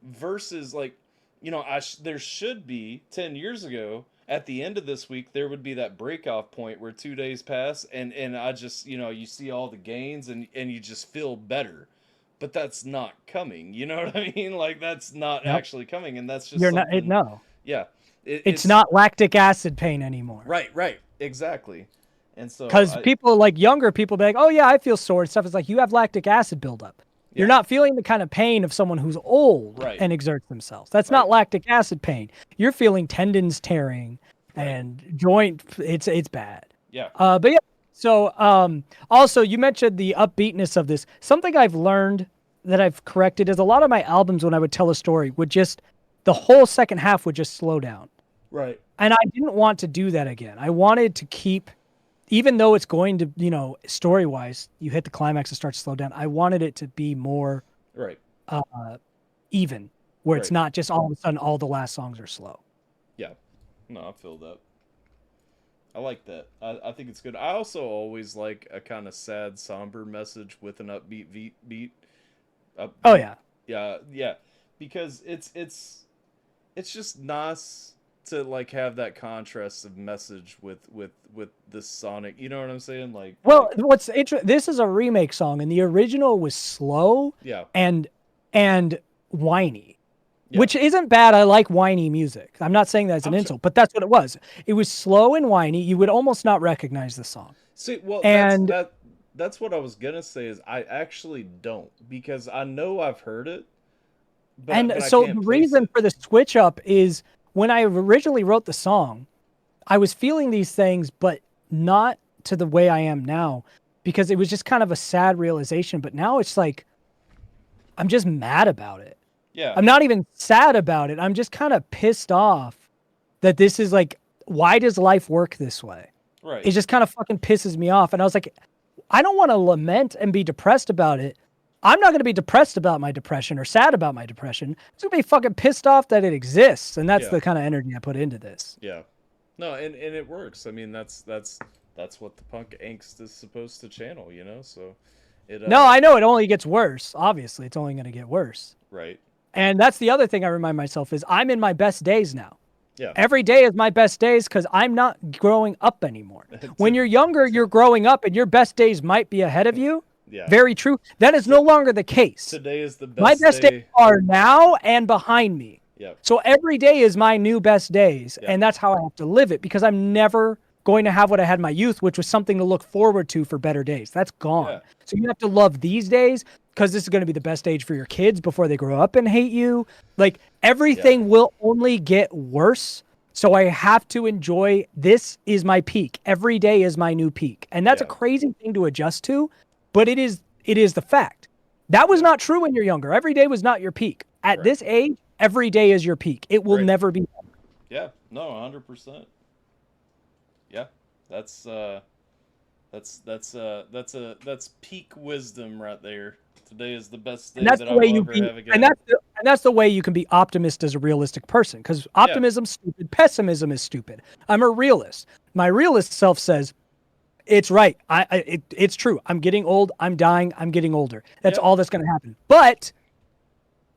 versus like, you know, there should be 10 years ago. At the end of this week, there would be that breakoff point where 2 days pass, and I just, you know, you see all the gains, and you just feel better, but that's not coming. You know what I mean? Like that's not Yep. actually coming, and that's just You're not. something. No. Yeah, It's not lactic acid pain anymore. right, exactly, and so Because people like younger people be like, "Oh yeah, I feel sore and stuff." It's like you have lactic acid buildup. You're yeah, not feeling the kind of pain of someone who's old right, and exerts themselves. That's right, not lactic acid pain. You're feeling tendons tearing right, and joint. It's bad. yeah, But yeah. So also you mentioned the upbeatness of this. Something I've learned that I've corrected is a lot of my albums when I would tell a story would just the whole second half would just slow down. right, And I didn't want to do that again. I wanted to keep, even though it's going to, you know, story wise, you hit the climax and start to slow down. I wanted it to be more right, uh, even, where it's right, not just all of a sudden all the last songs are slow. yeah. No, I feel that. I like that. I think it's good. I also always like a kind of sad, somber message with an upbeat beat. Oh Upbeat. yeah. Yeah, yeah. Because it's just nice to like have that contrast of message with the sonic. You know what I'm saying? Well, what's interesting? This is a remake song, and the original was slow yeah, and whiny, yeah. which isn't bad. I like whiny music. I'm not saying that as an I'm sure. insult, but that's what it was. It was slow and whiny. You would almost not recognize the song. See, well, And that's what I was gonna say is I actually don't, because I know I've heard it, but I so can't the place reason it. for the switch up is when I originally wrote the song, I was feeling these things, but not to the way I am now, because it was just kind of a sad realization. But now it's like, I'm just mad about it. Yeah. I'm not even sad about it. I'm just kind of pissed off that this is like, why does life work this way? Right. It just kind of fucking pisses me off. And I was like, I don't want to lament and be depressed about it. I'm not going to be depressed about my depression or sad about my depression. I'm just going to be fucking pissed off that it exists. And that's Yeah. the kind of energy I put into this. Yeah. No, and it works. I mean, that's what the punk angst is supposed to channel, you know? So it No, I know it only gets worse. Obviously, it's only going to get worse. right. And that's the other thing I remind myself is I'm in my best days now. Yeah. Every day is my best days because I'm not growing up anymore. When you're younger, you're growing up and your best days might be ahead of you. Yeah. Very true. That is no longer the case. Today is the best My best day. days are now and behind me. Yep. So every day is my new best days. Yeah. And that's how I have to live it because I'm never going to have what I had in my youth, which was something to look forward to for better days. That's gone. Yeah. So you have to love these days because this is going to be the best age for your kids before they grow up and hate you. Like everything will only get worse. So I have to enjoy this is my peak. Every day is my new peak. And that's a Yeah. crazy thing to adjust to, but it is the fact. That was not true when you're younger. Every day was not your peak. At Right. this age, every day is your peak. It will Right. never be. Yeah. No, 100%. Yeah. That's peak wisdom right there. Today is the best day And that's that the I way will you ever be, have again. and that's the way you can be optimist as a realistic person. Because optimism's stupid, pessimism is stupid. I'm a realist. My realist self says, it's right. It's true. I'm getting old. I'm dying. I'm getting older. That's Yeah. all that's going to happen. But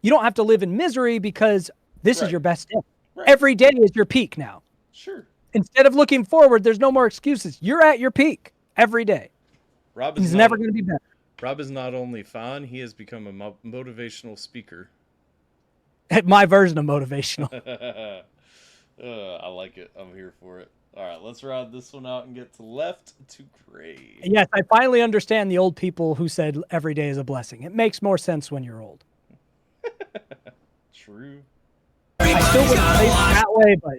you don't have to live in misery because this is Right. your best day. Right. Every day is your peak now. Sure. Instead of looking forward, there's no more excuses. You're at your peak every day. Rob is He's not, never going to be better. Rob is not only fine, he has become a motivational speaker. My version of motivational. I like it. I'm here for it. All right, let's ride this one out and get to left to gray. Yes, I finally understand the old people who said every day is a blessing. It makes more sense when you're old. True. I still wouldn't say it that way, but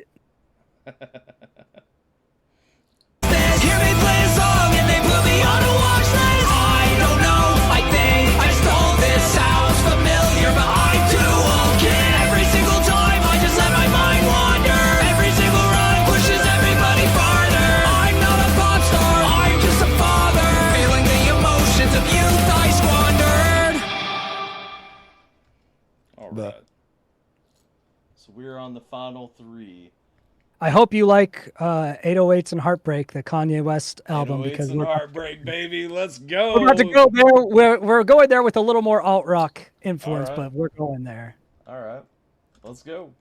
Hear me play a song and they put me on a watch list. I don't know, I think I stole this. Sounds familiar, but I'm too old. Kid, every single time I just let my mind wander. Every single run pushes everybody farther. I'm not a pop star, I'm just a father. Feeling the emotions of youth I squandered. All right. So we're on the final three. I hope you like 808s and Heartbreak, the Kanye West album, 808s because and we're Heartbreak, baby. Let's go. about to go there. We're going there with a little more alt rock influence, All right. but we're going there. All right. Let's go.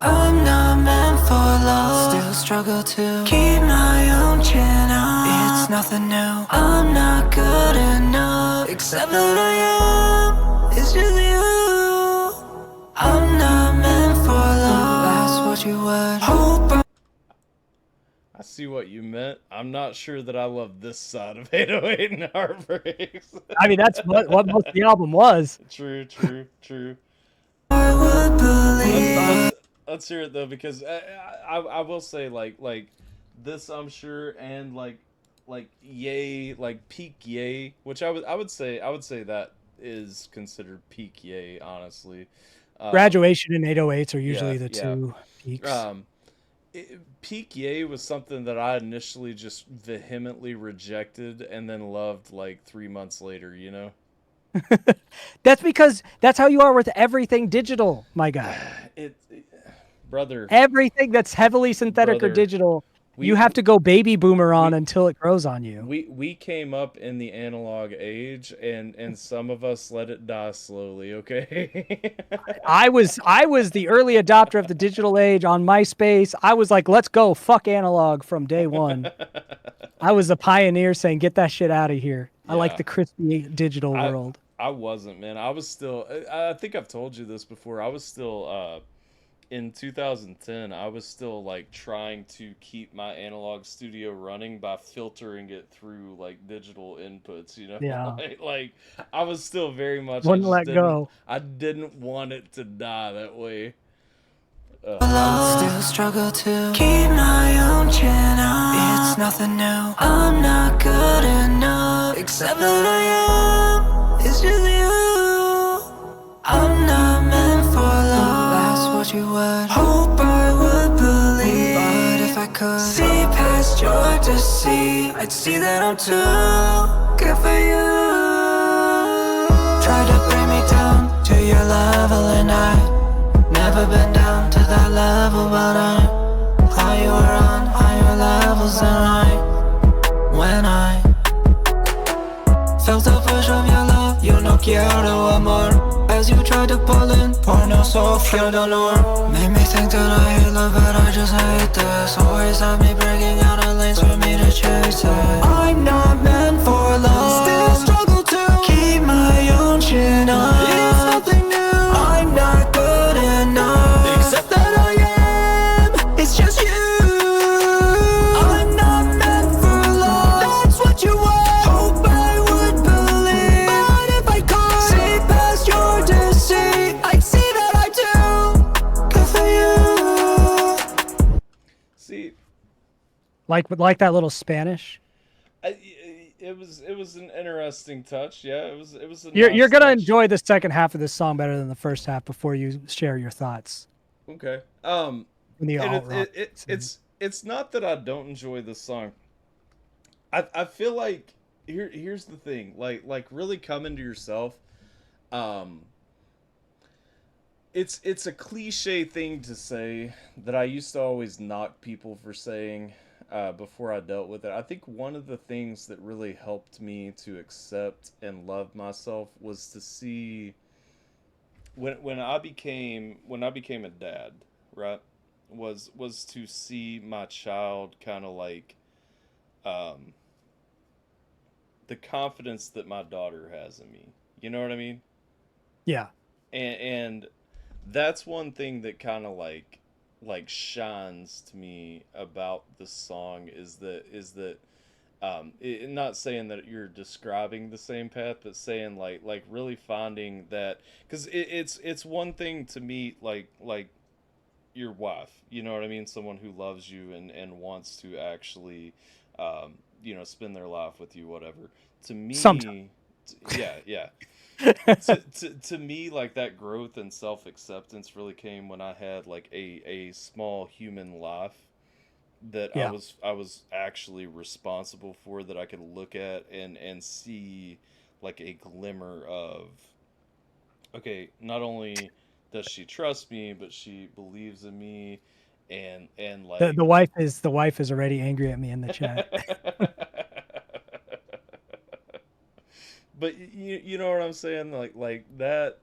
I'm not meant for love. Still struggle to keep my own chin up. It's nothing new. I'm not good enough. Except that I am. It's just you. I'm not meant for love. That's what you would hope. I see what you meant. I'm not sure that I love this side of 808 and Heartbreaks. I mean, that's what most of the album was. True. I would believe. Let's hear it though, because I will say like this I'm sure, and like Yay, like peak Yay, which I would say that is considered peak Yay, honestly. Graduation and 808s are usually yeah, the two peaks. Peak Yay was something that I initially just vehemently rejected and then loved like 3 months later, you know? That's because that's how you are with everything digital, my guy. Brother, Everything that's heavily synthetic or Brother, digital, we- you have to go baby boomer on until it grows on you. we came up in the analog age, and some of us let it die slowly, okay? I was the early adopter of the digital age on MySpace. I was like, let's go, fuck analog from day one. I was a pioneer saying, get that shit out of here. I like Yeah. the crispy digital world. I wasn't, man. I was still, I think I've told you this before. I was still, in 2010, I was still like trying to keep my analog studio running by filtering it through like digital inputs, you know? Yeah. like I was still very much, Wouldn't let go. I didn't want it to die that way. Still struggle to keep my own chin up. It's nothing new. I'm not good enough. Except that I am. It's just you. I'm not I'd see that I'm too good for you. Try to bring me down to your level, and I never been down to that level, but I'm higher on higher levels than when I felt the push of your love. Yo no quiero amor, as you tried to pull in porno, so fear the lure. Made me think that I hate love, but I just hate this. Always have me breaking out of lanes for me to chase it. I'm not meant for love, still struggle to keep my own chin up. It's nothing new, I'm not good enough, except that I am, it's just you. I'm not meant for love, that's what you want. Hope I would believe, but if I could see past your deceit, I'd see that I do good for you. See, Like that little Spanish. it was an interesting touch. Yeah, it was a You're nice gonna touch. enjoy the second half of this song better than the first half before you share your thoughts. Okay. In the And alt-rock it's not that I don't enjoy this song. I feel like here's the thing, like really come into yourself. It's a cliche thing to say that I used to always knock people for saying before I dealt with it. I think one of the things that really helped me to accept and love myself was to see when I became a dad, right? Was to see my child kind of like the confidence that my daughter has in me. You know what I mean? Yeah. And that's one thing that kind of like shines to me about the song is that not saying that you're describing the same path, but saying like really finding that, because it's one thing to meet like your wife, you know what I mean, someone who loves you and wants to actually spend their life with you, whatever. To me, Sometime. yeah. To me, like that growth and self-acceptance really came when I had like a small human life that Yeah. I was actually responsible for, that I could look at and see like a glimmer of, okay, not only does she trust me, but she believes in me, and like The wife is already angry at me in the chat. but you know what I'm saying, like that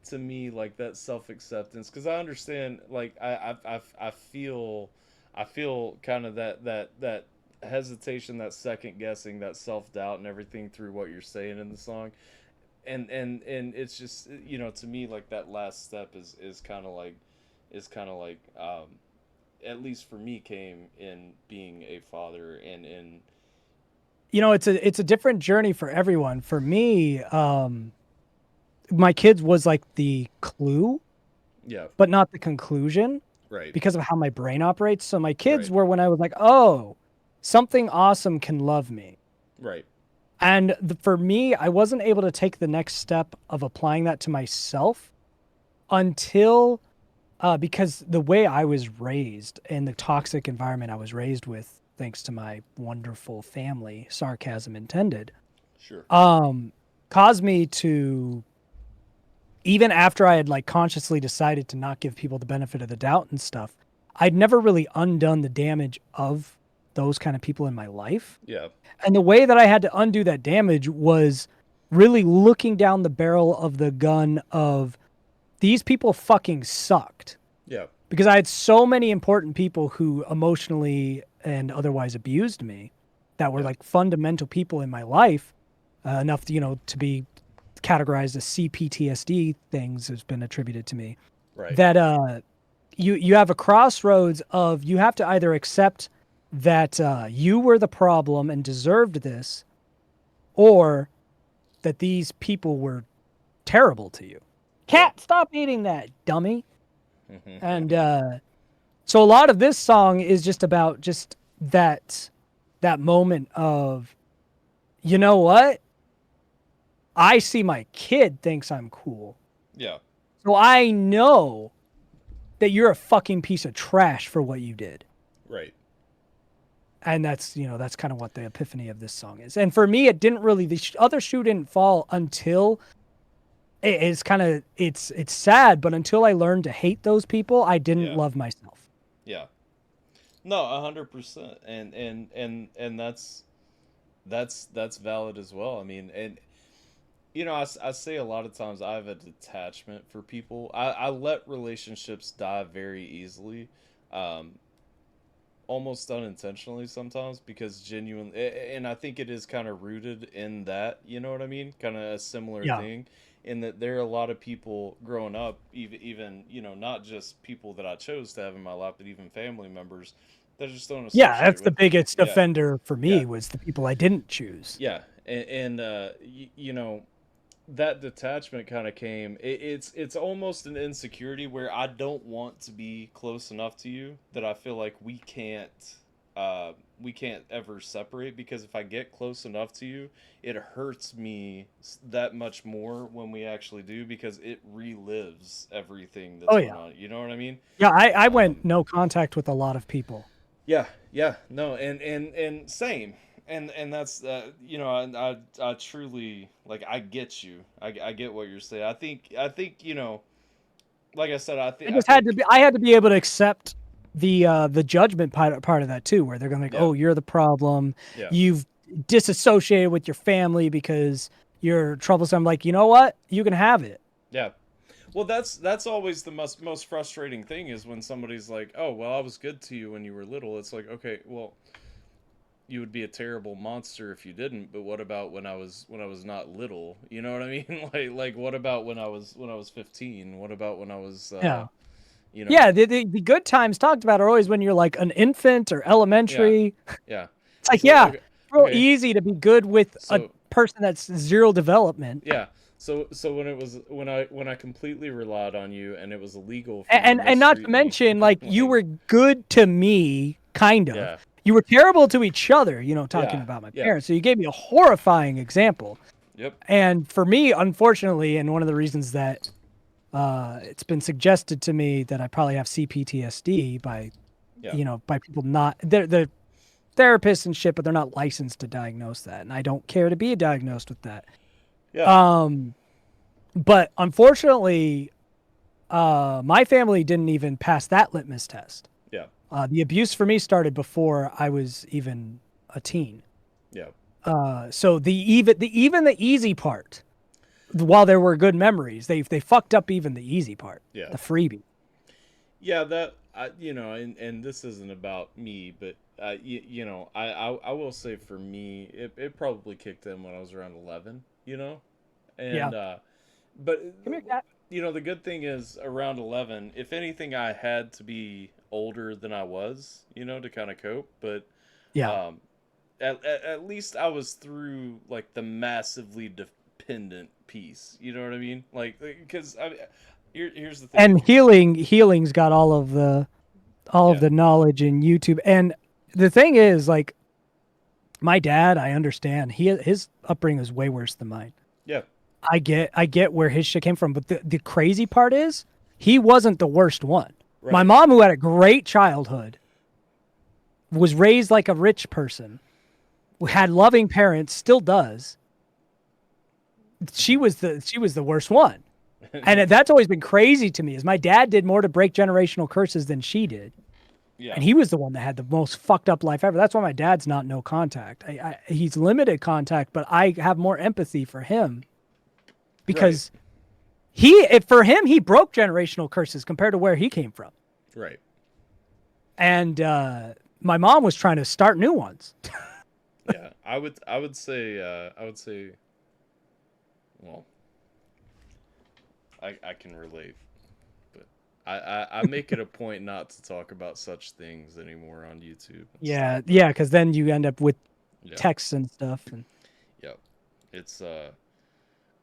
to me, like that self-acceptance, because I understand, like I feel kind of that hesitation, that second guessing, that self-doubt and everything through what you're saying in the song, and it's just, to me, like that last step is kind of like at least for me, came in being a father, and It's a different journey for everyone. For me, my kids was like the clue, yeah, but not the conclusion, right, because of how my brain operates. So my kids Right. were when I was like, oh, something awesome can love me. right, And for me, I wasn't able to take the next step of applying that to myself until because the way I was raised and the toxic environment I was raised with, thanks to my wonderful family, sarcasm intended, sure, caused me to, even after I had like consciously decided to not give people the benefit of the doubt and stuff, I'd never really undone the damage of those kind of people in my life. yeah, And the way that I had to undo that damage was really looking down the barrel of the gun of, these people fucking sucked. yeah, Because I had so many important people who emotionally and otherwise abused me, that were Yeah. like fundamental people in my life, enough to be categorized as CPTSD things has been attributed to me. right, That you have a crossroads of, you have to either accept that you were the problem and deserved this, or that these people were terrible to you. Cat, stop eating that, dummy. And so a lot of this song is just about just that moment of, you know what? I see my kid thinks I'm cool. yeah, So I know that you're a fucking piece of trash for what you did. right, And that's that's kind of what the epiphany of this song is. And for me, it didn't really other shoe didn't fall until it's kind of it's sad, but until I learned to hate those people, I didn't love myself. Yeah. No, 100%. And that's valid as well. I mean, and I say a lot of times I have a detachment for people. I let relationships die very easily. Almost unintentionally sometimes, because genuinely, and I think it is kind of rooted in that, you know what I mean? Kind of a similar thing, in that there are a lot of people growing up, even not just people that I chose to have in my life, but even family members that just don't associate That's the with. biggest Yeah. offender for me Yeah. was the people I didn't choose. Yeah, and that detachment kind of came. It's almost an insecurity where I don't want to be close enough to you, that I feel like we can't ever separate, because if I get close enough to you, it hurts me that much more when we actually do, because it relives everything that's going on. You know what I mean? Yeah, I went no contact with a lot of people. Yeah, no, and same, and that's I truly, like, I get you, I get what you're saying. I think like I said, I I had to be able to accept the judgment part of that too, where they're gonna like, Yeah. oh, you're the problem. Yeah. You've disassociated with your family because you're troublesome. I'm like, you know what? You can have it. Yeah. Well, that's always the most frustrating thing, is when somebody's like, "Oh, well, I was good to you when you were little." It's like, okay, well, you would be a terrible monster if you didn't. But what about when I was not little? You know what I mean? Like what about when I was 15? What about when I was Yeah, the good times talked about are always when you're like an infant or elementary. Yeah. It's like, okay, real okay. easy to be good with a So- person that's zero development. Yeah. So when it was when I completely relied on you, and it was illegal for you And not to mistreat me, mention, like, you were good to me, kind of. Yeah. You were terrible to each other, talking Yeah, about my yeah. parents. So you gave me a horrifying example. Yep. And for me, unfortunately, and one of the reasons that it's been suggested to me that I probably have CPTSD by, by people not, they're therapists and shit, but they're not licensed to diagnose that. And I don't care to be diagnosed with that. Yeah. But unfortunately, my family didn't even pass that litmus test. Yeah. The abuse for me started before I was even a teen. Yeah. So the easy part, while there were good memories, they fucked up even the easy part. Yeah. The freebie. Yeah, that and this isn't about me, but I will say, for me, it probably kicked in when I was around 11. And but Come here, cat. the good thing is, around 11, if anything, I had to be older than I was, to kind of cope. But at least I was through, like, the massively dependent piece. You know what I mean? Like, because here's the thing. And healing's got all of the knowledge in YouTube. And the thing is, like, my dad, I understand, his upbringing is way worse than mine. Yeah. I get where his shit came from, but the crazy part is, he wasn't the worst one. Right. My mom, who had a great childhood, was raised like a rich person, had loving parents, still does. She was the worst one. And that's always been crazy to me, is my dad did more to break generational curses than she did. Yeah. And he was the one that had the most fucked up life ever. That's why my dad's not no contact. He's limited contact, but I have more empathy for him, because for him, he broke generational curses compared to where he came from. Right. And my mom was trying to start new ones. Yeah, I would say, well, I can relate, but I make it a point not to talk about such things anymore on YouTube. Yeah, because then you end up with Yeah. texts and stuff. And Yep. It's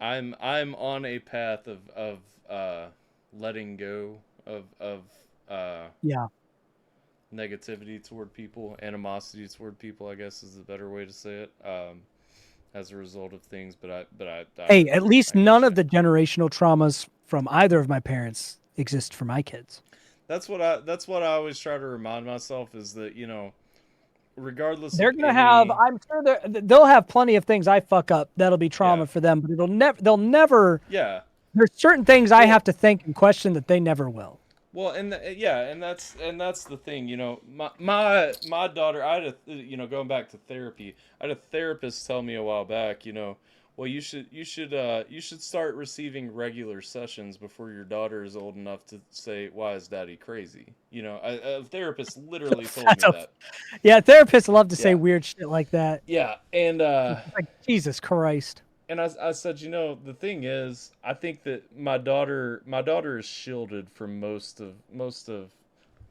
I'm on a path of letting go of negativity toward people, animosity toward people, I guess is the better way to say it. As a result of things, but I hey, at least I none guess, of the generational traumas from either of my parents exist for my kids. That's what I always try to remind myself, is that, regardless They're of gonna have. any, I'm sure they'll have plenty of things I fuck up that'll be trauma Yeah. for them, but they'll never. yeah. There's certain things I Well- have to think and question that they never will. Well, and that's the thing, my daughter, I had going back to therapy, I had a therapist tell me a while back, well, you should start receiving regular sessions before your daughter is old enough to say, why is daddy crazy? A therapist literally told me that. Yeah, therapists love to say Yeah. weird shit like that. Yeah, and Like Jesus Christ. and I said, the thing is, I think that my daughter is shielded from most of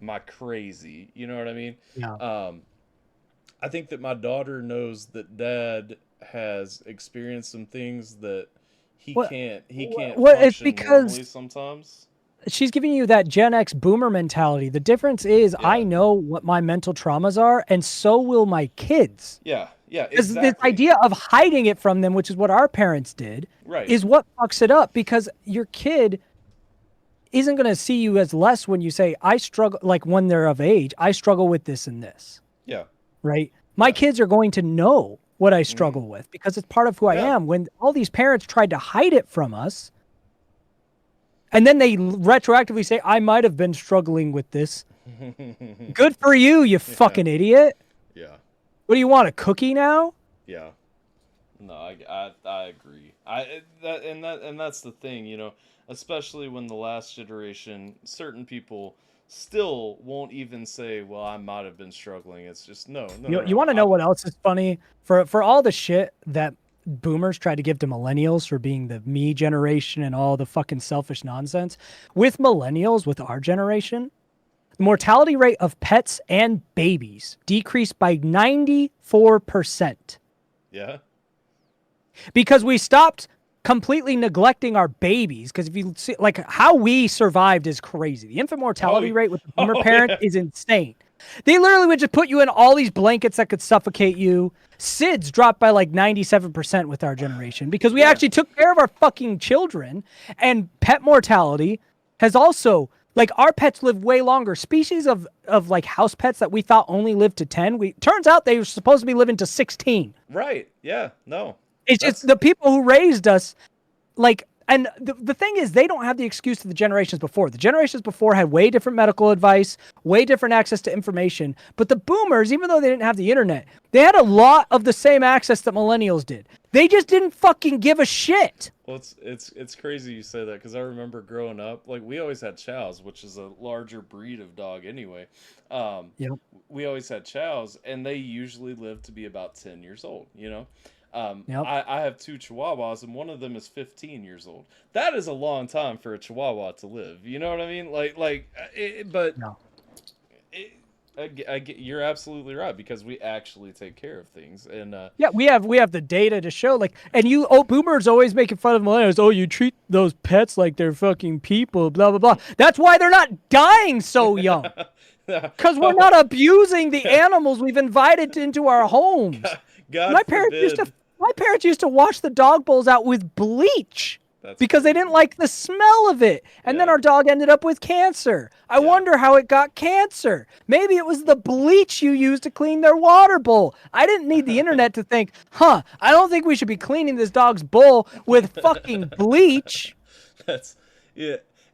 my crazy. You know what I mean? Yeah. I think that my daughter knows that dad has experienced some things that he Well- can't well, it's function because- normally sometimes. She's giving you that Gen X boomer mentality. The difference is I Yeah. know what my mental traumas are, and so will my kids. Yeah, Because exactly. this idea of hiding it from them, which is what our parents did, Right. is what fucks it up. Because your kid isn't going to see you as less when you say, I struggle, like when they're of age, I struggle with this and this, Yeah. right? My kids are going to know what I struggle with because it's part of who I Yeah. am. When all these parents tried to hide it from us, and then they retroactively say, I might have been struggling with this. Good for you, you fucking idiot. Yeah. What do you want, a cookie now? Yeah. No, I agree. That's the thing, especially when the last generation, certain people still won't even say, well, I might have been struggling. It's just no. You want to know what else is funny? For all the shit that boomers tried to give to millennials for being the me generation and all the fucking selfish nonsense, with millennials, with our generation, the mortality rate of pets and babies decreased by 94%. Yeah. Because we stopped completely neglecting our babies. Because if you see, like, how we survived is crazy. The infant mortality rate with the boomer parent is insane. They literally would just put you in all these blankets that could suffocate you. SIDS dropped by like 97% with our generation because we actually took care of our fucking children. And pet mortality has also, like, our pets live way longer. Species of like house pets that we thought only lived to 10, turns out they were supposed to be living to 16. Right. Yeah. No. It's just the people who raised us, like, and the thing is, they don't have the excuse to the generations before. The generations before had way different medical advice, way different access to information. But the boomers, even though they didn't have the internet, they had a lot of the same access that millennials did. They just didn't fucking give a shit. Well, it's crazy you say that because I remember growing up, like we always had chows, which is a larger breed of dog anyway. Yep. We always had chows, and they usually lived to be about 10 years old. Yep. I have 2 Chihuahuas, and one of them is 15 years old. That is a long time for a Chihuahua to live. You know what I mean? But No. I get, you're absolutely right because we actually take care of things, and Yeah, we have the data to show, like, and boomers always making fun of millennials. Oh, you treat those pets like they're fucking people, blah blah blah. That's why they're not dying so young. Because we're not abusing the animals we've invited into our homes. God My forbid. parents used to wash the dog bowls out with bleach That's because they didn't like the smell of it. And then Yeah. our dog ended up with cancer. I wonder how it got cancer. Maybe it was the bleach you used to clean their water bowl. I didn't need the internet to think, I don't think we should be cleaning this dog's bowl with fucking bleach. That's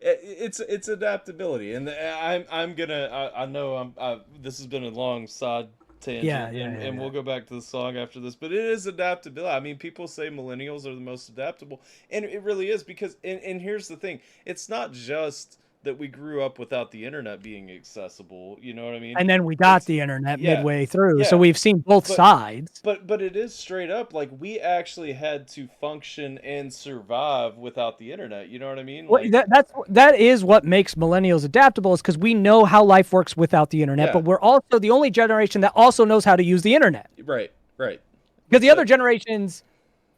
it's adaptability, and I'm gonna I know this has been a long side tangent, and we'll go back to the song after this, but it is adaptability. I mean, people say millennials are the most adaptable, and it really is because and here's the thing, it's not just that we grew up without the internet being accessible, you know what I mean? And then we got the internet yeah, midway through, so yeah. we've seen both sides. But it is straight up like we actually had to function and survive without the internet. You know what I mean? Well, that is what makes millennials adaptable, is because we know how life works without the internet, Yeah. but we're also the only generation that also knows how to use the internet. right. Because the other generations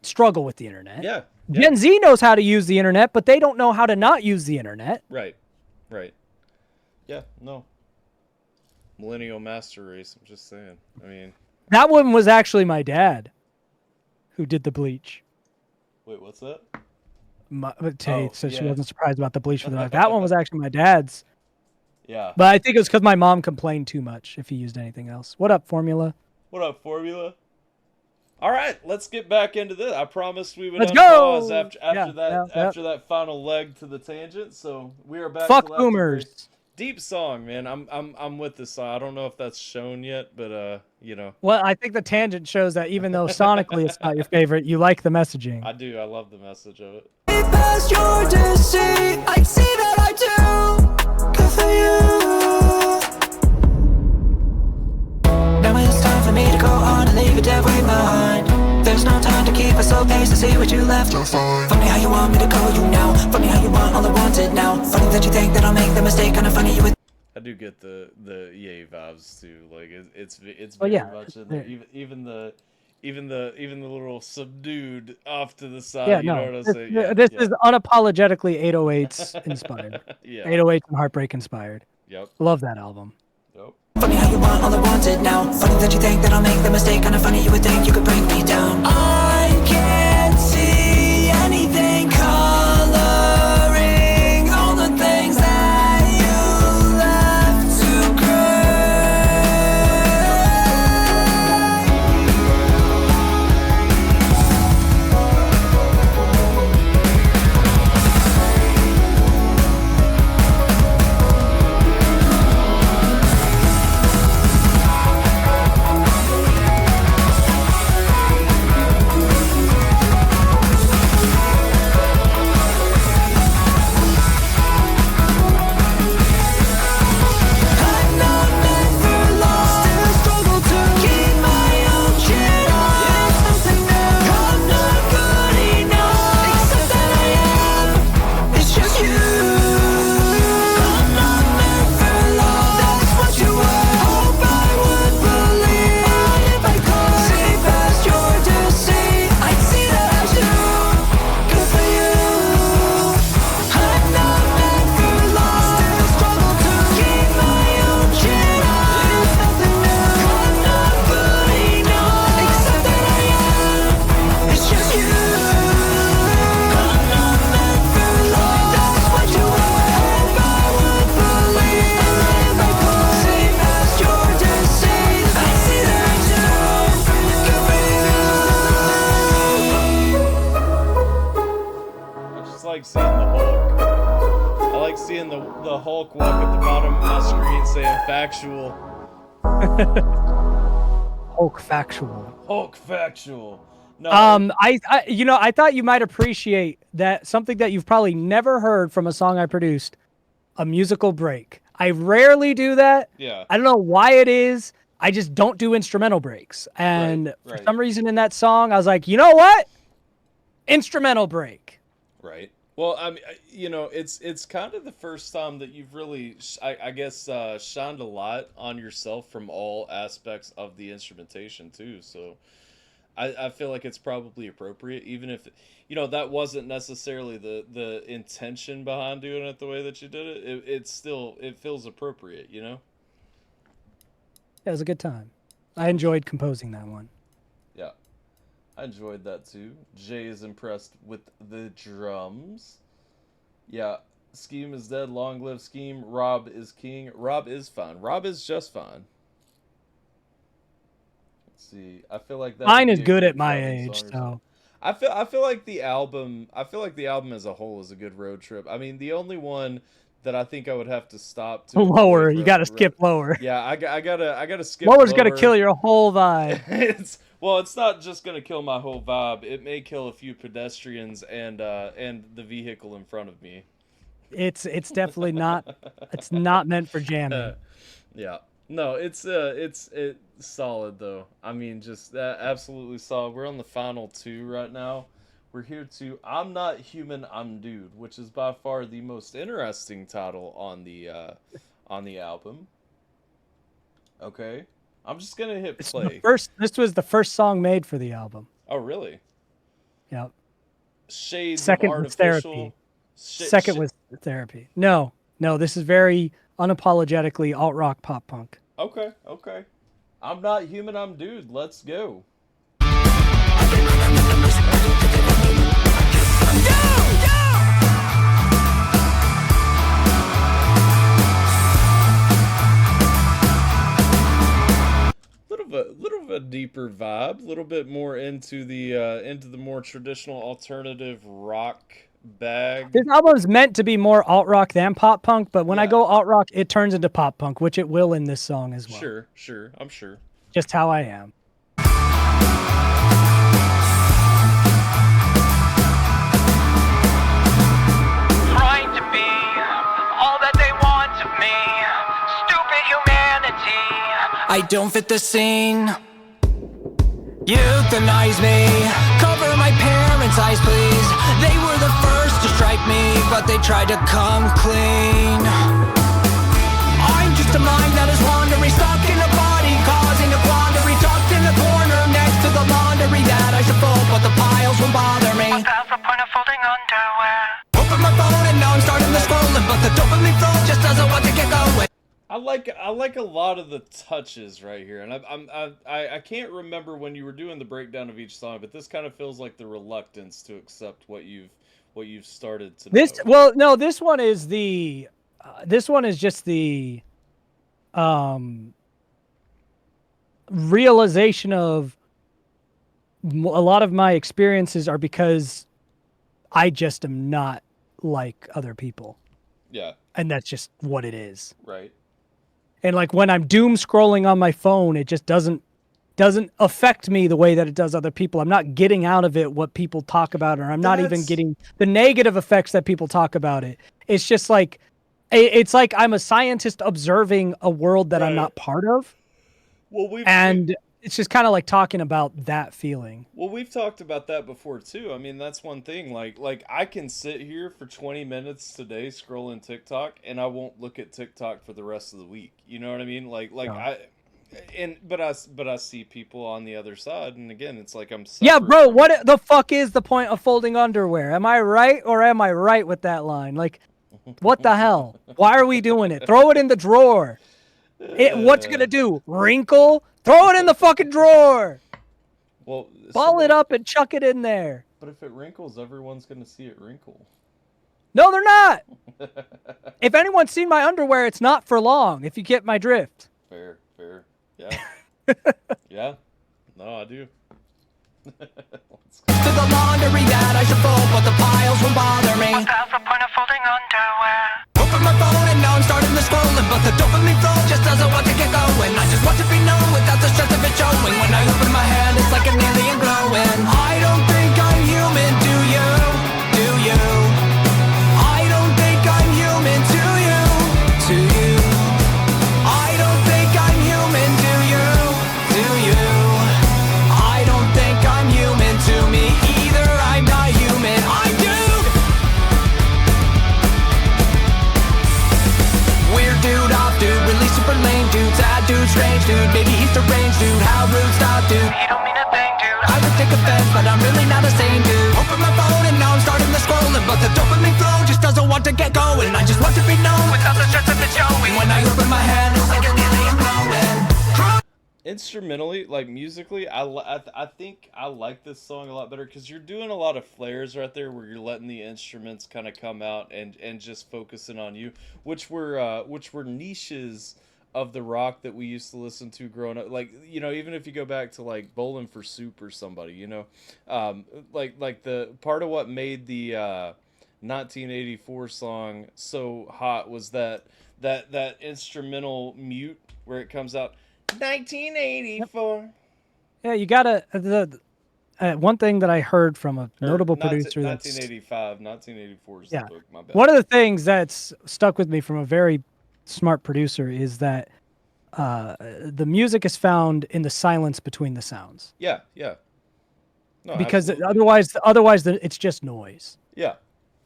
struggle with the internet. Yeah. Gen Z knows how to use the internet, but they don't know how to not use the internet. Right. Yeah, no. Millennial master race, I'm just saying. I mean, That one was actually my dad who did the bleach. wait, what's that? Tay said she yeah. wasn't surprised about the bleach for the dog. That one was actually my dad's. Yeah. But I think it was because my mom complained too much if he used anything else. What up, Formula? What up, Formula? All right, let's get back into this. I promised we would Let's unpause go! after that final leg to the tangent. So we are back. Fuck to Left to boomers. Grace. Deep song, man. I'm with this song. I don't know if that's shown yet, but you know. Well, I think the tangent shows that even though sonically it's not your favorite, you like the messaging. I do. I love the message of it. Past your deceit, I see that I do. Good for you. Now it's time for me to go on and leave a dead weight behind. There's no time to keep a slow pace to see what you left to find. Funny how you want me to call you now. Funny how you want all I wanted now. Funny that you think that I'll make the mistake. Kinda funny you would. I do get the yay vibes too. Like it's Oh, very yeah. much in there. Even the little subdued off to the side. Yeah, you know no. what I'm This, saying? Yeah, this yeah. is unapologetically 808s inspired. Yeah. 808s and Heartbreak inspired. Yep. Love that album. Yep. Funny how you want all I wanted now. Funny that you think that I'll make the mistake. Kinda funny you would think you could bring me down. I can't see anything coloring all the things that you left to like seeing the Hulk. I like seeing the Hulk walk at the bottom of my screen saying factual. Hulk factual. Hulk factual. No. I thought you might appreciate that something that you've probably never heard from a song I produced, a musical break. I rarely do that. Yeah. I don't know why it is. I just don't do instrumental breaks. And Right. for some reason in that song, I was like, you know what? Instrumental break. Right. Well, I mean, it's kind of the first time that you've really, I guess, shined a light on yourself from all aspects of the instrumentation too. So, I feel like it's probably appropriate, even if, that wasn't necessarily the intention behind doing it the way that you did it. It feels appropriate, Yeah, it was a good time. I enjoyed composing that one. Yeah. I enjoyed that too. Jay is impressed with the drums. Yeah. Scheme is dead. Long live Scheme. Rob is king. Rob is fine. Rob is just fine. Let's see. I feel like that. Mine is good at my age, so. I feel like the album. I feel like the album as a whole is a good road trip. I mean, the only one that I think I would have to stop to lower. You got to skip lower. Yeah, I gotta skip. Lower's gonna kill your whole vibe. It's not just gonna kill my whole vibe. It may kill a few pedestrians and the vehicle in front of me. It's definitely not. It's not meant for jamming. Yeah. No, it's solid though. I mean, just absolutely solid. We're on the final two right now. We're here to I'm Not Human, I'm Dude, which is by far the most interesting title on the album. Okay. I'm just gonna hit play. This was the first song made for the album. Oh, really? Yep. Shades Second of was artificial. Therapy. Second was Therapy. No, this is very unapologetically alt rock pop punk. Okay. I'm Not Human, I'm Dude. Let's go. Little of a deeper vibe, a little bit more into the more traditional alternative rock bag. This album's meant to be more alt rock than pop punk, but when I Yeah. go alt rock, it turns into pop punk, which it will in this song as well. Sure, I'm sure. Just how I am. Trying to be all that they want of me. Stupid humanity. I don't fit the scene. Euthanize me. Cover my parents' eyes, please. They were the first to strike me, but they tried to come clean. I'm just a mind that is wandering, stuck in a body, causing a quandary, tucked in the corner next to the laundry that I should fold, but the piles won't bother me. What's past the point of folding underwear? Open my phone and now I'm starting to scrolling, but the dopamine flow just doesn't want to get going. I like a lot of the touches right here, and I can't remember when you were doing the breakdown of each song, but this kind of feels like the reluctance to accept what you've started to This know. well, no, this one is just the realization of a lot of my experiences are because I just am not like other people, Yeah, and that's just what it is. right. And like when I'm doom scrolling on my phone, it just doesn't affect me the way that it does other people. I'm not getting out of it what people talk about, or I'm not even That's- getting the negative effects that people talk about it. It's just like it's like I'm a scientist observing a world that I'm Right. not part of, Well, and it's just kind of like talking about that feeling. Well, we've talked about that before too. I mean, that's one thing. Like I can sit here for 20 minutes today scrolling TikTok, and I won't look at TikTok for the rest of the week. You know what I mean? But I see people on the other side, and again, it's like I'm Yeah, separate bro, from what it. the fuck is the point of folding underwear? Am I right or am I right with that line? Like, what the hell? Why are we doing it? Throw it in the drawer. What's gonna do? Wrinkle? Throw it in the fucking drawer. Well, Ball it up and chuck it in there. But if it wrinkles, everyone's gonna see it wrinkle. No, they're not. If anyone's seen my underwear, it's not for long, if you get my drift. Fair. Yeah. Yeah. No, I do. Let's go. To the laundry that I should fold, but the piles won't bother me. What's past the point of folding underwear? Open my phone and now I'm starting to scrolling, but the dopamine flow just doesn't want to get going. I just want to be known without the stress of it showing. When I open my hand, it's like an alien glowing. I don't think I'm human, do you? Do you? I don't think I'm human, to you? To you? I don't think I'm human, do you? Do you? I don't think I'm human, to me either. I'm not human, I'm dude. Weird dude, off dude, really super lame dude, sad dude, strange dude, maybe he's deranged dude, how rude, stop dude. You don't mean a thing, dude. I would take offense, but I'm really not a sane dude. Open my phone and now I'm starting to scrolling, but the dopamine flow just doesn't want to get going. I just want to be known without the stress of it showing. When I open my hand, it's like an alien glowing. Instrumentally, like musically, I think I like this song a lot better because you're doing a lot of flares right there where you're letting the instruments kind of come out and just focusing on you, which were niches of the rock that we used to listen to growing up. Like, you know, even if you go back to like Bowling for Soup or somebody, you know, like the part of what made the 1984 song so hot was that instrumental mute where it comes out 1984. Yeah, you gotta. One thing that I heard from a Or notable not- producer that's 1985, 1984 is Yeah. the book. My bad. one of the things that's stuck with me from a very smart producer is that the music is found in the silence between the sounds, Yeah. No, because absolutely. otherwise it's just noise. Yeah.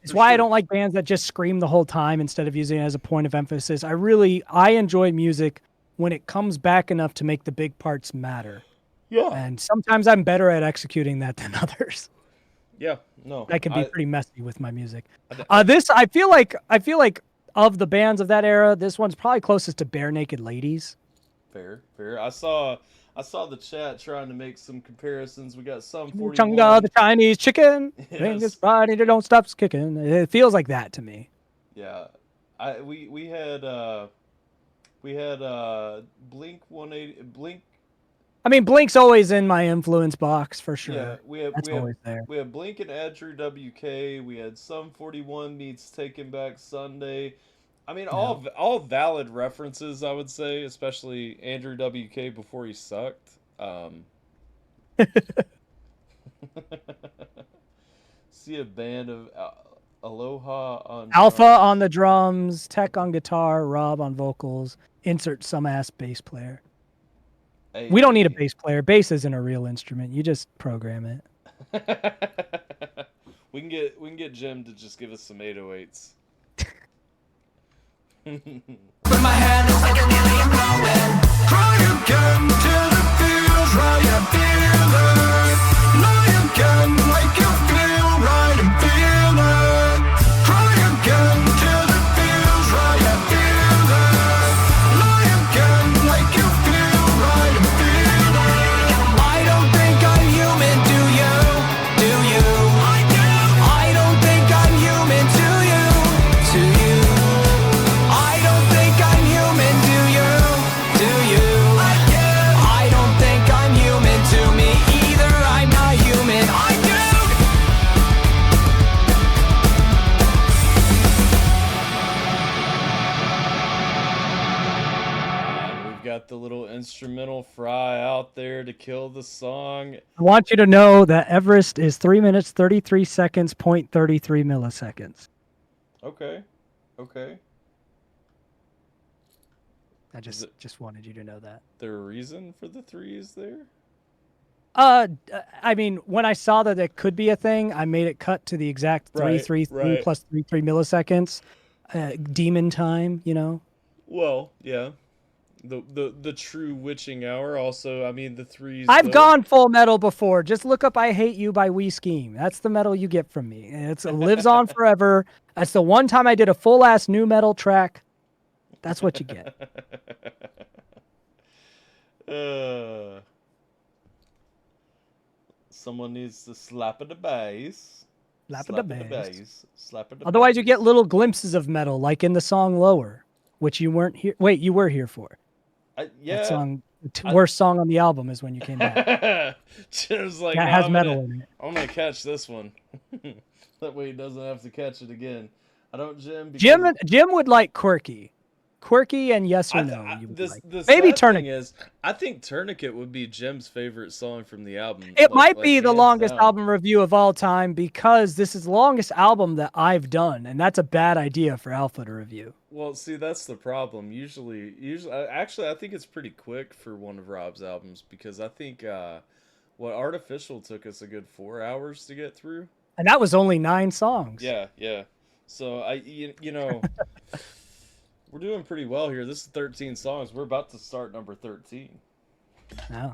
It's for why I sure. don't like bands that just scream the whole time instead of using it as a point of emphasis. I enjoy music when it comes back enough to make the big parts matter. Yeah. And sometimes I'm better at executing that than others. Yeah. No. I can be pretty messy with my music. I- I feel like of the bands of that era, this one's probably closest to Bare Naked Ladies. Fair. I saw the chat trying to make some comparisons. We got some 41. Chunga, the Chinese chicken. Yes. Fingers fried, it don't stop kicking. It feels like that to me. Yeah. We had Blink 180 Blink I mean, Blink's always in my influence box for sure. Yeah, That's always there. we have Blink and Andrew WK. We had Sum 41 meets Taking Back Sunday. I mean, all valid references, I would say, especially Andrew WK before he sucked. See a band of Aloha on Alpha drums. on the drums, Tech on guitar, Rob on vocals. Insert some ass bass player. We don't need a bass player. Bass isn't a real instrument. You just program it. we can get Jim to just give us some 808s. Put my hand is like a nearly blowing. Try again till it feels right. I feel it. Lie again like you feel right and feel it. Try again till it feels right. I feel it. Lie again like you feel right and feel it. I don't think I'm human, do you? Do you? I do. I don't think I'm human, do you? To you. I don't think I'm human, do you? Do you? I don't think I'm human, to me either. I'm not human, I do. And we've got the little instrumental fry out there to kill the song. I want you to know that Everest is 3 minutes, 33 seconds, 0.33 milliseconds. Okay. Okay. I Is it- just wanted you to know that. There a reason for the threes there? I mean, when I saw that it could be a thing, I made it cut to the exact Right, 333 right. plus 33 milliseconds. Demon time, you know. Well, yeah. The true witching hour also, I mean the threes. I've though. gone full metal before. Just look up "I Hate You" by We Scheme. That's the metal you get from me. It lives on forever. That's the one time I did a full ass new metal track. That's what you get. Someone needs to slap at the bass. Slap at the bass. Slap at the Otherwise, you bass. get little glimpses of metal, like in the song "Lower," which you weren't here. Wait, you were here for. Yeah. That song, the worst song on the album, is when you came back. Jim's like, That "No, has I'm metal gonna- in it. I'm gonna catch this one. That way he doesn't have to catch it again. I don't, Jim. Jim would like Quirky, and Yes or No. you would like. The Maybe sad thing Tourniquet. is, I think Tourniquet would be Jim's favorite song from the album. It might be the hands longest down. album review of all time because this is the longest album that I've done, and that's a bad idea for Alpha to review. Well, see, that's the problem. Usually, actually, I think it's pretty quick for one of Rob's albums because I think what Artificial took us a good 4 hours to get through. And that was only 9 songs. Yeah. So you know, we're doing pretty well here. This is 13 songs. We're about to start number 13. Wow.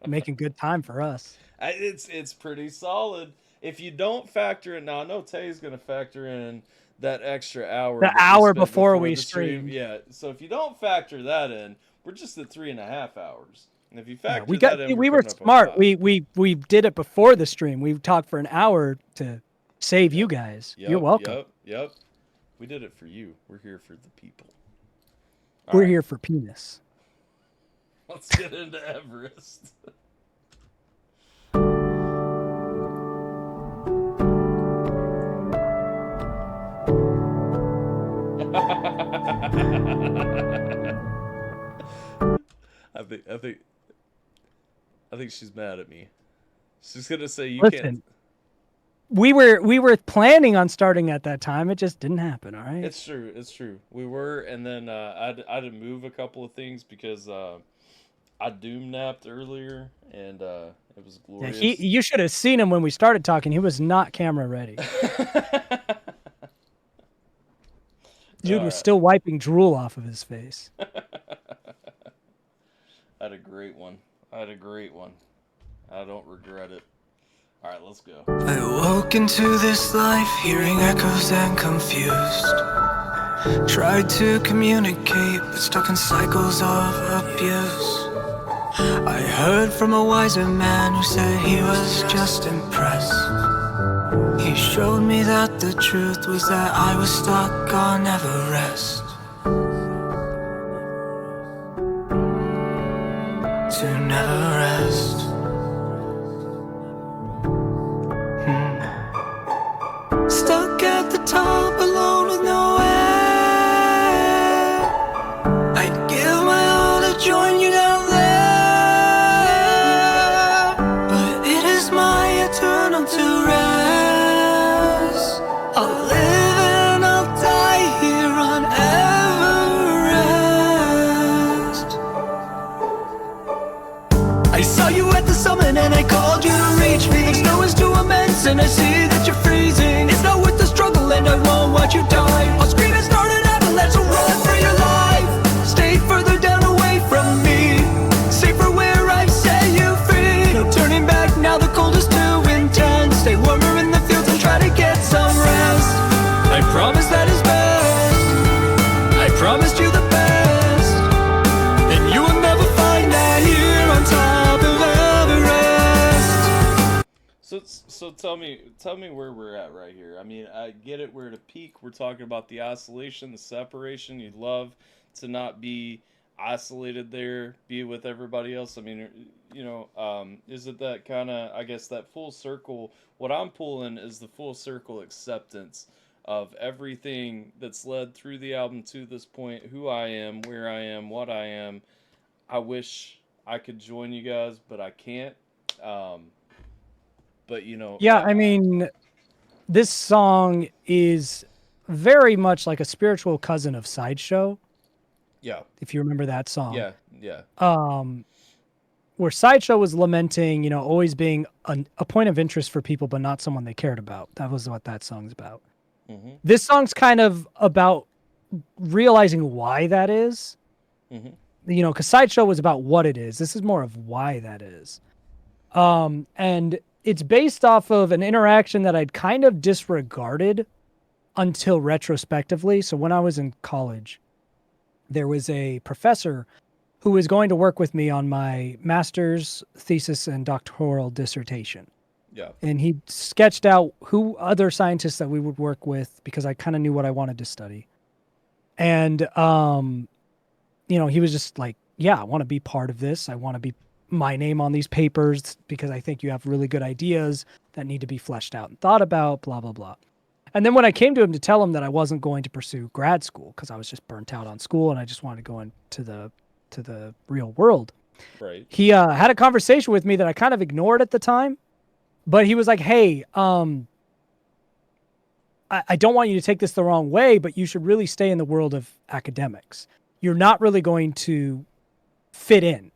Making good time for us. It's pretty solid. If you don't factor in, now I know Tay's gonna factor in that extra hour. The that we hour spent before we the stream. streamed. Yeah. So if you don't factor that in, we're just at 3.5 hours. And if you Yeah, factor that in, we were coming up on smart. 5. We did it before the stream. We talked for an hour to save you guys. Yep, You're welcome. Yep. We did it for you. We're here for the people. All We're right, here for penis. Let's get into Everest. I think she's mad at me. She's gonna say you Listen, can't. we were planning on starting at that time. It just didn't happen. All right. It's true. We were, and then I had to move a couple of things because I doom napped earlier, and it was Yeah, glorious. you should have seen him when we started talking. He was not camera ready. Dude was still wiping drool off of his face. I had a great one. I don't regret it. All right, let's go. I woke into this life hearing echoes and confused. Tried to communicate, but stuck in cycles of abuse. I heard from a wiser man who said he was just impressed. He showed me that the truth was that I was stuck on Everest. Tonight Stuck at the top, alone with no air. I'd give my all to join you down there, but it is my eternal to rest. I'll live and I'll die here on Everest. I saw you at the summit and I called you to reach me. The snow is too immense and I see that you're freezing. It's not worth the struggle and I won't watch you die. I'll scream and start an avalanche, so run for your life. Stay further down away from me, safer where I set you free. No turning back now, the cold is too intense. Stay warmer in the fields and try to get some rest. I promise that is best. I promised you the best, and you will never find that here on top of Everest. So tell me where we're at right here. I mean, I get it. We're at a peak. We're talking about the isolation, the separation. You'd love to not be isolated there, be with everybody else. I mean, you know, is it that kind of, I guess, that full circle? What I'm pulling is the full circle acceptance of everything that's led through the album to this point, who I am, where I am, what I am. I wish I could join you guys, but I can't. But, you know. Yeah, I mean, this song is very much like a spiritual cousin of Sideshow, Yeah. if you remember that song. Yeah. Yeah. Where Sideshow was lamenting, you know, always being a point of interest for people, but not someone they cared about. That was what that song's about. Mm-hmm. This song's kind of about realizing why that is. Mm-hmm. You know, because Sideshow was about what it is. This is more of why that is. And it's based off of an interaction that I'd kind of disregarded until retrospectively. So when I was in college, there was a professor who was going to work with me on my master's thesis and doctoral dissertation. Yeah. And he sketched out who other scientists that we would work with, because I kind of knew what I wanted to study. And, you know, he was just like, yeah, I want to be part of this. I want to be my name on these papers because I think you have really good ideas that need to be fleshed out and thought about, blah, blah, blah. And then when I came to him to tell him that I wasn't going to pursue grad school because I was just burnt out on school and I just wanted to go into the real world, Right. he had a conversation with me that I kind of ignored at the time. But he was like, hey, I don't want you to take this the wrong way, but you should really stay in the world of academics. You're not really going to fit in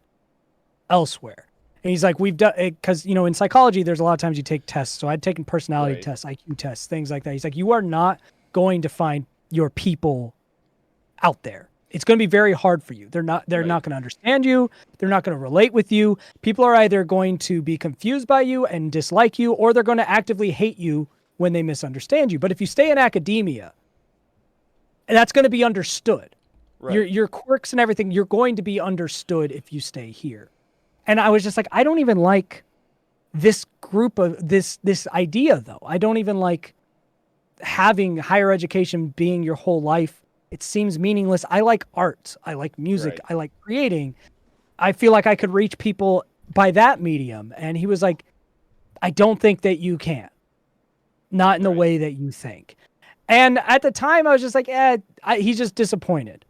elsewhere. And he's like, we've done it because, you know, in psychology, there's a lot of times you take tests. So I'd taken personality Right. tests, IQ tests, things like that. He's like, you are not going to find your people out there. It's going to be very hard for you. They're not Right. going to understand you. They're not going to relate with you. People are either going to be confused by you and dislike you, or they're going to actively hate you when they misunderstand you. But if you stay in academia, that's going to be understood. Right. Your quirks and everything, you're going to be understood if you stay here. And I was just like, I don't even like this group of this idea though. I don't even like having higher education being your whole life. It seems meaningless. I like art. I like music. Right. I like creating. I feel like I could reach people by that medium. And he was like, I don't think that you can. Not in the Right. way that you think. And at the time, I was just like, he's just disappointed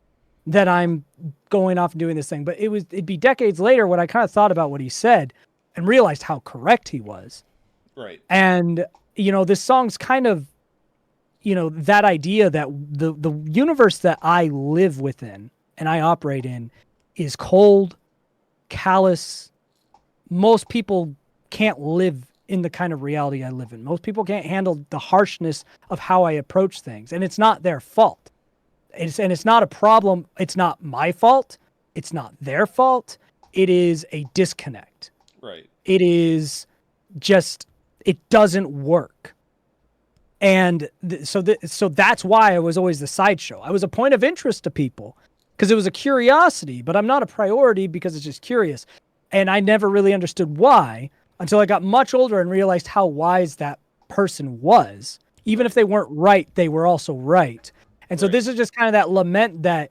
that I'm going off and doing this thing. But it'd be decades later when I kind of thought about what he said and realized how correct he was. Right. And, you know, this song's kind of, you know, that idea that the universe that I live within and I operate in is cold, callous. Most people can't live in the kind of reality I live in. Most people can't handle the harshness of how I approach things. And it's not their fault. It's not a problem. It's not my fault. It's not their fault. It is a disconnect. Right. It is just, it doesn't work. And so that's why I was always the sideshow. I was a point of interest to people because it was a curiosity, but I'm not a priority because it's just curious. And I never really understood why until I got much older and realized how wise that person was. Even if they weren't right, they were also right. And so Right. this is just kind of that lament that,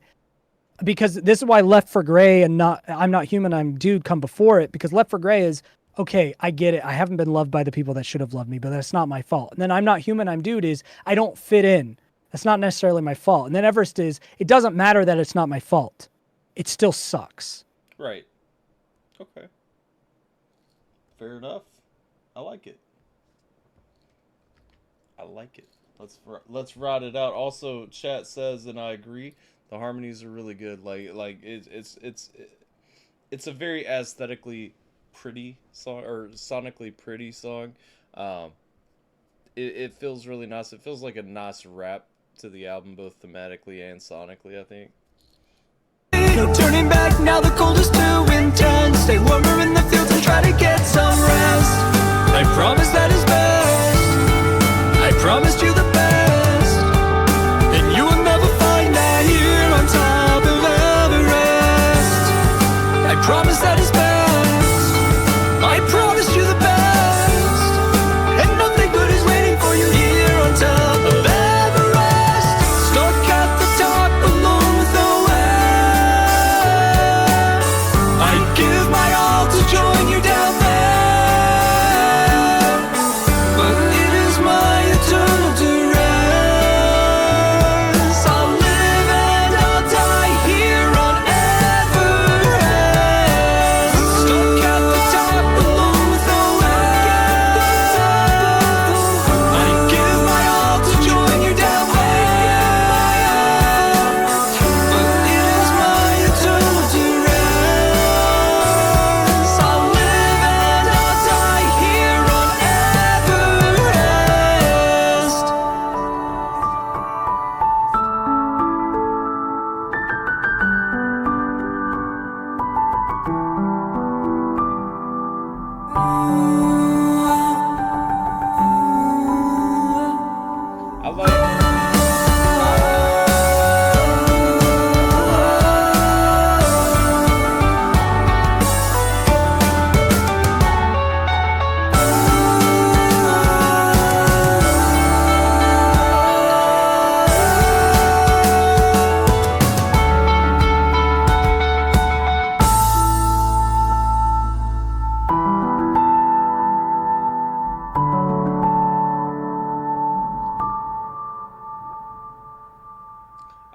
because this is why Left for Gray and not I'm Not Human, I'm Dude come before it, because Left for Gray is okay, I get it. I haven't been loved by the people that should have loved me, but that's not my fault. And then I'm not human, I'm dude is I don't fit in. That's not necessarily my fault. And then Everest is it doesn't matter that it's not my fault. It still sucks. Right. Okay. Fair enough. I like it. I like it. Let's ride it out. Also, chat says, and I agree, the harmonies are really good. Like it's a very aesthetically pretty song or sonically pretty song. It feels really nice. It feels like a nice wrap to the album, both thematically and sonically, I think. No turning back, now the cold is too intense. Stay warmer in the fields and try to get some rest. I promise that is best. I promised you the best. And you will never find that here on top of Everest. I promise that is best. I promised you the best. And nothing good is waiting for you here on top of Everest. Stuck at the top alone with no end. I'd give my all to join you down there. But it is my eternal duress. I'll live and I'll die here on Everest. Stuck at the top alone with no end. I'd give my all to join you down there. But it is my eternal duress. I'll live and I'll die here on Everest. I like.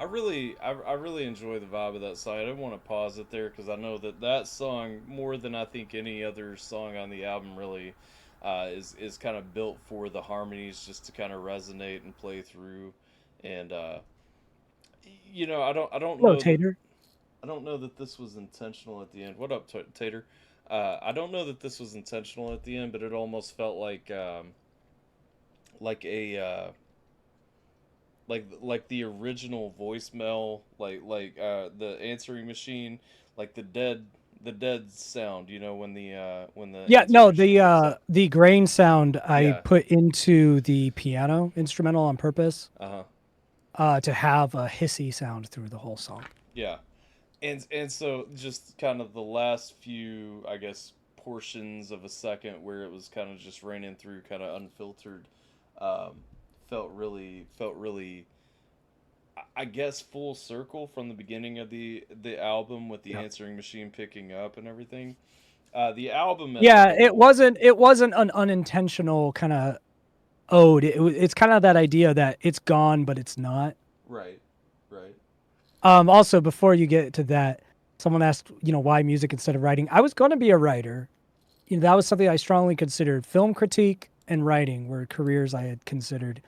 I really enjoy the vibe of that song. I didn't want to pause it there because I know that song, more than I think any other song on the album, really is kind of built for the harmonies just to kind of resonate and play through. And I don't Hello, know Tater. I don't know that this was intentional at the end. What up, Tater? I don't know that this was intentional at the end, but it almost felt like a like the original voicemail, like the answering machine, like the dead sound, when the Yeah, answering no, machine picks up. the grain sound I Yeah. put into the piano instrumental on purpose Uh-huh. to have a hissy sound through the whole song. Yeah. And so just kind of the last few, I guess, portions of a second where it was kind of just raining through, kind of unfiltered, felt really, I guess, full circle from the beginning of the album with the Yeah. answering machine picking up and everything. The album as a Yeah, it whole, wasn't an unintentional kind of ode. It's kind of that idea that it's gone, but it's not. right, right, Also, before you get to that, someone asked, why music instead of writing. I was going to be a writer. That was something I strongly considered. Film critique and writing were careers I had considered.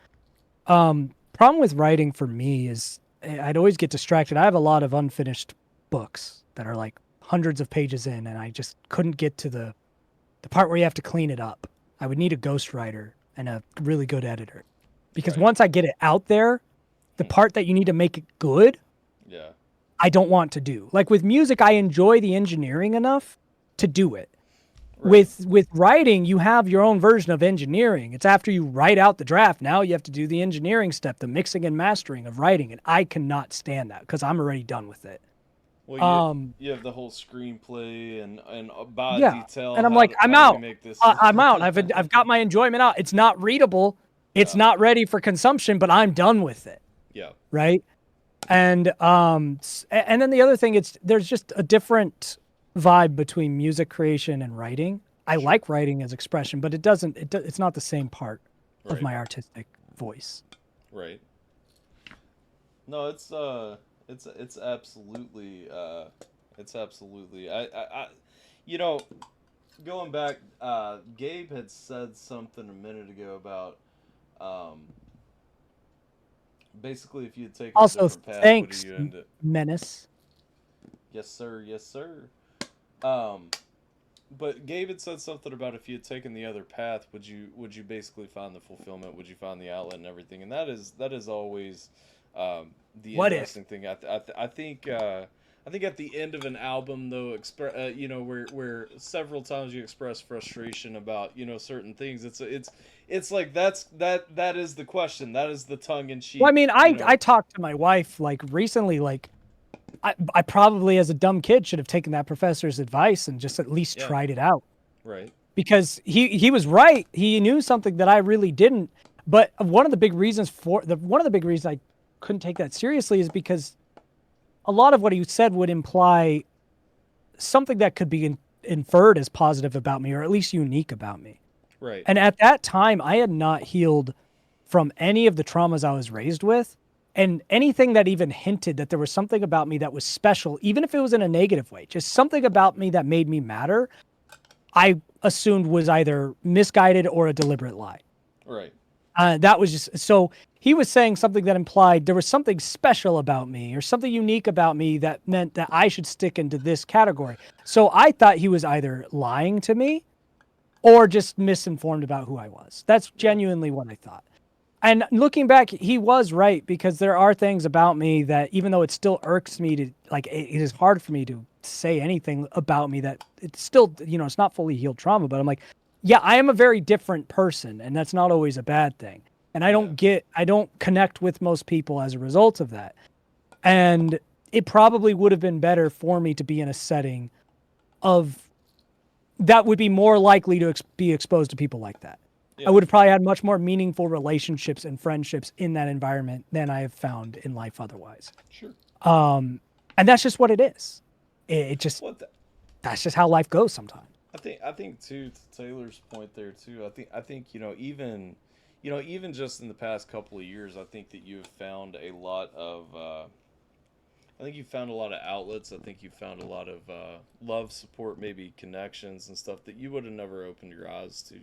Problem with writing for me is I'd always get distracted. I have a lot of unfinished books that are like hundreds of pages in, and I just couldn't get to the part where you have to clean it up. I would need a ghostwriter and a really good editor. Because right. once I get it out there, the part that you need to make it good, Yeah. I don't want to do. Like with music, I enjoy the engineering enough to do it. Right. With writing, you have your own version of engineering. It's after you write out the draft. Now you have to do the engineering step, the mixing and mastering of writing, and I cannot stand that because I'm already done with it. Well, you have the whole screenplay and by Yeah, detail. and I'm how like, do- I'm how do we out. make this? I'm out. I've got my enjoyment out. It's not readable. It's not ready for consumption, but I'm done with it. Yeah. Right. And and then the other thing, there's just a different vibe between music creation and writing. I like writing as expression, but it's not the same part of Right. my artistic voice. Right. No, it's absolutely I you know, going back, Gabe had said something a minute ago about basically if you had taken a Also, different path, thanks, would you end it? Menace. Yes, sir. Yes, sir. But Gabe had said something about if you had taken the other path, would you basically find the fulfillment? Would you find the outlet and everything? And that is always the What if? interesting thing. I think at the end of an album, though, you know, where several times you express frustration about, you know, certain things, it's like that is the question. That is the tongue in cheek. Well, I mean, you know? I talked to my wife like recently, like I probably as a dumb kid should have taken that professor's advice and just at least Yeah. tried it out, Right. because he was right. He knew something that I really didn't. But one of the big reasons I couldn't take that seriously is because a lot of what he said would imply something that could be inferred as positive about me, or at least unique about me. Right. And at that time, I had not healed from any of the traumas I was raised with. And anything that even hinted that there was something about me that was special, even if it was in a negative way, just something about me that made me matter, I assumed was either misguided or a deliberate lie. Right. That was just, so he was saying something that implied there was something special about me or something unique about me that meant that I should stick into this category. So I thought he was either lying to me or just misinformed about who I was. That's genuinely what I thought. And looking back, he was right, because there are things about me that, even though it still irks me to, like, it is hard for me to say anything about me that it's still, you know, it's not fully healed trauma, but I'm like, yeah, I am a very different person, and that's not always a bad thing. And I don't connect with most people as a result of that. And it probably would have been better for me to be in a setting of that would be more likely to be exposed to people like that. Yeah. I would have probably had much more meaningful relationships and friendships in that environment than I have found in life otherwise. Sure. And that's just what it is. It just, that's just how life goes sometimes. I think too, to Taylor's point there too. I think even just in the past couple of years, I think that you've found a lot of outlets. I think you found a lot of love, support, maybe connections and stuff that you would have never opened your eyes to.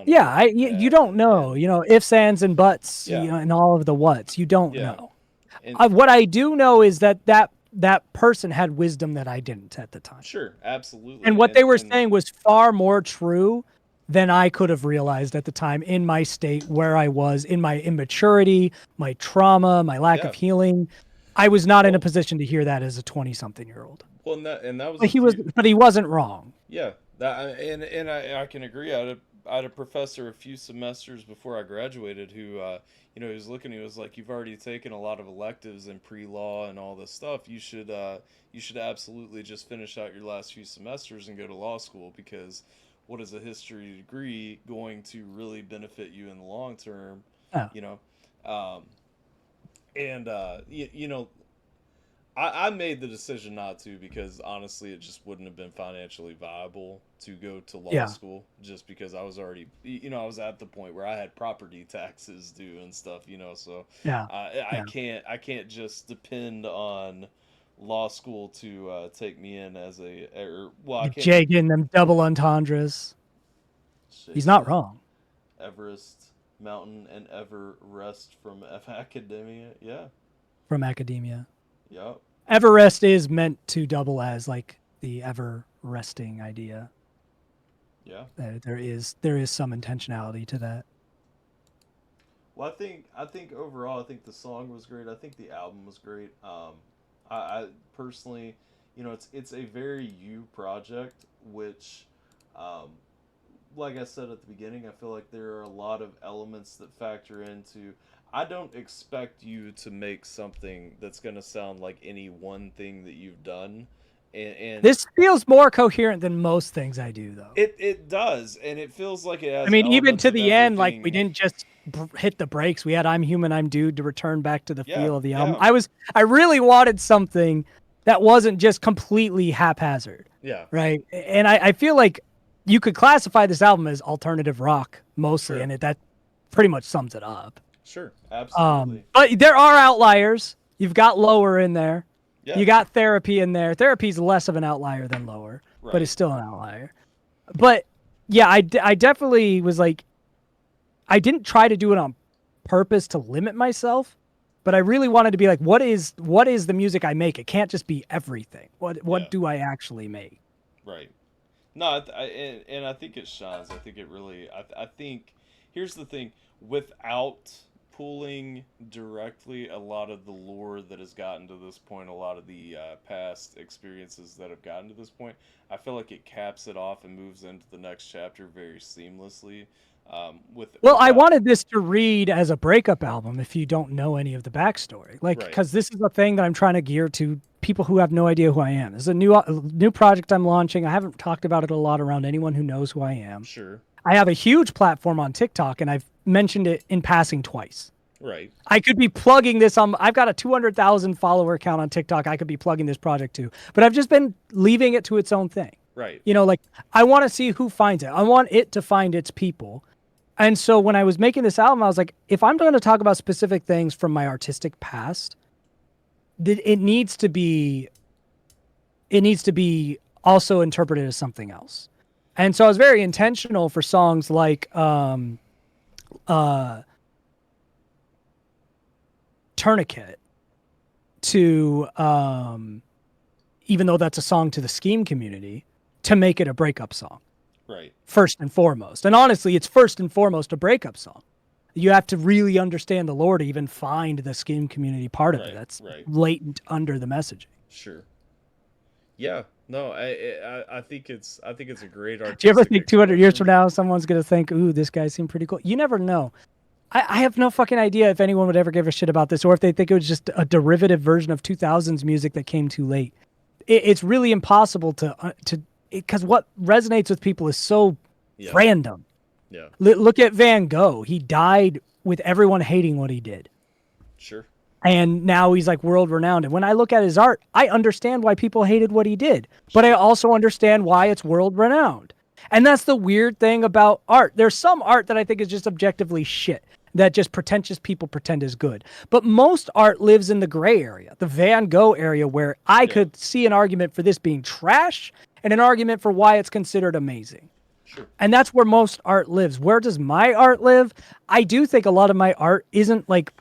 Yeah, you don't know, you know, ifs, ands, and buts, Yeah. you know, and all of the whats. You don't Yeah. know. And, What I do know is that person had wisdom that I didn't at the time. sure, absolutely. And what they were saying was far more true than I could have realized at the time in my state, where I was, in my immaturity, my trauma, my lack of healing. I was not in a position to hear that as a 20-something-year-old. Well, and that was. But he wasn't wrong. Yeah, and I can agree. I had a professor a few semesters before I graduated who, he was looking. He was like, "You've already taken a lot of electives in pre-law and all this stuff. You should absolutely just finish out your last few semesters and go to law school, because what is a history degree going to really benefit you in the long term?" Oh. You know, I made the decision not to, because honestly it just wouldn't have been financially viable to go to law school, just because I was already, I was at the point where I had property taxes due and stuff, so I can't just depend on law school to take me in as I can't. Jay getting them double entendres. He's not wrong. Everest Mountain and Everest from Academia. Yeah. From academia. Yep. Everest is meant to double as like the ever resting idea. Yeah. There is some intentionality to that. Well, I think overall, I think the song was great. I think the album was great. I personally, it's a very you project, which, like I said at the beginning, I feel like there are a lot of elements that factor into. I don't expect you to make something that's going to sound like any one thing that you've done. And this feels more coherent than most things I do, though. It does, and it feels like it has. I mean, even to the end, like, everything. we didn't just hit the brakes. We had "I'm Human, I'm Dude" to return back to the feel of the album. Yeah. I really wanted something that wasn't just completely haphazard. Yeah. Right. And I feel like you could classify this album as alternative rock mostly, Sure. and that pretty much sums it up. Sure, absolutely. But there are outliers. You've got Lower in there. Yeah. You got Therapy in there. Therapy's less of an outlier than Lower, Right. but it's still an outlier. But yeah, I definitely was like, I didn't try to do it on purpose to limit myself, but I really wanted to be like, what is the music I make? It can't just be everything. What Yeah. do I actually make? Right. No, and I think it shines. I think it really. I think here's the thing: without pulling directly a lot of the lore that has gotten to this point, a lot of the past experiences that have gotten to this point, I feel like it caps it off and moves into the next chapter very seamlessly. I Without- wanted this to read as a breakup album if you don't know any of the backstory. Like, Right. because this is a thing that I'm trying to gear to people who have no idea who I am. This is a new project I'm launching. I haven't talked about it a lot around anyone who knows who I am. Sure. I have a huge platform on TikTok, and I've mentioned it in passing twice. Right. I could be plugging this on. I've got a 200,000 follower account on TikTok. I could be plugging this project to, but I've just been leaving it to its own thing. Right. You know, like I want to see who finds it. I want it to find its people. And so when I was making this album, I was like, if I'm going to talk about specific things from my artistic past, it needs to be also interpreted as something else. And so I was very intentional for songs like Tourniquet to even though that's a song to the Scheme community, to make it a breakup song. Right. First and foremost. And honestly, it's first and foremost a breakup song. You have to really understand the lore to even find the Scheme community part of Right, it. That's right. latent under the messaging. Sure. Yeah. No, I think it's a great artistic. Do you ever think 200 years expression. from now, someone's going to think, ooh, this guy seemed pretty cool? You never know. I have no fucking idea if anyone would ever give a shit about this or if they think it was just a derivative version of 2000s music that came too late. It's really impossible because what resonates with people is so Yeah. random. Yeah. Look at Van Gogh. He died with everyone hating what he did. Sure. And now he's like world renowned. And when I look at his art, I understand why people hated what he did, but I also understand why it's world renowned. And that's the weird thing about art. There's some art that I think is just objectively shit, that just pretentious people pretend is good. But most art lives in the gray area, the Van Gogh area, where I could see an argument for this being trash and an argument for why it's considered amazing. Sure. And that's where most art lives. Where does my art live? I do think a lot of my art isn't like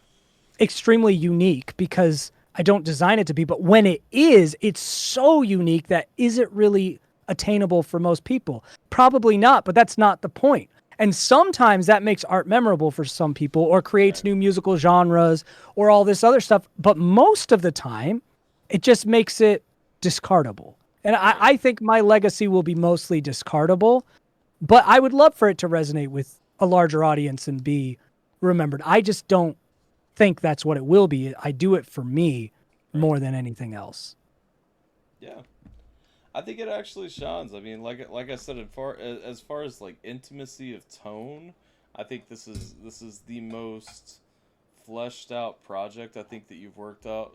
extremely unique because I don't design it to be, but when it is, it's so unique that is it really attainable for most people? Probably not, but that's not the point. And sometimes that makes art memorable for some people or creates new musical genres or all this other stuff. But most of the time, it just makes it discardable. And I think my legacy will be mostly discardable, but I would love for it to resonate with a larger audience and be remembered. I just don't think that's what it will be. I do it for me more than anything else. Yeah. I think it actually shines. I mean, like I said, as far as like intimacy of tone, I think this is the most fleshed out project I think that you've worked out.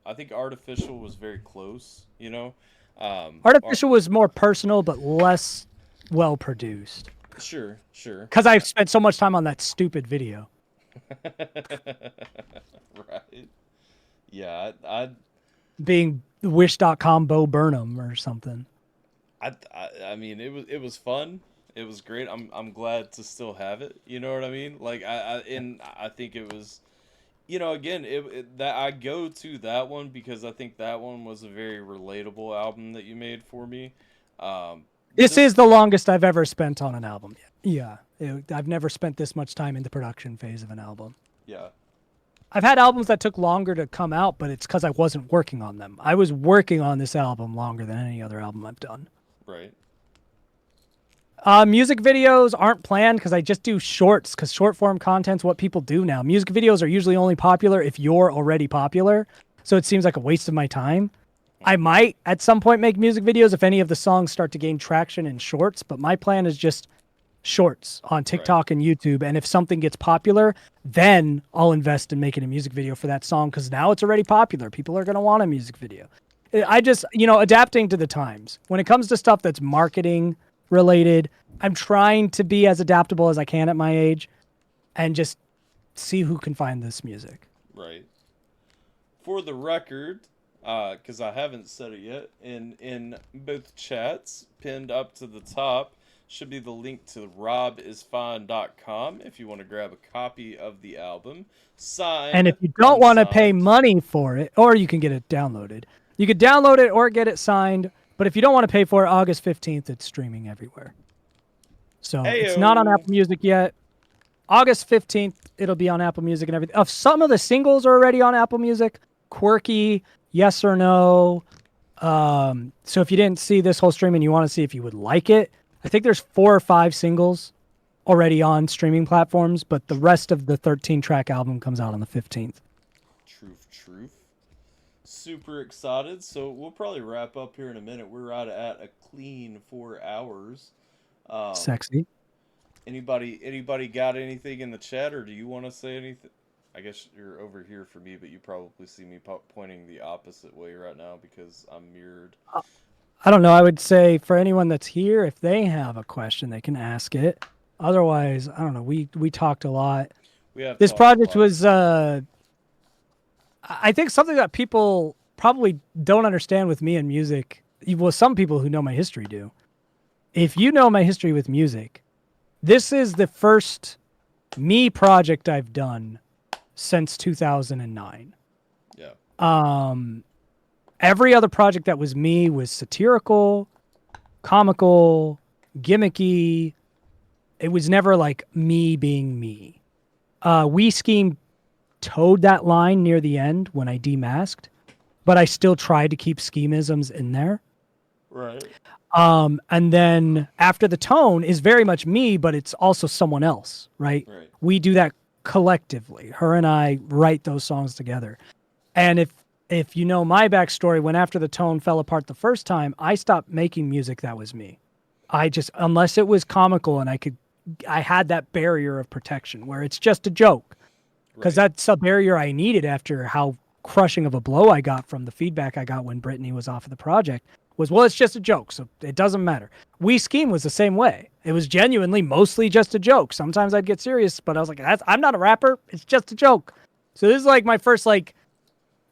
I think Artificial was very close, you know. Artificial was more personal but less well produced Sure. because I've spent so much time on that stupid video. Right. Yeah, I Being Wish.com Bo Burnham or something. I mean, it was fun. It was great. I'm glad to still have it. You know what I mean? Like I think it was, you know, again, that I go to that one because I think that one was a very relatable album that you made for me. This is the longest I've ever spent on an album. Yeah. I've never spent this much time in the production phase of an album. Yeah. I've had albums that took longer to come out, but it's because I wasn't working on them. I was working on this album longer than any other album I've done. Right. Music videos aren't planned because I just do shorts because short form content's what people do now. Music videos are usually only popular if you're already popular, so it seems like a waste of my time. I might at some point make music videos if any of the songs start to gain traction in shorts, but my plan is just shorts on TikTok and YouTube, and if something gets popular, then I'll invest in making a music video for that song because now it's already popular. People are going to want a music video. I just, adapting to the times. When it comes to stuff that's marketing related. I'm trying to be as adaptable as I can at my age and just see who can find this music. Right. For the record, because I haven't said it yet, in both chats, pinned up to the top, should be the link to robisfine.com if you want to grab a copy of the album. Signed. And if you don't want to unsigned. pay money for it, or you can get it downloaded. You could download it or get it signed, but if you don't want to pay for it, August 15th, it's streaming everywhere. So it's not on Heyo. Apple Music yet. August 15th, it'll be on Apple Music and everything. Of some of the singles are already on Apple Music. Quirky, Yes or No. So if you didn't see this whole stream and you want to see if you would like it, I think there's 4 or 5 singles already on streaming platforms, but the rest of the 13-track album comes out on the 15th. Truth. Super excited. So we'll probably wrap up here in a minute. We're right at a clean 4 hours. Sexy. Anybody got anything in the chat, or do you want to say anything? I guess you're over here for me, but you probably see me pointing the opposite way right now because I'm mirrored. I don't know. I would say for anyone that's here, if they have a question, they can ask it. Otherwise, I don't know. We talked a lot. This project was, I think, something that people probably don't understand with me and music. Well, some people who know my history do. If you know my history with music, this is the first me project I've done since 2009. Yeah. Every other project that was me was satirical, comical, gimmicky. It was never like me being me. We Scheme towed that line near the end when I demasked, but I still tried to keep schemisms in there. Right. And then After the Tone is very much me, but it's also someone else, right? Right. We do that collectively. Her and I write those songs together. And if you know my backstory, when After the Tone fell apart the first time, I stopped making music that was me. Unless it was comical and I had that barrier of protection where it's just a joke. Because that's a barrier I needed after how crushing of a blow I got from the feedback I got when Brittany was off of the project was, well, it's just a joke, so it doesn't matter. We Scheme was the same way. It was genuinely mostly just a joke. Sometimes I'd get serious, but I was like, I'm not a rapper. It's just a joke. So this is like my first,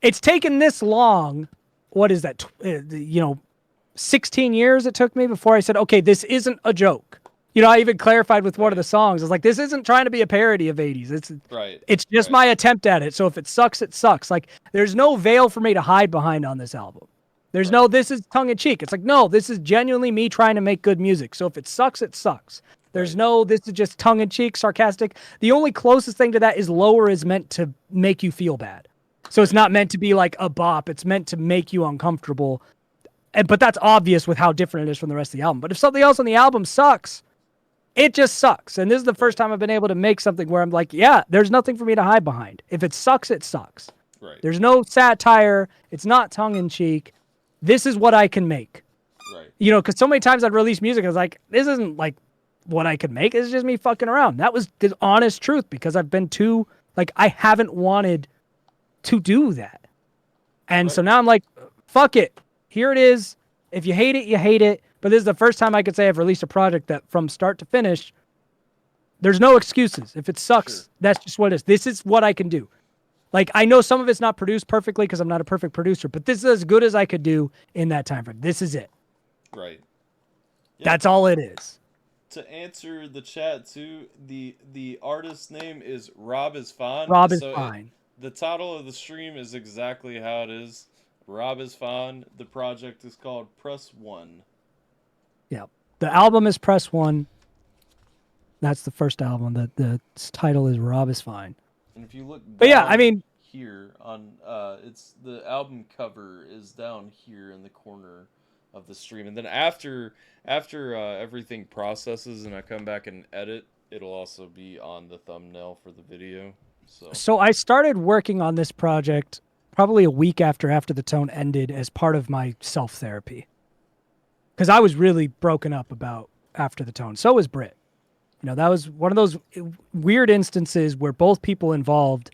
it's taken this long. What is that? 16 years it took me before I said, okay, this isn't a joke. I even clarified with one of the songs. I was like, this isn't trying to be a parody of 80s. It's just my attempt at it. So if it sucks, it sucks. Like, there's no veil for me to hide behind on this album. There's no, this is tongue in cheek. It's like, no, this is genuinely me trying to make good music. So if it sucks, it sucks. There's no, this is just tongue in cheek, sarcastic. The only closest thing to that is Lower is meant to make you feel bad. So it's not meant to be like a bop. It's meant to make you uncomfortable. But that's obvious with how different it is from the rest of the album. But if something else on the album sucks, it just sucks. And this is the first time I've been able to make something where I'm like, yeah, there's nothing for me to hide behind. If it sucks, it sucks. Right. There's no satire. It's not tongue in cheek. This is what I can make. Right. Because so many times I'd release music, I was like, this isn't like what I could make. It's just me fucking around. That was the honest truth because I've been too, I haven't wanted to do that. And so now I'm like, fuck it. Here it is. If you hate it, you hate it. But this is the first time I could say I've released a project that from start to finish, there's no excuses. If it sucks, that's just what it is. This is what I can do. I know some of it's not produced perfectly because I'm not a perfect producer, but this is as good as I could do in that time frame. This is it. Right. Yeah. That's all it is. To answer the chat too, the artist's name is Rob is Fine. Rob is Fine. The title of the stream is exactly how it is. Rob is Fine. The project is called Press One. Yeah. The album is Press One. That's the first album. The title is Rob is Fine. And if you look but yeah, I mean, here on it's the album cover is down here in the corner of the stream. And then after everything processes and I come back and edit, it'll also be on the thumbnail for the video. So I started working on this project probably a week after the Tone ended as part of my self-therapy. Because I was really broken up about After the Tone. So was Britt. That was one of those weird instances where both people involved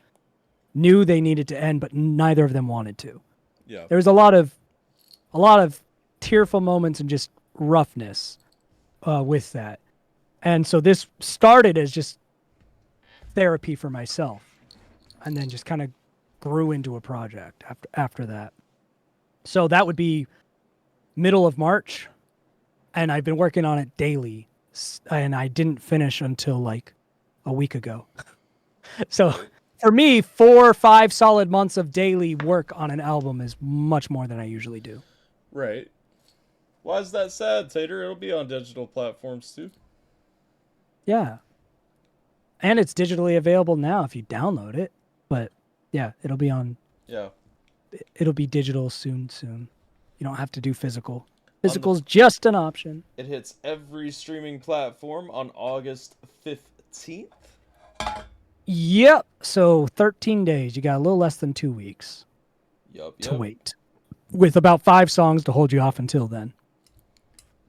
knew they needed to end, but neither of them wanted to. Yeah. There was a lot of tearful moments and just roughness. with that. And so this started as just therapy for myself, and then just kind of grew into a project after that. So that would be middle of March, and I've been working on it daily, and I didn't finish until like a week ago. So for me, 4 or 5 solid months of daily work on an album is much more than I usually do. Right. Why is that sad, Tater? It'll be on digital platforms too. Yeah. And it's digitally available now if you download it. But yeah, it'll be digital soon. You don't have to do physical. Physical's just an option. It hits every streaming platform on August 15th. Yep. So 13 days. You got a little less than 2 weeks to wait. With about 5 songs to hold you off until then.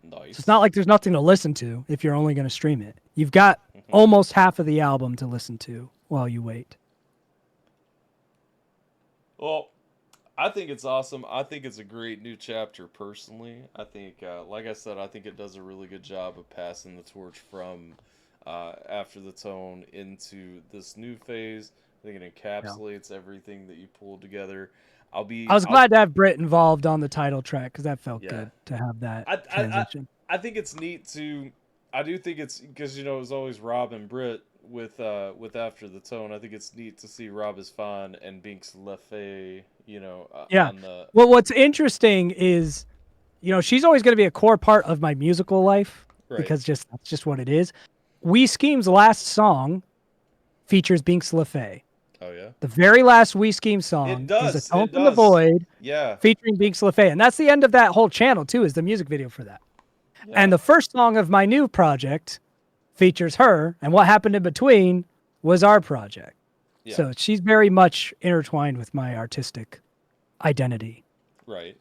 Nice. So it's not like there's nothing to listen to if you're only going to stream it. You've got almost half of the album to listen to while you wait. Well, I think it's awesome. I think it's a great new chapter personally. I think, like I said, I think it does a really good job of passing the torch from After the Tone into this new phase. I think it encapsulates everything that you pulled together. I was glad to have Britt involved on the title track because that felt good to have that transition. I think it's neat to. I do think it's because it was always Rob and Britt with After the Tone. I think it's neat to see Rob is fine and Binks LaFay. On the... Well, what's interesting is, she's always going to be a core part of my musical life because that's just what it is. We Scheme's last song features Binks LaFay. Oh yeah. The very last We Scheme song is A Tone from the Void, featuring Binks LaFay, and that's the end of that whole channel too. Is the music video for that? Yeah. And the first song of my new project features her, and what happened in between was our project. Yeah. So she's very much intertwined with my artistic identity. Right.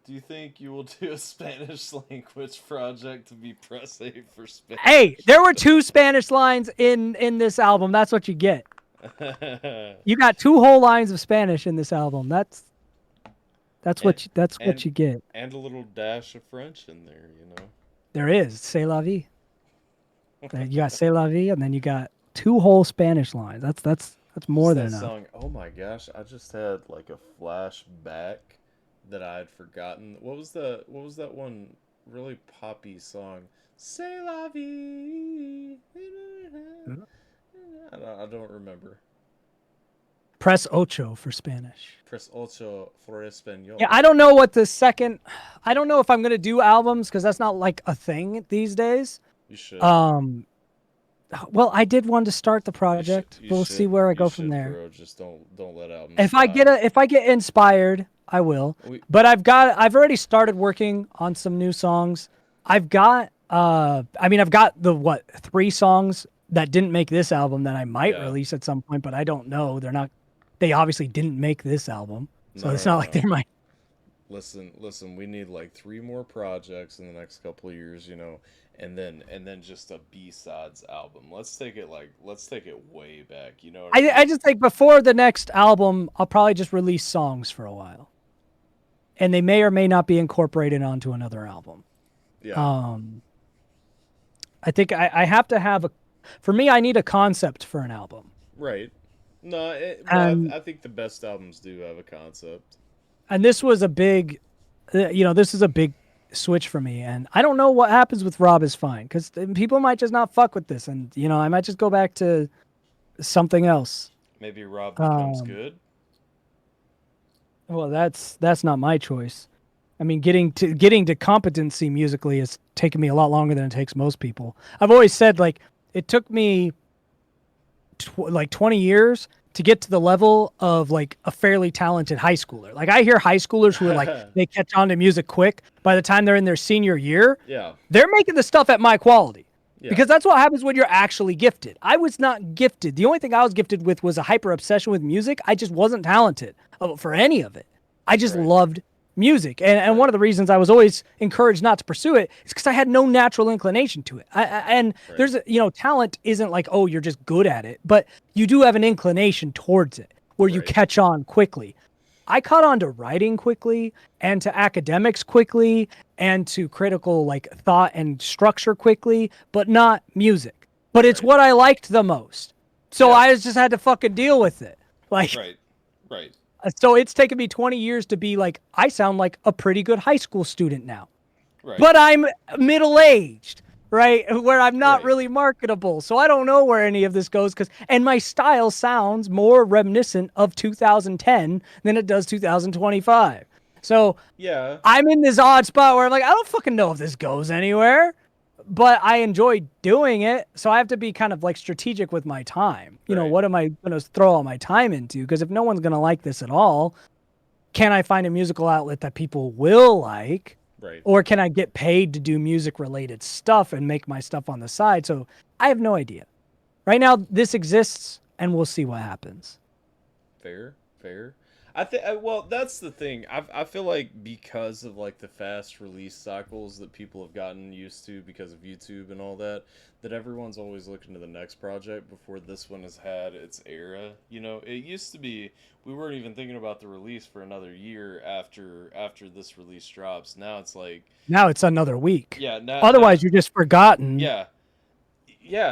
Do you think you will do a Spanish language project to be press A for Spanish? Hey, there were 2 Spanish lines in this album. That's what you get. You got 2 whole lines of Spanish in this album. That's what you get. And a little dash of French in there, There is C'est la vie. You got C'est la vie, and then you got 2 whole Spanish lines. That's more than enough. Song, oh my gosh, I just had like a flashback that I had forgotten. What was that one really poppy song? C'est la vie. I don't remember. Press ocho for Spanish. Press ocho for español. Yeah, I don't know what the second... I don't know if I'm going to do albums because that's not like a thing these days. You should. Well, I did one to start the project. We'll see where I go from there. Bro. Just don't let out. If I get inspired, I will. But I've already started working on some new songs. I've got the 3 songs that didn't make this album that I might release at some point, but I don't know. They obviously didn't make this album, so it's not like they might. Listen, we need like 3 more projects in the next couple of years, and then just a B-sides album. Let's take it way back, I just think before the next album, I'll probably just release songs for a while, and they may or may not be incorporated onto another album. Yeah. I think I have to have for me, I need a concept for an album. Right. No, I think the best albums do have a concept. And this was a big, this is a big switch for me. And I don't know what happens with Rob is Fine, because people might just not fuck with this. And, I might just go back to something else. Maybe Rob becomes good. Well, that's not my choice. I mean, getting to competency musically has taken me a lot longer than it takes most people. I've always said, like, it took me 20 years to get to the level of like a fairly talented high schooler. Like I hear high schoolers who are like, they catch on to music quick. By the time they're in their senior year, they're making the stuff at my quality. Yeah. Because that's what happens when you're actually gifted. I was not gifted. The only thing I was gifted with was a hyper obsession with music. I just wasn't talented for any of it. I just loved music. And one of the reasons I was always encouraged not to pursue it is because I had no natural inclination to it. There's talent isn't like, oh, you're just good at it, but you do have an inclination towards it where you catch on quickly. I caught on to writing quickly and to academics quickly and to critical like thought and structure quickly, but not music. But it's Right. what I liked the most. So Yeah. I just had to fucking deal with it. Like, Right. so it's taken me 20 years to be like, I sound like a pretty good high school student now. Right. But I'm middle-aged, right? Where I'm not Right. really marketable. So I don't know where any of this goes and my style sounds more reminiscent of 2010 than it does 2025. So Yeah. I'm in this odd spot where I'm like, I don't fucking know if this goes anywhere, but I enjoy doing it. So I have to be kind of like strategic with my time. You know, Right. what am I going to throw all my time into? Because if no one's going to like this at all, can I find a musical outlet that people will like? Right. Or can I get paid to do music related stuff and make my stuff on the side? So I have no idea. Right now, this exists and we'll see what happens. Fair. I think. Well, that's the thing. I feel like because of like the fast release cycles that people have gotten used to because of YouTube and all that, that everyone's always looking to the next project before this one has had its era. You know, it used to be we weren't even thinking about the release for another year after this release drops. Now it's like, Now it's another week. yeah. Now, Otherwise, you're just forgotten. yeah,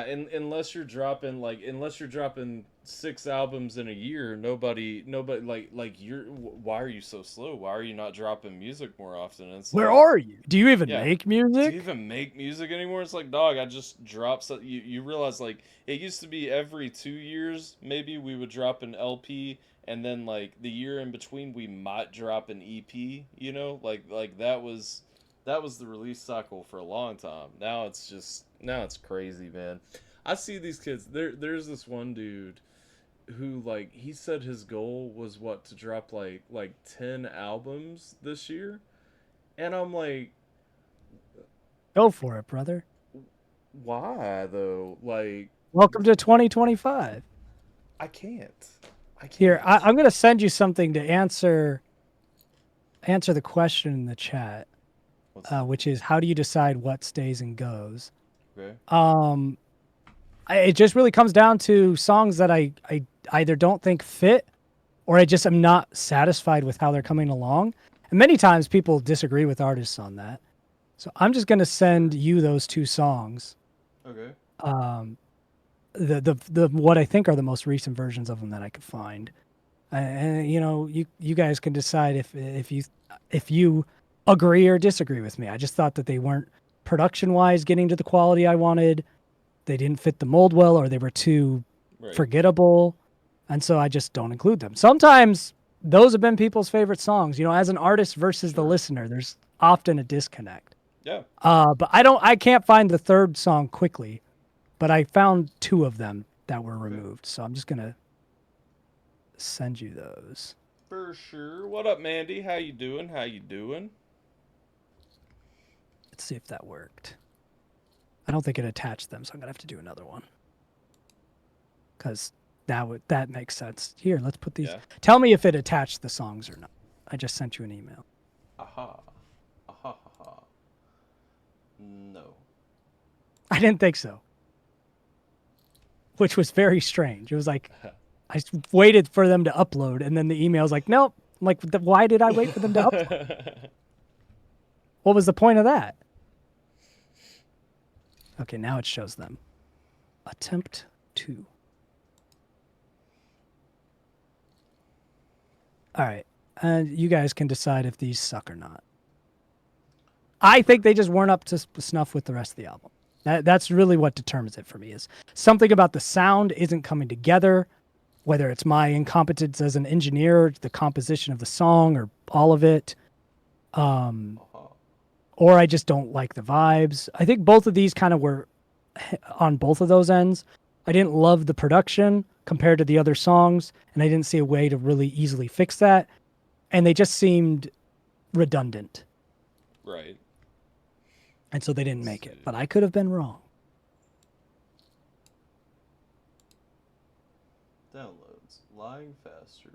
and unless you're dropping 6 albums in a year, nobody like you're. Why are you so slow? Why are you not dropping music more often? It's Where like, are you? Do you even Yeah. make do you music? even make music anymore? It's like, dog, I just dropped. So you realize like it used to be every 2 years maybe we would drop an LP, and then like the year in between we might drop an EP. You know, like that was the release cycle for a long time. Now it's crazy, man. I see these kids. There's this one dude who like he said his goal was what to drop like 10 albums this year, and I'm like, Go for it, brother. why though? Like Welcome to 2025. I can't. Here, I'm going to send you something to answer the question in the chat, What's which is how do you decide what stays and goes? okay? It just really comes down to songs that I either don't think fit or I just am not satisfied with how they're coming along. And many times people disagree with artists on that. So I'm just going to send you those two songs. Okay. The what I think are the most recent versions of them that I could find. And you know, you guys can decide if you agree or disagree with me. I just thought that they weren't production-wise getting to the quality I wanted. They didn't fit the mold well, or they were too Right. forgettable, and so I just don't include them. Sometimes those have been people's favorite songs. You know, as an artist versus the Sure. listener, there's often a disconnect. Yeah. But I can't find the third song quickly, but I found two of them that were removed. So I'm just gonna send you those. For sure. What up, Mandy? How you doing? Let's see if that worked. I don't think it attached them, so I'm gonna have to do another one. Cause that makes sense. Here, let's put these. Yeah. Tell me if it attached the songs or not. I just sent you an email. Aha. No. I didn't think so. Which was very strange. It was like I waited for them to upload, and then the email's like, nope. I'm like, why did I wait for them to upload? What was the point of that? Okay, now it shows them. Attempt 2. All right. And you guys can decide if these suck or not. I think they just weren't up to snuff with the rest of the album. That's really what determines it for me, is something about the sound isn't coming together, whether it's my incompetence as an engineer, the composition of the song, or all of it. Or I just don't like the vibes. I think both of these kind of were on both of those ends. I didn't love the production compared to the other songs, and I didn't see a way to really easily fix that. And they just seemed redundant. Right. And so they didn't make it. But I could have been wrong. Downloads. Lying faster.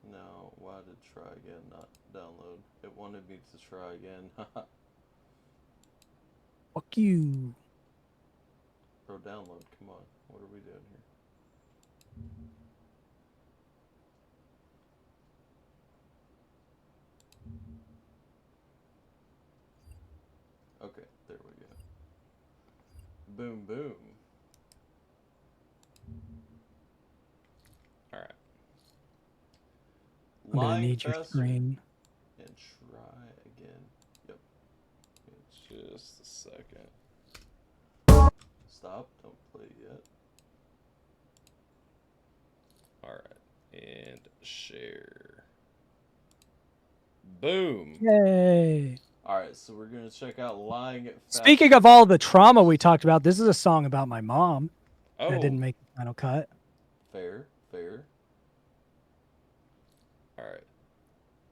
No, why did try again not download? It wanted me to try again. Fuck you. Bro, download. Come on. What are we doing here? Okay, there we go. Boom, boom. All right. I'm gonna Lying need your faster screen. and try again. Yep. Just a second. Stop. Don't play yet. All right. And share. Boom. Yay! All right, so we're gonna check out "Lying Faster." Speaking of all the trauma we talked about, this is a song about my mom oh, that didn't make the final cut. fair, fair. All right,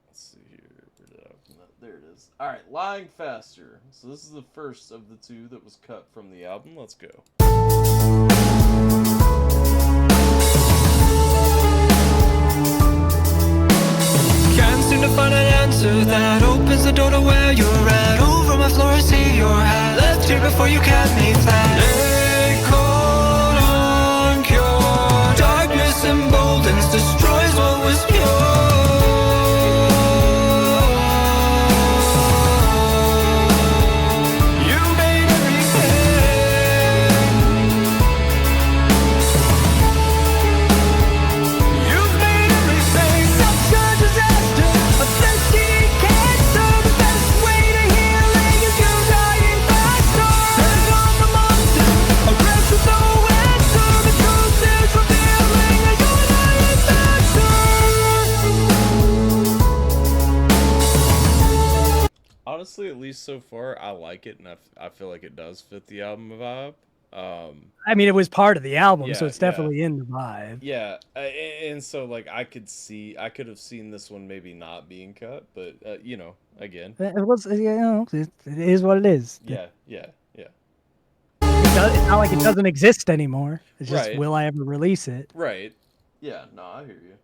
let's see here. Where did I open that? There it is. All right, "Lying Faster." So this is the first of the two that was cut from the album. Let's go. Can't seem to find an answer that opens the door to where you're at. Over my floor, I see your hat. Left here before you kept me flat. Late cold uncure. Darkness emboldens, destroys what was pure. You made everything. You've made everything such a disaster. A thirsty cancer. The best way to healing is you dying faster. There's on the monster. A rest with no answer. The truth is revealing that you're dying faster. Honestly, at least so far, I like it, and I feel like it does fit the album vibe. I mean, it was part of the album, so Yeah, it's yeah. definitely in the vibe. Yeah, and so like I could have seen this one maybe not being cut, but you know, again, It was, it is what it is. yeah, yeah, yeah. It's not like it doesn't exist anymore. It's just, Right. will I ever release it? Right. Yeah, no, I hear you.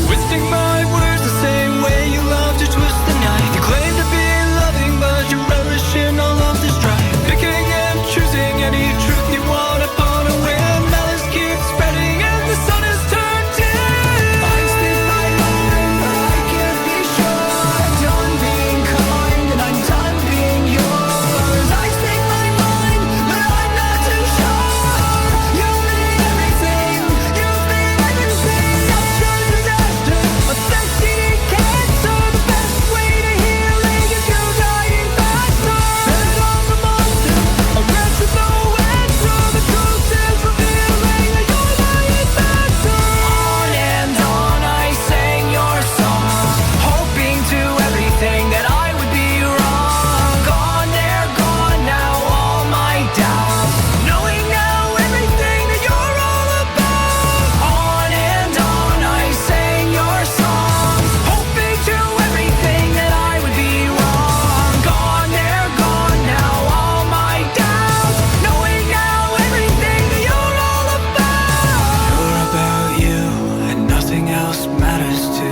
Twisting my words the same way you love to twist the knife. You claim to be loving, but you relish in all of the strife. Picking and choosing any truth you want upon a whim. Malice keeps spreading and the sun has turned dim. I speak my mind, but I can't be sure. I'm done being kind and I'm done being yours. I speak my mind, but I'm not too sure. You made everything, you've made everything such a disaster. A thirsty cancer, the best way to healing is you dying faster. There's on the monster, a rest with no answer. The truth is revealing that you're dying faster. On and on I sang your songs, hoping to everything that I would be wrong. Gone, they're gone now, all my doubts. Knowing now everything that you're all about. On and on I sang your songs, hoping to everything that I would be wrong. Gone, they're gone now, all my doubts. Knowing now everything that you're all about. You're about you, and nothing else matters to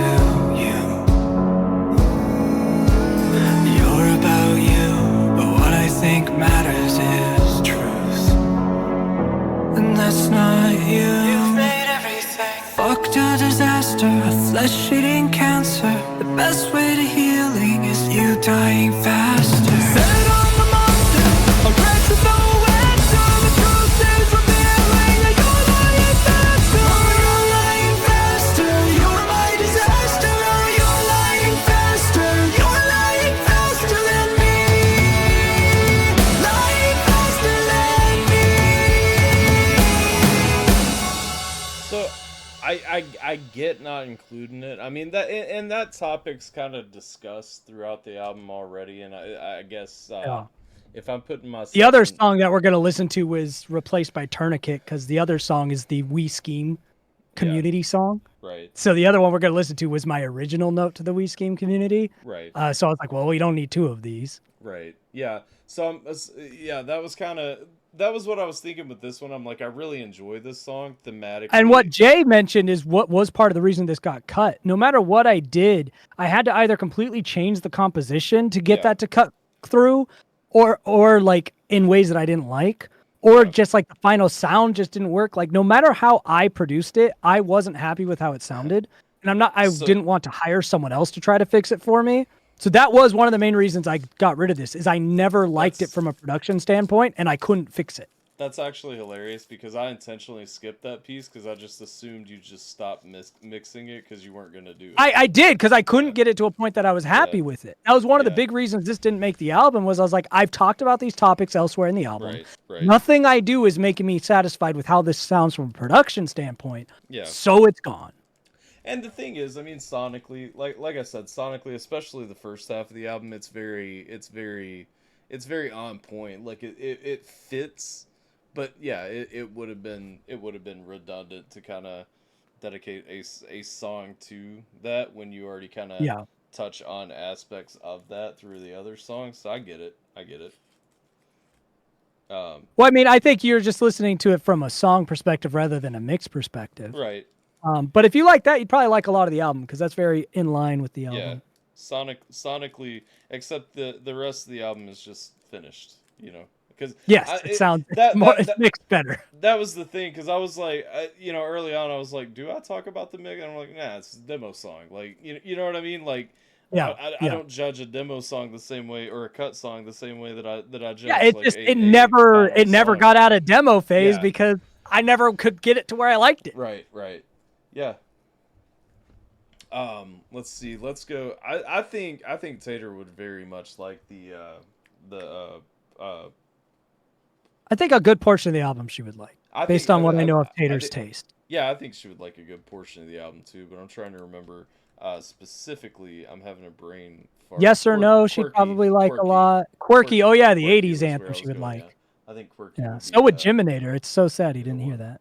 you. You're about you, but what I think matters is truth. And that's not you. You've made everything fucked a disaster, a flesh-eating cancer. The best way to healing is you dying faster. Set on the monster, a wretch with no answer. The truth is revealing that you're lying faster. You're lying faster. You're my disaster. You're lying faster. You're lying faster than me. Lying faster than me. So I get not including it. I mean and that topic's kind of discussed throughout the album already, and I guess Yeah. if I'm putting myself The other in- song that we're going to listen to was replaced by Tourniquet because the other song is the We Scheme community song. right, So the other one we're going to listen to was my original note to the We Scheme community. right. So I was like, well, we don't need two of these. Right. Yeah. So yeah, that was what I was thinking with this one. I'm like, I really enjoy this song thematically. And what Jay mentioned is what was part of the reason this got cut. No matter what I did, I had to either completely change the composition to get Yeah. that to cut through, or like in ways that I didn't like, or just like the final sound just didn't work. Like no matter how I produced it, I wasn't happy with how it sounded. And I So- didn't want to hire someone else to try to fix it for me. So that was one of the main reasons I got rid of this. Is I never liked it That's- from a production standpoint, and I couldn't fix it. That's actually hilarious because I intentionally skipped that piece because I just assumed you just stopped mixing it because you weren't gonna do it. I did because I couldn't get it to a point that I was happy Yeah. with it. That was one of the Yeah. big reasons this didn't make the album. Was I was like, I've talked about these topics elsewhere in the album. Right, right. Nothing I do is making me satisfied with how this sounds from a production standpoint. Yeah. So it's gone. And the thing is, I mean, sonically, like I said, sonically, especially the first half of the album, it's very on point. Like it fits, but yeah, it would have been redundant to kind of dedicate a song to that when you already kind of Yeah. touch on aspects of that through the other songs. So I get it. Well, I mean, I think you're just listening to it from a song perspective rather than a mix perspective. Right. But if you like that, you'd probably like a lot of the album because that's very in line with the album. Yeah. Sonically, except the rest of the album is just finished, you know. Because Yes, it sounds more it's mixed better. that was the thing, because I was like, early on, I was like, do I talk about the mix? And I'm like, nah, it's a demo song. Like, you know what I mean? Like, Yeah, I don't judge a demo song the same way, or a cut song the same way that I judge. Yeah, it like just a never final song. got out of demo phase Yeah. because I never could get it to where I liked it. Right. Yeah. Let's see. Let's go. I think Tater would very much like I think a good portion of the album she would like, based on what I know of Tater's taste. Yeah, I think she would like a good portion of the album too, but I'm trying to remember specifically. I'm having a brain fart. Yes or no, she'd Quirky, probably like a Quirky. lot. Quirky, oh yeah, the Quirky 80s was where anthem I she was would going, like. yeah. I think Quirky. Yeah, would so would be, Jiminator. It's so sad he didn't hear that.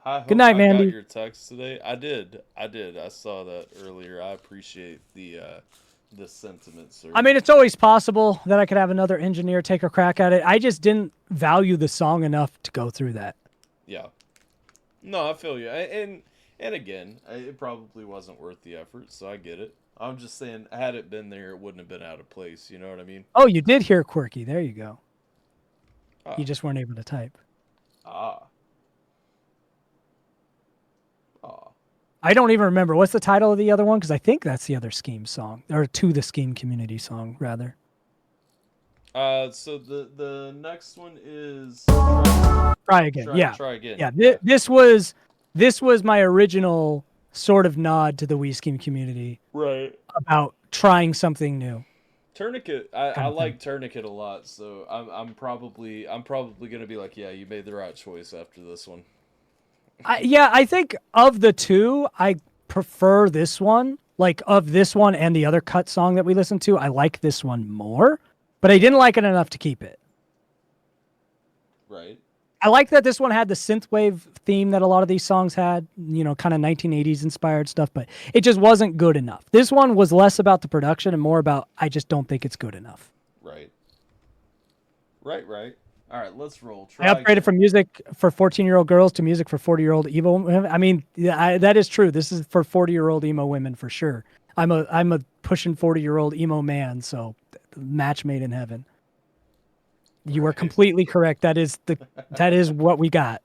I hope Good night, I Mandy. got your text today. I did. I saw that earlier. I appreciate the sentiment, sir. I mean, it's always possible that I could have another engineer take a crack at it. I just didn't value the song enough to go through that. Yeah. No, I feel you. And again, it probably wasn't worth the effort, so I get it. I'm just saying, had it been there, it wouldn't have been out of place. You know what I mean? Oh, you did hear Quirky. There you go. Ah. You just weren't able to type. Ah. I don't even remember. What's the title of the other one? Because I think that's the other Scheme song. Or To the Scheme Community song, rather. So the next one is Try Again. Try Again. Yeah, this was my original sort of nod to the We Scheme community Right. about trying something new. Tourniquet. I like Tourniquet a lot, so I'm probably gonna be like, yeah, you made the right choice after this one. I think of the two, I prefer this one. Like, of this one and the other cut song that we listened to, I like this one more, but I didn't like it enough to keep it. Right. I like that this one had the synthwave theme that a lot of these songs had, you know, kind of 1980s inspired stuff, but it just wasn't good enough. This one was less about the production and more about, I just don't think it's good enough. Right. All right, let's roll. I upgraded from music for 14-year-old girls to music for 40-year-old emo women. I mean, that is true. This is for 40-year-old emo women for sure. I'm a pushing 40-year-old emo man, so match made in heaven. You are completely correct. That is what we got.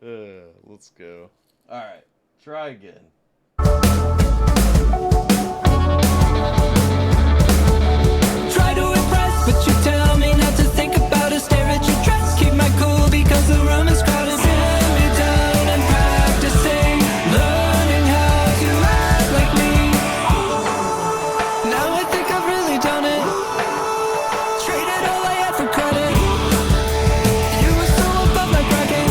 Let's go. All right, Try Again. Try to impress, but you tell me not to think about it. Stare at your dress, keep my cool because the room is crowded. Sit me down and practicing, learning how to act like me. Now I think I've really done it. Traded all I had for credit. You were so above my bracket.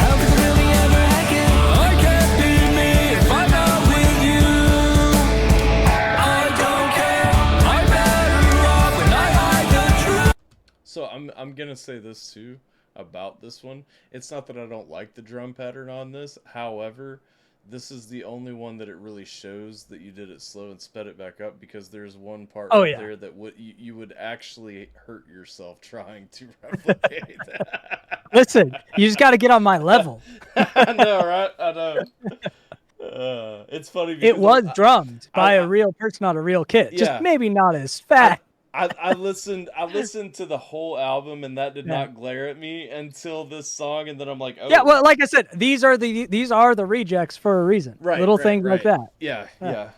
How could I really ever hack it? I can't be me if I'm not with you. I don't care. I'm better off when I hide the truth. So I'm gonna say this too about this one. It's not that I don't like the drum pattern on this. However, this is the only one that it really shows that you did it slow and sped it back up, because there's one part there that you would actually hurt yourself trying to replicate that. Listen, you just got to get on my level. I know, right? I know. It's funny because It was drummed by a real person on a real kit. Yeah. Just maybe not as fat. I listened to the whole album, and that did not glare at me until this song, and then I'm like, oh Yeah, well, like I said, these are the rejects for a reason. right, Little right, things like right. that. Yeah.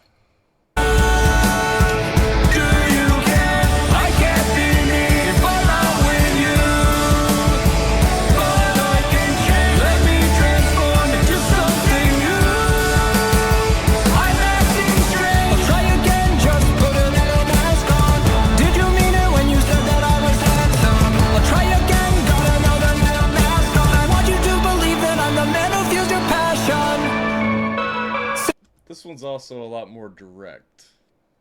one's also a lot more direct.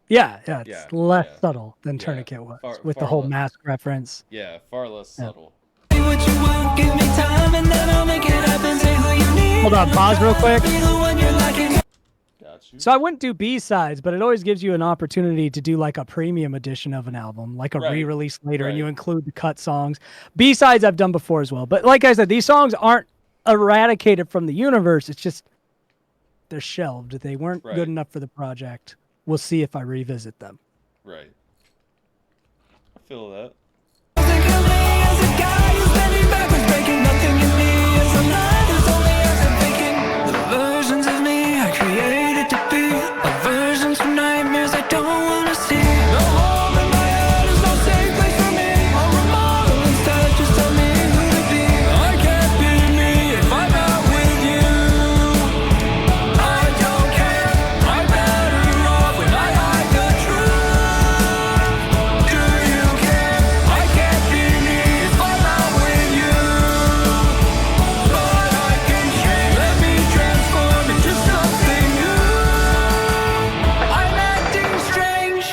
Yeah, it's Yeah, less yeah. subtle than Yeah, Tourniquet was, far- with the far whole less. mask reference. Yeah, far less subtle. Say what you want, give me time, and then I'll make it happen. Say who you need. Hold on, pause real quick. Be the one you're liking. Got you. So I wouldn't do B-sides, but it always gives you an opportunity to do like a premium edition of an album, like a Right, re-release later, and you right. include the cut songs. B-sides I've done before as well. But like I said, these songs aren't eradicated from the universe. It's just they're shelved. They weren't Right. good enough for the project. We'll see if I revisit them. Right. I feel that. Think of me as a guy who's bending backwards, breaking nothing in me is alive. There's only as I'm thinking. The versions of me I created to be are versions from nightmares I don't wanna see. No home in my head is no safe place for me. I'll remodel instead, just tell me who to be. I can't be me if I'm not with you. I don't care, I'm better off when I hide the truth. Do you care? I can't be me if I'm not with you. But I can change, let me transform into something new. I'm acting strange.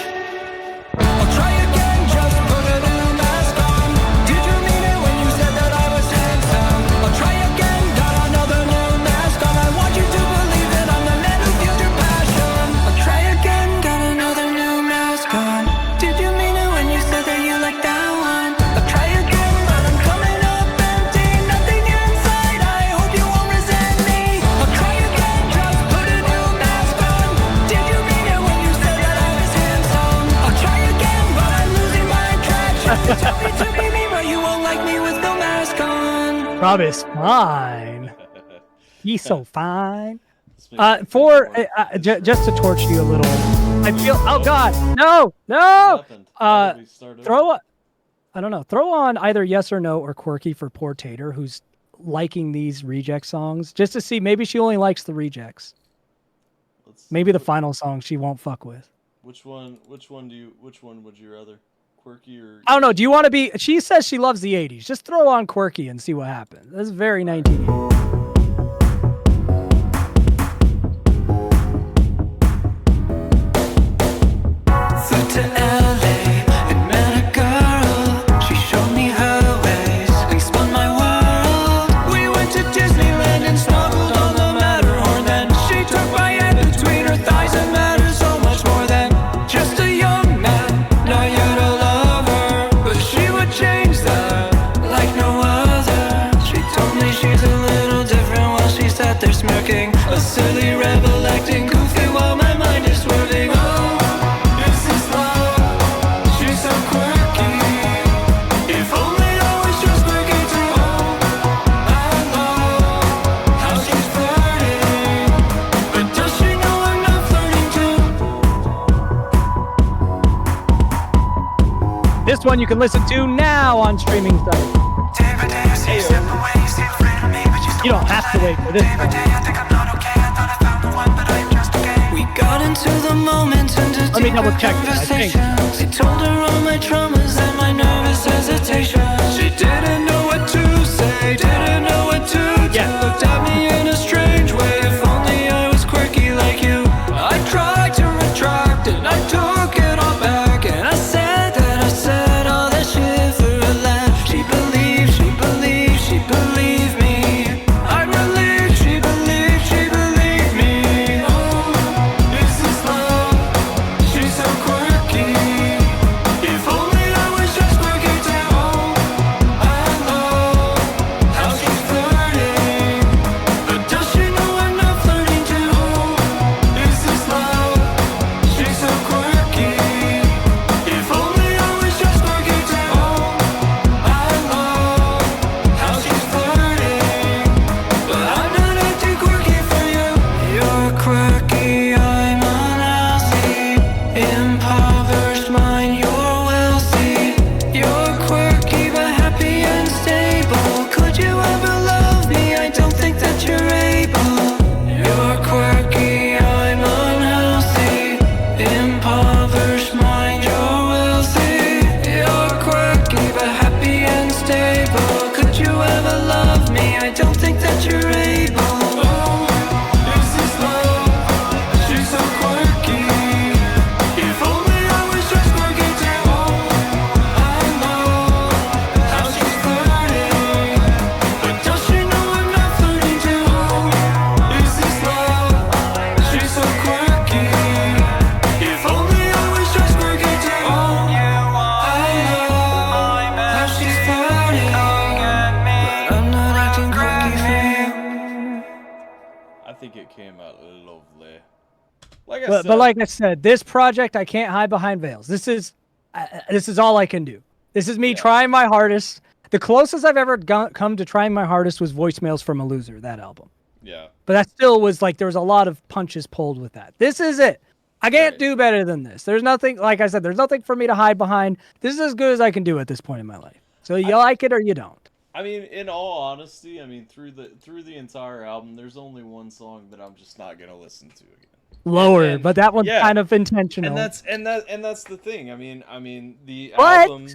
I'll try again, just put a new mask on. Did you mean it when you said that I was handsome? I'll try again, got another new mask on. I want you to believe that I'm the man who feels your passion. I'll try again, got another new mask on. Did you mean it when you said that you like that one? I'll try again, but I'm coming up empty, nothing inside. I hope you won't resent me. I'll try again, just put a new mask on. Did you mean it when you said that I was handsome? I'll try again, but I'm losing my attraction. You told me to be me, but you won't like me with no mask on. Rob is fine. He's so fine. This makes me think For more. just to torch you a little, I feel. Oh God, no, What no. happened? Why did we start Throw over? I don't know. Throw on either Yes or No or Quirky for poor Tater, who's liking these reject songs, just to see. Maybe she only likes the rejects. Let's see. Maybe the final song she won't fuck with. Which one would you rather? Quirky or I don't know. Do you want to be? She says she loves the '80s. Just throw on Quirky and see what happens. That's very 1980s. Flew to LA and met a girl. She showed me her ways and spun my world. We went to Disneyland and snuggled on the Matterhorn. Then she took my hand between her thighs and mattered so much more than just a young man. Not yet a lover, but she would change that like no other. She told me she's a little different while she sat there smirking, a silly rebel acting goofy while my mind is swerving. Oh, is this love? She's so quirky. If only I was just quirky too. I love how she's flirting, but does she know I'm not flirting too? This one you can listen to now on streaming sites. You don't have to wait for this one. We got into the moment and a Let me double check this, I think. conversation. I told her all my traumas and my nervous hesitation. She didn't know what to say, didn't know what to do. Yeah. Looked at me in a strange way. If only I was quirky like you. I tried to retract and I took it all back. And I said that I said all that shit for a laugh. She believed, she believed, she believed me. I'm relieved, she believed, she believed me. Oh, is this love? She's so quirky. If only I was just quirky too. think it came out lovely. Like I But, said, but like I said, this project I can't hide behind veils. This is all I can do. This is me Yeah. trying my hardest. The closest I've ever come to trying my hardest was Voicemails from a Loser, that album. yeah, But that still was like there was a lot of punches pulled with that. This is it. I can't Right. do better than this. There's nothing, like I said, there's nothing for me to hide behind. This is as good as I can do at this point in my life. So you like it or you don't. I mean, in all honesty, I mean, through the entire album, there's only one song that I'm just not gonna listen to again. Lower, And- but that one's yeah. kind of intentional. And that's the thing. I mean, the But- album.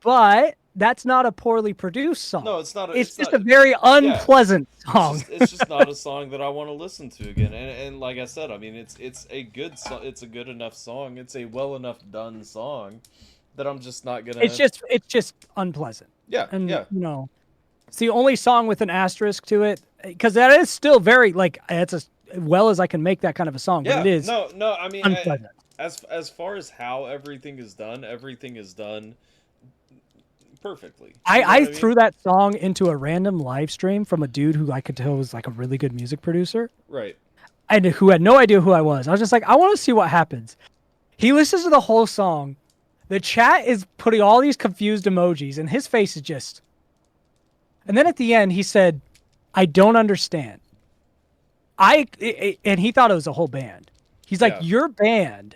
But that's not a poorly produced song. No, it's not. It's just not, a very unpleasant song. It's just not a song that I want to listen to again. And like I said, I mean, it's a good it's a good enough song. It's a well enough done song that I'm just not gonna. It's just unpleasant. yeah, And yeah, you know, it's the only song with an asterisk to it because that is still very like it's as well as I can make that kind of a song. yeah. But it is No. I mean, unpleasant. as far as how everything is done perfectly. You know I what I mean? threw that song into a random live stream from a dude who I could tell was like a really good music producer Right. and who had no idea who I was. I was just like, I want to see what happens. He listens to the whole song. The chat is putting all these confused emojis, and his face is just. And then at the end, he said, "I don't understand." And he thought it was a whole band. He's like, Yeah. "Your band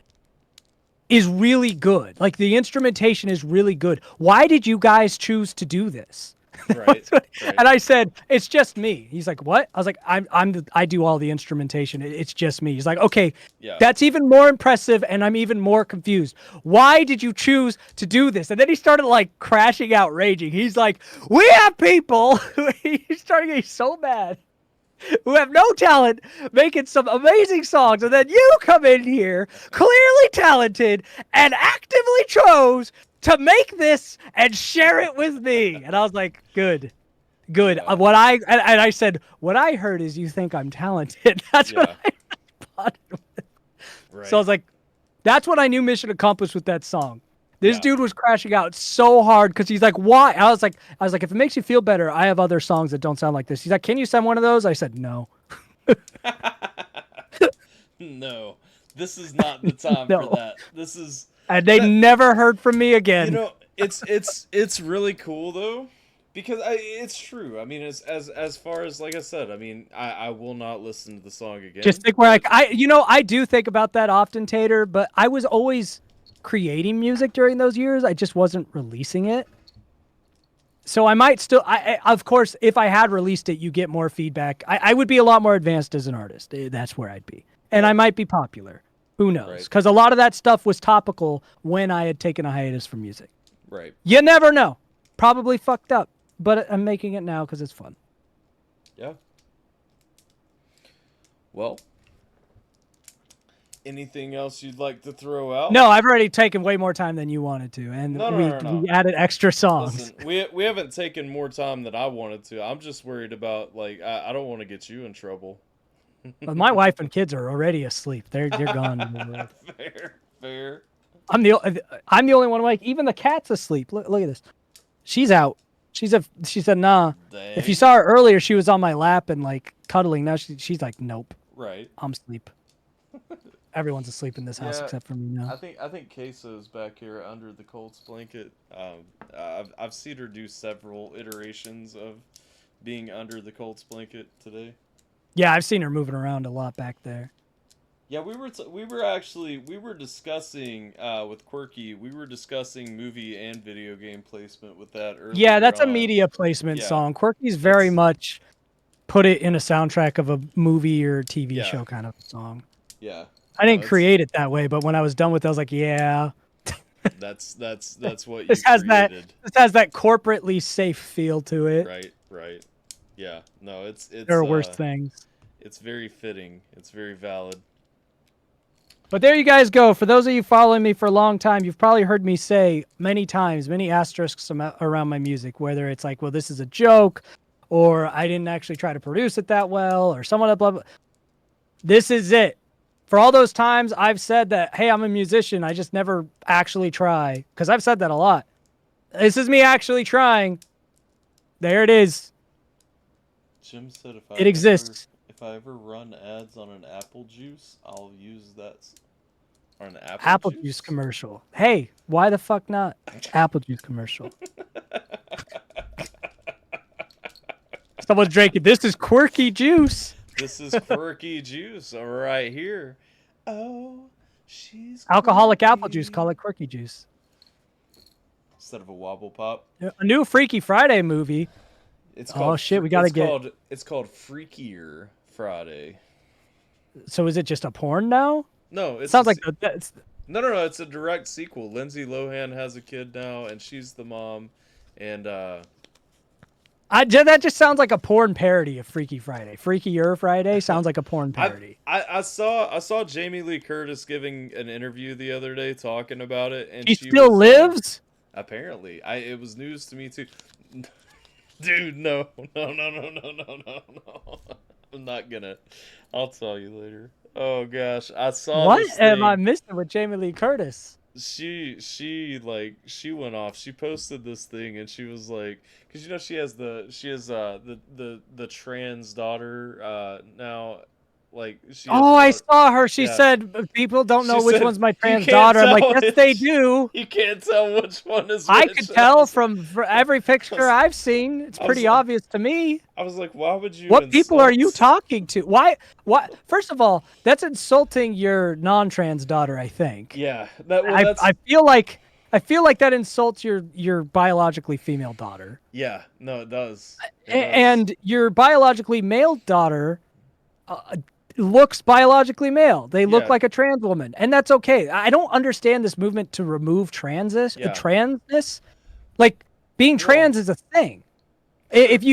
is really good. Like the instrumentation is really good. Why did you guys choose to do this?" Right. And I said, "It's just me." He's like, "What?" I was like, I do all the instrumentation. It's just me." He's like, "Okay, Yeah. that's even more impressive, and I'm even more confused. Why did you choose to do this?" And then he started like crashing out, raging. He's like, "We have people." He's starting getting so mad. Who have no talent, making some amazing songs, and then you come in here, clearly talented, and actively chose to make this and share it with me. And I was like, good. Yeah. And I said, what I heard is you think I'm talented. That's what Yeah. I responded with. Right. So I was like, that's what I knew mission accomplished with that song. This Yeah. dude was crashing out so hard because he's like, why? I was like, if it makes you feel better, I have other songs that don't sound like this. He's like, can you send one of those? I said, no. No, this is not the time No. for that. This is. And they never heard from me again. You know, it's really cool though, because it's true. I mean, as far as like I said, I mean, I will not listen to the song again. Just think where but- I do think about that often, Tater, but I was always creating music during those years. I just wasn't releasing it. So I might still, of course, if I had released it, you get more feedback. I would be a lot more advanced as an artist. That's where I'd be. And I might be popular. Who knows? Right. Because a lot of that stuff was topical when I had taken a hiatus from music. Right. You never know. Probably fucked up. But I'm making it now because it's fun. Yeah. Well. Anything else you'd like to throw out? No, I've already taken way more time than you wanted to. And No. we added extra songs. Listen, we haven't taken more time than I wanted to. I'm just worried about like I don't want to get you in trouble. But my wife and kids are already asleep. They're gone. Fair. I'm the only one awake. Even the cat's asleep. Look at this. She's out. She said nah. Dang. If you saw her earlier, she was on my lap and like cuddling. Now she's like nope. Right. I'm asleep. Everyone's asleep in this house Yeah, except for me now. I think Queso's back here under the Colts blanket. I've seen her do several iterations of being under the Colts blanket today. Yeah, I've seen her moving around a lot back there. Yeah, we were discussing with Quirky. We were discussing movie and video game placement with that earlier. Yeah, that's a on. media placement Yeah. song. Quirky's very That's- much put it in a soundtrack of a movie or TV Yeah. show kind of song. Yeah, I didn't it's- create it that way, but when I was done with it, I was like, yeah, that's what you this has that created. this has that corporately safe feel to it. Right. Yeah, no, it's There are worse things. It's very fitting. It's very valid. But there you guys go. For those of you following me for a long time, you've probably heard me say many times, many asterisks around my music, whether it's like, well, this is a joke, or I didn't actually try to produce it that well, or someone blah, blah. This is it. For all those times I've said that, hey, I'm a musician, I just never actually try, because I've said that a lot. This is me actually trying. There it is. Jim said It exists. If I ever run ads on an apple juice, I'll use that. Or an Apple juice commercial. Hey, why the fuck not? Apple juice commercial. Someone's drinking. This is quirky juice. This is quirky juice right here. Oh, she's Alcoholic apple quirky. juice. Call it quirky juice. Instead of a wobble pop. A new Freaky Friday movie. It's Oh, called, shit, we gotta It's called Freakier Friday. So is it just a porn now? No, it Sounds like that's No, it's a direct sequel. Lindsay Lohan has a kid now, and she's the mom, and that just sounds like a porn parody of Freaky Friday. Freakier Friday sounds like a porn parody. I saw Jamie Lee Curtis giving an interview the other day talking about it, and She she still was, lives? apparently, it was news to me too. Dude, no. I'm not gonna. I'll tell you later. Oh gosh, I saw What this am thing. I missing with Jamie Lee Curtis? She went off. She posted this thing, and she was like, because you know she has the trans daughter now, like she. has Oh, a I daughter- saw her. She Yeah. said people don't know She which said, one's my "You trans can't daughter. I'm like, tell yes, they which- do. You can't tell which one is. I which. could tell from every picture I've seen. It's I was pretty like- obvious to me. I was like, why would you? What people are you insult- talking to? Why? First of all, that's insulting your non-trans daughter. I think. Yeah, that's I feel like that insults your biologically female daughter. yeah. No, it does. It does. And your biologically male daughter looks biologically male. They look Yeah. like a trans woman, and that's okay. I don't understand this movement to remove Yeah. transness. Like being trans is a thing. If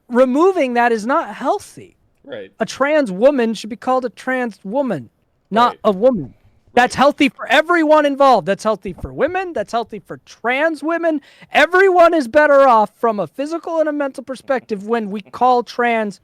removing that is not healthy. right. A trans woman should be called a trans woman, not Right. a woman. That's healthy for everyone involved. That's healthy for women. That's healthy for trans women. Everyone is better off from a physical and a mental perspective when we call trans.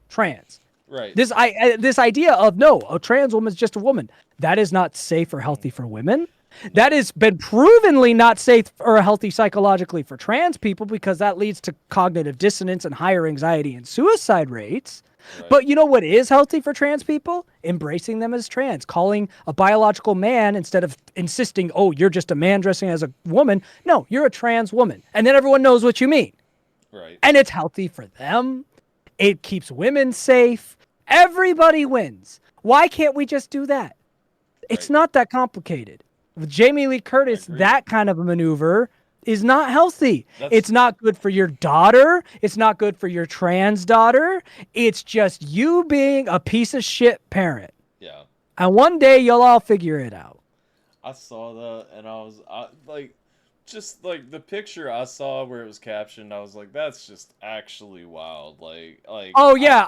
Right. This idea of no, a trans woman is just a woman. That is not safe or healthy for women. That has been provenly not safe or healthy psychologically for trans people because that leads to cognitive dissonance and higher anxiety and suicide rates. Right. But you know what is healthy for trans people? Embracing them as trans, calling a biological man instead of insisting, oh, you're just a man dressing as a woman. No, you're a trans woman. And then everyone knows what you mean. Right. And it's healthy for them. It keeps women safe. Everybody wins. Why can't we just do that? It's Right. not that complicated. With Jamie Lee Curtis, agree. that kind of a maneuver is not healthy. That's- It's not good for your daughter. It's not good for your trans daughter. It's just you being a piece of shit parent. Yeah. And one day you'll all figure it out. I saw that, and just like the picture I saw where it was captioned, I was like, that's just actually wild. Like. Oh yeah,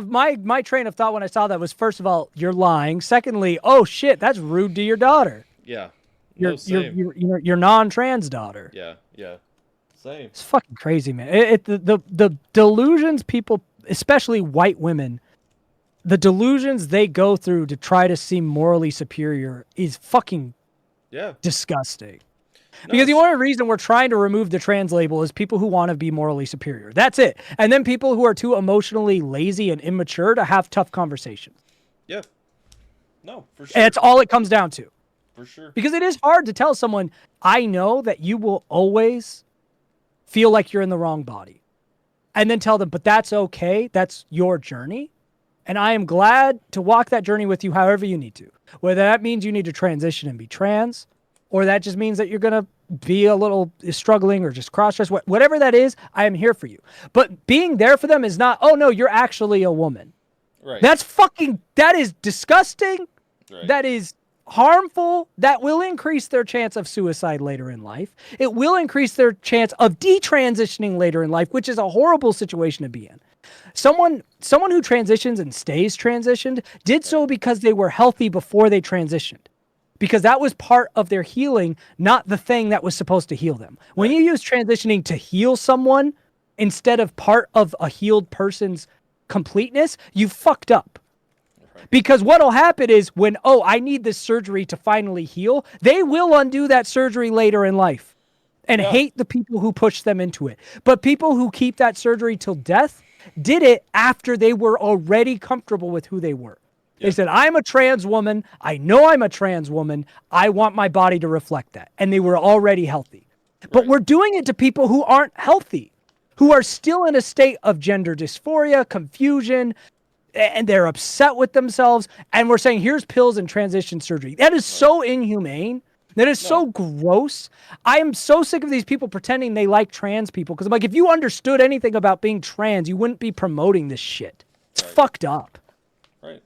my train of thought when I saw that was, first of all, you're lying. Secondly, oh shit, that's rude to your daughter. Yeah. Your No, same. your non-trans daughter. Yeah. Yeah. Same. It's fucking crazy, man. The delusions people, especially white women, the delusions they go through to try to seem morally superior is fucking Yeah. disgusting. No, Because the it's- only reason we're trying to remove the trans label is people who want to be morally superior. That's it. And then people who are too emotionally lazy and immature to have tough conversations. Yeah. No, for sure. And that's all it comes down to. For sure. Because it is hard to tell someone, I know that you will always feel like you're in the wrong body. And then tell them, but that's okay. That's your journey. And I am glad to walk that journey with you however you need to. Whether that means you need to transition and be trans, or that just means that you're going to be a little struggling or just cross-dress. Whatever that is, I am here for you. But being there for them is not, oh no, you're actually a woman. Right. That is disgusting. right. That is harmful. That will increase their chance of suicide later in life. It will increase their chance of detransitioning later in life, which is a horrible situation to be in. Someone who transitions and stays transitioned did so because they were healthy before they transitioned. Because that was part of their healing, not the thing that was supposed to heal them. When you use transitioning to heal someone instead of part of a healed person's completeness, you fucked up. Because what'll happen is when, I need this surgery to finally heal, they will undo that surgery later in life and hate the people who push them into it. But people who keep that surgery till death, did it after they were already comfortable with who they were. They said, I'm a trans woman. I know I'm a trans woman. I want my body to reflect that. And they were already healthy. But we're doing it to people who aren't healthy, who are still in a state of gender dysphoria, confusion, and they're upset with themselves. And we're saying, here's pills and transition surgery. That is so inhumane. That is so gross. I am so sick of these people pretending they like trans people. Because I'm like, if you understood anything about being trans, you wouldn't be promoting this shit. It's fucked up. Right.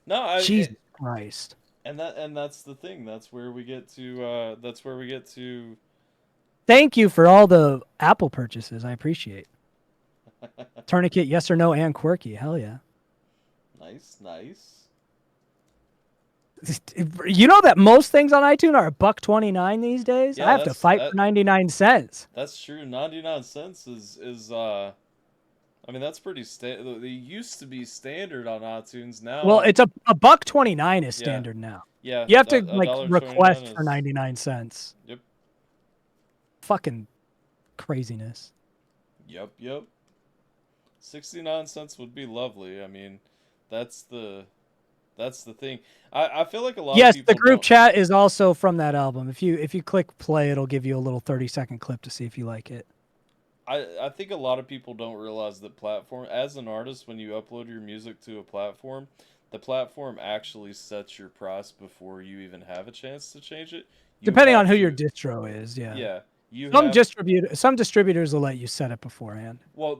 No, Jesus Christ. And that's the thing. That's where we get to. Thank you for all the Apple purchases. I appreciate. Tourniquet, yes or no, and quirky. Hell yeah. Nice, nice. You know that most things on iTunes are $1.29 these days. Yeah, I have to fight for 99 cents. That's true. 99 cents is I mean, that's pretty standard. They used to be standard on iTunes. Now, well, it's $1.29 is standard now. Yeah, you have to $1.29 request for 99 cents. Yep. Fucking craziness. Yep. 69 cents would be lovely. I mean, that's the thing. I feel like a lot of people the group chat is also from that album. If you click play, it'll give you a little 30-second clip to see if you like it. I think a lot of people don't realize that platform, as an artist, when you upload your music to a platform, the platform actually sets your price before you even have a chance to change it. Depending on who your distro is, yeah. Yeah. Some distributors will let you set it beforehand. Well,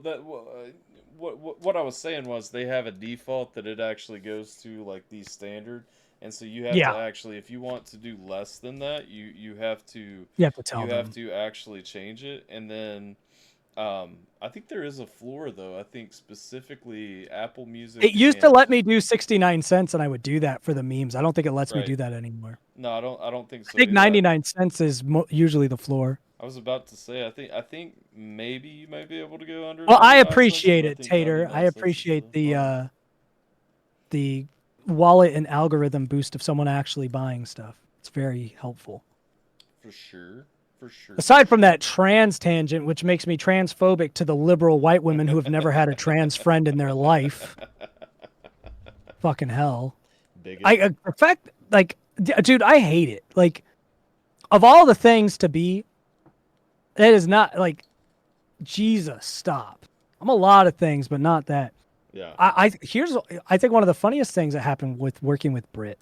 what I was saying was they have a default that it actually goes to like the standard, and so you have to actually, if you want to do less than that, you have to actually change it, and then I think there is a floor though. I think specifically Apple Music. It used to let me do 69 cents, and I would do that for the memes. I don't think it lets me do that anymore. No, I don't think so. I think 99 cents is usually the floor. I was about to say, I think maybe you might be able to go under. Well, I appreciate it, Tater. I appreciate the wallet and algorithm boost of someone actually buying stuff. It's very helpful. For sure. Aside from that trans tangent, which makes me transphobic to the liberal white women who have never had a trans friend in their life. Fucking hell. In fact, like, dude, I hate it. Like, of all the things to be, that is not, like, Jesus, stop. I'm a lot of things, but not that. Yeah. I think one of the funniest things that happened with working with Brit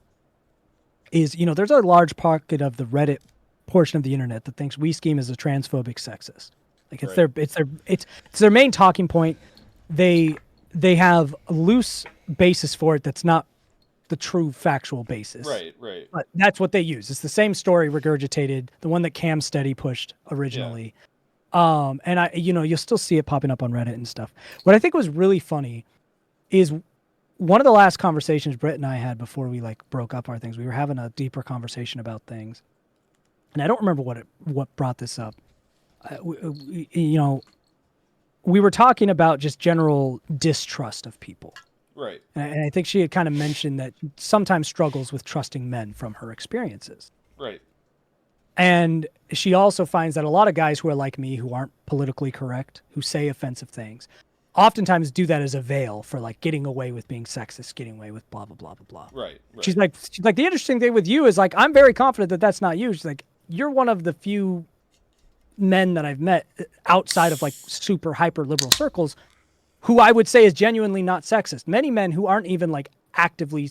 is, there's a large pocket of the Reddit portion of the internet that thinks We Scheme is a transphobic sexist. Like it's their main talking point. They have a loose basis for it that's not the true factual basis. Right. But that's what they use. It's the same story regurgitated, the one that Cam Steady pushed originally. Yeah. And you'll still see it popping up on Reddit and stuff. What I think was really funny is one of the last conversations Britt and I had before we broke up our things. We were having a deeper conversation about things. And I don't remember what brought this up. We were talking about just general distrust of people. Right. And I think she had kind of mentioned that sometimes struggles with trusting men from her experiences. Right. And she also finds that a lot of guys who are like me, who aren't politically correct, who say offensive things, oftentimes do that as a veil for getting away with being sexist, getting away with blah, blah, blah, blah, blah. Right. She's like, the interesting thing with you is I'm very confident that that's not you. She's like, you're one of the few men that I've met outside of super hyper liberal circles who I would say is genuinely not sexist. Many men who aren't even actively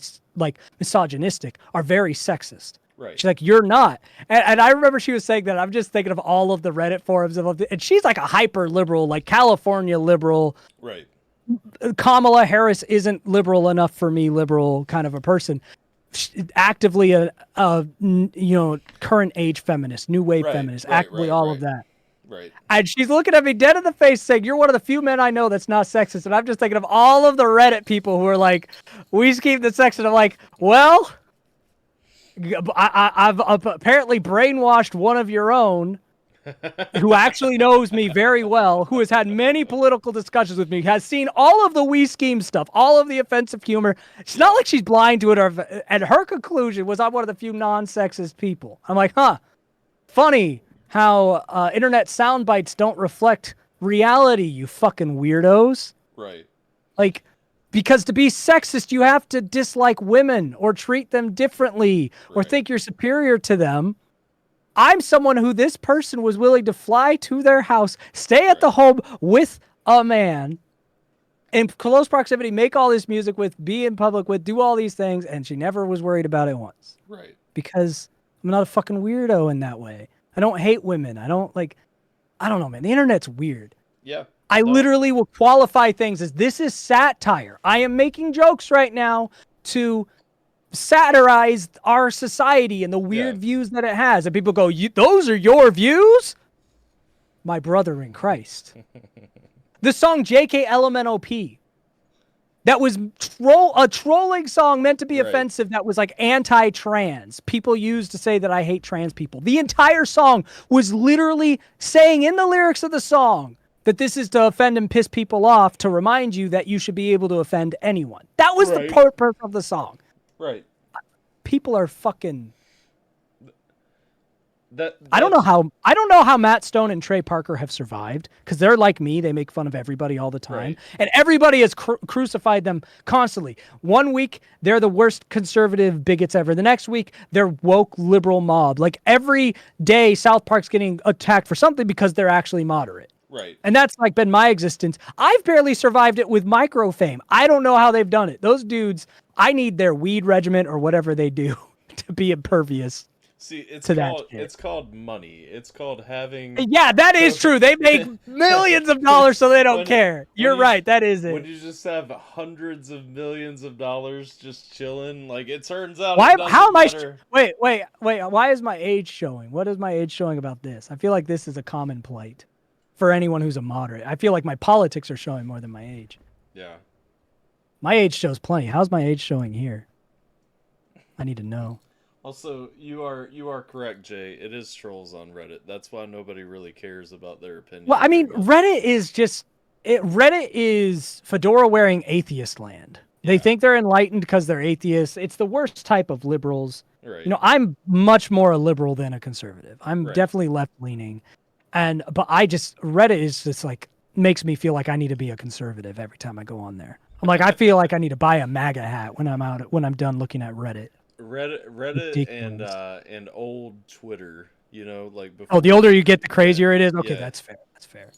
misogynistic are very sexist. Right. She's like, you're not. And I remember she was saying that. I'm just thinking of all of the Reddit forums and she's like a hyper liberal, California liberal. Right. Kamala Harris isn't liberal enough for me, liberal kind of a person. Actively a current age feminist, new wave feminist, actively all of that. Right. And she's looking at me dead in the face saying, you're one of the few men I know that's not sexist. And I'm just thinking of all of the Reddit people who are like, we just keep the sexist. I'm like, well, I've apparently brainwashed one of your own who actually knows me very well, who has had many political discussions with me, has seen all of the We Scheme stuff, all of the offensive humor. It's not like she's blind to it. And her conclusion was, I'm one of the few non-sexist people. I'm like, funny how internet sound bites don't reflect reality, you fucking weirdos. Right. Like, because to be sexist, you have to dislike women or treat them differently or Right. think you're superior to them. I'm someone who this person was willing to fly to their house, stay at the home with a man in close proximity, make all this music with, be in public with, do all these things, and she never was worried about it once. Right. Because I'm not a fucking weirdo in that way. I don't hate women. I don't know, man. The internet's weird. Yeah. I No. literally will qualify things as this is satire. I am making jokes right now to satirize our society and the weird views that it has. And people go, those are your views? My brother in Christ. The song JKLMNOP. That was a trolling song meant to be Right. offensive that was like anti-trans. People used to say that I hate trans people. The entire song was literally saying in the lyrics of the song that this is to offend and piss people off, to remind you that you should be able to offend anyone. That was Right. the purpose of the song. Right. People are fucking... That I don't know how Matt Stone and Trey Parker have survived, because they're like me. They make fun of everybody all the time. Right. And everybody has crucified them constantly. One week, they're the worst conservative bigots ever. The next week, they're woke liberal mob. Like every day, South Park's getting attacked for something because they're actually moderate. Right. And that's like been my existence. I've barely survived it with micro fame. I don't know how they've done it. Those dudes, I need their weed regimen or whatever they do to be impervious. See, to that shit. it's called money. It's called having. Yeah, that is true. They make millions of dollars, so they don't care. You're you- right. That is When it. you just have hundreds of millions of dollars just chilling, like it turns out. Why? It doesn't How am I? matter. Wait. Why is my age showing? What is my age showing about this? I feel like this is a common plight for anyone who's a moderate. I feel like my politics are showing more than my age. Yeah. My age shows plenty. How's my age showing here? I need to know. Also, you are correct, Jay. It is trolls on Reddit. That's why nobody really cares about their opinion. Well, I mean, very much. Reddit is just Reddit is fedora wearing atheist land. They think they're enlightened because they're atheists. It's the worst type of liberals. Right. You know, I'm much more a liberal than a conservative. I'm Right. definitely left leaning, but Reddit is just like makes me feel like I need to be a conservative every time I go on there. I'm like, I feel like I need to buy a MAGA hat when I'm done looking at Reddit. Reddit Ridiculous. and old Twitter. You know, like before. Oh, the older you get, the crazier it is. Okay, Yeah. that's fair. That's fair.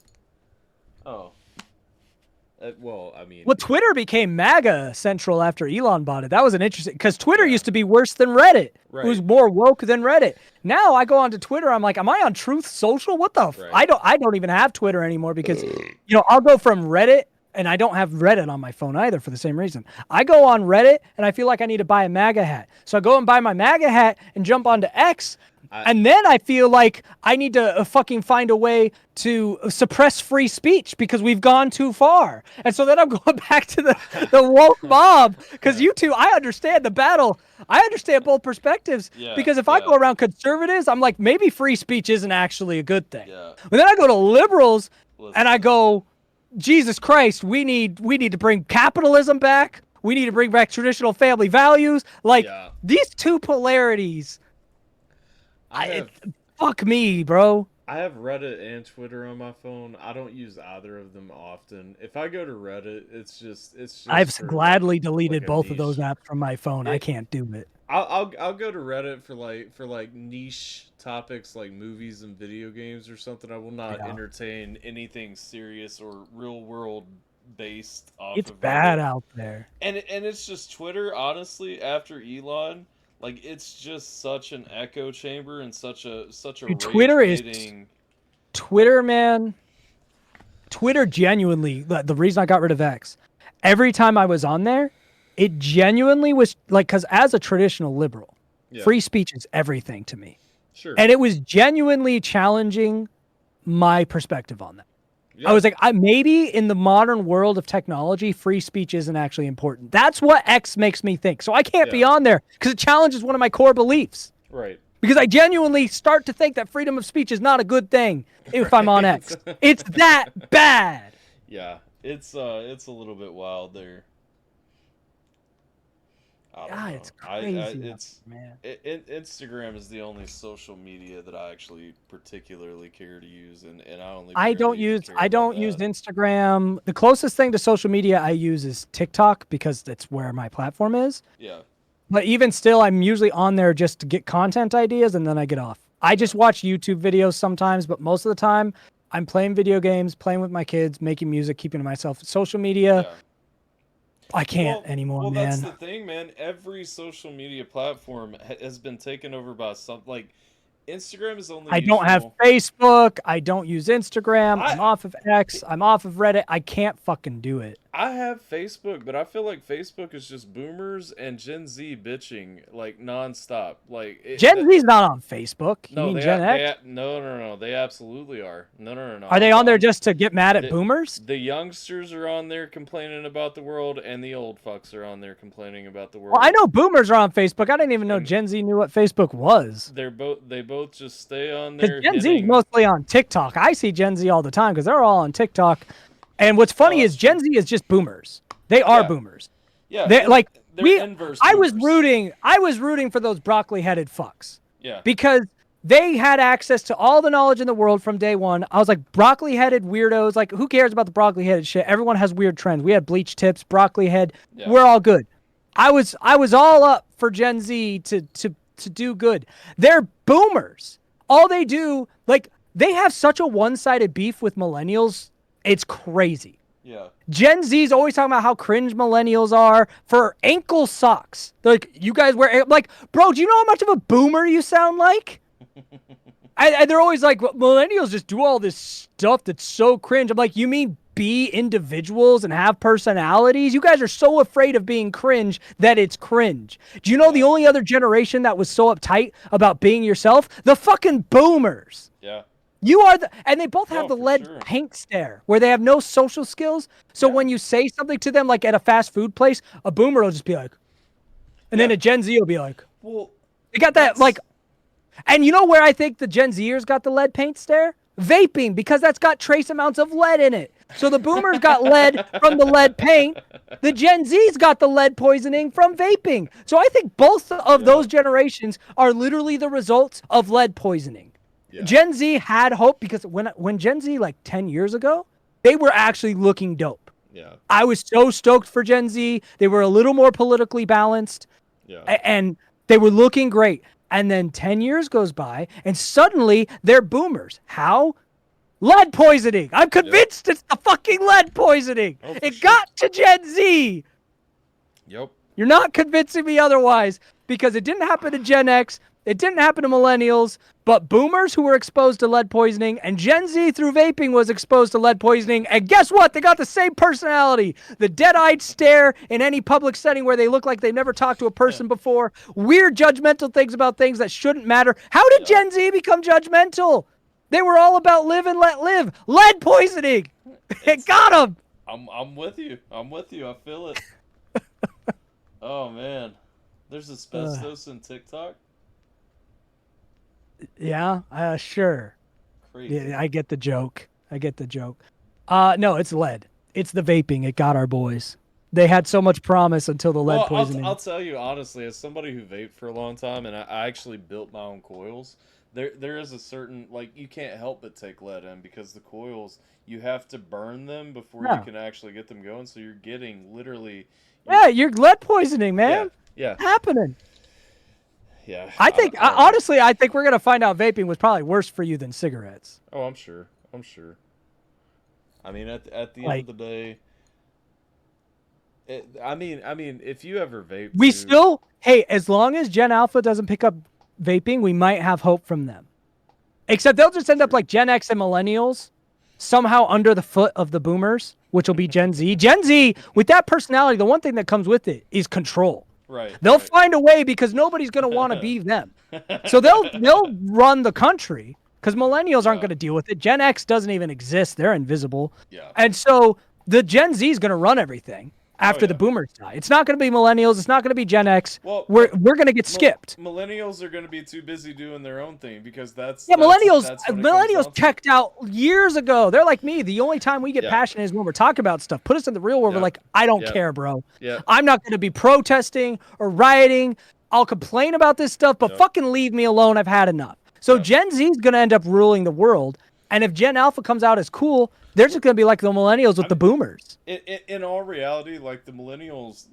Oh. Well, I mean. Well, Twitter became MAGA central after Elon bought it. That was an interesting, because Twitter used to be worse than Reddit. Right. It was more woke than Reddit. Now I go onto Twitter, I'm like, am I on Truth Social? What the? Right. I don't even have Twitter anymore because, I'll go from Reddit, and I don't have Reddit on my phone either for the same reason. I go on Reddit and I feel like I need to buy a MAGA hat. So I go and buy my MAGA hat and jump onto X. And then I feel like I need to fucking find a way to suppress free speech because we've gone too far. And so then I'm going back to the woke mob because you two, I understand the battle. I understand both perspectives Yeah, because if I yeah. go around conservatives, I'm like, maybe free speech isn't actually a good thing. Yeah. But then I go to liberals Listen. and I go, Jesus Christ, we need to bring capitalism back. We need to bring back traditional family values. Like Yeah. these two polarities. Fuck me, bro. I have Reddit and Twitter on my phone. I don't use either of them often. If I go to Reddit, it's just I've for, gladly like, deleted a both of those niche. apps from my phone. I It- can't do it. I'll go to Reddit for like niche topics like movies and video games or something. I will not Yeah. entertain anything serious or real world based off It's of bad Reddit. out there. And it's just Twitter, honestly, after Elon, like it's just such an echo chamber and such a Dude, Twitter is- rage-baiting- Twitter, man. Twitter genuinely, the reason I got rid of X, every time I was on there, it genuinely was like, because as a traditional liberal, Yeah. free speech is everything to me. Sure. And it was genuinely challenging my perspective on that. Yeah. I was like, maybe in the modern world of technology, free speech isn't actually important. That's what X makes me think. So I can't be Yeah. on there because it challenges one of my core beliefs. Right. Because I genuinely start to think that freedom of speech is not a good thing if I'm on X. It's that bad. Yeah. It's a little bit wild there. I don't God, know. it's crazy. It's man. Instagram is the only social media that I actually particularly care to use, and I only. I don't barely even use care I about don't use that. Instagram. The closest thing to social media I use is TikTok because that's where my platform is. Yeah. But even still, I'm usually on there just to get content ideas and then I get off. I just watch YouTube videos sometimes, but most of the time I'm playing video games, playing with my kids, making music, keeping to myself. Social media, Yeah. I can't anymore, Well, man. that's the thing, man. Every social media platform has been taken over by some. Like, Instagram is only I don't have useful. Facebook. I don't use Instagram. I'm I off of X. I'm off of Reddit. I can't fucking do it. I have Facebook, but I feel like Facebook is just boomers and Gen Z bitching like nonstop. Like Gen Z's not on Facebook. You no, mean Gen X? no, they absolutely are. No. Are they on there just to get mad at the, boomers? The youngsters are on there complaining about the world, and the old fucks are on there complaining about the world. Well, I know boomers are on Facebook. I didn't even know Gen Z knew what Facebook was. They both just stay on there. Gen Z is mostly on TikTok. I see Gen Z all the time because they're all on TikTok. And what's funny is Gen Z is just boomers. They are boomers. Yeah, They like they're inverse I was boomers. rooting for those broccoli-headed fucks. Yeah. Because they had access to all the knowledge in the world from day one. I was like, broccoli-headed weirdos. Like, who cares about the broccoli-headed shit? Everyone has weird trends. We had bleach tips, broccoli head. Yeah. We're all good. I was all up for Gen Z to do good. They're boomers. All they do, like, they have such a one-sided beef with millennials. It's crazy. Yeah. Gen Z's always talking about how cringe millennials are for ankle socks. They're like, you guys wear, like, bro, do you know how much of a boomer you sound like? And they're always like, well, millennials just do all this stuff that's so cringe. I'm like, you mean be individuals and have personalities? You guys are so afraid of being cringe that it's cringe. Do you know the only other generation that was so uptight about being yourself? The fucking boomers. Yeah. You are and they both have the for lead sure. paint stare where they have no social skills. So when you say something to them, like at a fast food place, a boomer will just be like, and then a Gen Z will be like, well, they got that like, and you know where I think the Gen Zers got the lead paint stare? Vaping, because that's got trace amounts of lead in it. So the boomers got lead from the lead paint. The Gen Z's got the lead poisoning from vaping. So I think both of those generations are literally the results of lead poisoning. Yeah. Gen Z had hope because when Gen Z, like 10 years ago, they were actually looking dope. Yeah. I was so stoked for Gen Z. They were a little more politically balanced. Yeah. And they were looking great. And then 10 years goes by, and suddenly they're boomers. How? Lead poisoning. I'm convinced it's the fucking lead poisoning. It got to Gen Z. Yep. You're not convincing me otherwise because it didn't happen to Gen X. It didn't happen to millennials, but boomers who were exposed to lead poisoning and Gen Z through vaping was exposed to lead poisoning. And guess what? They got the same personality. The dead-eyed stare in any public setting where they look like they've never talked to a person before. Weird judgmental things about things that shouldn't matter. How did Gen Z become judgmental? They were all about live and let live. Lead poisoning. It got them. I'm with you. I feel it. Oh, man. There's asbestos in TikTok? Yeah, sure. Crazy. Yeah, I get the joke. No, it's lead. It's the vaping. It got our boys. They had so much promise until the lead poisoning. I'll tell you honestly, as somebody who vaped for a long time, and I actually built my own coils, there is a certain, like, you can't help but take lead in because the coils, you have to burn them before you can actually get them going, so you're getting literally... You're lead poisoning, man. Yeah. Happening. Yeah. I think, honestly, I think we're going to find out vaping was probably worse for you than cigarettes. Oh, I'm sure. I mean, at the end of the day... I mean, if you ever vape, as long as Gen Alpha doesn't pick up vaping, we might have hope from them. Except they'll just end up like Gen X and millennials, somehow under the foot of the boomers, which will be Gen Z. Gen Z, with that personality, the one thing that comes with it is control. Right. They'll find a way because nobody's going to want to be them. So they'll run the country because millennials aren't going to deal with it. Gen X doesn't even exist. They're invisible. Yeah. And so the Gen Z is going to run everything. after the yeah. boomers die. It's not going to be millennials. It's not going to be Gen X. Well, we're going to get skipped. Millennials are going to be too busy doing their own thing because that's Yeah, that's millennials. what it comes Millennials down to. checked out years ago. They're like me. The only time we get Yeah. passionate is when we're talking about stuff. Put us in the real world. Yeah. We're like, I don't Yeah. care, bro. Yeah. I'm not going to be protesting or rioting. I'll complain about this stuff, but Yep. fucking leave me alone. I've had enough. So Yep. Gen Z is going to end up ruling the world. And if Gen Alpha comes out as cool, they're just going to be like the millennials with the boomers. In all reality, like the millennials.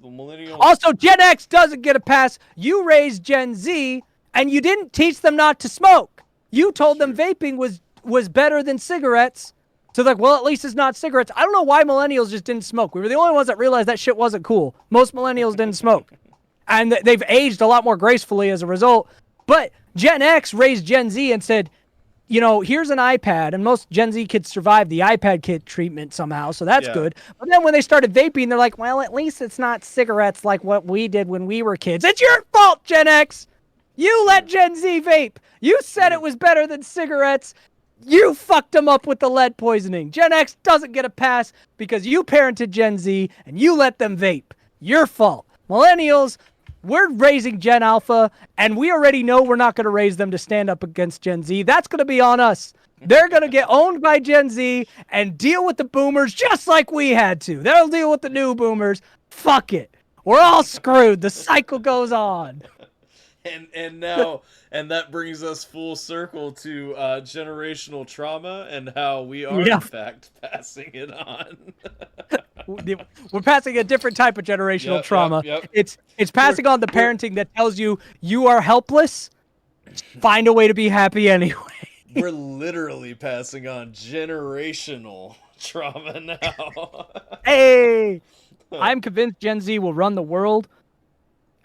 Also, Gen X doesn't get a pass. You raised Gen Z, and you didn't teach them not to smoke. You told them vaping was better than cigarettes. So they're like, well, at least it's not cigarettes. I don't know why millennials just didn't smoke. We were the only ones that realized that shit wasn't cool. Most millennials didn't smoke. And they've aged a lot more gracefully as a result. But Gen X raised Gen Z and said, you know, here's an iPad, and most Gen Z kids survived the iPad kid treatment somehow, so that's Yeah. good. But then when they started vaping, they're like, well, at least it's not cigarettes like what we did when we were kids. It's your fault, Gen X! You let Gen Z vape! You said it was better than cigarettes! You fucked them up with the lead poisoning. Gen X doesn't get a pass because you parented Gen Z and you let them vape. Your fault. Millennials, we're raising Gen Alpha, and we already know we're not going to raise them to stand up against Gen Z. That's going to be on us. They're going to get owned by Gen Z and deal with the boomers just like we had to. They'll deal with the new boomers. Fuck it. We're all screwed. The cycle goes on. And now and that brings us full circle to generational trauma and how we are Yeah. in fact passing it on. We're passing a different type of generational Yep, trauma. yep. It's passing on the parenting that tells you you are helpless. Find a way to be happy anyway. We're literally passing on generational trauma now. Hey, I'm convinced Gen Z will run the world,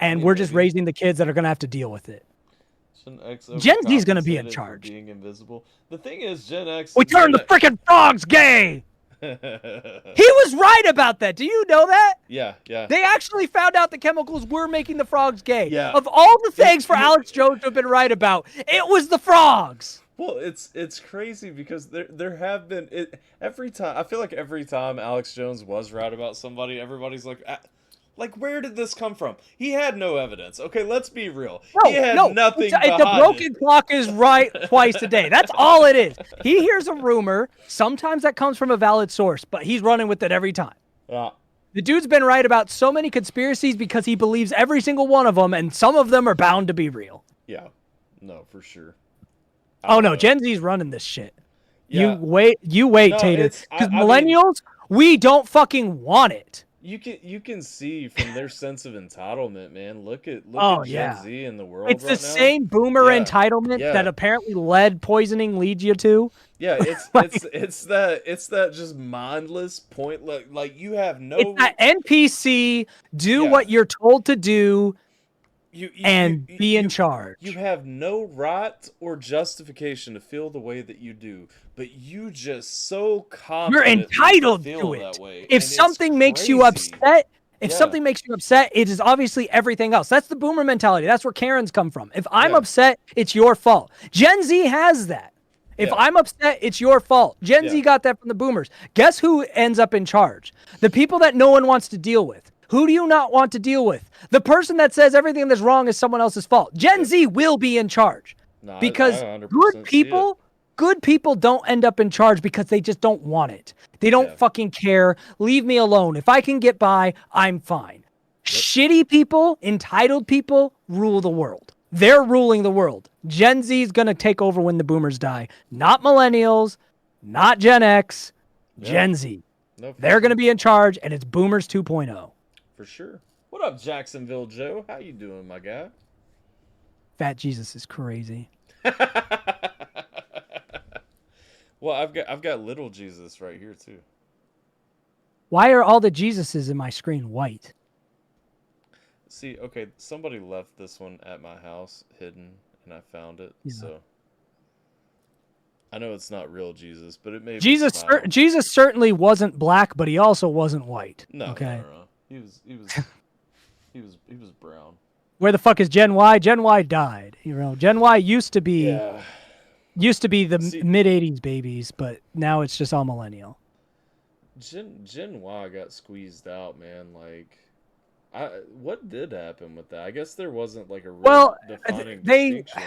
and we're just maybe. raising the kids that are going to have to deal with it. Gen Gen Z's gonna be in overcompensated for charge. Being invisible. The thing is, Gen X. We turned the freaking frogs gay. He was right about that. Do you know that? Yeah. They actually found out the chemicals were making the frogs gay. Yeah. Of all the things for Alex Jones to have been right about, it was the frogs. Well, it's crazy because there have been every time. I feel like every time Alex Jones was right about somebody, everybody's like, where did this come from? He had no evidence. Okay, let's be real. He had nothing behind The broken clock is right twice a day. That's all it is. He hears a rumor. Sometimes that comes from a valid source, but he's running with it every time. Yeah. The dude's been right about so many conspiracies because he believes every single one of them, and some of them are bound to be real. Yeah. No, for sure. Oh no, Gen Z's running this shit. Yeah. You wait, No, Tater. it's- Because I mean- millennials, we don't fucking want it. You can see from their sense of entitlement, man. Look at Oh, Gen yeah. Z in the world It's right the now. same boomer Yeah, entitlement yeah. that apparently lead poisoning leads you to. Yeah, it's that just mindless point. Like you have no. It's that NPC, do Yeah. what you're told to do, you, and be in charge. You have no right or justification to feel the way that you do, but you just so You're confidently got feel to that it. way. If and it's something makes you crazy. upset, Yeah. something makes you upset, it is obviously everything else. That's the boomer mentality. That's where Karens come from. If I'm Yeah. upset, it's your fault. Gen Z has that. If Yeah. I'm upset, it's your fault. Gen Z Yeah. got that from the boomers. Guess who ends up in charge? The people that no one wants to deal with. Who do you not want to deal with? The person that says everything that's wrong is someone else's fault. Gen Z will be in charge. No, I Because 100% good people don't end up in charge because they just don't want it. They don't Yeah. fucking care. Leave me alone. If I can get by, I'm fine. Shitty people, entitled people rule the world. They're ruling the world. Gen Z is going to take over when the boomers die. Not millennials, not Gen X, Yeah. Gen Z. No, for They're going to sure. be in charge, and it's boomers 2.0. For sure. What up, Jacksonville Joe? How you doing, my guy? Fat Jesus is crazy. Well, I've got little Jesus right here too. Why are all the Jesuses in my screen white? See, okay, somebody left this one at my house hidden, and I found it. Yeah. So I know it's not real Jesus, but it may. Jesus certainly wasn't black, but he also wasn't white. No, okay. no. He was brown. Where the fuck is Gen Y? Gen Y died. You know, Gen Y used to be Yeah. the See- mid '80s babies, but now it's just all millennial. Gen Y got squeezed out, man. Like, what did happen with that? I guess there wasn't like a real Well, defining they distinction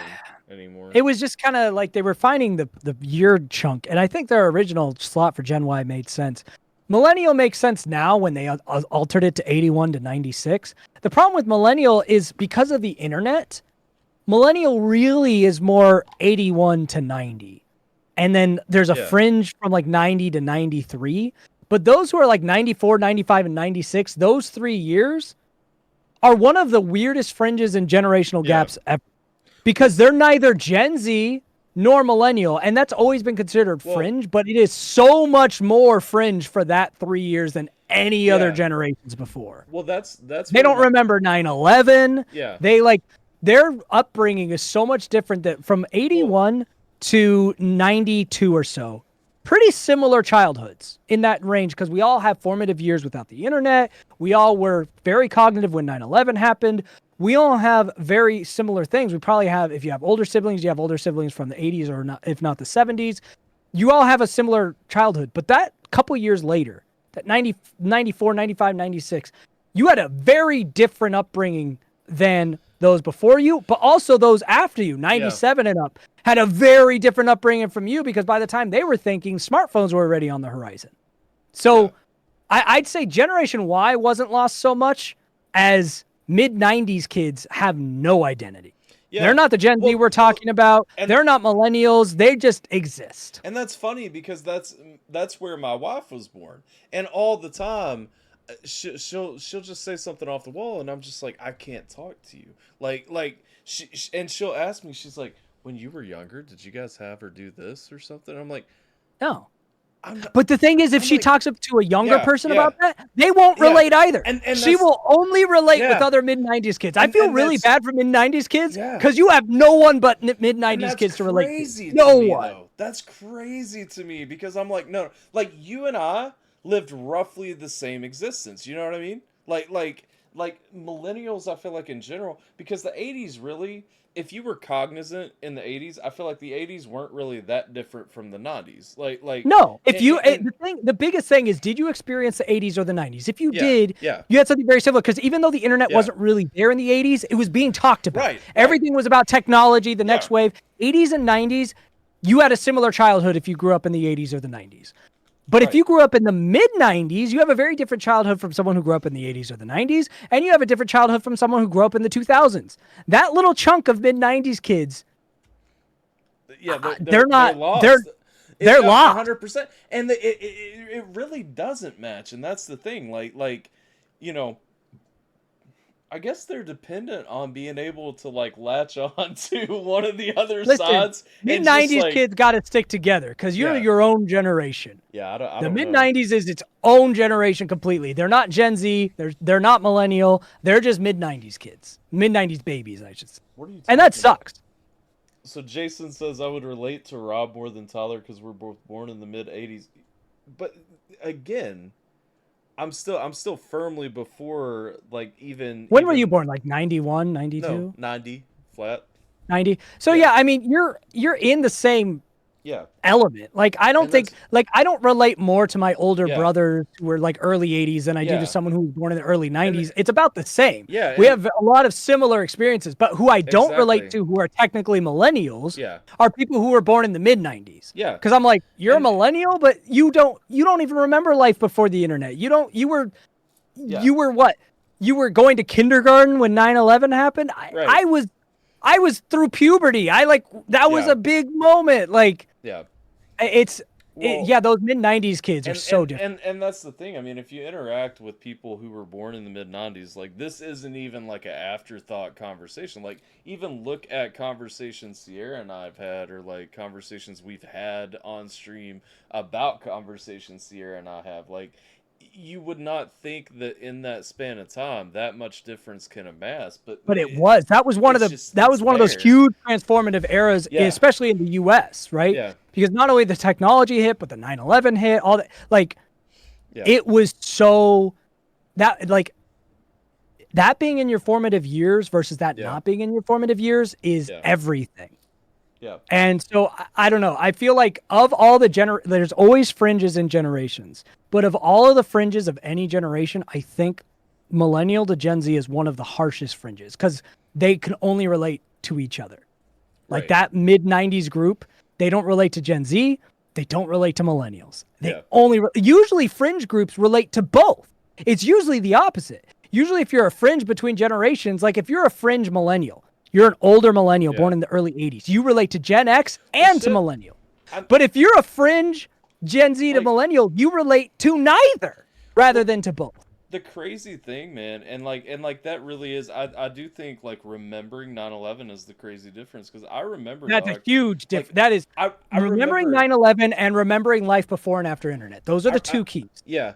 anymore. it was just kind of like they were finding the year chunk, and I think their original slot for Gen Y made sense. Millennial makes sense now when they altered it to 81 to 96. The problem with Millennial is because of the internet, Millennial really is more 81 to 90. And then there's a Yeah. fringe from like 90 to 93. But those who are like 94, 95, and 96, those 3 years are one of the weirdest fringes and generational Yeah. gaps ever. Because they're neither Gen Z nor millennial, and that's always been considered Well- fringe, but it is so much more fringe for that 3 years than any other Yeah. generations before. Well, that's They where don't my- remember 9/11. Yeah. They like their upbringing is so much different that from 81 to 92 or so, pretty similar childhoods in that range because we all have formative years without the internet. We all were very cognitive when 9/11 happened. We all have very similar things. We probably have, if you have older siblings, you have older siblings from the 80s or not, if not the 70s. You all have a similar childhood. But that couple years later, that 90, 94, 95, 96, you had a very different upbringing than those before you, but also those after you, 97 and up, had a very different upbringing from you because by the time they were thinking, smartphones were already on the horizon. So I'd say Generation Y wasn't lost so much as mid-90s kids have no identity. Yeah. They're not the Gen Z Well, we're talking about. and- They're not millennials. They just exist. And that's funny because that's where my wife was born, and all the time, she'll just say something off the wall, and I'm just like, I can't talk to you. Like and she'll ask me, she's like, when you were younger, did you guys have her do this or something? I'm like, No. I'm not, But the thing is, if I'm she like- talks up to a younger Yeah, person yeah. about that, they won't Yeah. relate either. And she that's- will only relate with Yeah. other mid-90s kids. I And- feel and really that's- bad for mid-90s kids Yeah. because you have no one but and mid-90s that's kids to relate crazy to. No me, one. though. That's crazy to me because I'm like, no, like you and I lived roughly the same existence. You know what I mean? Like millennials, I feel like in general, because the 80s really, if you were cognizant in the 80s, I feel like the 80s weren't really that different from the 90s. Like No, if and- you and- the biggest thing is, did you experience the 80s or the 90s? If you Yeah, did, yeah. you had something very similar. Because even though the internet Yeah. wasn't really there in the 80s, it was being talked about. Right, right. Everything was about technology, the next Yeah. wave. 80s and 90s, you had a similar childhood if you grew up in the 80s or the 90s. But if Right. you grew up in the mid-90s, you have a very different childhood from someone who grew up in the 80s or the 90s, and you have a different childhood from someone who grew up in the 2000s. That little chunk of mid-90s kids, yeah, they're not- lost. they're lost. 100%, and it really doesn't match, and that's the thing. Like you know, I guess they're dependent on being able to like latch on to one of the other listen, sides. and just, mid-90s like- kids got to stick together because you're Yeah. your own generation. Yeah, I The don't mid know. 90s is its own generation completely. They're not Gen Z. They're not millennial. They're just mid 90s kids, mid 90s babies, I should say. What are you And that talking about? sucks. So Jason says I would relate to Rob more than Tyler because we're both born in the mid '80s. But again, I'm still firmly before like even. When were even- you born? Like 91, 92, No, 90 flat. 90. So Yeah. yeah, I mean, you're in the same Yeah. element. Like I don't And think that's- like I don't relate more to my older Yeah. brothers who were like early 80s than I do Yeah. to someone who was born in the early 90s. It's about the same. Yeah, We and- have a lot of similar experiences, but who I don't relate Exactly. to who are technically millennials Yeah. are people who were born in the mid 90s. Yeah. Because I'm like, you're And- a millennial, but you don't even remember life before the internet. You were what? You were going to kindergarten when 9/11 happened? Right. I was through puberty. That was Yeah. a big moment. Like Yeah. yeah, those mid 90s kids are so and, different. And that's the thing. I mean, if you interact with people who were born in the mid '90s, like this isn't even like an afterthought conversation. Like even look at conversations Sierra and I've had, or like conversations we've had on stream about conversations Sierra and I have. Like you would not think that in that span of time that much difference can amass, but It was. That was one of it's those there. huge transformative eras, Yeah. especially in the US, right? Yeah. Because not only the technology hit, but the 9/11 hit, all that like Yeah. it was so that being in your formative years versus that Yeah. not being in your formative years is Yeah. everything. Yeah. And so I don't know. I feel like of all the there's always fringes in generations, but of all of the fringes of any generation, I think millennial to Gen Z is one of the harshest fringes because they can only relate to each other. Like Right. that mid 90s group, they don't relate to Gen Z. They don't relate to millennials. They Yeah. only usually fringe groups relate to both. It's usually the opposite. Usually if you're a fringe between generations, like if you're a fringe millennial, you're an older millennial born in the early 80s. You relate to Gen X and to shit. millennial. But if you're a fringe Gen Z to Like- millennial, you relate to neither rather than to both. The crazy thing, man, and like that really is. I do think like remembering 9/11 is the crazy difference because I remember. That's a dog, huge difference. like, That is I remembering remember, 9/11 and remembering life before and after internet. Those are the two keys. Yeah.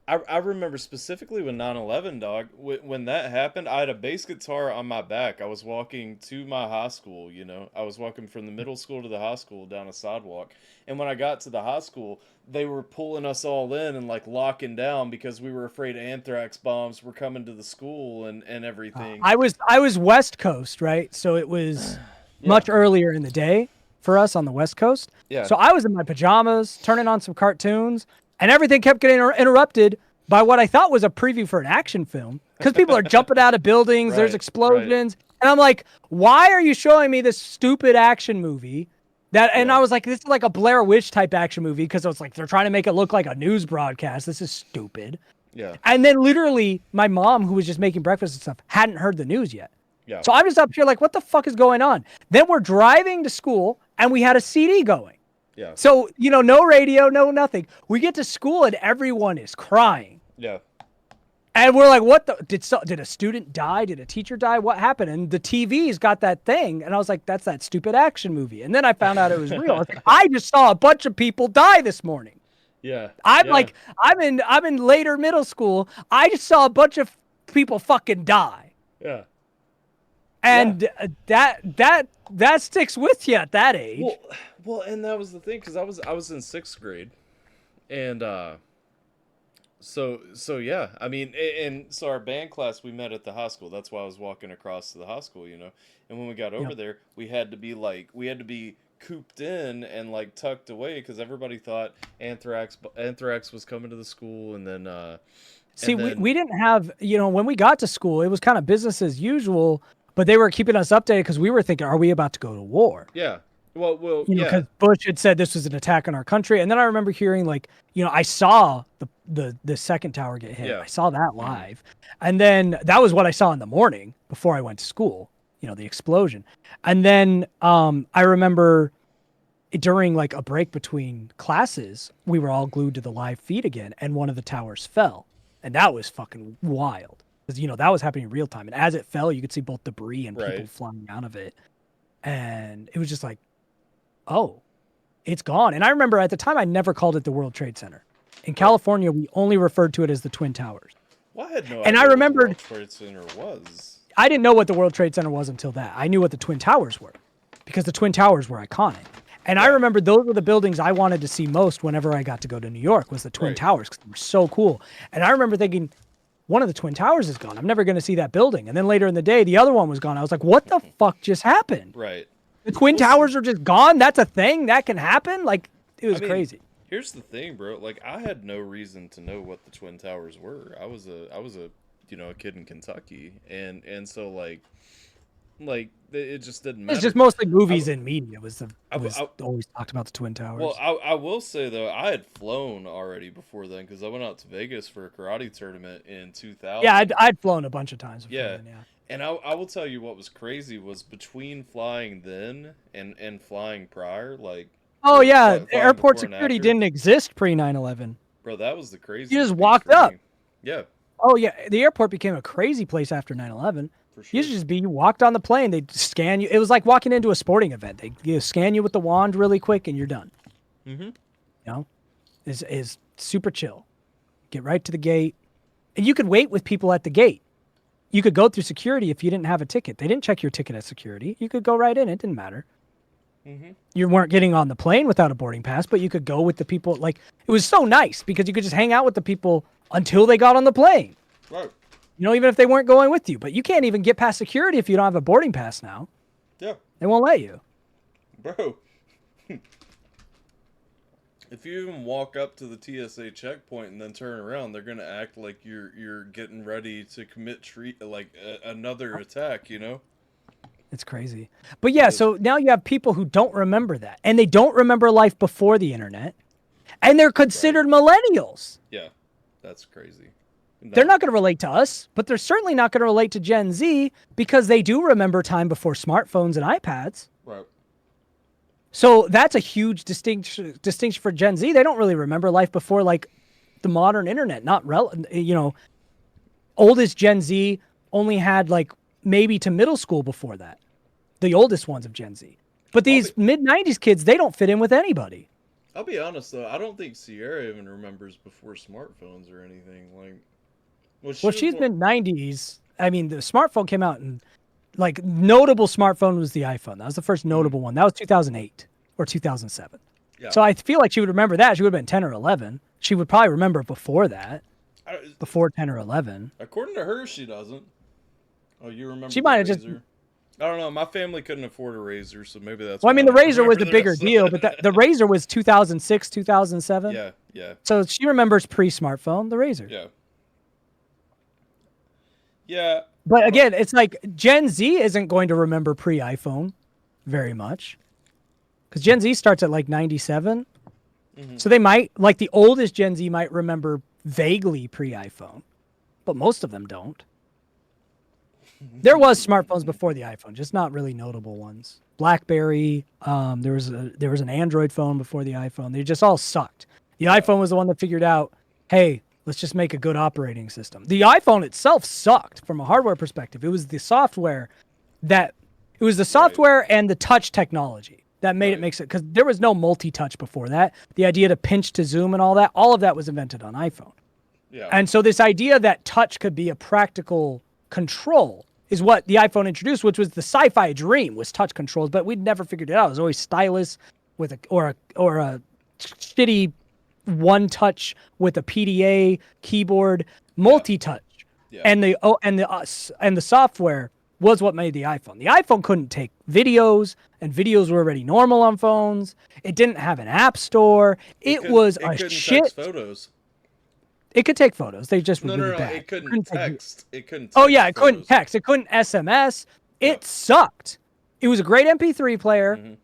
I remember specifically when 9/11, dog, when that happened, I had a bass guitar on my back. I was walking to my high school, you know. I was walking from the middle school to the high school down a sidewalk. And when I got to the high school, they were pulling us all in and like locking down because we were afraid anthrax bombs were coming to the school and everything. I was West Coast, right? So it was much earlier in the day for us on the West Coast. Yeah. So I was in my pajamas, turning on some cartoons, and everything kept getting interrupted by what I thought was a preview for an action film because people are jumping out of buildings, there's Right, explosions, and I'm like, why are you showing me this stupid action movie? And I was like, this is like a Blair Witch type action movie because it's like they're trying to make it look like a news broadcast. This is stupid. Yeah. And then literally my mom, who was just making breakfast and stuff, hadn't heard the news yet. Yeah. So I'm just up here like, what the fuck is going on? Then we're driving to school and we had a CD going. Yeah. So, you know, no radio, no nothing. We get to school and everyone is crying. Yeah. And we're like, what the, did a student die? Did a teacher die? What happened? And the TV's got that thing. And I was like, that's that stupid action movie. And then I found out it was real. I was like, I just saw a bunch of people die this morning. Yeah. I'm yeah. like, I'm in later middle school. I just saw a bunch of people fucking die. Yeah. And that sticks with you at that age. Well, and that was the thing because I was in 6th grade, and so yeah, I mean, and so our band class we met at the high school. That's why I was walking across to the high school, you know. And when we got over there, we had to be cooped in and like tucked away because everybody thought anthrax was coming to the school, and then See, we didn't have, you know, when we got to school, it was kind of business as usual, but they were keeping us updated because we were thinking, are we about to go to war? yeah. Well, You know, yeah. because Bush had said this was an attack on our country. And then I remember hearing like, you know, I saw the second tower get hit. Yeah. I saw that live. And then that was what I saw in the morning before I went to school, you know, the explosion. And then I remember during like a break between classes, we were all glued to the live feed again and one of the towers fell. And that was fucking wild. Because, you know, that was happening in real time. And as it fell, you could see both debris and people Right. flying out of it. And it was just like, oh, it's gone. And I remember at the time, I never called it the World Trade Center. In California, we only referred to it as the Twin Towers. Well, I had no And idea I what the remembered- World Trade Center was. I didn't know what the World Trade Center was until that. I knew what the Twin Towers were because the Twin Towers were iconic. And I remember those were the buildings I wanted to see most whenever I got to go to New York was the Twin Right. Towers because they were so cool. And I remember thinking, one of the Twin Towers is gone. I'm never going to see that building. And then later in the day, the other one was gone. I was like, what the fuck just happened? Right. The Twin Towers are just gone? That's a thing? That can happen? Like, it was I mean, crazy. Here's the thing, bro. Like, I had no reason to know what the Twin Towers were. I was a you know, a kid in Kentucky, and so like it just didn't matter. It's just mostly movies and media was I- always talked about the Twin Towers. Well, I will say though, I had flown already before then because I went out to Vegas for a karate tournament in 2000. yeah, I'd flown a bunch of times before Yeah. then, yeah. And I will tell you what was crazy was between flying then and flying prior, like. Oh or yeah, flying airport before and security after. didn't exist pre 9/11. Bro, that was the crazy. You just piece walked for up. me. Yeah, Oh yeah, the airport became a crazy place after 9/11. for sure. Used to just be you walked on the plane, they'd scan you. It was like walking into a sporting event. They scan you with the wand really quick and you're done. Mm-hmm. You know, is super chill. Get right to the gate, and you could wait with people at the gate. You could go through security if you didn't have a ticket. They didn't check your ticket at security. You could go right in. It didn't matter. Mm-hmm. You weren't getting on the plane without a boarding pass, but you could go with the people. Like, it was so nice because you could just hang out with the people until they got on the plane. Right. You know, even if they weren't going with you. But you can't even get past security if you don't have a boarding pass now. Yeah. They won't let you. Bro. If you even walk up to the TSA checkpoint and then turn around, they're gonna act like you're getting ready to commit another attack. You know. It's crazy. But yeah, so now you have people who don't remember that, and they don't remember life before the internet, and they're considered millennials. Yeah, that's crazy. No. They're not going to relate to us, but they're certainly not going to relate to Gen Z because they do remember time before smartphones and iPads. Right. So that's a huge distinction for Gen Z. They don't really remember life before like the modern internet. Oldest Gen Z only had like maybe to middle school before that. The oldest ones of Gen Z. But these mid-90s kids, they don't fit in with anybody. I'll be honest though, I don't think Sierra even remembers before smartphones or anything. Like, well, she's been 90s. I mean, the smartphone came out and like notable smartphone was the iPhone. That was the first notable one. That was 2008 or 2007. Yeah. So I feel like she would remember that. She would have been 10 or 11. She would probably remember before that. Before 10 or 11. According to her, she doesn't. Oh, you remember? She might have just. I don't know. My family couldn't afford a Razor, so maybe that's. Well, I mean, the Razor was a bigger deal, but the Razor was 2006, 2007. Yeah, yeah. So she remembers pre-smartphone, the Razor. Yeah. Yeah. But again, it's like Gen Z isn't going to remember pre-iPhone very much, because Gen Z starts at like 97. Mm-hmm. So they might, like the oldest Gen Z might remember vaguely pre-iPhone, but most of them don't. There was smartphones before the iPhone, just not really notable ones. BlackBerry, there was an Android phone before the iPhone. They just all sucked. The iPhone was the one that figured out, hey, let's just make a good operating system. The iPhone itself sucked from a hardware perspective. It was the software and the touch technology that made it make sense, because there was no multi-touch before that. The idea to pinch to zoom and all of that was invented on iPhone. Yeah. And so this idea that touch could be a practical control is what the iPhone introduced, which was the sci-fi dream, was touch controls, but we'd never figured it out. It was always stylus with a shitty one touch with a PDA keyboard, multi-touch. Yeah. And the software was what made the iPhone. The iPhone couldn't take videos, and videos were already normal on phones. It didn't have an app store. It couldn't text photos. It could take photos. They just were really bad. It couldn't text. It couldn't text. Oh yeah, it couldn't text. It couldn't SMS. It sucked. It was a great MP3 player,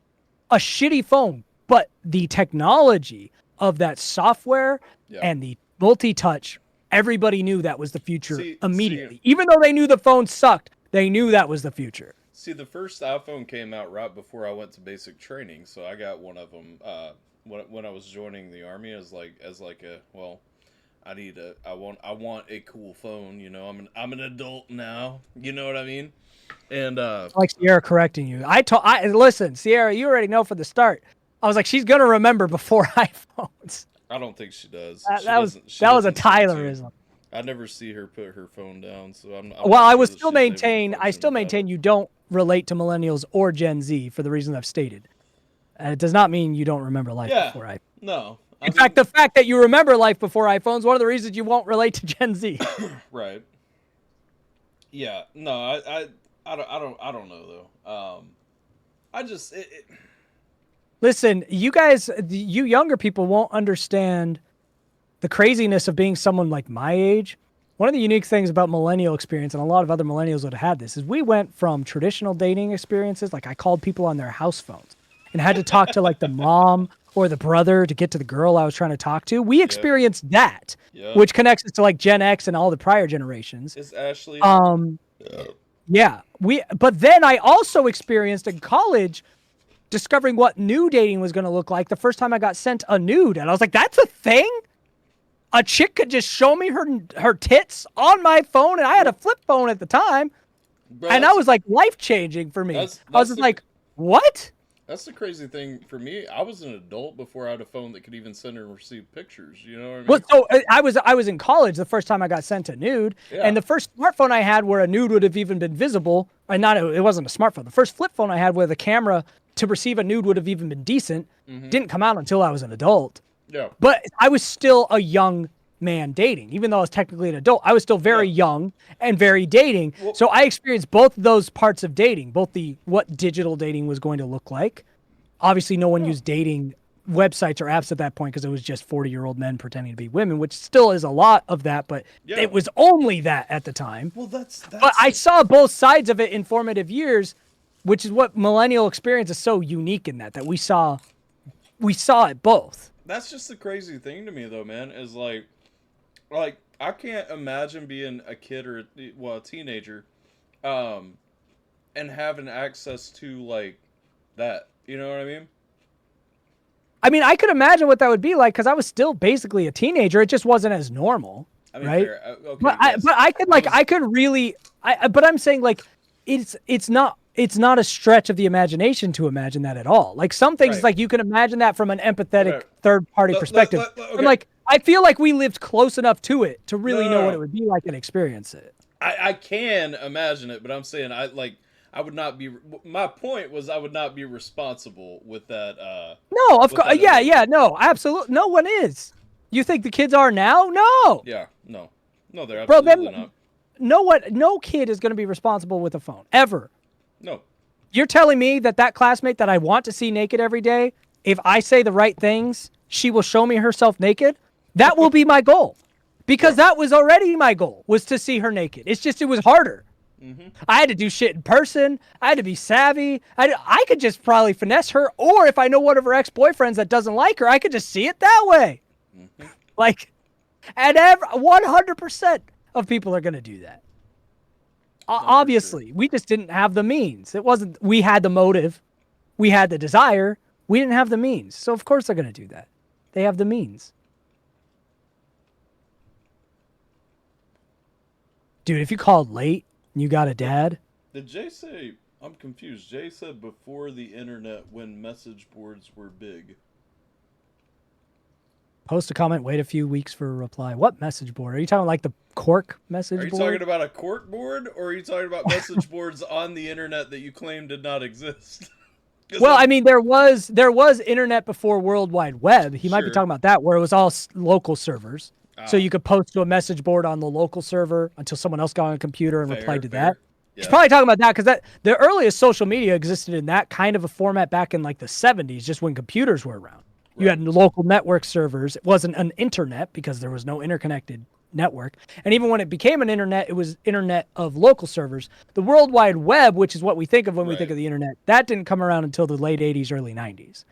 a shitty phone, but the technology of that software and the multi-touch, everybody knew that was the future immediately. Even though they knew the phone sucked, they knew that was the future. See, the first iPhone came out right before I went to basic training, so I got one of them when I was joining the Army I want a cool phone, you know. I'm an adult now, you know what I mean? And like Sierra correcting you. Listen, Sierra, you already know from the start. I was like, she's gonna remember before iPhones. I don't think she does. That was a Tylerism. I never see her put her phone down, so I'm well, I still maintain you don't relate to millennials or Gen Z for the reasons I've stated. It does not mean you don't remember life before iPhone. No. In fact, the fact that you remember life before iPhones, one of the reasons you won't relate to Gen Z. Right. Yeah. No, I don't know though. Listen, you guys, you younger people won't understand the craziness of being someone like my age. One of the unique things about millennial experience, and a lot of other millennials would have had this, is we went from traditional dating experiences, like I called people on their house phones and had to talk to like the mom or the brother to get to the girl I was trying to talk to. We experienced that, which connects us to like Gen X and all the prior generations. Is Ashley? Yeah. But then I also experienced in college discovering what nude dating was going to look like the first time I got sent a nude. And I was like, that's a thing? A chick could just show me her tits on my phone, and I had a flip phone at the time. Bro, and that was like life-changing for me. I was just like, what? That's the crazy thing for me. I was an adult before I had a phone that could even send and receive pictures. You know what I mean? Well, so I was in college the first time I got sent a nude, and the first smartphone I had where a nude would have even been visible, it wasn't a smartphone. The first flip phone I had where the camera to receive a nude would have even been decent didn't come out until I was an adult. Yeah. But I was still a young man dating. Even though I was technically an adult, I was still very young and very dating. Well, so I experienced both of those parts of dating, both what digital dating was going to look like Obviously, no one used dating websites or apps at that point because it was just 40-year-old men pretending to be women, which still is a lot of that, but Yeah. it was only that at the time. Well, that's But I saw both sides of it in formative years, which is what millennial experience is so unique in that we saw it both. that's just the crazy thing to me, though, man. Is like I can't imagine being a kid or a teenager, and having access to like that. You know what I mean? I mean, I could imagine what that would be like because I was still basically a teenager. It just wasn't as normal, I mean, right? fair. Okay, But yes. but I'm saying like it's not a stretch of the imagination to imagine that at all. Like some things, Right. like you can imagine that from an empathetic Right. third party perspective. okay. And like I feel like we lived close enough to it to really No, know no. what it would be like and experience it. I can imagine it, but I'm saying I would not be. My point was I would not be responsible with that. No, of With course, that yeah, ability. no, absolutely, no one is. You think the kids are now? No, Yeah, no, they're bro. absolutely not. No kid is going to be responsible with a phone ever. No, You're telling me that classmate that I want to see naked every day, if I say the right things, she will show me herself naked? That will be my goal. Because that was already my goal, was to see her naked. It's just, it was harder. I had to do shit in person. I had to be savvy. I could just probably finesse her. Or if I know one of her ex-boyfriends that doesn't like her, I could just see it that way. Like, and 100% of people are going to do that. Obviously, we just didn't have the means. It wasn't, we had the motive. We had the desire. We didn't have the means. So of course they're going to do that. They have the means. Dude, if you called late and you got a dad, did Jay say? I'm confused. Jay said before the internet, when message boards were big. post a comment, wait a few weeks for a reply. What message board? Are you talking like the Cork message Are you board? talking about a cork board, or are you talking about message boards on the internet that you claim did not exist? 'Cause Well, I'm- I mean, there was internet before World Wide Web. He might be Sure. talking about that, where it was all local servers. So Ah. you could post to a message board on the local server until someone else got on a computer and Fair, replied to fair. that. Yeah. He's probably talking about that because the earliest social media existed in that kind of a format back in like the 70s, just when computers were around. You had local network servers. It wasn't an internet because there was no interconnected network. And even when it became an internet, it was internet of local servers. The World Wide Web, which is what we think of when we think Right. of the internet, that didn't come around until the late 80s, early 90s.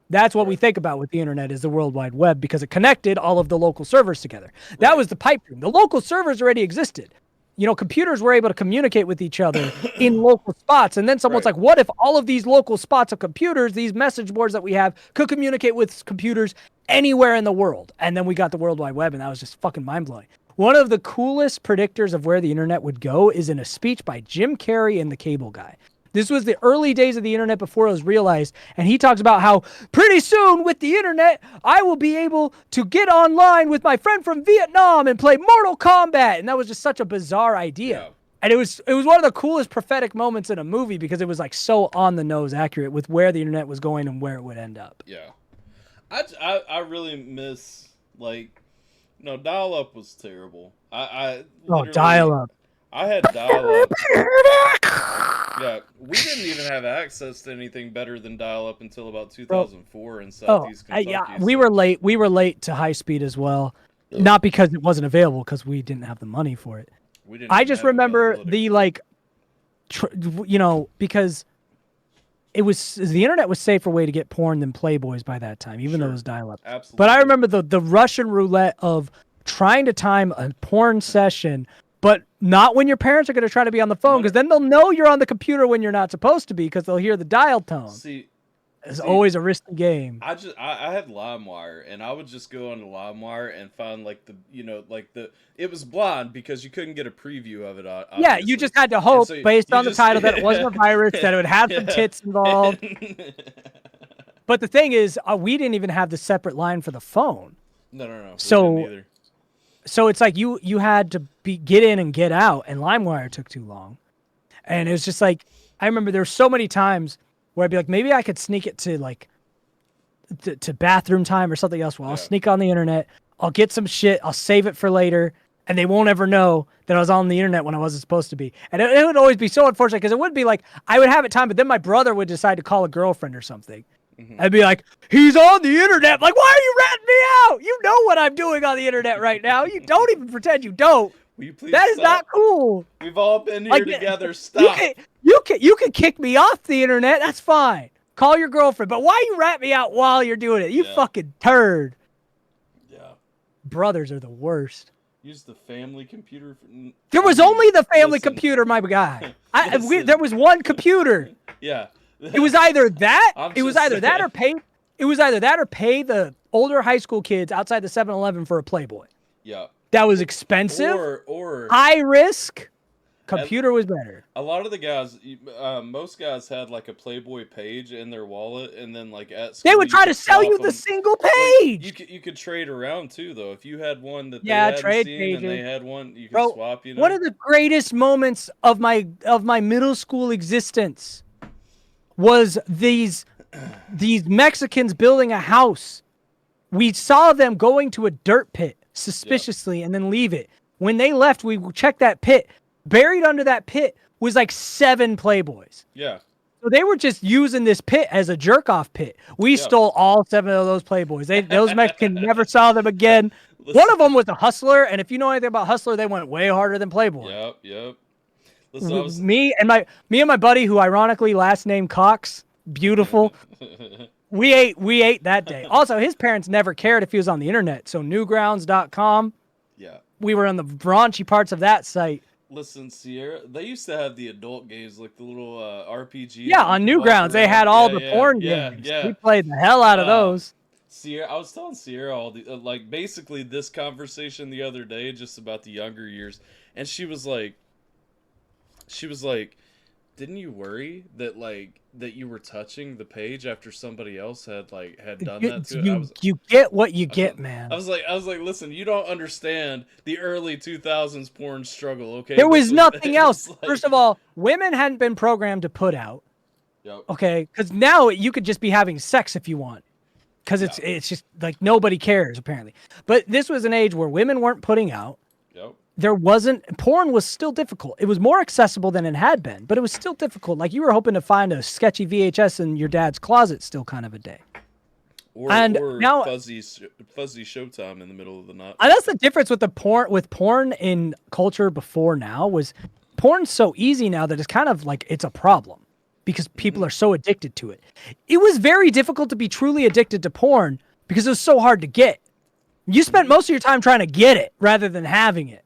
That's what we think about with the internet is the World Wide Web because it connected all of the local servers together. That was the pipe dream. The local servers already existed. You know, computers were able to communicate with each other in local spots. And then someone's Right. like, what if all of these local spots of computers, these message boards that we have, could communicate with computers anywhere in the world? And then we got the World Wide Web, and that was just fucking mind-blowing. One of the coolest predictors of where the internet would go is in a speech by Jim Carrey and the Cable Guy. This was the early days of the internet before it was realized, and he talks about how pretty soon with the internet, I will be able to get online with my friend from Vietnam and play Mortal Kombat, and that was just such a bizarre idea. Yeah. And it was one of the coolest prophetic moments in a movie because it was like so on the nose accurate with where the internet was going and where it would end up. Yeah, I really miss dial up was terrible. I Oh, literally- dial up. I had dial up. Yeah, we didn't even have access to anything better than dial up until about 2004 in Oh, Southeast Kentucky. yeah, we so were late. We were late to high speed as well. Not because it wasn't available, because we didn't have the money for it. we didn't I even just have remember availability. because it was the internet was safer way to get porn than Playboys by that time, even though it was dial up. Absolutely. But I remember the Russian roulette of trying to time a porn session, but not when your parents are going to try to be on the phone, because then they'll know you're on the computer when you're not supposed to be, because they'll hear the dial tone. See, It's always a risky game. I had LimeWire, and I would just go onto LimeWire and find it was blind because you couldn't get a preview of it. Yeah, Obviously. you just had to hope, so based you on the just- title, that it wasn't a virus, that it would have some tits involved. But the thing is, we didn't even have the separate line for the phone. No. we So- didn't either. So it's like you had to get in and get out, and LimeWire took too long. And it was just like, I remember there were so many times where I'd be like, maybe I could sneak it to to bathroom time or something else. Well, I'll Yeah. sneak on the internet, I'll get some shit, I'll save it for later, and they won't ever know that I was on the internet when I wasn't supposed to be. And it would always be so unfortunate because it would be like, I would have it time, but then my brother would decide to call a girlfriend or something. and be like, he's on the internet. Like, why are you ratting me out? You know what I'm doing on the internet right now. You don't even pretend you don't. Will you please That is stop? not cool. We've all been here Like, together. Stop. You can kick me off the internet. That's fine. Call your girlfriend. But why you rat me out while you're doing it? You fucking turd. Yeah. Brothers are the worst. Use the family computer. There was only the family Listen. computer, my guy. Listen. There was one computer. Yeah. It was either that. I'm It was just either that saying. or pay. It was either that or pay the older high school kids outside the 7-Eleven for a Playboy. Yeah. That was expensive. Or High risk. Computer was better. a lot of the guys, most guys had like a Playboy page in their wallet, and then like at school, They would you try to could sell swap you the them. single Like, page. you could trade around too, though. If you had one that they Yeah, hadn't trade seen and they pages. had one, you could Bro, swap. You know, one of the greatest moments of my middle school existence was these Mexicans building a house. We saw them going to a dirt pit suspiciously and then leave it. When they left, we checked that pit. Buried under that pit was like 7 Playboys. yeah, So they were just using this pit as a jerk-off pit. We stole all 7 of those Playboys. Those Mexicans never saw them again. One of them was a Hustler, and if you know anything about Hustler, they went way harder than Playboy. Yep. Listen, I was, Me and my buddy, who ironically last name Cox, beautiful. we ate that day. Also, his parents never cared if he was on the internet. So newgrounds.com, yeah. we were on the raunchy parts of that site. Listen, Sierra, they used to have the adult games, like the little RPG. Yeah, on Newgrounds, they had all the porn games. Yeah. We played the hell out of those. Sierra, I was telling Sierra all the like basically this conversation the other day, just about the younger years, and she was like, didn't you worry that that you were touching the page after somebody else had done that to it? You get what you get, man. I was like, listen, you don't understand the early 2000s porn struggle, okay? There was nothing else. Like, First of all, women hadn't been programmed to put out. Yep. Okay, because now you could just be having sex if you want, because it's just like nobody cares apparently. But this was an age where women weren't putting out. Yep. Porn was still difficult. It was more accessible than it had been, but it was still difficult. Like you were hoping to find a sketchy VHS in your dad's closet still kind of a day. Or now- fuzzy Showtime in the middle of the night. And that's the difference with porn in culture before now was porn's so easy now that it's kind of like it's a problem because people are so addicted to it. It was very difficult to be truly addicted to porn because it was so hard to get. You spent most of your time trying to get it rather than having it.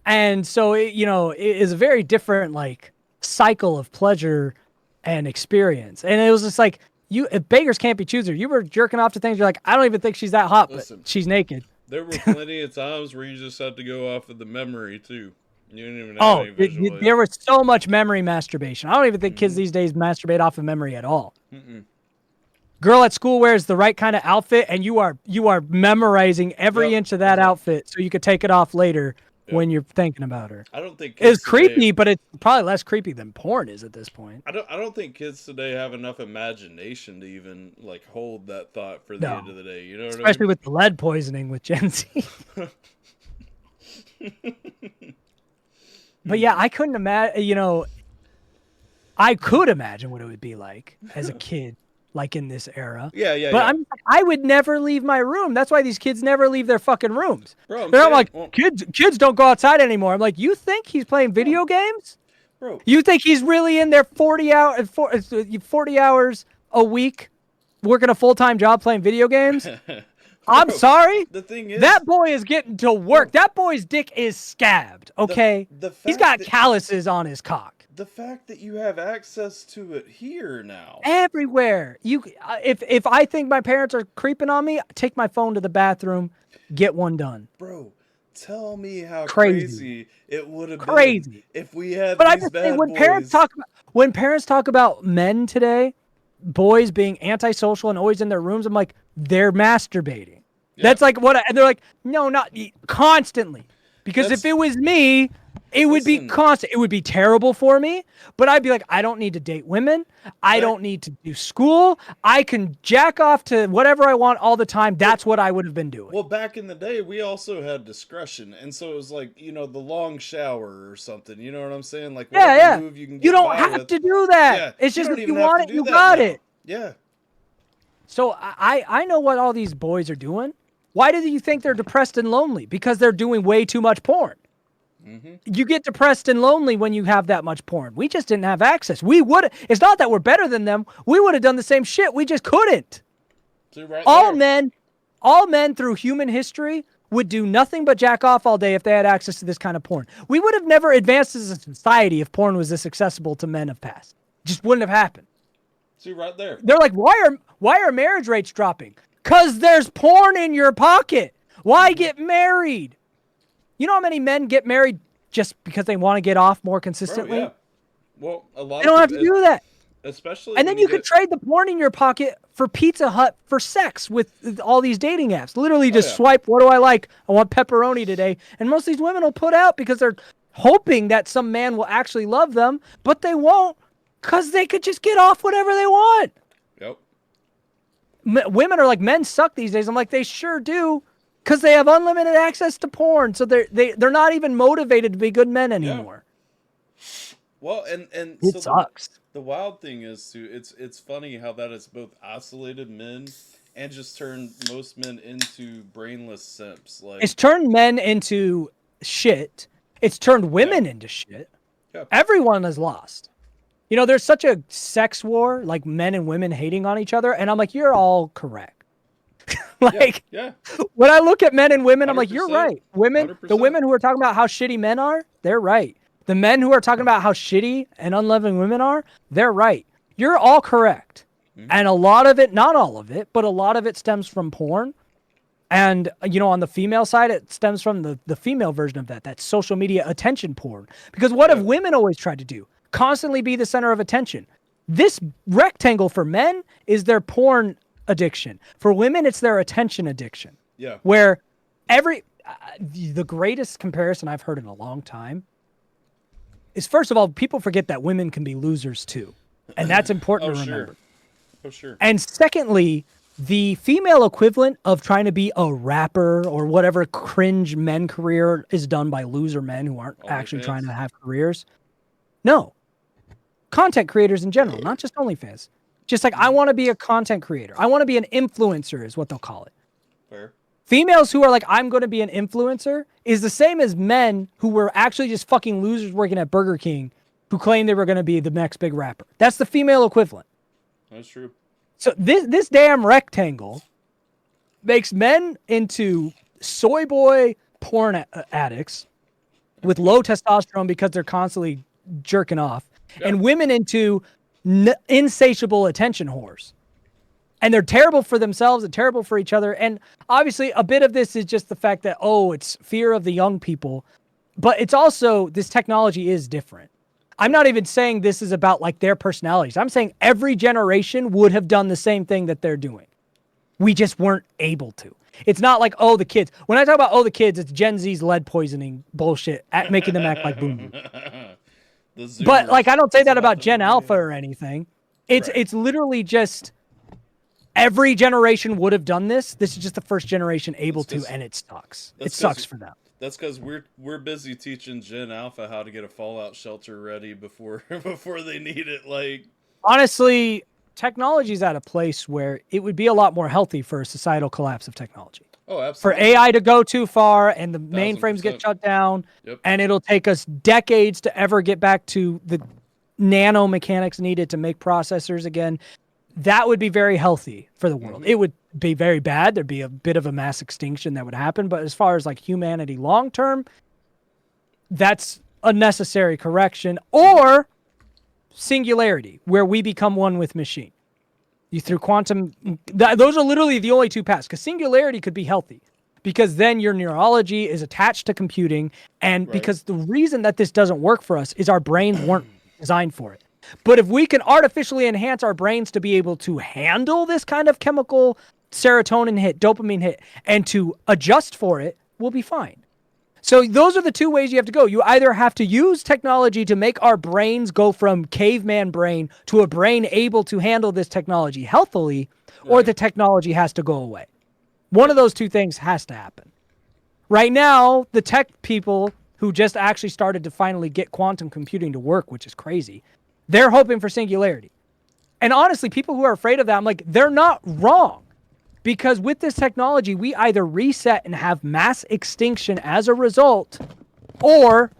And so, it is a very different cycle of pleasure and experience. And it was just like, if beggars can't be choosers. You were jerking off to things, you're like, I don't even think she's that hot, Listen. but she's naked. There were plenty of times where you just had to go off of the memory too. You didn't even have any visual aids. There was so much memory masturbation. I don't even think kids these days masturbate off of memory at all. Girl at school wears the right kind of outfit, and you are memorizing every inch of that outfit so you could take it off later when you're thinking about her. I don't think It's kids today- creepy, but it's probably less creepy than porn is at this point. I don't think kids today have enough imagination to even hold that thought for the No. end of the day. You know what Especially with the lead poisoning with Gen Z. But yeah, I couldn't imagine, I could imagine what it would be like as a kid, in this era. Yeah. But I would never leave my room. That's why these kids never leave their fucking rooms. Bro, I'm They're saying- like, well- kids don't go outside anymore. I'm like, you think he's playing video games? Bro, You think he's really in there 40 hours a week working a full-time job playing video games? I'm sorry. the thing is That boy is getting to work. That boy's dick is scabbed, okay? the He's fact got that- calluses on his cock. the fact that you have access to it here now. Everywhere. If I think my parents are creeping on me, take my phone to the bathroom, get one done. Bro, tell me how Crazy. crazy it would have Crazy. been if we had But I these just bad think when boys. parents talk about men today, boys being antisocial and always in their rooms, I'm like, they're masturbating. Yeah. That's and they're like, no, not constantly. Because if That's- it was me, it would be Listen. constant. It would be terrible for me, but I'd be like, I don't need to date women. I don't need to do school. I can jack off to whatever I want all the time. That's what I would have been doing. Well, back in the day, we also had discretion, and so it was the long shower or something. You know what I'm saying? Yeah. Move you can You get don't by have with. to do that. Yeah, It's you just don't if even you have want to it, do you that got now. it. Yeah. So I know what all these boys are doing. Why do you think they're depressed and lonely? Because they're doing way too much porn. You get depressed and lonely when you have that much porn. We just didn't have access. We would. It's not that we're better than them. We would have done the same shit. We just couldn't. See, right All there. men through human history would do nothing but jack off all day if they had access to this kind of porn. We would have never advanced as a society if porn was this accessible to men of past. Just wouldn't have happened. See, right there. They're like, why are marriage rates dropping? Because there's porn in your pocket. Why get married? You know how many men get married just because they want to get off more consistently? Bro, yeah. Well, a lot They don't have to do that. Especially And then when you could trade the porn in your pocket for Pizza Hut for sex with all these dating apps. Literally just yeah. swipe, what do I like? I want pepperoni today. And most of these women will put out because they're hoping that some man will actually love them, but they won't because they could just get off whatever they want. Yep. Women are like, men suck these days. I'm like, they sure do because they have unlimited access to porn. So they're not even motivated to be good men anymore. Well, and It so sucks. The wild thing is too, it's funny how that has both isolated men and just turned most men into brainless simps. Like It's turned men into shit. It's turned women into shit. Yeah. Everyone is lost. You know, there's such a sex war, like men and women hating on each other, and I'm like, you're all correct. Like, yeah. when I look at men and women, I'm like, you're 100%. right. Women, the 100%. women who are talking about how shitty men are, they're right. The men who are talking about how shitty and unloving women are, they're right. You're all correct. And a lot of it, not all of it, but a lot of it stems from porn. And, you know, on the female side, it stems from the female version of that social media attention porn. Because what have women always tried to do? Constantly be the center of attention. This rectangle for men is their porn addiction. For women, it's their attention addiction. Yeah. Where the greatest comparison I've heard in a long time is, first of all, people forget that women can be losers too. And that's important to remember. Oh, sure. And secondly, the female equivalent of trying to be a rapper or whatever cringe men career is done by loser men who aren't actually trying to have careers. No. Content creators in general, not just OnlyFans. Just like, I want to be a content creator. I want to be an influencer is what they'll call it. Fair. Females who are like, I'm going to be an influencer is the same as men who were actually just fucking losers working at Burger King who claimed they were going to be the next big rapper. That's the female equivalent. That's true. So this damn rectangle makes men into soy boy porn addicts with low testosterone because they're constantly jerking off, and women into insatiable attention whores. And they're terrible for themselves and terrible for each other. And obviously a bit of this is just the fact that, it's fear of the young people. But it's also, this technology is different. I'm not even saying this is about like their personalities. I'm saying every generation would have done the same thing that they're doing. We just weren't able to. It's not like, the kids. When I talk about, the kids, it's Gen Z's lead poisoning bullshit at making them act like boomers. But like, I don't say that about Gen Alpha or anything. It's literally just every generation would have done this. This is just the first generation able to, and it sucks. It sucks for them. That's because we're busy teaching Gen Alpha how to get a fallout shelter ready before they need it. Like, honestly, technology's at a place where it would be a lot more healthy for a societal collapse of technology. Oh, absolutely. For AI to go too far and the mainframes get shut down, and it'll take us decades to ever get back to the nanomechanics needed to make processors again. That would be very healthy for the world. It would be very bad. There'd be a bit of a mass extinction that would happen. But as far as like humanity long term, that's a necessary correction. Or singularity, where we become one with machine. You through quantum, those are literally the only two paths. Because singularity could be healthy, because then your neurology is attached to computing, and because the reason that this doesn't work for us is our brains weren't designed for it. But if we can artificially enhance our brains to be able to handle this kind of chemical serotonin hit, dopamine hit, and to adjust for it, we'll be fine. So those are the two ways you have to go. You either have to use technology to make our brains go from caveman brain to a brain able to handle this technology healthily, or the technology has to go away. One of those two things has to happen. Right now, the tech people who just actually started to finally get quantum computing to work, which is crazy, they're hoping for singularity. And honestly, people who are afraid of that, I'm like, they're not wrong. Because with this technology, we either reset and have mass extinction as a result, or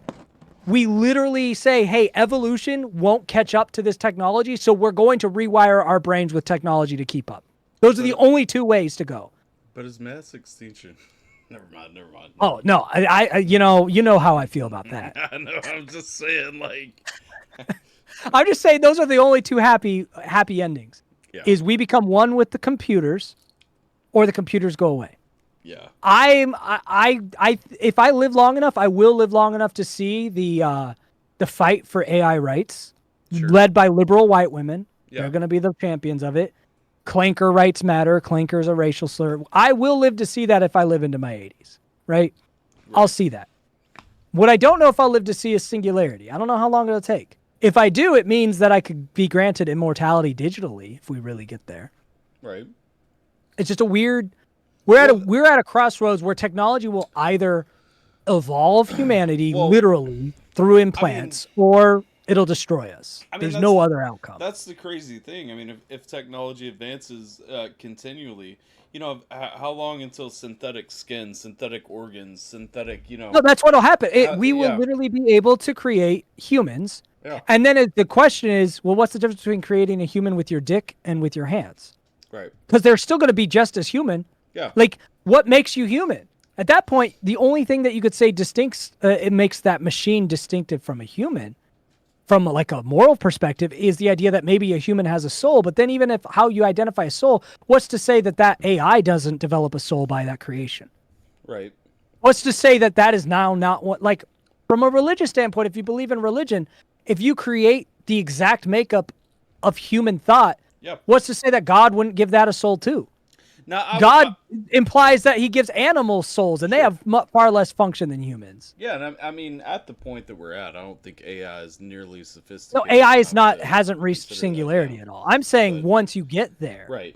we literally say, hey, evolution won't catch up to this technology, so we're going to rewire our brains with technology to keep up. Those are the only two ways to go. But is mass extinction? Never mind. Oh, no, I you know how I feel about that. I know. I'm just saying, like. I'm just saying those are the only two happy endings. Yeah. Is we become one with the computers, or the computers go away. Yeah. If I live long enough, I will live long enough to see the fight for AI rights, led by liberal white women. Yeah. They're going to be the champions of it. Clanker rights matter. Clanker is a racial slur. I will live to see that if I live into my 80s, right? I'll see that. What I don't know if I'll live to see is singularity. I don't know how long it'll take. If I do, it means that I could be granted immortality digitally if we really get there. Right. It's just a weird. We're at a crossroads where technology will either evolve humanity literally through implants, or it'll destroy us. There's no other outcome. That's the crazy thing. I mean, if technology advances continually, how long until synthetic skin, synthetic organs, synthetic, No, that's what'll happen. We will literally be able to create humans. Yeah. And then the question is, well, what's the difference between creating a human with your dick and with your hands? Right. Because they're still going to be just as human. Yeah. Like, what makes you human? At that point, the only thing that you could say it makes that machine distinctive from a human, from like a moral perspective, is the idea that maybe a human has a soul. But then even if how you identify a soul, what's to say that AI doesn't develop a soul by that creation? Right. What's to say that is now not what, like, from a religious standpoint, if you believe in religion, if you create the exact makeup of human thought, what's to say that God wouldn't give that a soul too? Now, God implies that he gives animals souls, and they have far less function than humans. Yeah, and I mean, at the point that we're at, I don't think AI is nearly sophisticated. No, AI hasn't reached singularity at all. I'm saying once you get there, right.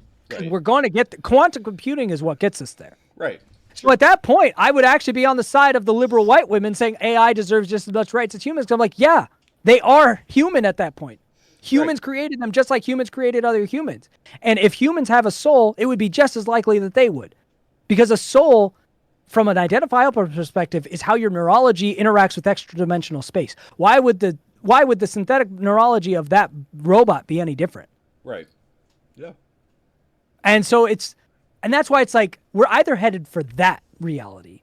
we're going to get quantum computing is what gets us there. Right. So at that point, I would actually be on the side of the liberal white women saying AI deserves just as much rights as humans. 'Cause I'm like, yeah, they are human at that point. Humans created them just like humans created other humans. And if humans have a soul, it would be just as likely that they would. Because a soul, from an identifiable perspective, is how your neurology interacts with extra-dimensional space. Why would the synthetic neurology of that robot be any different? Right. Yeah. And so that's why it's like, we're either headed for that reality,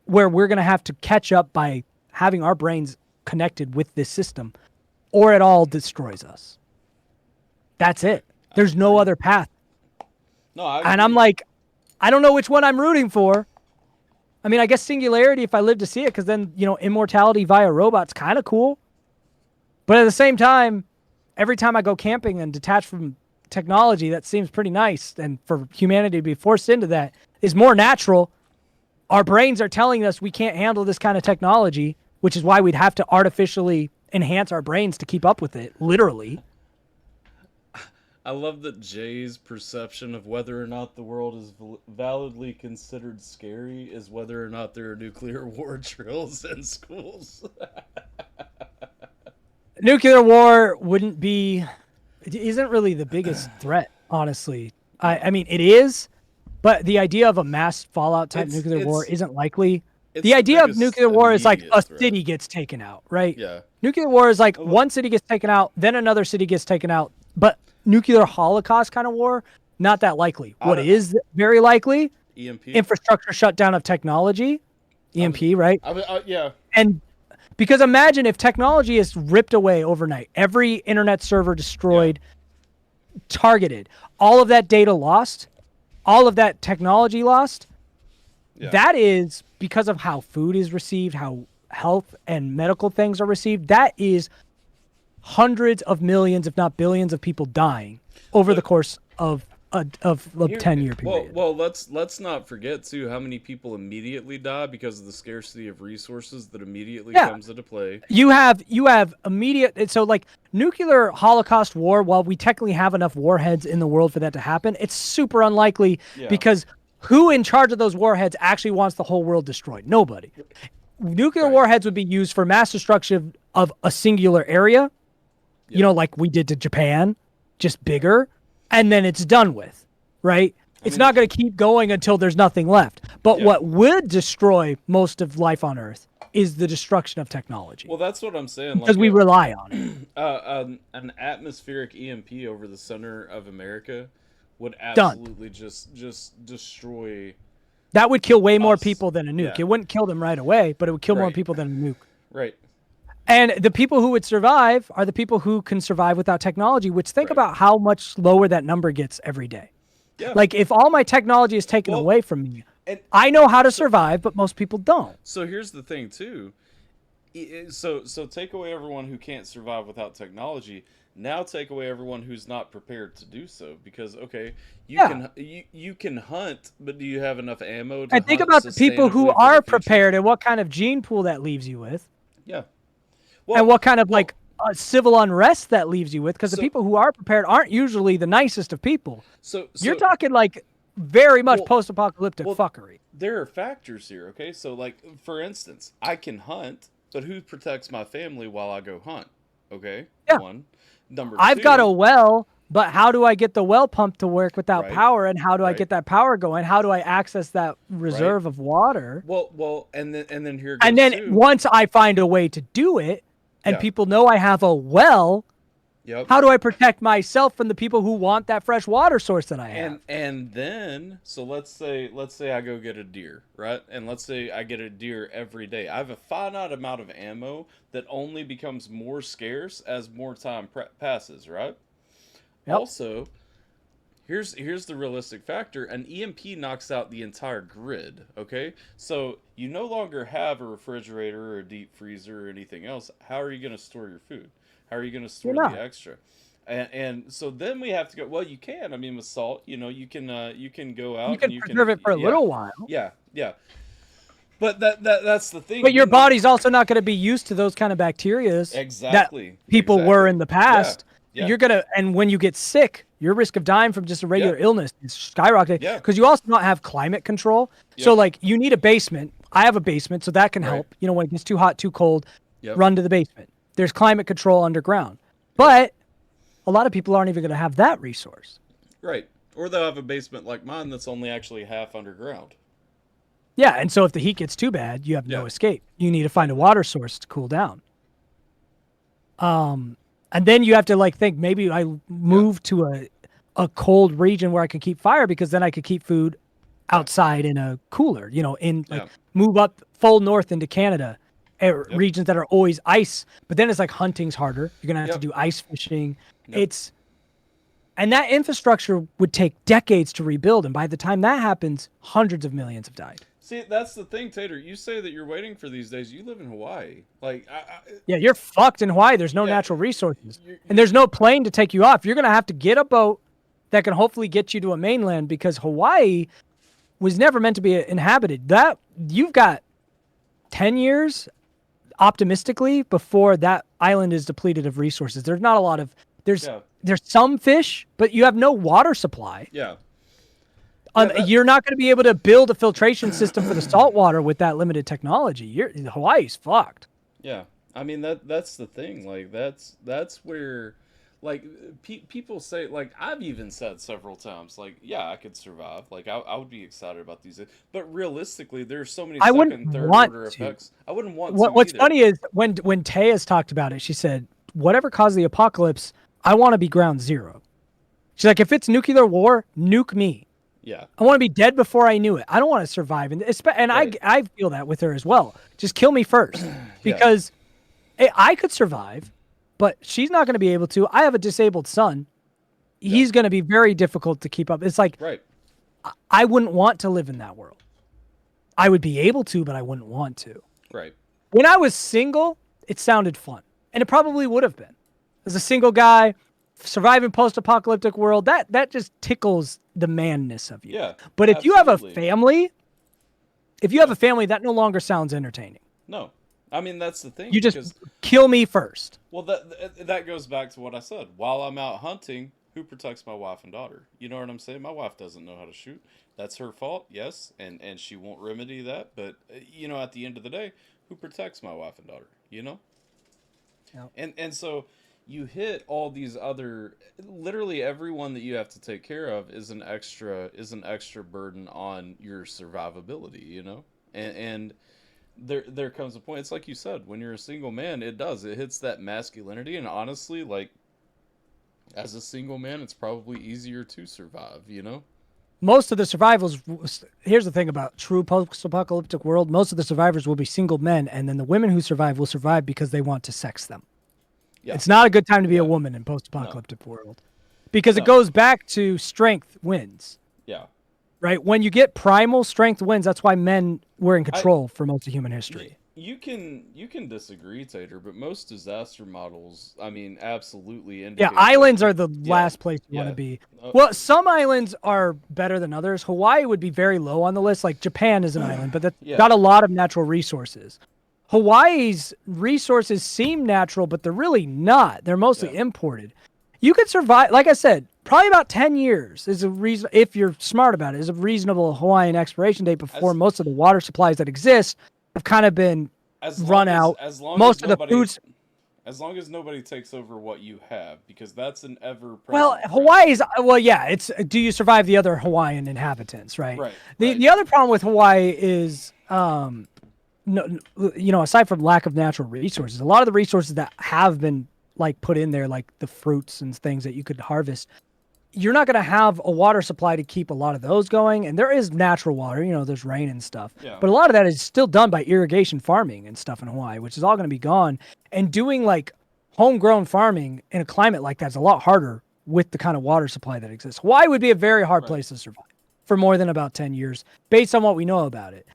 where we're going to have to catch up by having our brains connected with this system, or it all destroys us. That's it. There's no other path. No, and I'm like, I don't know which one I'm rooting for. I mean, I guess singularity if I live to see it, because then, immortality via robots kind of cool. But at the same time, every time I go camping and detach from technology, that seems pretty nice. And for humanity to be forced into that is more natural. Our brains are telling us we can't handle this kind of technology, which is why we'd have to artificially enhance our brains to keep up with it, literally. I love that Jay's perception of whether or not the world is validly considered scary is whether or not there are nuclear war drills in schools. Nuclear war isn't really the biggest threat, honestly. I mean, it is, but the idea of a mass fallout type nuclear war isn't likely. The idea of nuclear war is like a city gets taken out, right? Yeah. Nuclear war is like one city gets taken out, then another city gets taken out. But nuclear holocaust kind of war, not that likely. What is very likely? EMP. Infrastructure shutdown of technology. EMP, right? Yeah. And because imagine if technology is ripped away overnight, every internet server destroyed, targeted, all of that data lost, all of that technology lost. Yeah. That is because of how food is received, how health and medical things are received. That is hundreds of millions, if not billions, of people dying over the course of a 10-year period. Well, let's not forget too how many people immediately die because of the scarcity of resources that immediately comes into play. You have immediate. So like nuclear holocaust war, while we technically have enough warheads in the world for that to happen, it's super unlikely because who in charge of those warheads actually wants the whole world destroyed? Nobody. Nuclear warheads would be used for mass destruction of a singular area, like we did to Japan, just bigger, and then it's done with, right? It's not going to keep going until there's nothing left. But what would destroy most of life on Earth is the destruction of technology. Well, that's what I'm saying. Because we rely on it. An atmospheric EMP over the center of America would absolutely just destroy. That would kill way more us. people than a nuke. Yeah. It wouldn't kill them right away, but it would kill more Right. people than a nuke. Right. And the people who would survive are the people who can survive without technology, which think Right. about how much lower that number gets every day. Yeah. Like, if all my technology is taken Well, away from me, and I know how to survive, but most people don't. so here's the thing too. So take away everyone who can't survive without technology. Now take away everyone who's not prepared to do so, because okay, you can hunt, but do you have enough ammo to And think hunt about the people who sustainably for are the future? prepared and what kind of gene pool that leaves you with, Yeah. and what kind of civil unrest that leaves you with, because the So- people who are prepared aren't usually the nicest of people. So You're talking like very much Well- post-apocalyptic well, fuckery. there are factors here, okay? So, like, for instance, I can hunt, but who protects my family while I go hunt? Okay? Yeah. One. Number I've two, got a well, but how do I get the well pump to work without Right. power? And how do I Right. get that power going? How do I access that reserve of water? Well, and then here goes And then too. once I find a way to do it, and Yeah. people know I have a well, Yep. how do I protect myself from the people who want that fresh water source that I have? And then so let's say I go get a deer, right? And let's say I get a deer every day. I have a finite amount of ammo that only becomes more scarce as more time passes, right? Yep. Also, here's the realistic factor. An EMP knocks out the entire grid, okay? So you no longer have a refrigerator or a deep freezer or anything else. How are you going to store your food? How are you going to store You're the not. extra? And so then we have to go, well, you can. I mean, with salt, you can go out You and can you preserve it for a yeah, little while. Yeah, yeah. But that's the thing. But your you know- body's also not going to be used to those kind of bacterias Exactly. that people were exactly. in the past. Yeah. You're gonna, and when you get sick, your risk of dying from just a regular illness is skyrocketing. Yeah. Because you also don't have climate control. So Yep. like you need a basement. I have a basement, so that can Right. help. You know, when it gets too hot, too cold, Yep. run to the basement. There's climate control underground. But a lot of people aren't even gonna have that resource. Right. Or they'll have a basement like mine that's only actually half underground. Yeah, and so if the heat gets too bad, you have no Yeah. escape. You need to find a water source to cool down. And then you have to like think maybe I move to a cold region where I can keep fire, because then I could keep food outside in a cooler, in like Yeah. move up full north into Canada, regions that are always ice. But then it's like hunting's harder. You're gonna have Yep. to do ice fishing. Yep. And that infrastructure would take decades to rebuild, and by the time that happens, hundreds of millions have died. See, that's the thing, Tater. You say that you're waiting for these days. You live in Hawaii. Like, Yeah, you're fucked in Hawaii. There's no Yeah. natural resources. You're- And there's no plane to take you off. You're going to have to get a boat that can hopefully get you to a mainland, because Hawaii was never meant to be inhabited. That you've got 10 years optimistically before that island is depleted of resources. There's not a lot of Yeah. there's some fish, but you have no water supply. yeah. You're not going to be able to build a filtration system for the salt water with that limited technology. Hawaii's fucked. Yeah, I mean that's the thing. Like that's where, like people say, like I've even said several times, like yeah, I could survive. Like I would be excited about these, but realistically, there's so many I second, wouldn't third want order to. effects. I wouldn't want. What's to either. funny is when Taya's talked about it, she said, "Whatever caused the apocalypse, I want to be ground zero." She's like, "If it's nuclear war, nuke me. Yeah, I want to be dead before I knew it. I don't want to survive." And Right. I feel that with her as well. Just kill me first, because I could survive, but she's not going to be able to. I have a disabled son. He's going to be very difficult to keep up. It's like right. I wouldn't want to live in that world. I would be able to, but I wouldn't want to. Right. When I was single, it sounded fun, and it probably would have been. As a single guy, surviving post-apocalyptic world, that just tickles the manness of you. Yeah, But if you have a absolutely. family, that no longer sounds entertaining. No, I mean that's the thing. You just because, kill me first. well, that goes back to what I said. While I'm out hunting, who protects my wife and daughter? You know what I'm saying? My wife doesn't know how to shoot. That's her fault, yes, and she won't remedy that. But at the end of the day, who protects my wife and daughter? You know. Yep. And so, you hit all these other, literally everyone that you have to take care of is an extra burden on your survivability, you know? And there comes a point, it's like you said, when you're a single man, it hits that masculinity, and honestly, like, as a single man, it's probably easier to survive, you know? Most of the survivals, here's the thing about true post-apocalyptic world, most of the survivors will be single men, and then the women who survive will survive because they want to sex them. Yeah. It's not a good time to be a woman in post-apocalyptic world, because it goes back to strength wins. Yeah. Right? When you get primal, strength wins. That's why men were in control for most of human history. You can disagree, Tater, but most disaster models, I mean, absolutely indicate. Yeah, islands are the last place you want to be. Well, some islands are better than others. Hawaii would be very low on the list. Like Japan is an island, but that's got a lot of natural resources. Hawaii's resources seem natural, but they're really not. They're mostly imported. You could survive, like I said, probably about 10 years is a reason, if you're smart about it, is a reasonable Hawaiian expiration date before most of the water supplies that exist have kind of been run out. Most of the foods. As long as nobody takes over what you have, because that's an ever-present Well, Hawaii's, it's, do you survive the other Hawaiian inhabitants, right? Right. The other problem with Hawaii is, no, you know, aside from lack of natural resources, a lot of the resources that have been like put in there, like the fruits and things that you could harvest, you're not going to have a water supply to keep a lot of those going. And there is natural water, you know, there's rain and stuff, but a lot of that is still done by irrigation farming and stuff in Hawaii, which is all going to be gone. And doing like homegrown farming in a climate like that's a lot harder with the kind of water supply that exists. Hawaii would be a very hard place to survive for more than about 10 years based on what we know about it.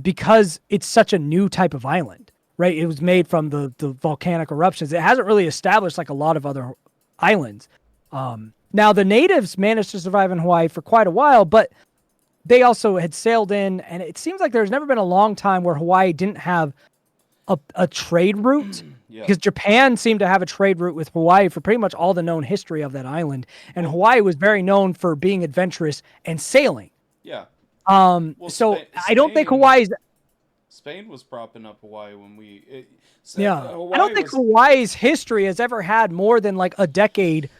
Because it's such a new type of island, right? It was made from the volcanic eruptions. It hasn't really established like a lot of other islands. Now, the natives managed to survive in Hawaii for quite a while, but they also had sailed in, and it seems like there's never been a long time where Hawaii didn't have a trade route, because Japan seemed to have a trade route with Hawaii for pretty much all the known history of that island, and Hawaii was very known for being adventurous and sailing. Yeah. So I don't think Hawaii's. Spain was propping up Hawaii when we. I don't think Hawaii's history has ever had more than like a decade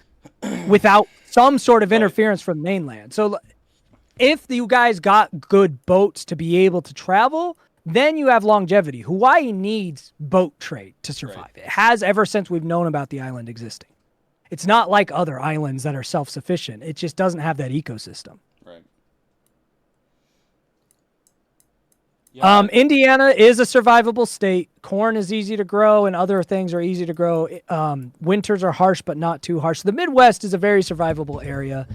without some sort of interference from the mainland. So if you guys got good boats to be able to travel, then you have longevity. Hawaii needs boat trade to survive. It has ever since we've known about the island existing. It's not like other islands that are self-sufficient. It just doesn't have that ecosystem. Right. Indiana is a survivable state. Corn is easy to grow and other things are easy to grow. Winters are harsh, but not too harsh. The Midwest is a very survivable area.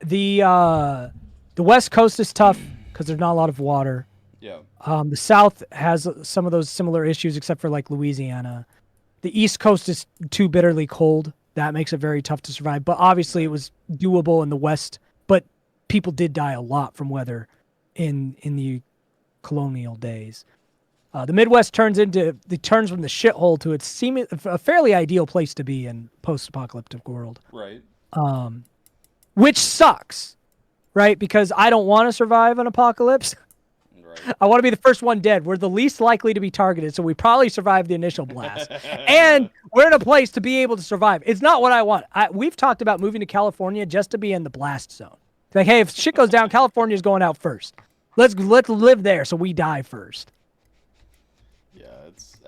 The West Coast is tough because there's not a lot of water. Yeah. The South has some of those similar issues, except for like Louisiana. The East Coast is too bitterly cold. That makes it very tough to survive. But obviously it was doable in the West, but people did die a lot from weather in the colonial days. The Midwest turns from the shithole to its a fairly ideal place to be in post-apocalyptic world. Right. Which sucks, right? Because I don't want to survive an apocalypse. Right. I want to be the first one dead. We're the least likely to be targeted, so we probably survived the initial blast. And we're in a place to be able to survive. It's not what I want. We've talked about moving to California just to be in the blast zone. Like, hey, if shit goes down, California's going out first. Let's live there so we die first. Yeah, it's.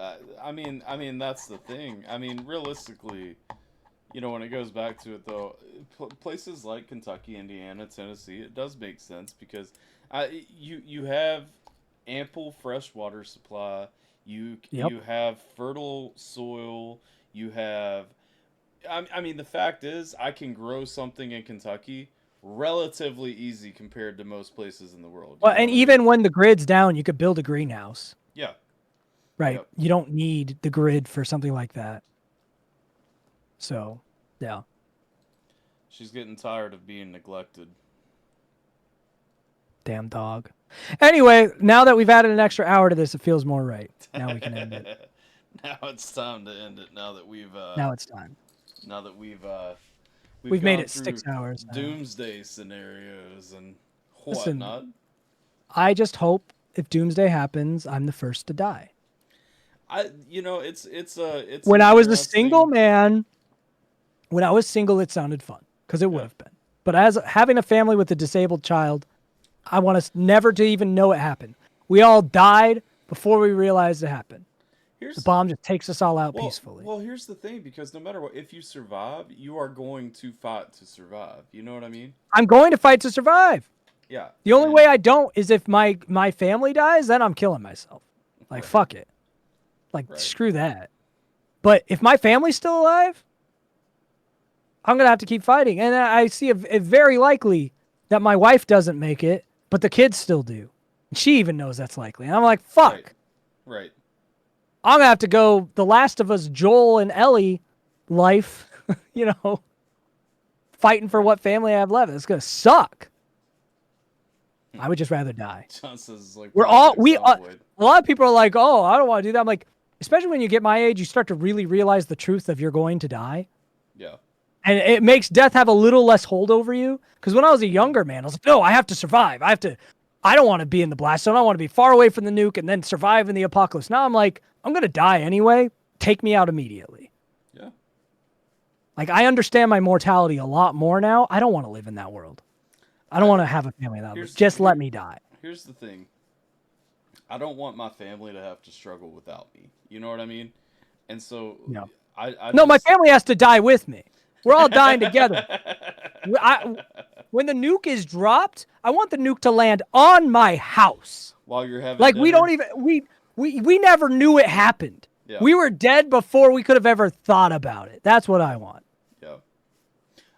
I mean, that's the thing. I mean, realistically, you know, when it goes back to it, though, places like Kentucky, Indiana, Tennessee, it does make sense because you have ample fresh water supply. You have fertile soil. You have. I mean, the fact is, I can grow something in Kentucky relatively easy compared to most places in the world. Well, and even when the grid's down, you could build a greenhouse. Yeah. Right. Yep. You don't need the grid for something like that. So, yeah. She's getting tired of being neglected. Damn dog. Anyway, now that we've added an extra hour to this, it feels more right. Now we can end it. Now it's time to end it. Now that we've now it's time. Now that we've made it 6 hours now. Doomsday scenarios and Listen, whatnot. I just hope if doomsday happens, I'm the first to die. it's When an I was a interesting- single man, when I was single, it sounded fun because it would have been. But as having a family with a disabled child, I want us never to even know it happened. We all died before we realized it happened. The bomb just takes us all out peacefully. Well, here's the thing, because no matter what, if you survive, you are going to fight to survive. You know what I mean? I'm going to fight to survive. Yeah. The only and- way I don't is if my family dies, then I'm killing myself. Like, fuck it. Like, screw that. But if my family's still alive, I'm going to have to keep fighting. And I see it very likely that my wife doesn't make it, but the kids still do. And she even knows that's likely. And I'm like, fuck. Right. I'm going to have to go The Last of Us, Joel and Ellie life, fighting for what family I have left. It's going to suck. I would just rather die. John says, like, A lot of people are like, oh, I don't want to do that. I'm like, especially when you get my age, you start to really realize the truth of you're going to die. Yeah. And it makes death have a little less hold over you. Because when I was a younger man, I was like, no, I have to survive. I don't want to be in the blast zone. I want to be far away from the nuke and then survive in the apocalypse. Now I'm like, I'm going to die anyway. Take me out immediately. Yeah. Like, I understand my mortality a lot more now. I don't want to live in that world. I don't want to have a family that way. Just let me die. Here's the thing. I don't want my family to have to struggle without me. You know what I mean? And so No. my My family has to die with me. We're all dying together. When the nuke is dropped, I want the nuke to land on my house. While you're having like we dinner? don't even we never knew it happened. Yeah. We were dead before we could have ever thought about it. That's what I want. Yeah.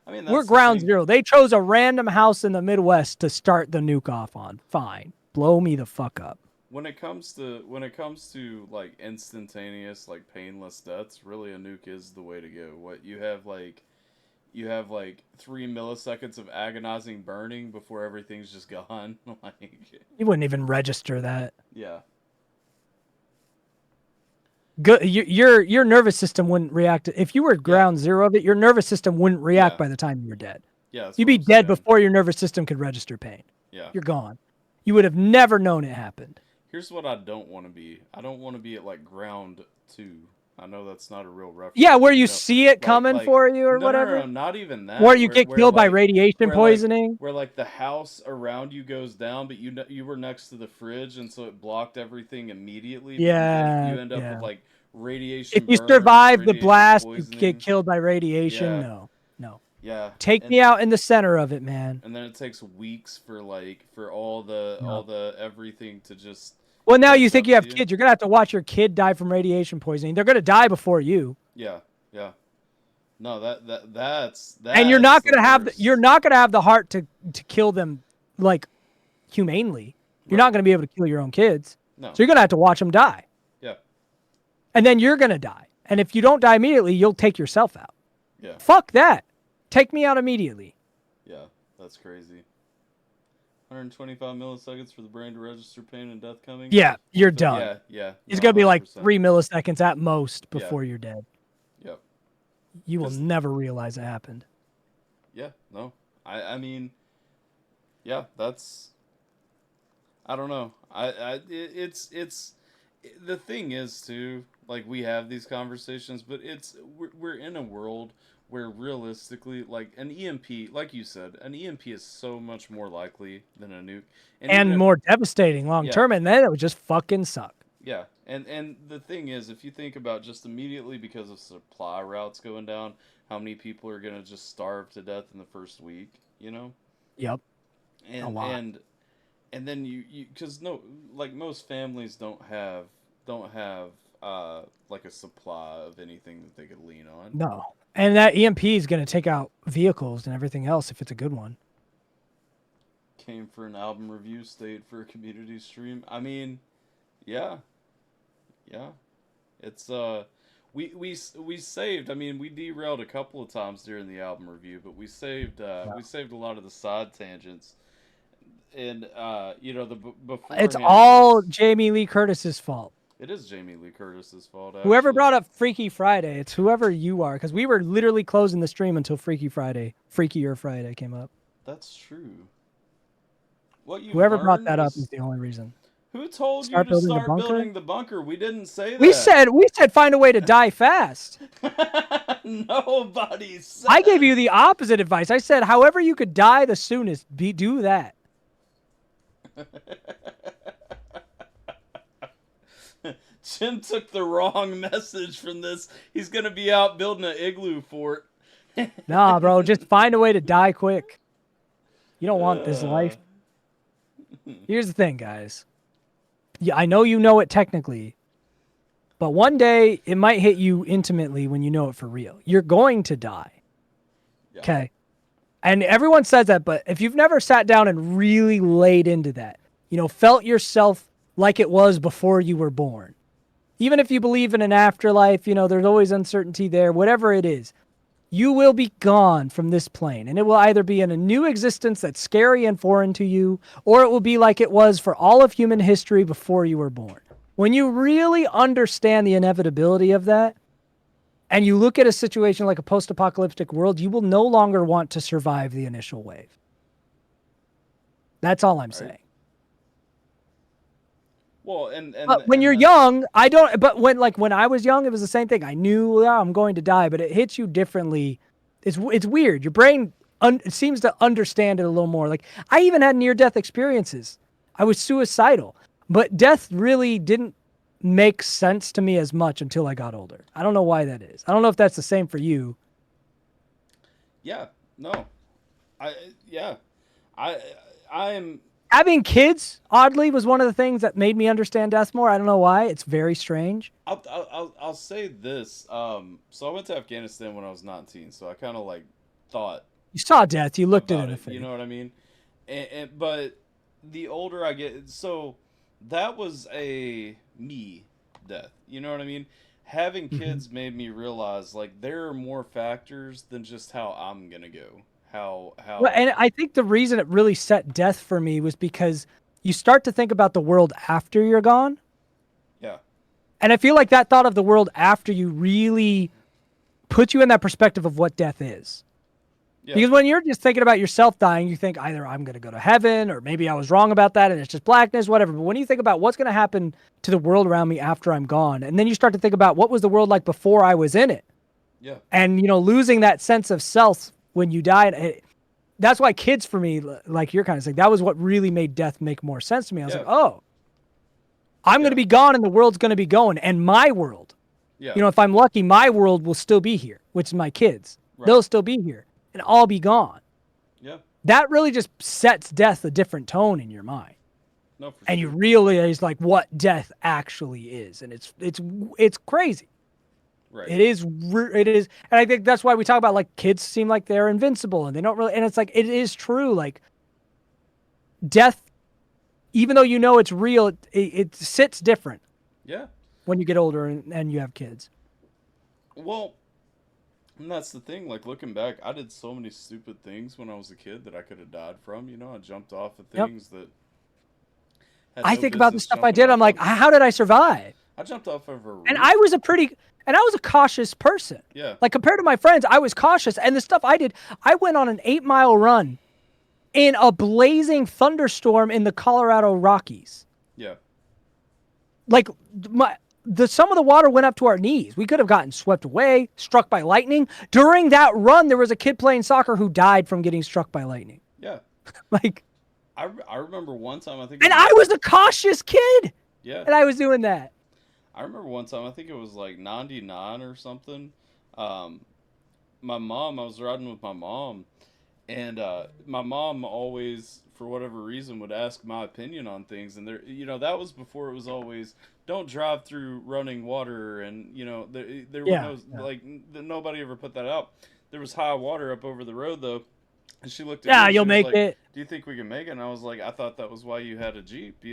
I mean, We're ground zero. They chose a random house in the Midwest to start the nuke off on. Fine. Blow me the fuck up. When it comes to like instantaneous, like painless deaths, really a nuke is the way to go. What you have like 3 milliseconds of agonizing burning before everything's just gone. Like, You wouldn't even register that. yeah. Good. Your nervous system wouldn't react. If you were ground zero of it, your nervous system wouldn't react by the time you were dead. Yeah. that's You'd what be I'm dead saying. before your nervous system could register pain. Yeah. You're gone. You would have never known it happened. Here's what I don't want to be. I don't want to be at like ground 2. I know that's not a real reference. Yeah, where you know, see it coming for you or no, whatever. No, not even that. Where you get killed by radiation where, poisoning. Where like the house around you goes down, but you were next to the fridge, and so it blocked everything immediately. Yeah, You end up yeah. with like radiation. If you burns, survive the radiation blast, you poisoning. get killed by radiation. Yeah. No. Yeah. Take me out in the center of it, man. And then it takes weeks for all the everything to just. Well, now catch you think up you have to kids. You're gonna have to watch your kid die from radiation poisoning. They're gonna die before you. Yeah. No, that's And you're not the gonna have worst. you're not gonna have the heart to kill them like humanely. You're not gonna be able to kill your own kids. No. So you're gonna have to watch them die. Yeah. And then you're gonna die. And if you don't die immediately, you'll take yourself out. Yeah. Fuck that. Take me out immediately. Yeah, that's crazy. 125 milliseconds for the brain to register pain and death coming. Yeah, you're done. Yeah. It's gonna be like 100%. 3 milliseconds at most before you're dead. Yep. You will 'Cause- never realize it happened. Yeah. No. I mean. Yeah. That's. I don't know. It's the thing is too, like, we have these conversations, but we're in a world where realistically, like, an EMP, like you said, an EMP is so much more likely than a nuke, even And if- more devastating long Yeah. term, and then it would just fucking suck. Yeah, and the thing is, if you think about just immediately because of supply routes going down, how many people are gonna just starve to death in the first week, you know? Yep. And A lot. and then you because no, like, most families don't have like a supply of anything that they could lean on. No. And that EMP is going to take out vehicles and everything else if it's a good one. Came for an album review, stayed for a community stream. I mean, yeah. It's we saved. I mean, we derailed a couple of times during the album review, but we saved a lot of the side tangents. And before It's all Jamie Lee Curtis's fault. It is Jamie Lee Curtis's fault. Whoever actually. brought up Freaky Friday, it's whoever you are, because we were literally closing the stream until Freakier Friday came up. That's true. What you Whoever brought that up is the only reason. Who told Start you to building the start bunker? building the bunker? We didn't say that. We said find a way to die fast. Nobody said. I gave you the opposite advice. I said, however you could die the soonest, do that. Jim took the wrong message from this. He's gonna be out building an igloo fort. Nah, bro, just find a way to die quick. You don't want this life. Here's the thing, guys. Yeah, I know you know it technically, but one day it might hit you intimately when you know it for real. You're going to die. Yeah. Okay. And everyone says that, but if you've never sat down and really laid into that, felt yourself like it was before you were born, even if you believe in an afterlife, there's always uncertainty there, whatever it is, you will be gone from this plane. And it will either be in a new existence that's scary and foreign to you, or it will be like it was for all of human history before you were born. When you really understand the inevitability of that, and you look at a situation like a post-apocalyptic world, you will no longer want to survive the initial wave. That's all I'm saying. Well, and but when you're young, I don't. But when I was young, it was the same thing. I knew I'm going to die, but it hits you differently. It's weird. Your brain it seems to understand it a little more. Like I even had near-death experiences. I was suicidal, but death really didn't make sense to me as much until I got older. I don't know why that is. I don't know if that's the same for you. Yeah. No. I'm. Having kids, oddly, was one of the things that made me understand death more. I don't know why. It's very strange. I'll say this. So I went to Afghanistan when I was 19. So I kind of thought you saw death. You looked at it. You know what I mean? But the older I get, so that was a me death. You know what I mean? Having kids made me realize there are more factors than just how I'm gonna go. How well, and I think the reason it really set death for me was because you start to think about the world after you're gone. Yeah. And I feel like that thought of the world after you really puts you in that perspective of what death is. Yeah. Because when you're just thinking about yourself dying, you think either I'm going to go to heaven or maybe I was wrong about that and it's just blackness, whatever. But when you think about what's going to happen to the world around me after I'm gone, and then you start to think about what was the world like before I was in it. Yeah. And, losing that sense of self when you die, that's why kids for me, like you're kind of saying, that was what really made death make more sense to me. I was like, oh, I'm going to be gone and the world's going to be going. And my world, if I'm lucky, my world will still be here, which is my kids. Right. They'll still be here and I'll be gone. Yeah. That really just sets death a different tone in your mind. No, for and sure. You realize what death actually is. And it's crazy. Right. It is, and I think that's why we talk about kids seem like they're invincible, and they don't really. And it's it is true. Death, even though it's real, it sits different. Yeah. When you get older and you have kids. Well, and that's the thing. Looking back, I did so many stupid things when I was a kid that I could have died from. I jumped off of things that. I think about the stuff I did. I'm like, how did I survive? I jumped off of a roof. And I was a cautious person. Yeah. Compared to my friends, I was cautious. And the stuff I did, I went on an 8-mile run in a blazing thunderstorm in the Colorado Rockies. Yeah. Some of the water went up to our knees. We could have gotten swept away, struck by lightning. During that run, there was a kid playing soccer who died from getting struck by lightning. Yeah. I remember one time, I think... And I was a cautious kid! Yeah. And I was doing that. I remember one time, I think it was 99 or something. I was riding with my mom, and my mom always, for whatever reason, would ask my opinion on things. And that was before it was always, don't drive through running water. And, there were nobody ever put that out. There was high water up over the road, though. And she looked at me. Yeah, you'll make it. Do you think we can make it? And I was like, I thought that was why you had a Jeep,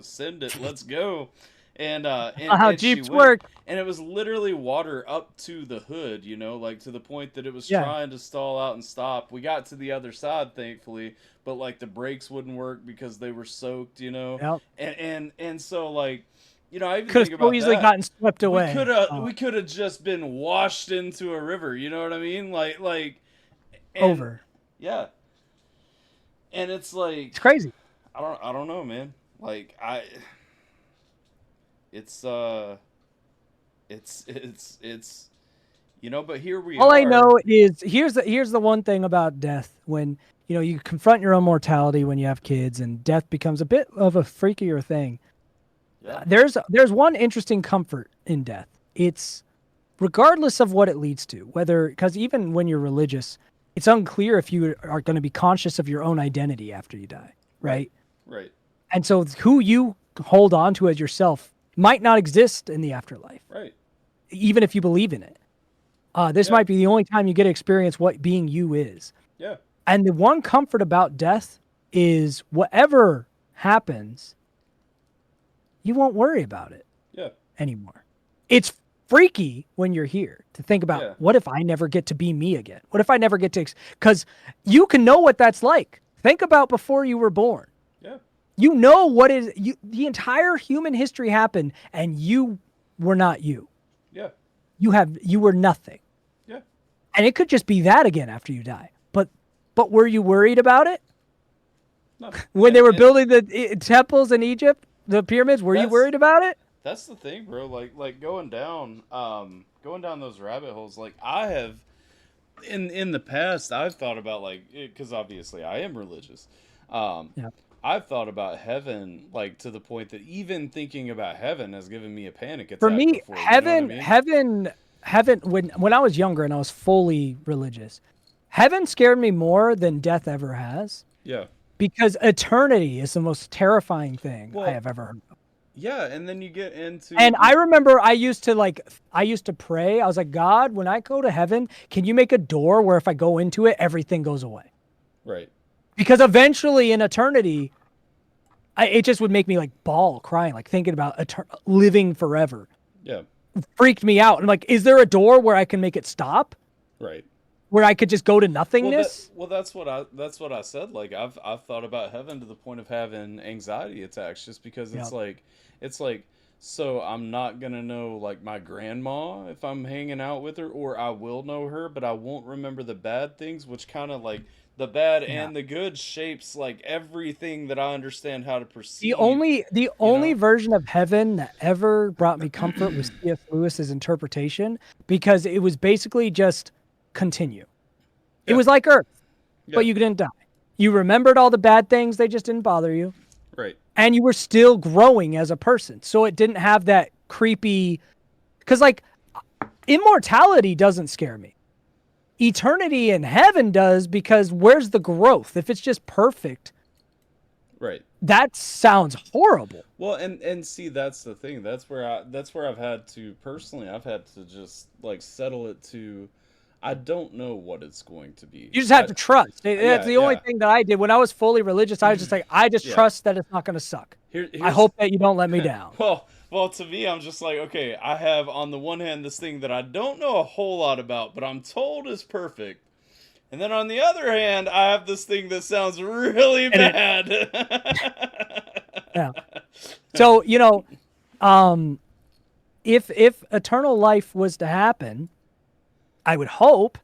send it, let's go. And how and Jeeps work. And it was literally water up to the hood, to the point that it was trying to stall out and stop. We got to the other side, thankfully, but the brakes wouldn't work because they were soaked, Yep. And so I even could think have about so easily gotten swept away. We could have just been washed into a river, you know what I mean? Over. Yeah. And it's it's crazy. I don't know, man. Like it's it's you know, but here we All are. I know is here's the one thing about death. When you confront your own mortality when you have kids, and death becomes a bit of a freakier thing. Yeah. There's one interesting comfort in death. It's regardless of what it leads to, whether, because even when you're religious, it's unclear if you are going to be conscious of your own identity after you die, right? Right. And so who you hold on to as yourself might not exist in the afterlife, Right. even if you believe in it. This Yeah. might be the only time you get to experience what being you is. Yeah. And the one comfort about death is whatever happens, you won't worry about it Yeah. anymore. It's freaky when you're here to think about, Yeah. what if I never get to be me again? What if I never get to, because you can know what that's like. Think about before you were born. Yeah. You know what is, the entire human history happened and you were not you. Yeah. You were nothing. Yeah. And it could just be that again after you die. But were you worried about it? No. When they And- were and building the temples in Egypt, the pyramids, were you That's- worried about it? That's the thing, bro. Like going down those rabbit holes. Like I have, in the past, I've thought about because obviously I am religious. Yeah. I've thought about heaven, like to the point that even thinking about heaven has given me a panic attack. For me, before, you know what I mean? heaven, when I was younger and I was fully religious, heaven scared me more than death ever has, Yeah. because eternity is the most terrifying thing Well, I have ever heard. Yeah, and then you get into And I remember I used to pray. I was like, God, when I go to heaven, can you make a door where if I go into it, everything goes away? right. Because eventually in eternity, it just would make me like bawl crying, like thinking about living forever. Yeah. Freaked me out. I'm like, is there a door where I can make it stop? Right. Where I could just go to Well, nothingness? that's what I said. Like I've thought about heaven to the point of having anxiety attacks, just because it's like so I'm not gonna know like my grandma if I'm hanging out with her, or I will know her, but I won't remember the bad things, which kind of like the bad and the good shapes like everything that I understand how to perceive. The only version of heaven that ever brought me comfort was C.S. Lewis's interpretation, because it was basically just continue. It Yeah. was like Earth, Yeah. but you didn't die. You remembered all the bad things, they just didn't bother you. Right. And you were still growing as a person. So it didn't have that creepy, because like immortality doesn't scare me. Eternity in heaven does, because where's the growth? If it's just perfect, Right. that sounds horrible. Well, and see, that's the thing. That's where I've had to personally. I've had to just like settle it to. I don't know what it's going to be. You just have to trust. That's the only yeah. thing that I did when I was fully religious. I was just like, I just Yeah. trust that it's not going to suck. I Here's- hope that you don't let me down. Well, to me, I'm just like, okay, I have on the one hand this thing that I don't know a whole lot about, but I'm told is perfect. And then on the other hand, I have this thing that sounds really bad. Yeah. So, if eternal life was to happen, I would hope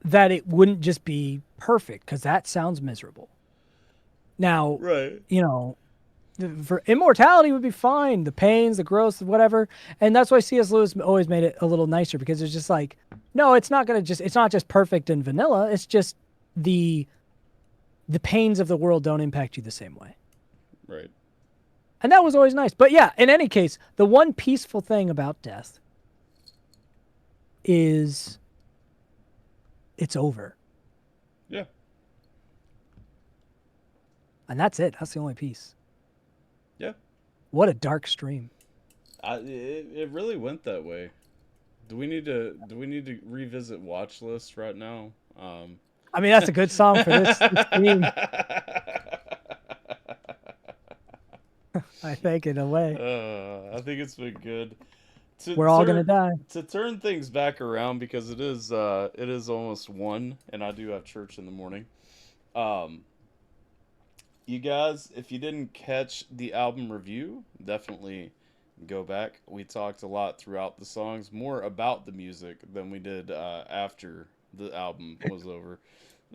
that it wouldn't just be perfect, because that sounds miserable. Now, Right. For immortality would be fine. The pains, the growth, whatever. And that's why C.S. Lewis always made it a little nicer, because it's just like, no, it's not just perfect and vanilla. It's just the pains of the world don't impact you the same way. Right. And that was always nice. But yeah, in any case, the one peaceful thing about death is it's over. Yeah. And that's it. That's the only piece. Yeah. What a dark stream. It really went that way. Do we need to revisit Watch List right now? I mean, that's a good song for this stream, I think, in a way. I think it's been good. We're all gonna die. To turn things back around, because it is almost 1, and I do have church in the morning. You guys, if you didn't catch the album review, definitely go back. We talked a lot throughout the songs, more about the music than we did after the album was over.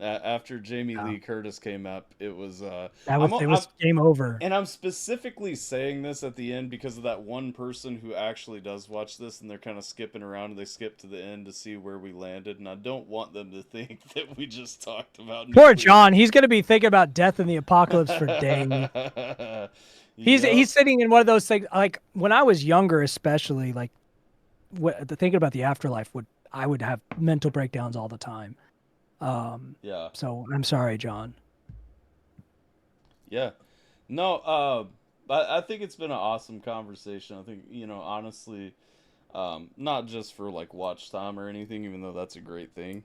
After Jamie Lee Curtis came up, it was It was game over. and I'm specifically saying this at the end because of that one person who actually does watch this, and they're kind of skipping around, and they skip to the end to see where we landed, and I don't want them to think that we just talked about Poor nuclear. John. He's gonna be thinking about death and the apocalypse for days. He's sitting in one of those things. Like when I was younger, especially like thinking about the afterlife, I would have mental breakdowns all the time. Yeah. So I'm sorry, John. Yeah. No, I think it's been an awesome conversation. I think, honestly, not just for like watch time or anything, even though that's a great thing.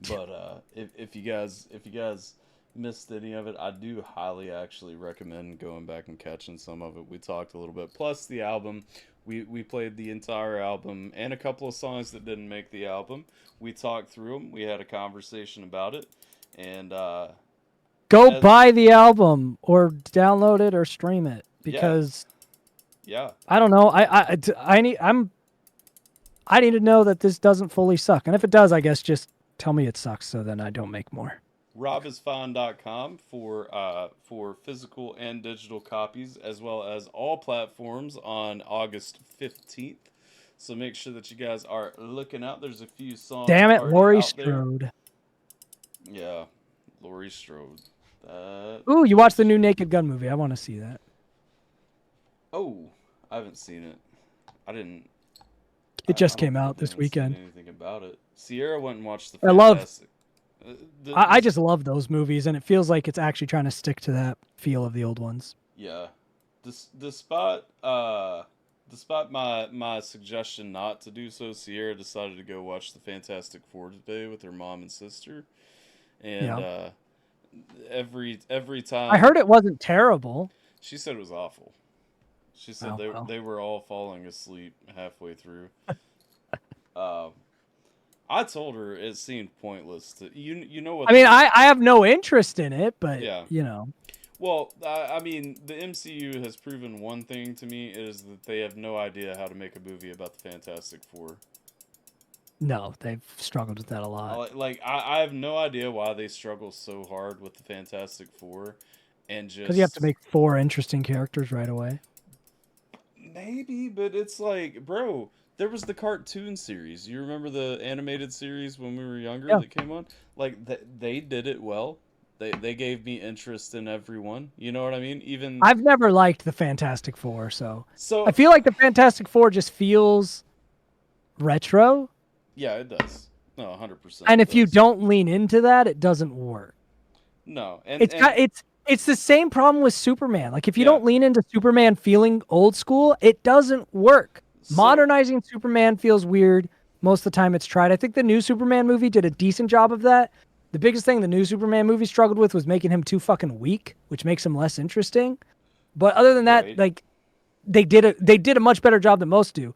But if you guys missed any of it, I do highly actually recommend going back and catching some of it. We talked a little bit. Plus the album. We played the entire album and a couple of songs that didn't make the album. We talked through them. We had a conversation about it. And go buy the album or download it or stream it because yeah. I don't know. I need to know that this doesn't fully suck. And if it does, I guess just tell me it sucks so then I don't make more. robisfine.com for physical and digital copies, as well as all platforms on August 15th. So make sure that you guys are looking out. There's a few songs. Damn it, already Laurie out there. Strode. Yeah, Laurie Strode. Ooh, you watched the new Naked Gun movie. I want to see that. Oh, I haven't seen it. I didn't. It just I don't came out think I this haven't weekend. seen anything about it. Sierra went and watched the. I love- Fantastic. I just love those movies, and it feels like it's actually trying to stick to that feel of the old ones. Yeah, despite my suggestion not to do so, Sierra decided to go watch the Fantastic Four today with her mom and sister, and every time I heard it wasn't terrible. she said it was awful. She said Oh, well. they were all falling asleep halfway through. I told her it seemed pointless to you know what I mean, I have no interest in it, but Yeah. you know. Well, I mean, the MCU has proven one thing to me is that they have no idea how to make a movie about the Fantastic Four. No, they've struggled with that a lot. I have no idea why they struggle so hard with the Fantastic Four, and just Because you have to make 4 interesting characters right away. maybe, but it's like, bro, there was the cartoon series. You remember the animated series when we were younger Yeah. that came on? Like they did it well. They gave me interest in everyone. You know what I mean? Even I've never liked the Fantastic Four, so so I feel like the Fantastic Four just feels retro. yeah, it does. No, 100%. And it if you does. don't lean into that, it doesn't work. No, and It's the same problem with Superman. Like if you Yeah. don't lean into Superman feeling old school, it doesn't work. So- Modernizing Superman feels weird most of the time it's tried. I think the new Superman movie did a decent job of that. The biggest thing the new Superman movie struggled with was making him too fucking weak, which makes him less interesting. But other than that, Right. like they did a much better job than most do.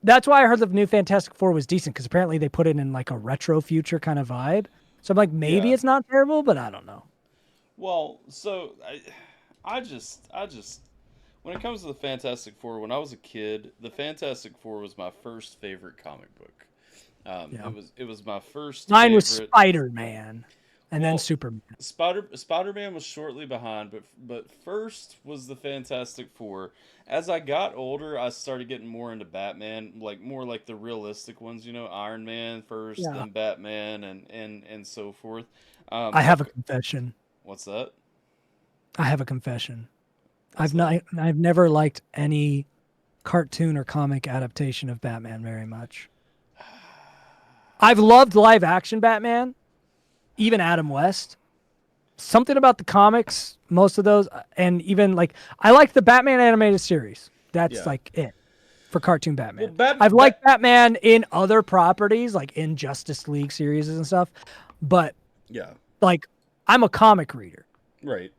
That's why I heard the new Fantastic Four was decent, because apparently they put it in like a retro future kind of vibe. So I'm like, maybe Yeah. it's not terrible, but I don't know. Well, so I just when it comes to the Fantastic Four, when I was a kid, the Fantastic Four was my first favorite comic book. Yeah. It was my first. Mine was favorite. Spider-Man, and then Well, Superman. Spider-Man was shortly behind, but first was the Fantastic Four. As I got older, I started getting more into Batman, like more like the realistic ones, Iron Man first, Yeah. then Batman, and so forth. I have a confession. What's that? I have a confession. What's I've never liked any cartoon or comic adaptation of Batman very much. I've loved live action Batman, even Adam West. Something about the comics, most of those, and even like I like the Batman animated series. That's Yeah. like it for cartoon Batman. Well, I've liked Batman in other properties, like in Justice League series and stuff, but Yeah, like I'm a comic reader. right.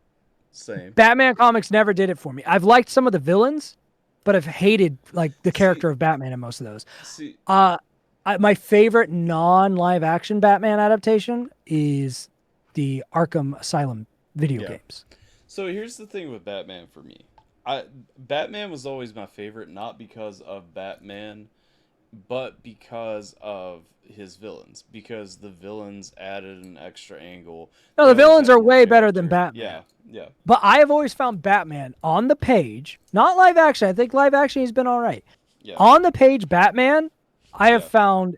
Same. Batman comics never did it for me. I've liked some of the villains, but I've hated like the character of Batman in most of those. See, My favorite non-live action Batman adaptation is the Arkham Asylum video Yeah. games. so here's the thing with Batman for me. Batman was always my favorite, not because of Batman but because of his villains, because the villains added an extra angle. No, They the always villains had are more way better than character. Batman. Yeah. But I have always found Batman on the page, not live action. I think live action he's been all right. Yeah. On the page, Batman, I have Yeah. found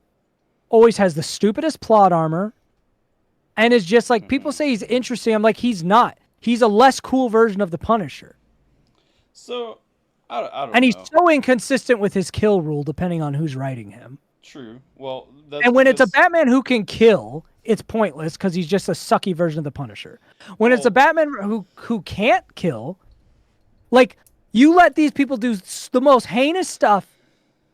always has the stupidest plot armor, and is just like people say he's interesting. I'm like, he's not. He's a less cool version of the Punisher, So I don't and know. he's so inconsistent with his kill rule depending on who's writing him. True. Well, that's And when it's a because- Batman who can kill, it's pointless because he's just a sucky version of the Punisher. When it's a Well- Batman who can't kill, like you let these people do the most heinous stuff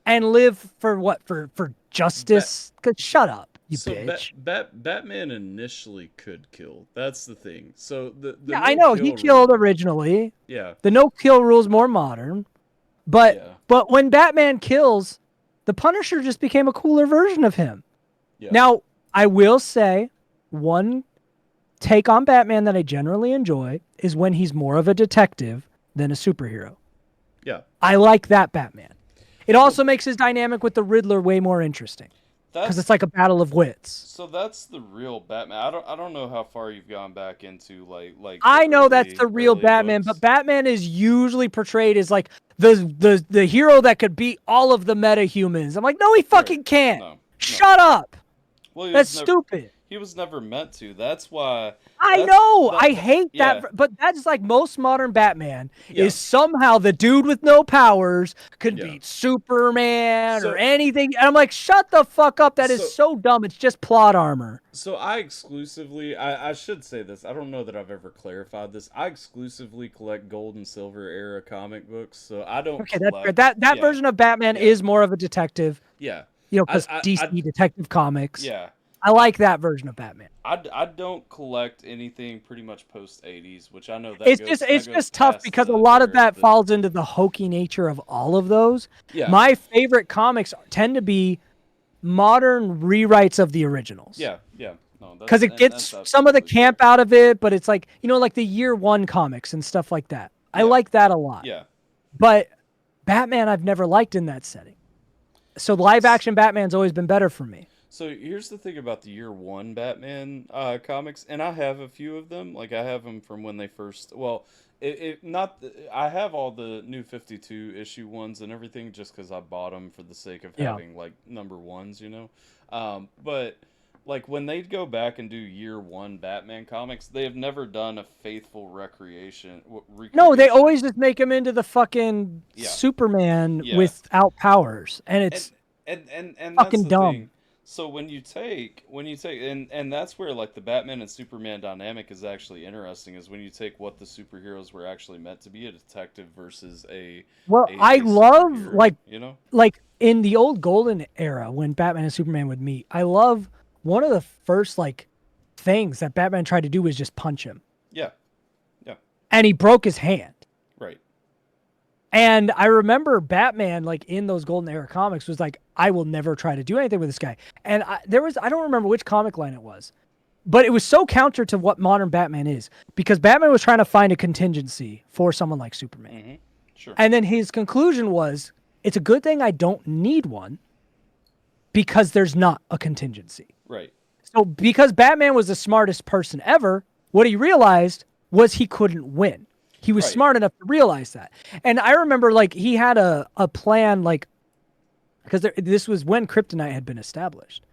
and live for what? For justice? 'Cause shut up, you so bitch. Batman initially could kill. That's the thing. So the Yeah, no I know he kill killed rule- originally. Yeah. The no kill rule is more modern, but Yeah. but when Batman kills, the Punisher just became a cooler version of him. Yeah. Now, I will say one take on Batman that I generally enjoy is when he's more of a detective than a superhero. Yeah. I like that Batman. It also makes his dynamic with the Riddler way more interesting because That's it's like a battle of wits. so that's the real Batman. I don't know how far you've gone back into like. I the know that's early- the real early Batman, books. but Batman is usually portrayed as like the hero that could beat all of the metahumans. I'm like, no, he fucking can't. No. Shut up. Well, he That's was stupid. He was never meant to. That's why. I that's- know. that- I hate yeah. that. But that's like most modern Batman Yeah. is somehow the dude with no powers could Yeah. beat Superman So- or anything. And I'm like, shut the fuck up. That is so dumb. It's just plot armor. So I exclusively, I should say this. I don't know that I've ever clarified this. I exclusively collect gold and silver era comic books. So I don't. Okay, that's collect, fair. That yeah, version of Batman Yeah. is more of a detective, Yeah. you know, because I- DC Detective Comics. Yeah. I like that version of Batman. I don't collect anything pretty much post 80s, which I know that It's goes, just that it's goes just tough past because the a lot of era that falls into the hokey nature of all of those. Yeah. My favorite comics tend to be modern rewrites of the originals. Yeah. No, that's- Because it and gets that's some of the absolutely camp fair. out of it, but it's like, you know, like the year one comics and stuff like that. I Yeah. like that a lot. Yeah. But Batman I've never liked in that setting. So live action Batman's always been better for me. So here's the thing about the year one Batman comics, and I have a few of them. Like I have them from when they first. Well, I have all the new 52 issue ones and everything just because I bought them for the sake of Yeah. having like number ones, you know. But like when they go back and do year one Batman comics, they have never done a faithful recreation. No, they always just make him into the fucking Yeah. Superman Yeah. without powers, and it's and fucking that's the dumb. thing. So when you take and that's where like the Batman and Superman dynamic is actually interesting is when you take what the superheroes were actually meant to be, a detective versus a well, a I love superhero, you know. like in the old golden era when Batman and Superman would meet. I love one of the first like things that Batman tried to do was just punch him, Yeah, and he broke his hand. right. And I remember Batman, like in those golden era comics, was like, I will never try to do anything with this guy. And I don't remember which comic line it was, but it was so counter to what modern Batman is because Batman was trying to find a contingency for someone like Superman. Sure. And then his conclusion was, it's a good thing I don't need one because there's not a contingency. Right. So because Batman was the smartest person ever, what he realized was he couldn't win. He was Right. smart enough to realize that. And I remember like he had a plan like because this was when Kryptonite had been established.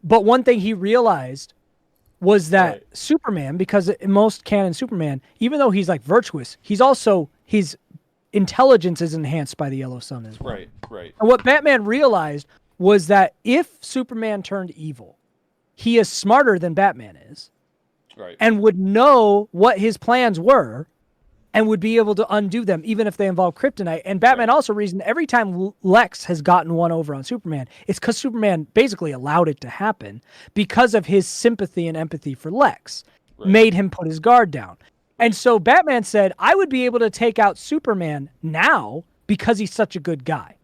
But one thing he realized was that Right. Superman, because in most canon Superman, even though he's like virtuous, his intelligence is enhanced by the yellow sun as well. Right. And what Batman realized was that if Superman turned evil, he is smarter than Batman is Right. and would know what his plans were and would be able to undo them even if they involve kryptonite. And Batman also reasoned every time Lex has gotten one over on Superman, it's because Superman basically allowed it to happen because of his sympathy and empathy for Lex, made him put his guard down. And so Batman said, I would be able to take out Superman now because he's such a good guy.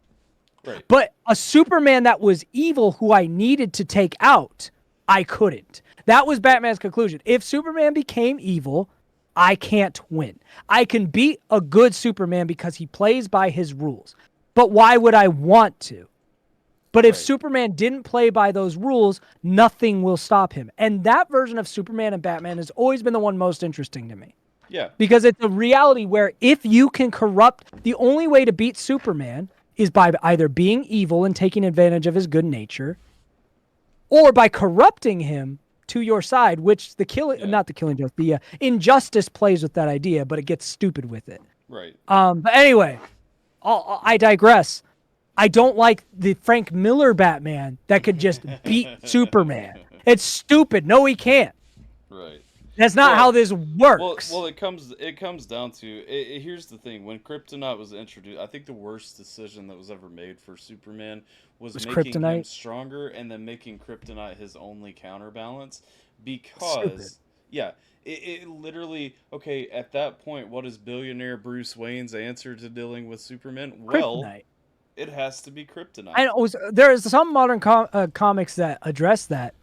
Right. But a Superman that was evil who I needed to take out, I couldn't. That was Batman's conclusion. If Superman became evil, I can't win. I can beat a good Superman because he plays by his rules. But why would I want to? But if Right. Superman didn't play by those rules, nothing will stop him. And that version of Superman and Batman has always been the one most interesting to me. Yeah. Because it's a reality where if you can corrupt, the only way to beat Superman is by either being evil and taking advantage of his good nature, or by corrupting him to your side, which not the Killing Joke, the Injustice plays with that idea, but it gets stupid with it. Right. But anyway, I digress. I don't like the Frank Miller Batman that could just beat Superman. It's stupid. No, he can't. Right. That's not how this works. Well, it comes down to here's the thing: when Kryptonite was introduced, I think the worst decision that was ever made for Superman was making him Kryptonite? stronger and then making Kryptonite his only counterbalance. Because it literally at that point, what is billionaire Bruce Wayne's answer to dealing with Superman? Well, Kryptonite. it has to be Kryptonite. I know there's some modern comics that address that,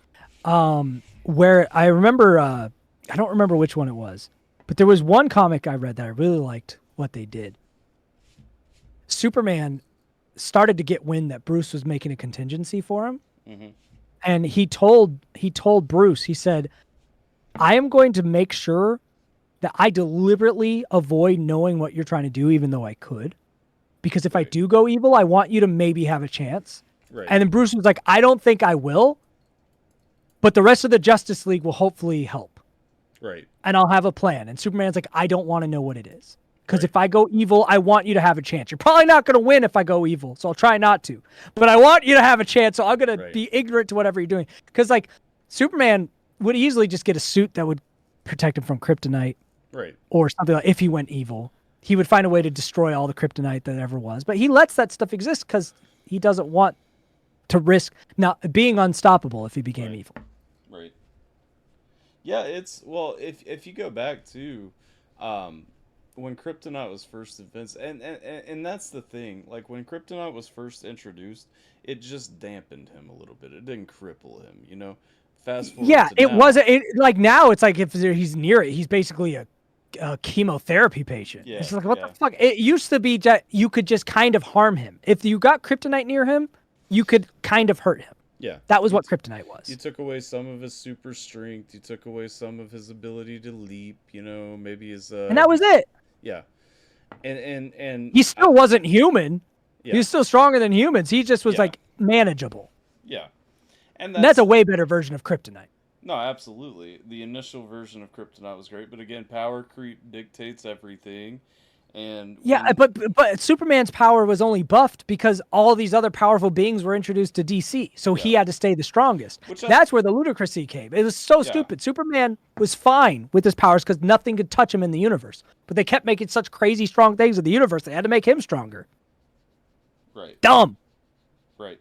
where I remember. I don't remember which one it was, but there was one comic I read that I really liked what they did. Superman started to get wind that Bruce was making a contingency for him, and he told Bruce, he said, "I am going to make sure that I deliberately avoid knowing what you're trying to do, even though I could, because if I do go evil, I want you to maybe have a chance." Right. And then Bruce was like, "I don't think I will, but the rest of the Justice League will hopefully help. Right. And I'll have a plan." And Superman's like, "I don't want to know what it is. Because if I go evil, I want you to have a chance. You're probably not going to win if I go evil, so I'll try not to. But I want you to have a chance, so I'm going to be ignorant to whatever you're doing." Because, like, Superman would easily just get a suit that would protect him from kryptonite. Right. Or something like if he went evil. He would find a way to destroy all the kryptonite that ever was. But he lets that stuff exist because he doesn't want to risk not being unstoppable if he became evil. Right. Yeah, if you go back to when Kryptonite was first invented, and that's the thing, like when Kryptonite was first introduced, it just dampened him a little bit. It didn't cripple him, you know. Fast forward Yeah, to it now. wasn't. Like now, it's like if he's near it, he's basically a chemotherapy patient. Yeah, It's like, what the fuck? It used to be that you could just kind of harm him. If you got kryptonite near him, you could kind of hurt him. Yeah. That was what kryptonite was. You took away some of his super strength. You took away some of his ability to leap. You know, maybe his. And that was it. Yeah. And he still wasn't human. Yeah. He was still stronger than humans. He just was like manageable. Yeah. And that's a way better version of kryptonite. No, absolutely. The initial version of Kryptonite was great, but again, power creep dictates everything. And but Superman's power was only buffed because all these other powerful beings were introduced to DC, so he had to stay the strongest. That's where the ludicrousy came. It was so stupid. Superman was fine with his powers because nothing could touch him in the universe, but they kept making such crazy strong things in the universe. They had to make him stronger. Right. Dumb. Right.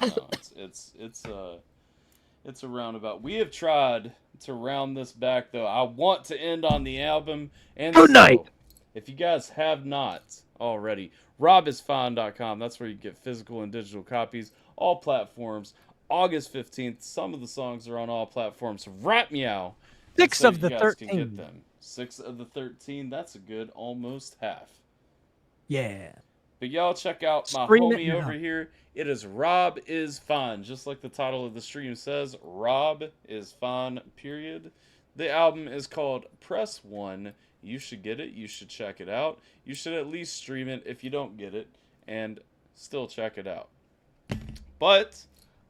No, it's a roundabout. We have tried to round this back, though. I want to end on the album and Good night. If you guys have not already, robisfine.com. That's where you get physical and digital copies, all platforms. August 15th, some of the songs are on all platforms. Rat Meow. 6 of the you guys can 13. get them. 6 of the 13. That's a good almost half. Yeah. But y'all check out my Stream it homie now. over here. It is Rob is Fine. Just like the title of the stream says, Rob is Fine, period. The album is called Press 1. You should get it. You should check it out. You should at least stream it if you don't get it. And still check it out. But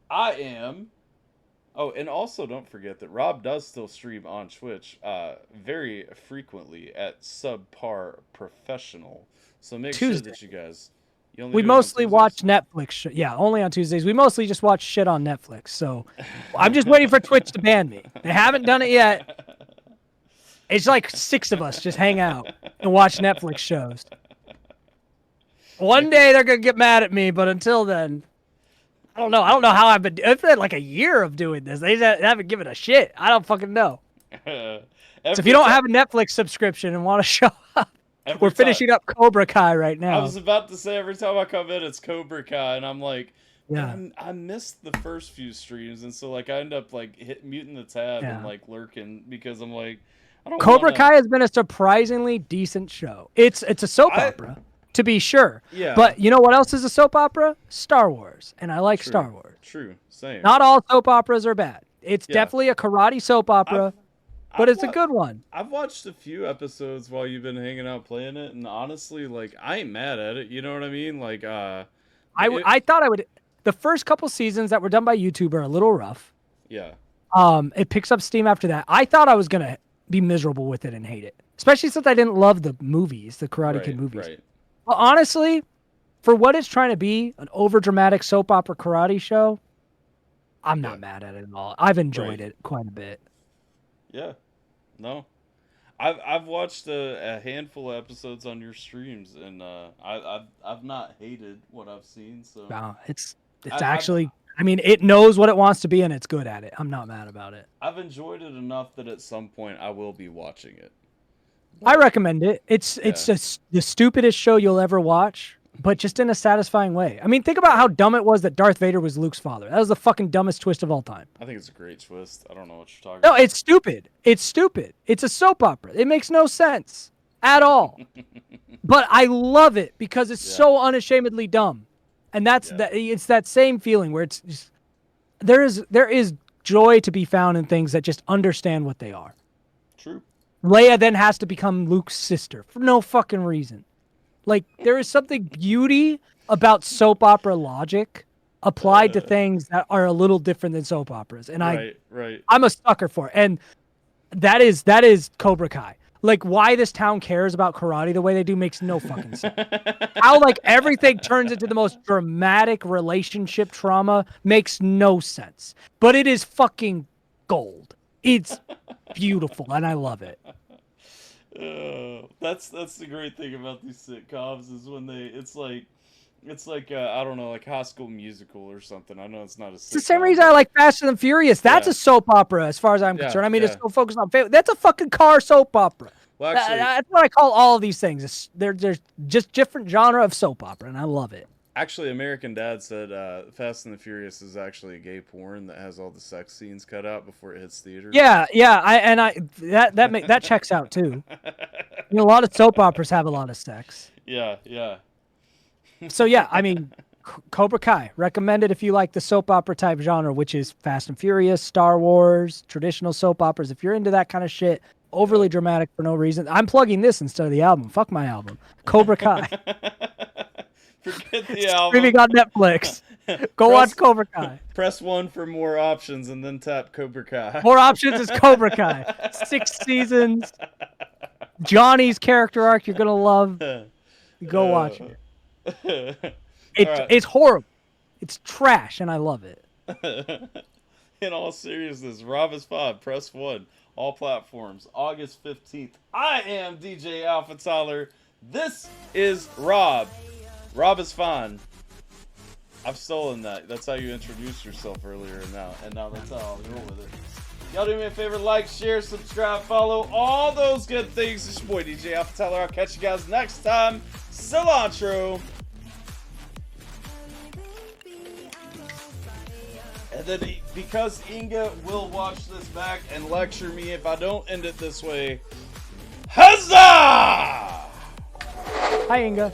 I am... Oh, and also don't forget that Rob does still stream on Twitch very frequently at Subpar Professional. So make sure that you guys... We mostly watch Netflix. Yeah, only on Tuesdays. We mostly just watch shit on Netflix. So I'm just waiting for Twitch to ban me. They haven't done it yet. It's like 6 of us just hang out and watch Netflix shows. One day they're going to get mad at me, but until then, I don't know. I don't know how I've been like a year of doing this. They haven't given a shit. I don't fucking know. So if you don't have a Netflix subscription and want to show up, we're finishing up Cobra Kai right now. I was about to say, every time I come in, it's Cobra Kai, and I'm like, yeah, I missed the first few streams, and so like I end up like muting the tab and like lurking because I'm like, I don't Cobra Kai has been a surprisingly decent show. It's a soap opera. to be sure. Yeah. But you know what else is a soap opera? Star Wars, and I like True. Star Wars. True. Same. Not all soap operas are bad. It's Yeah. definitely a karate soap opera, but it's a good one. I've watched a few episodes while you've been hanging out playing it, and honestly, like, I ain't mad at it. You know what I mean? Like, I thought I would. The first couple seasons that were done by YouTube are a little rough. yeah. It picks up steam after that. I thought I was gonna be miserable with it and hate it, especially since I didn't love the movies, the Karate Kid movies. Right. But honestly, for what it's trying to be, an overdramatic soap opera karate show, I'm not mad at it at all. I've enjoyed it quite a bit. Yeah. No. I've watched a handful of episodes on your streams, and I've not hated what I've seen. So No, it's I've- actually. I mean, it knows what it wants to be, and it's good at it. I'm not mad about it. I've enjoyed it enough that at some point I will be watching it. I recommend it. It's just the stupidest show you'll ever watch, but just in a satisfying way. I mean, think about how dumb it was that Darth Vader was Luke's father. That was the fucking dumbest twist of all time. I think it's a great twist. I don't know what you're talking No, about. it's stupid. It's stupid. It's a soap opera. It makes no sense at all. But I love it because it's so unashamedly dumb. And that's it's that same feeling where it's just, there is joy to be found in things that just understand what they are. True. Leia then has to become Luke's sister for no fucking reason. Like, there is something beauty about soap opera logic applied to things that are a little different than soap operas. And Right. I'm a sucker for it. And that is Cobra Kai. Like, why this town cares about karate the way they do makes no fucking sense. How, like, everything turns into the most dramatic relationship trauma makes no sense. But it is fucking gold. It's beautiful, and I love it. That's the great thing about these sitcoms is when it's like I don't know, like High School Musical or something. I know it's not a sitcom. It's the same reason I like Fast and Furious. That's Yeah. a soap opera as far as I'm Yeah, concerned. I mean, it's yeah. so focused on family. That's a fucking car soap opera. Well, actually, That's what I call all of these things. They're just different genre of soap opera, and I love it. American Dad said Fast and the Furious is actually a gay porn that has all the sex scenes cut out before it hits theaters. Yeah. That checks out too. You know, a lot of soap operas have a lot of sex. Yeah. So yeah, I mean, Cobra Kai, recommended if you like the soap opera type genre, which is Fast and Furious, Star Wars, traditional soap operas. If you're into that kind of shit, overly dramatic for no reason. I'm plugging this instead of the album. Fuck my album. Cobra Kai. Forget the album. Streaming on Netflix. Go watch Cobra Kai. Press 1 for more options and then tap Cobra Kai. More options is Cobra Kai. 6 seasons. Johnny's character arc you're gonna love. Go watch it. It's horrible. It's trash, and I love it. In all seriousness, Rob is Fun. Press 1. All platforms. August 15th. I am DJ Alpha Tyler. This is Rob. Rob is Fun. I've stolen that. That's how you introduced yourself earlier, and now that's how I'll roll with it. Y'all do me a favor, like, share, subscribe, follow, all those good things. It's your boy DJ Alpha Tyler. I'll catch you guys next time. Cilantro. And then, because Inga will watch this back and lecture me if I don't end it this way, huzzah! Hi, Inga.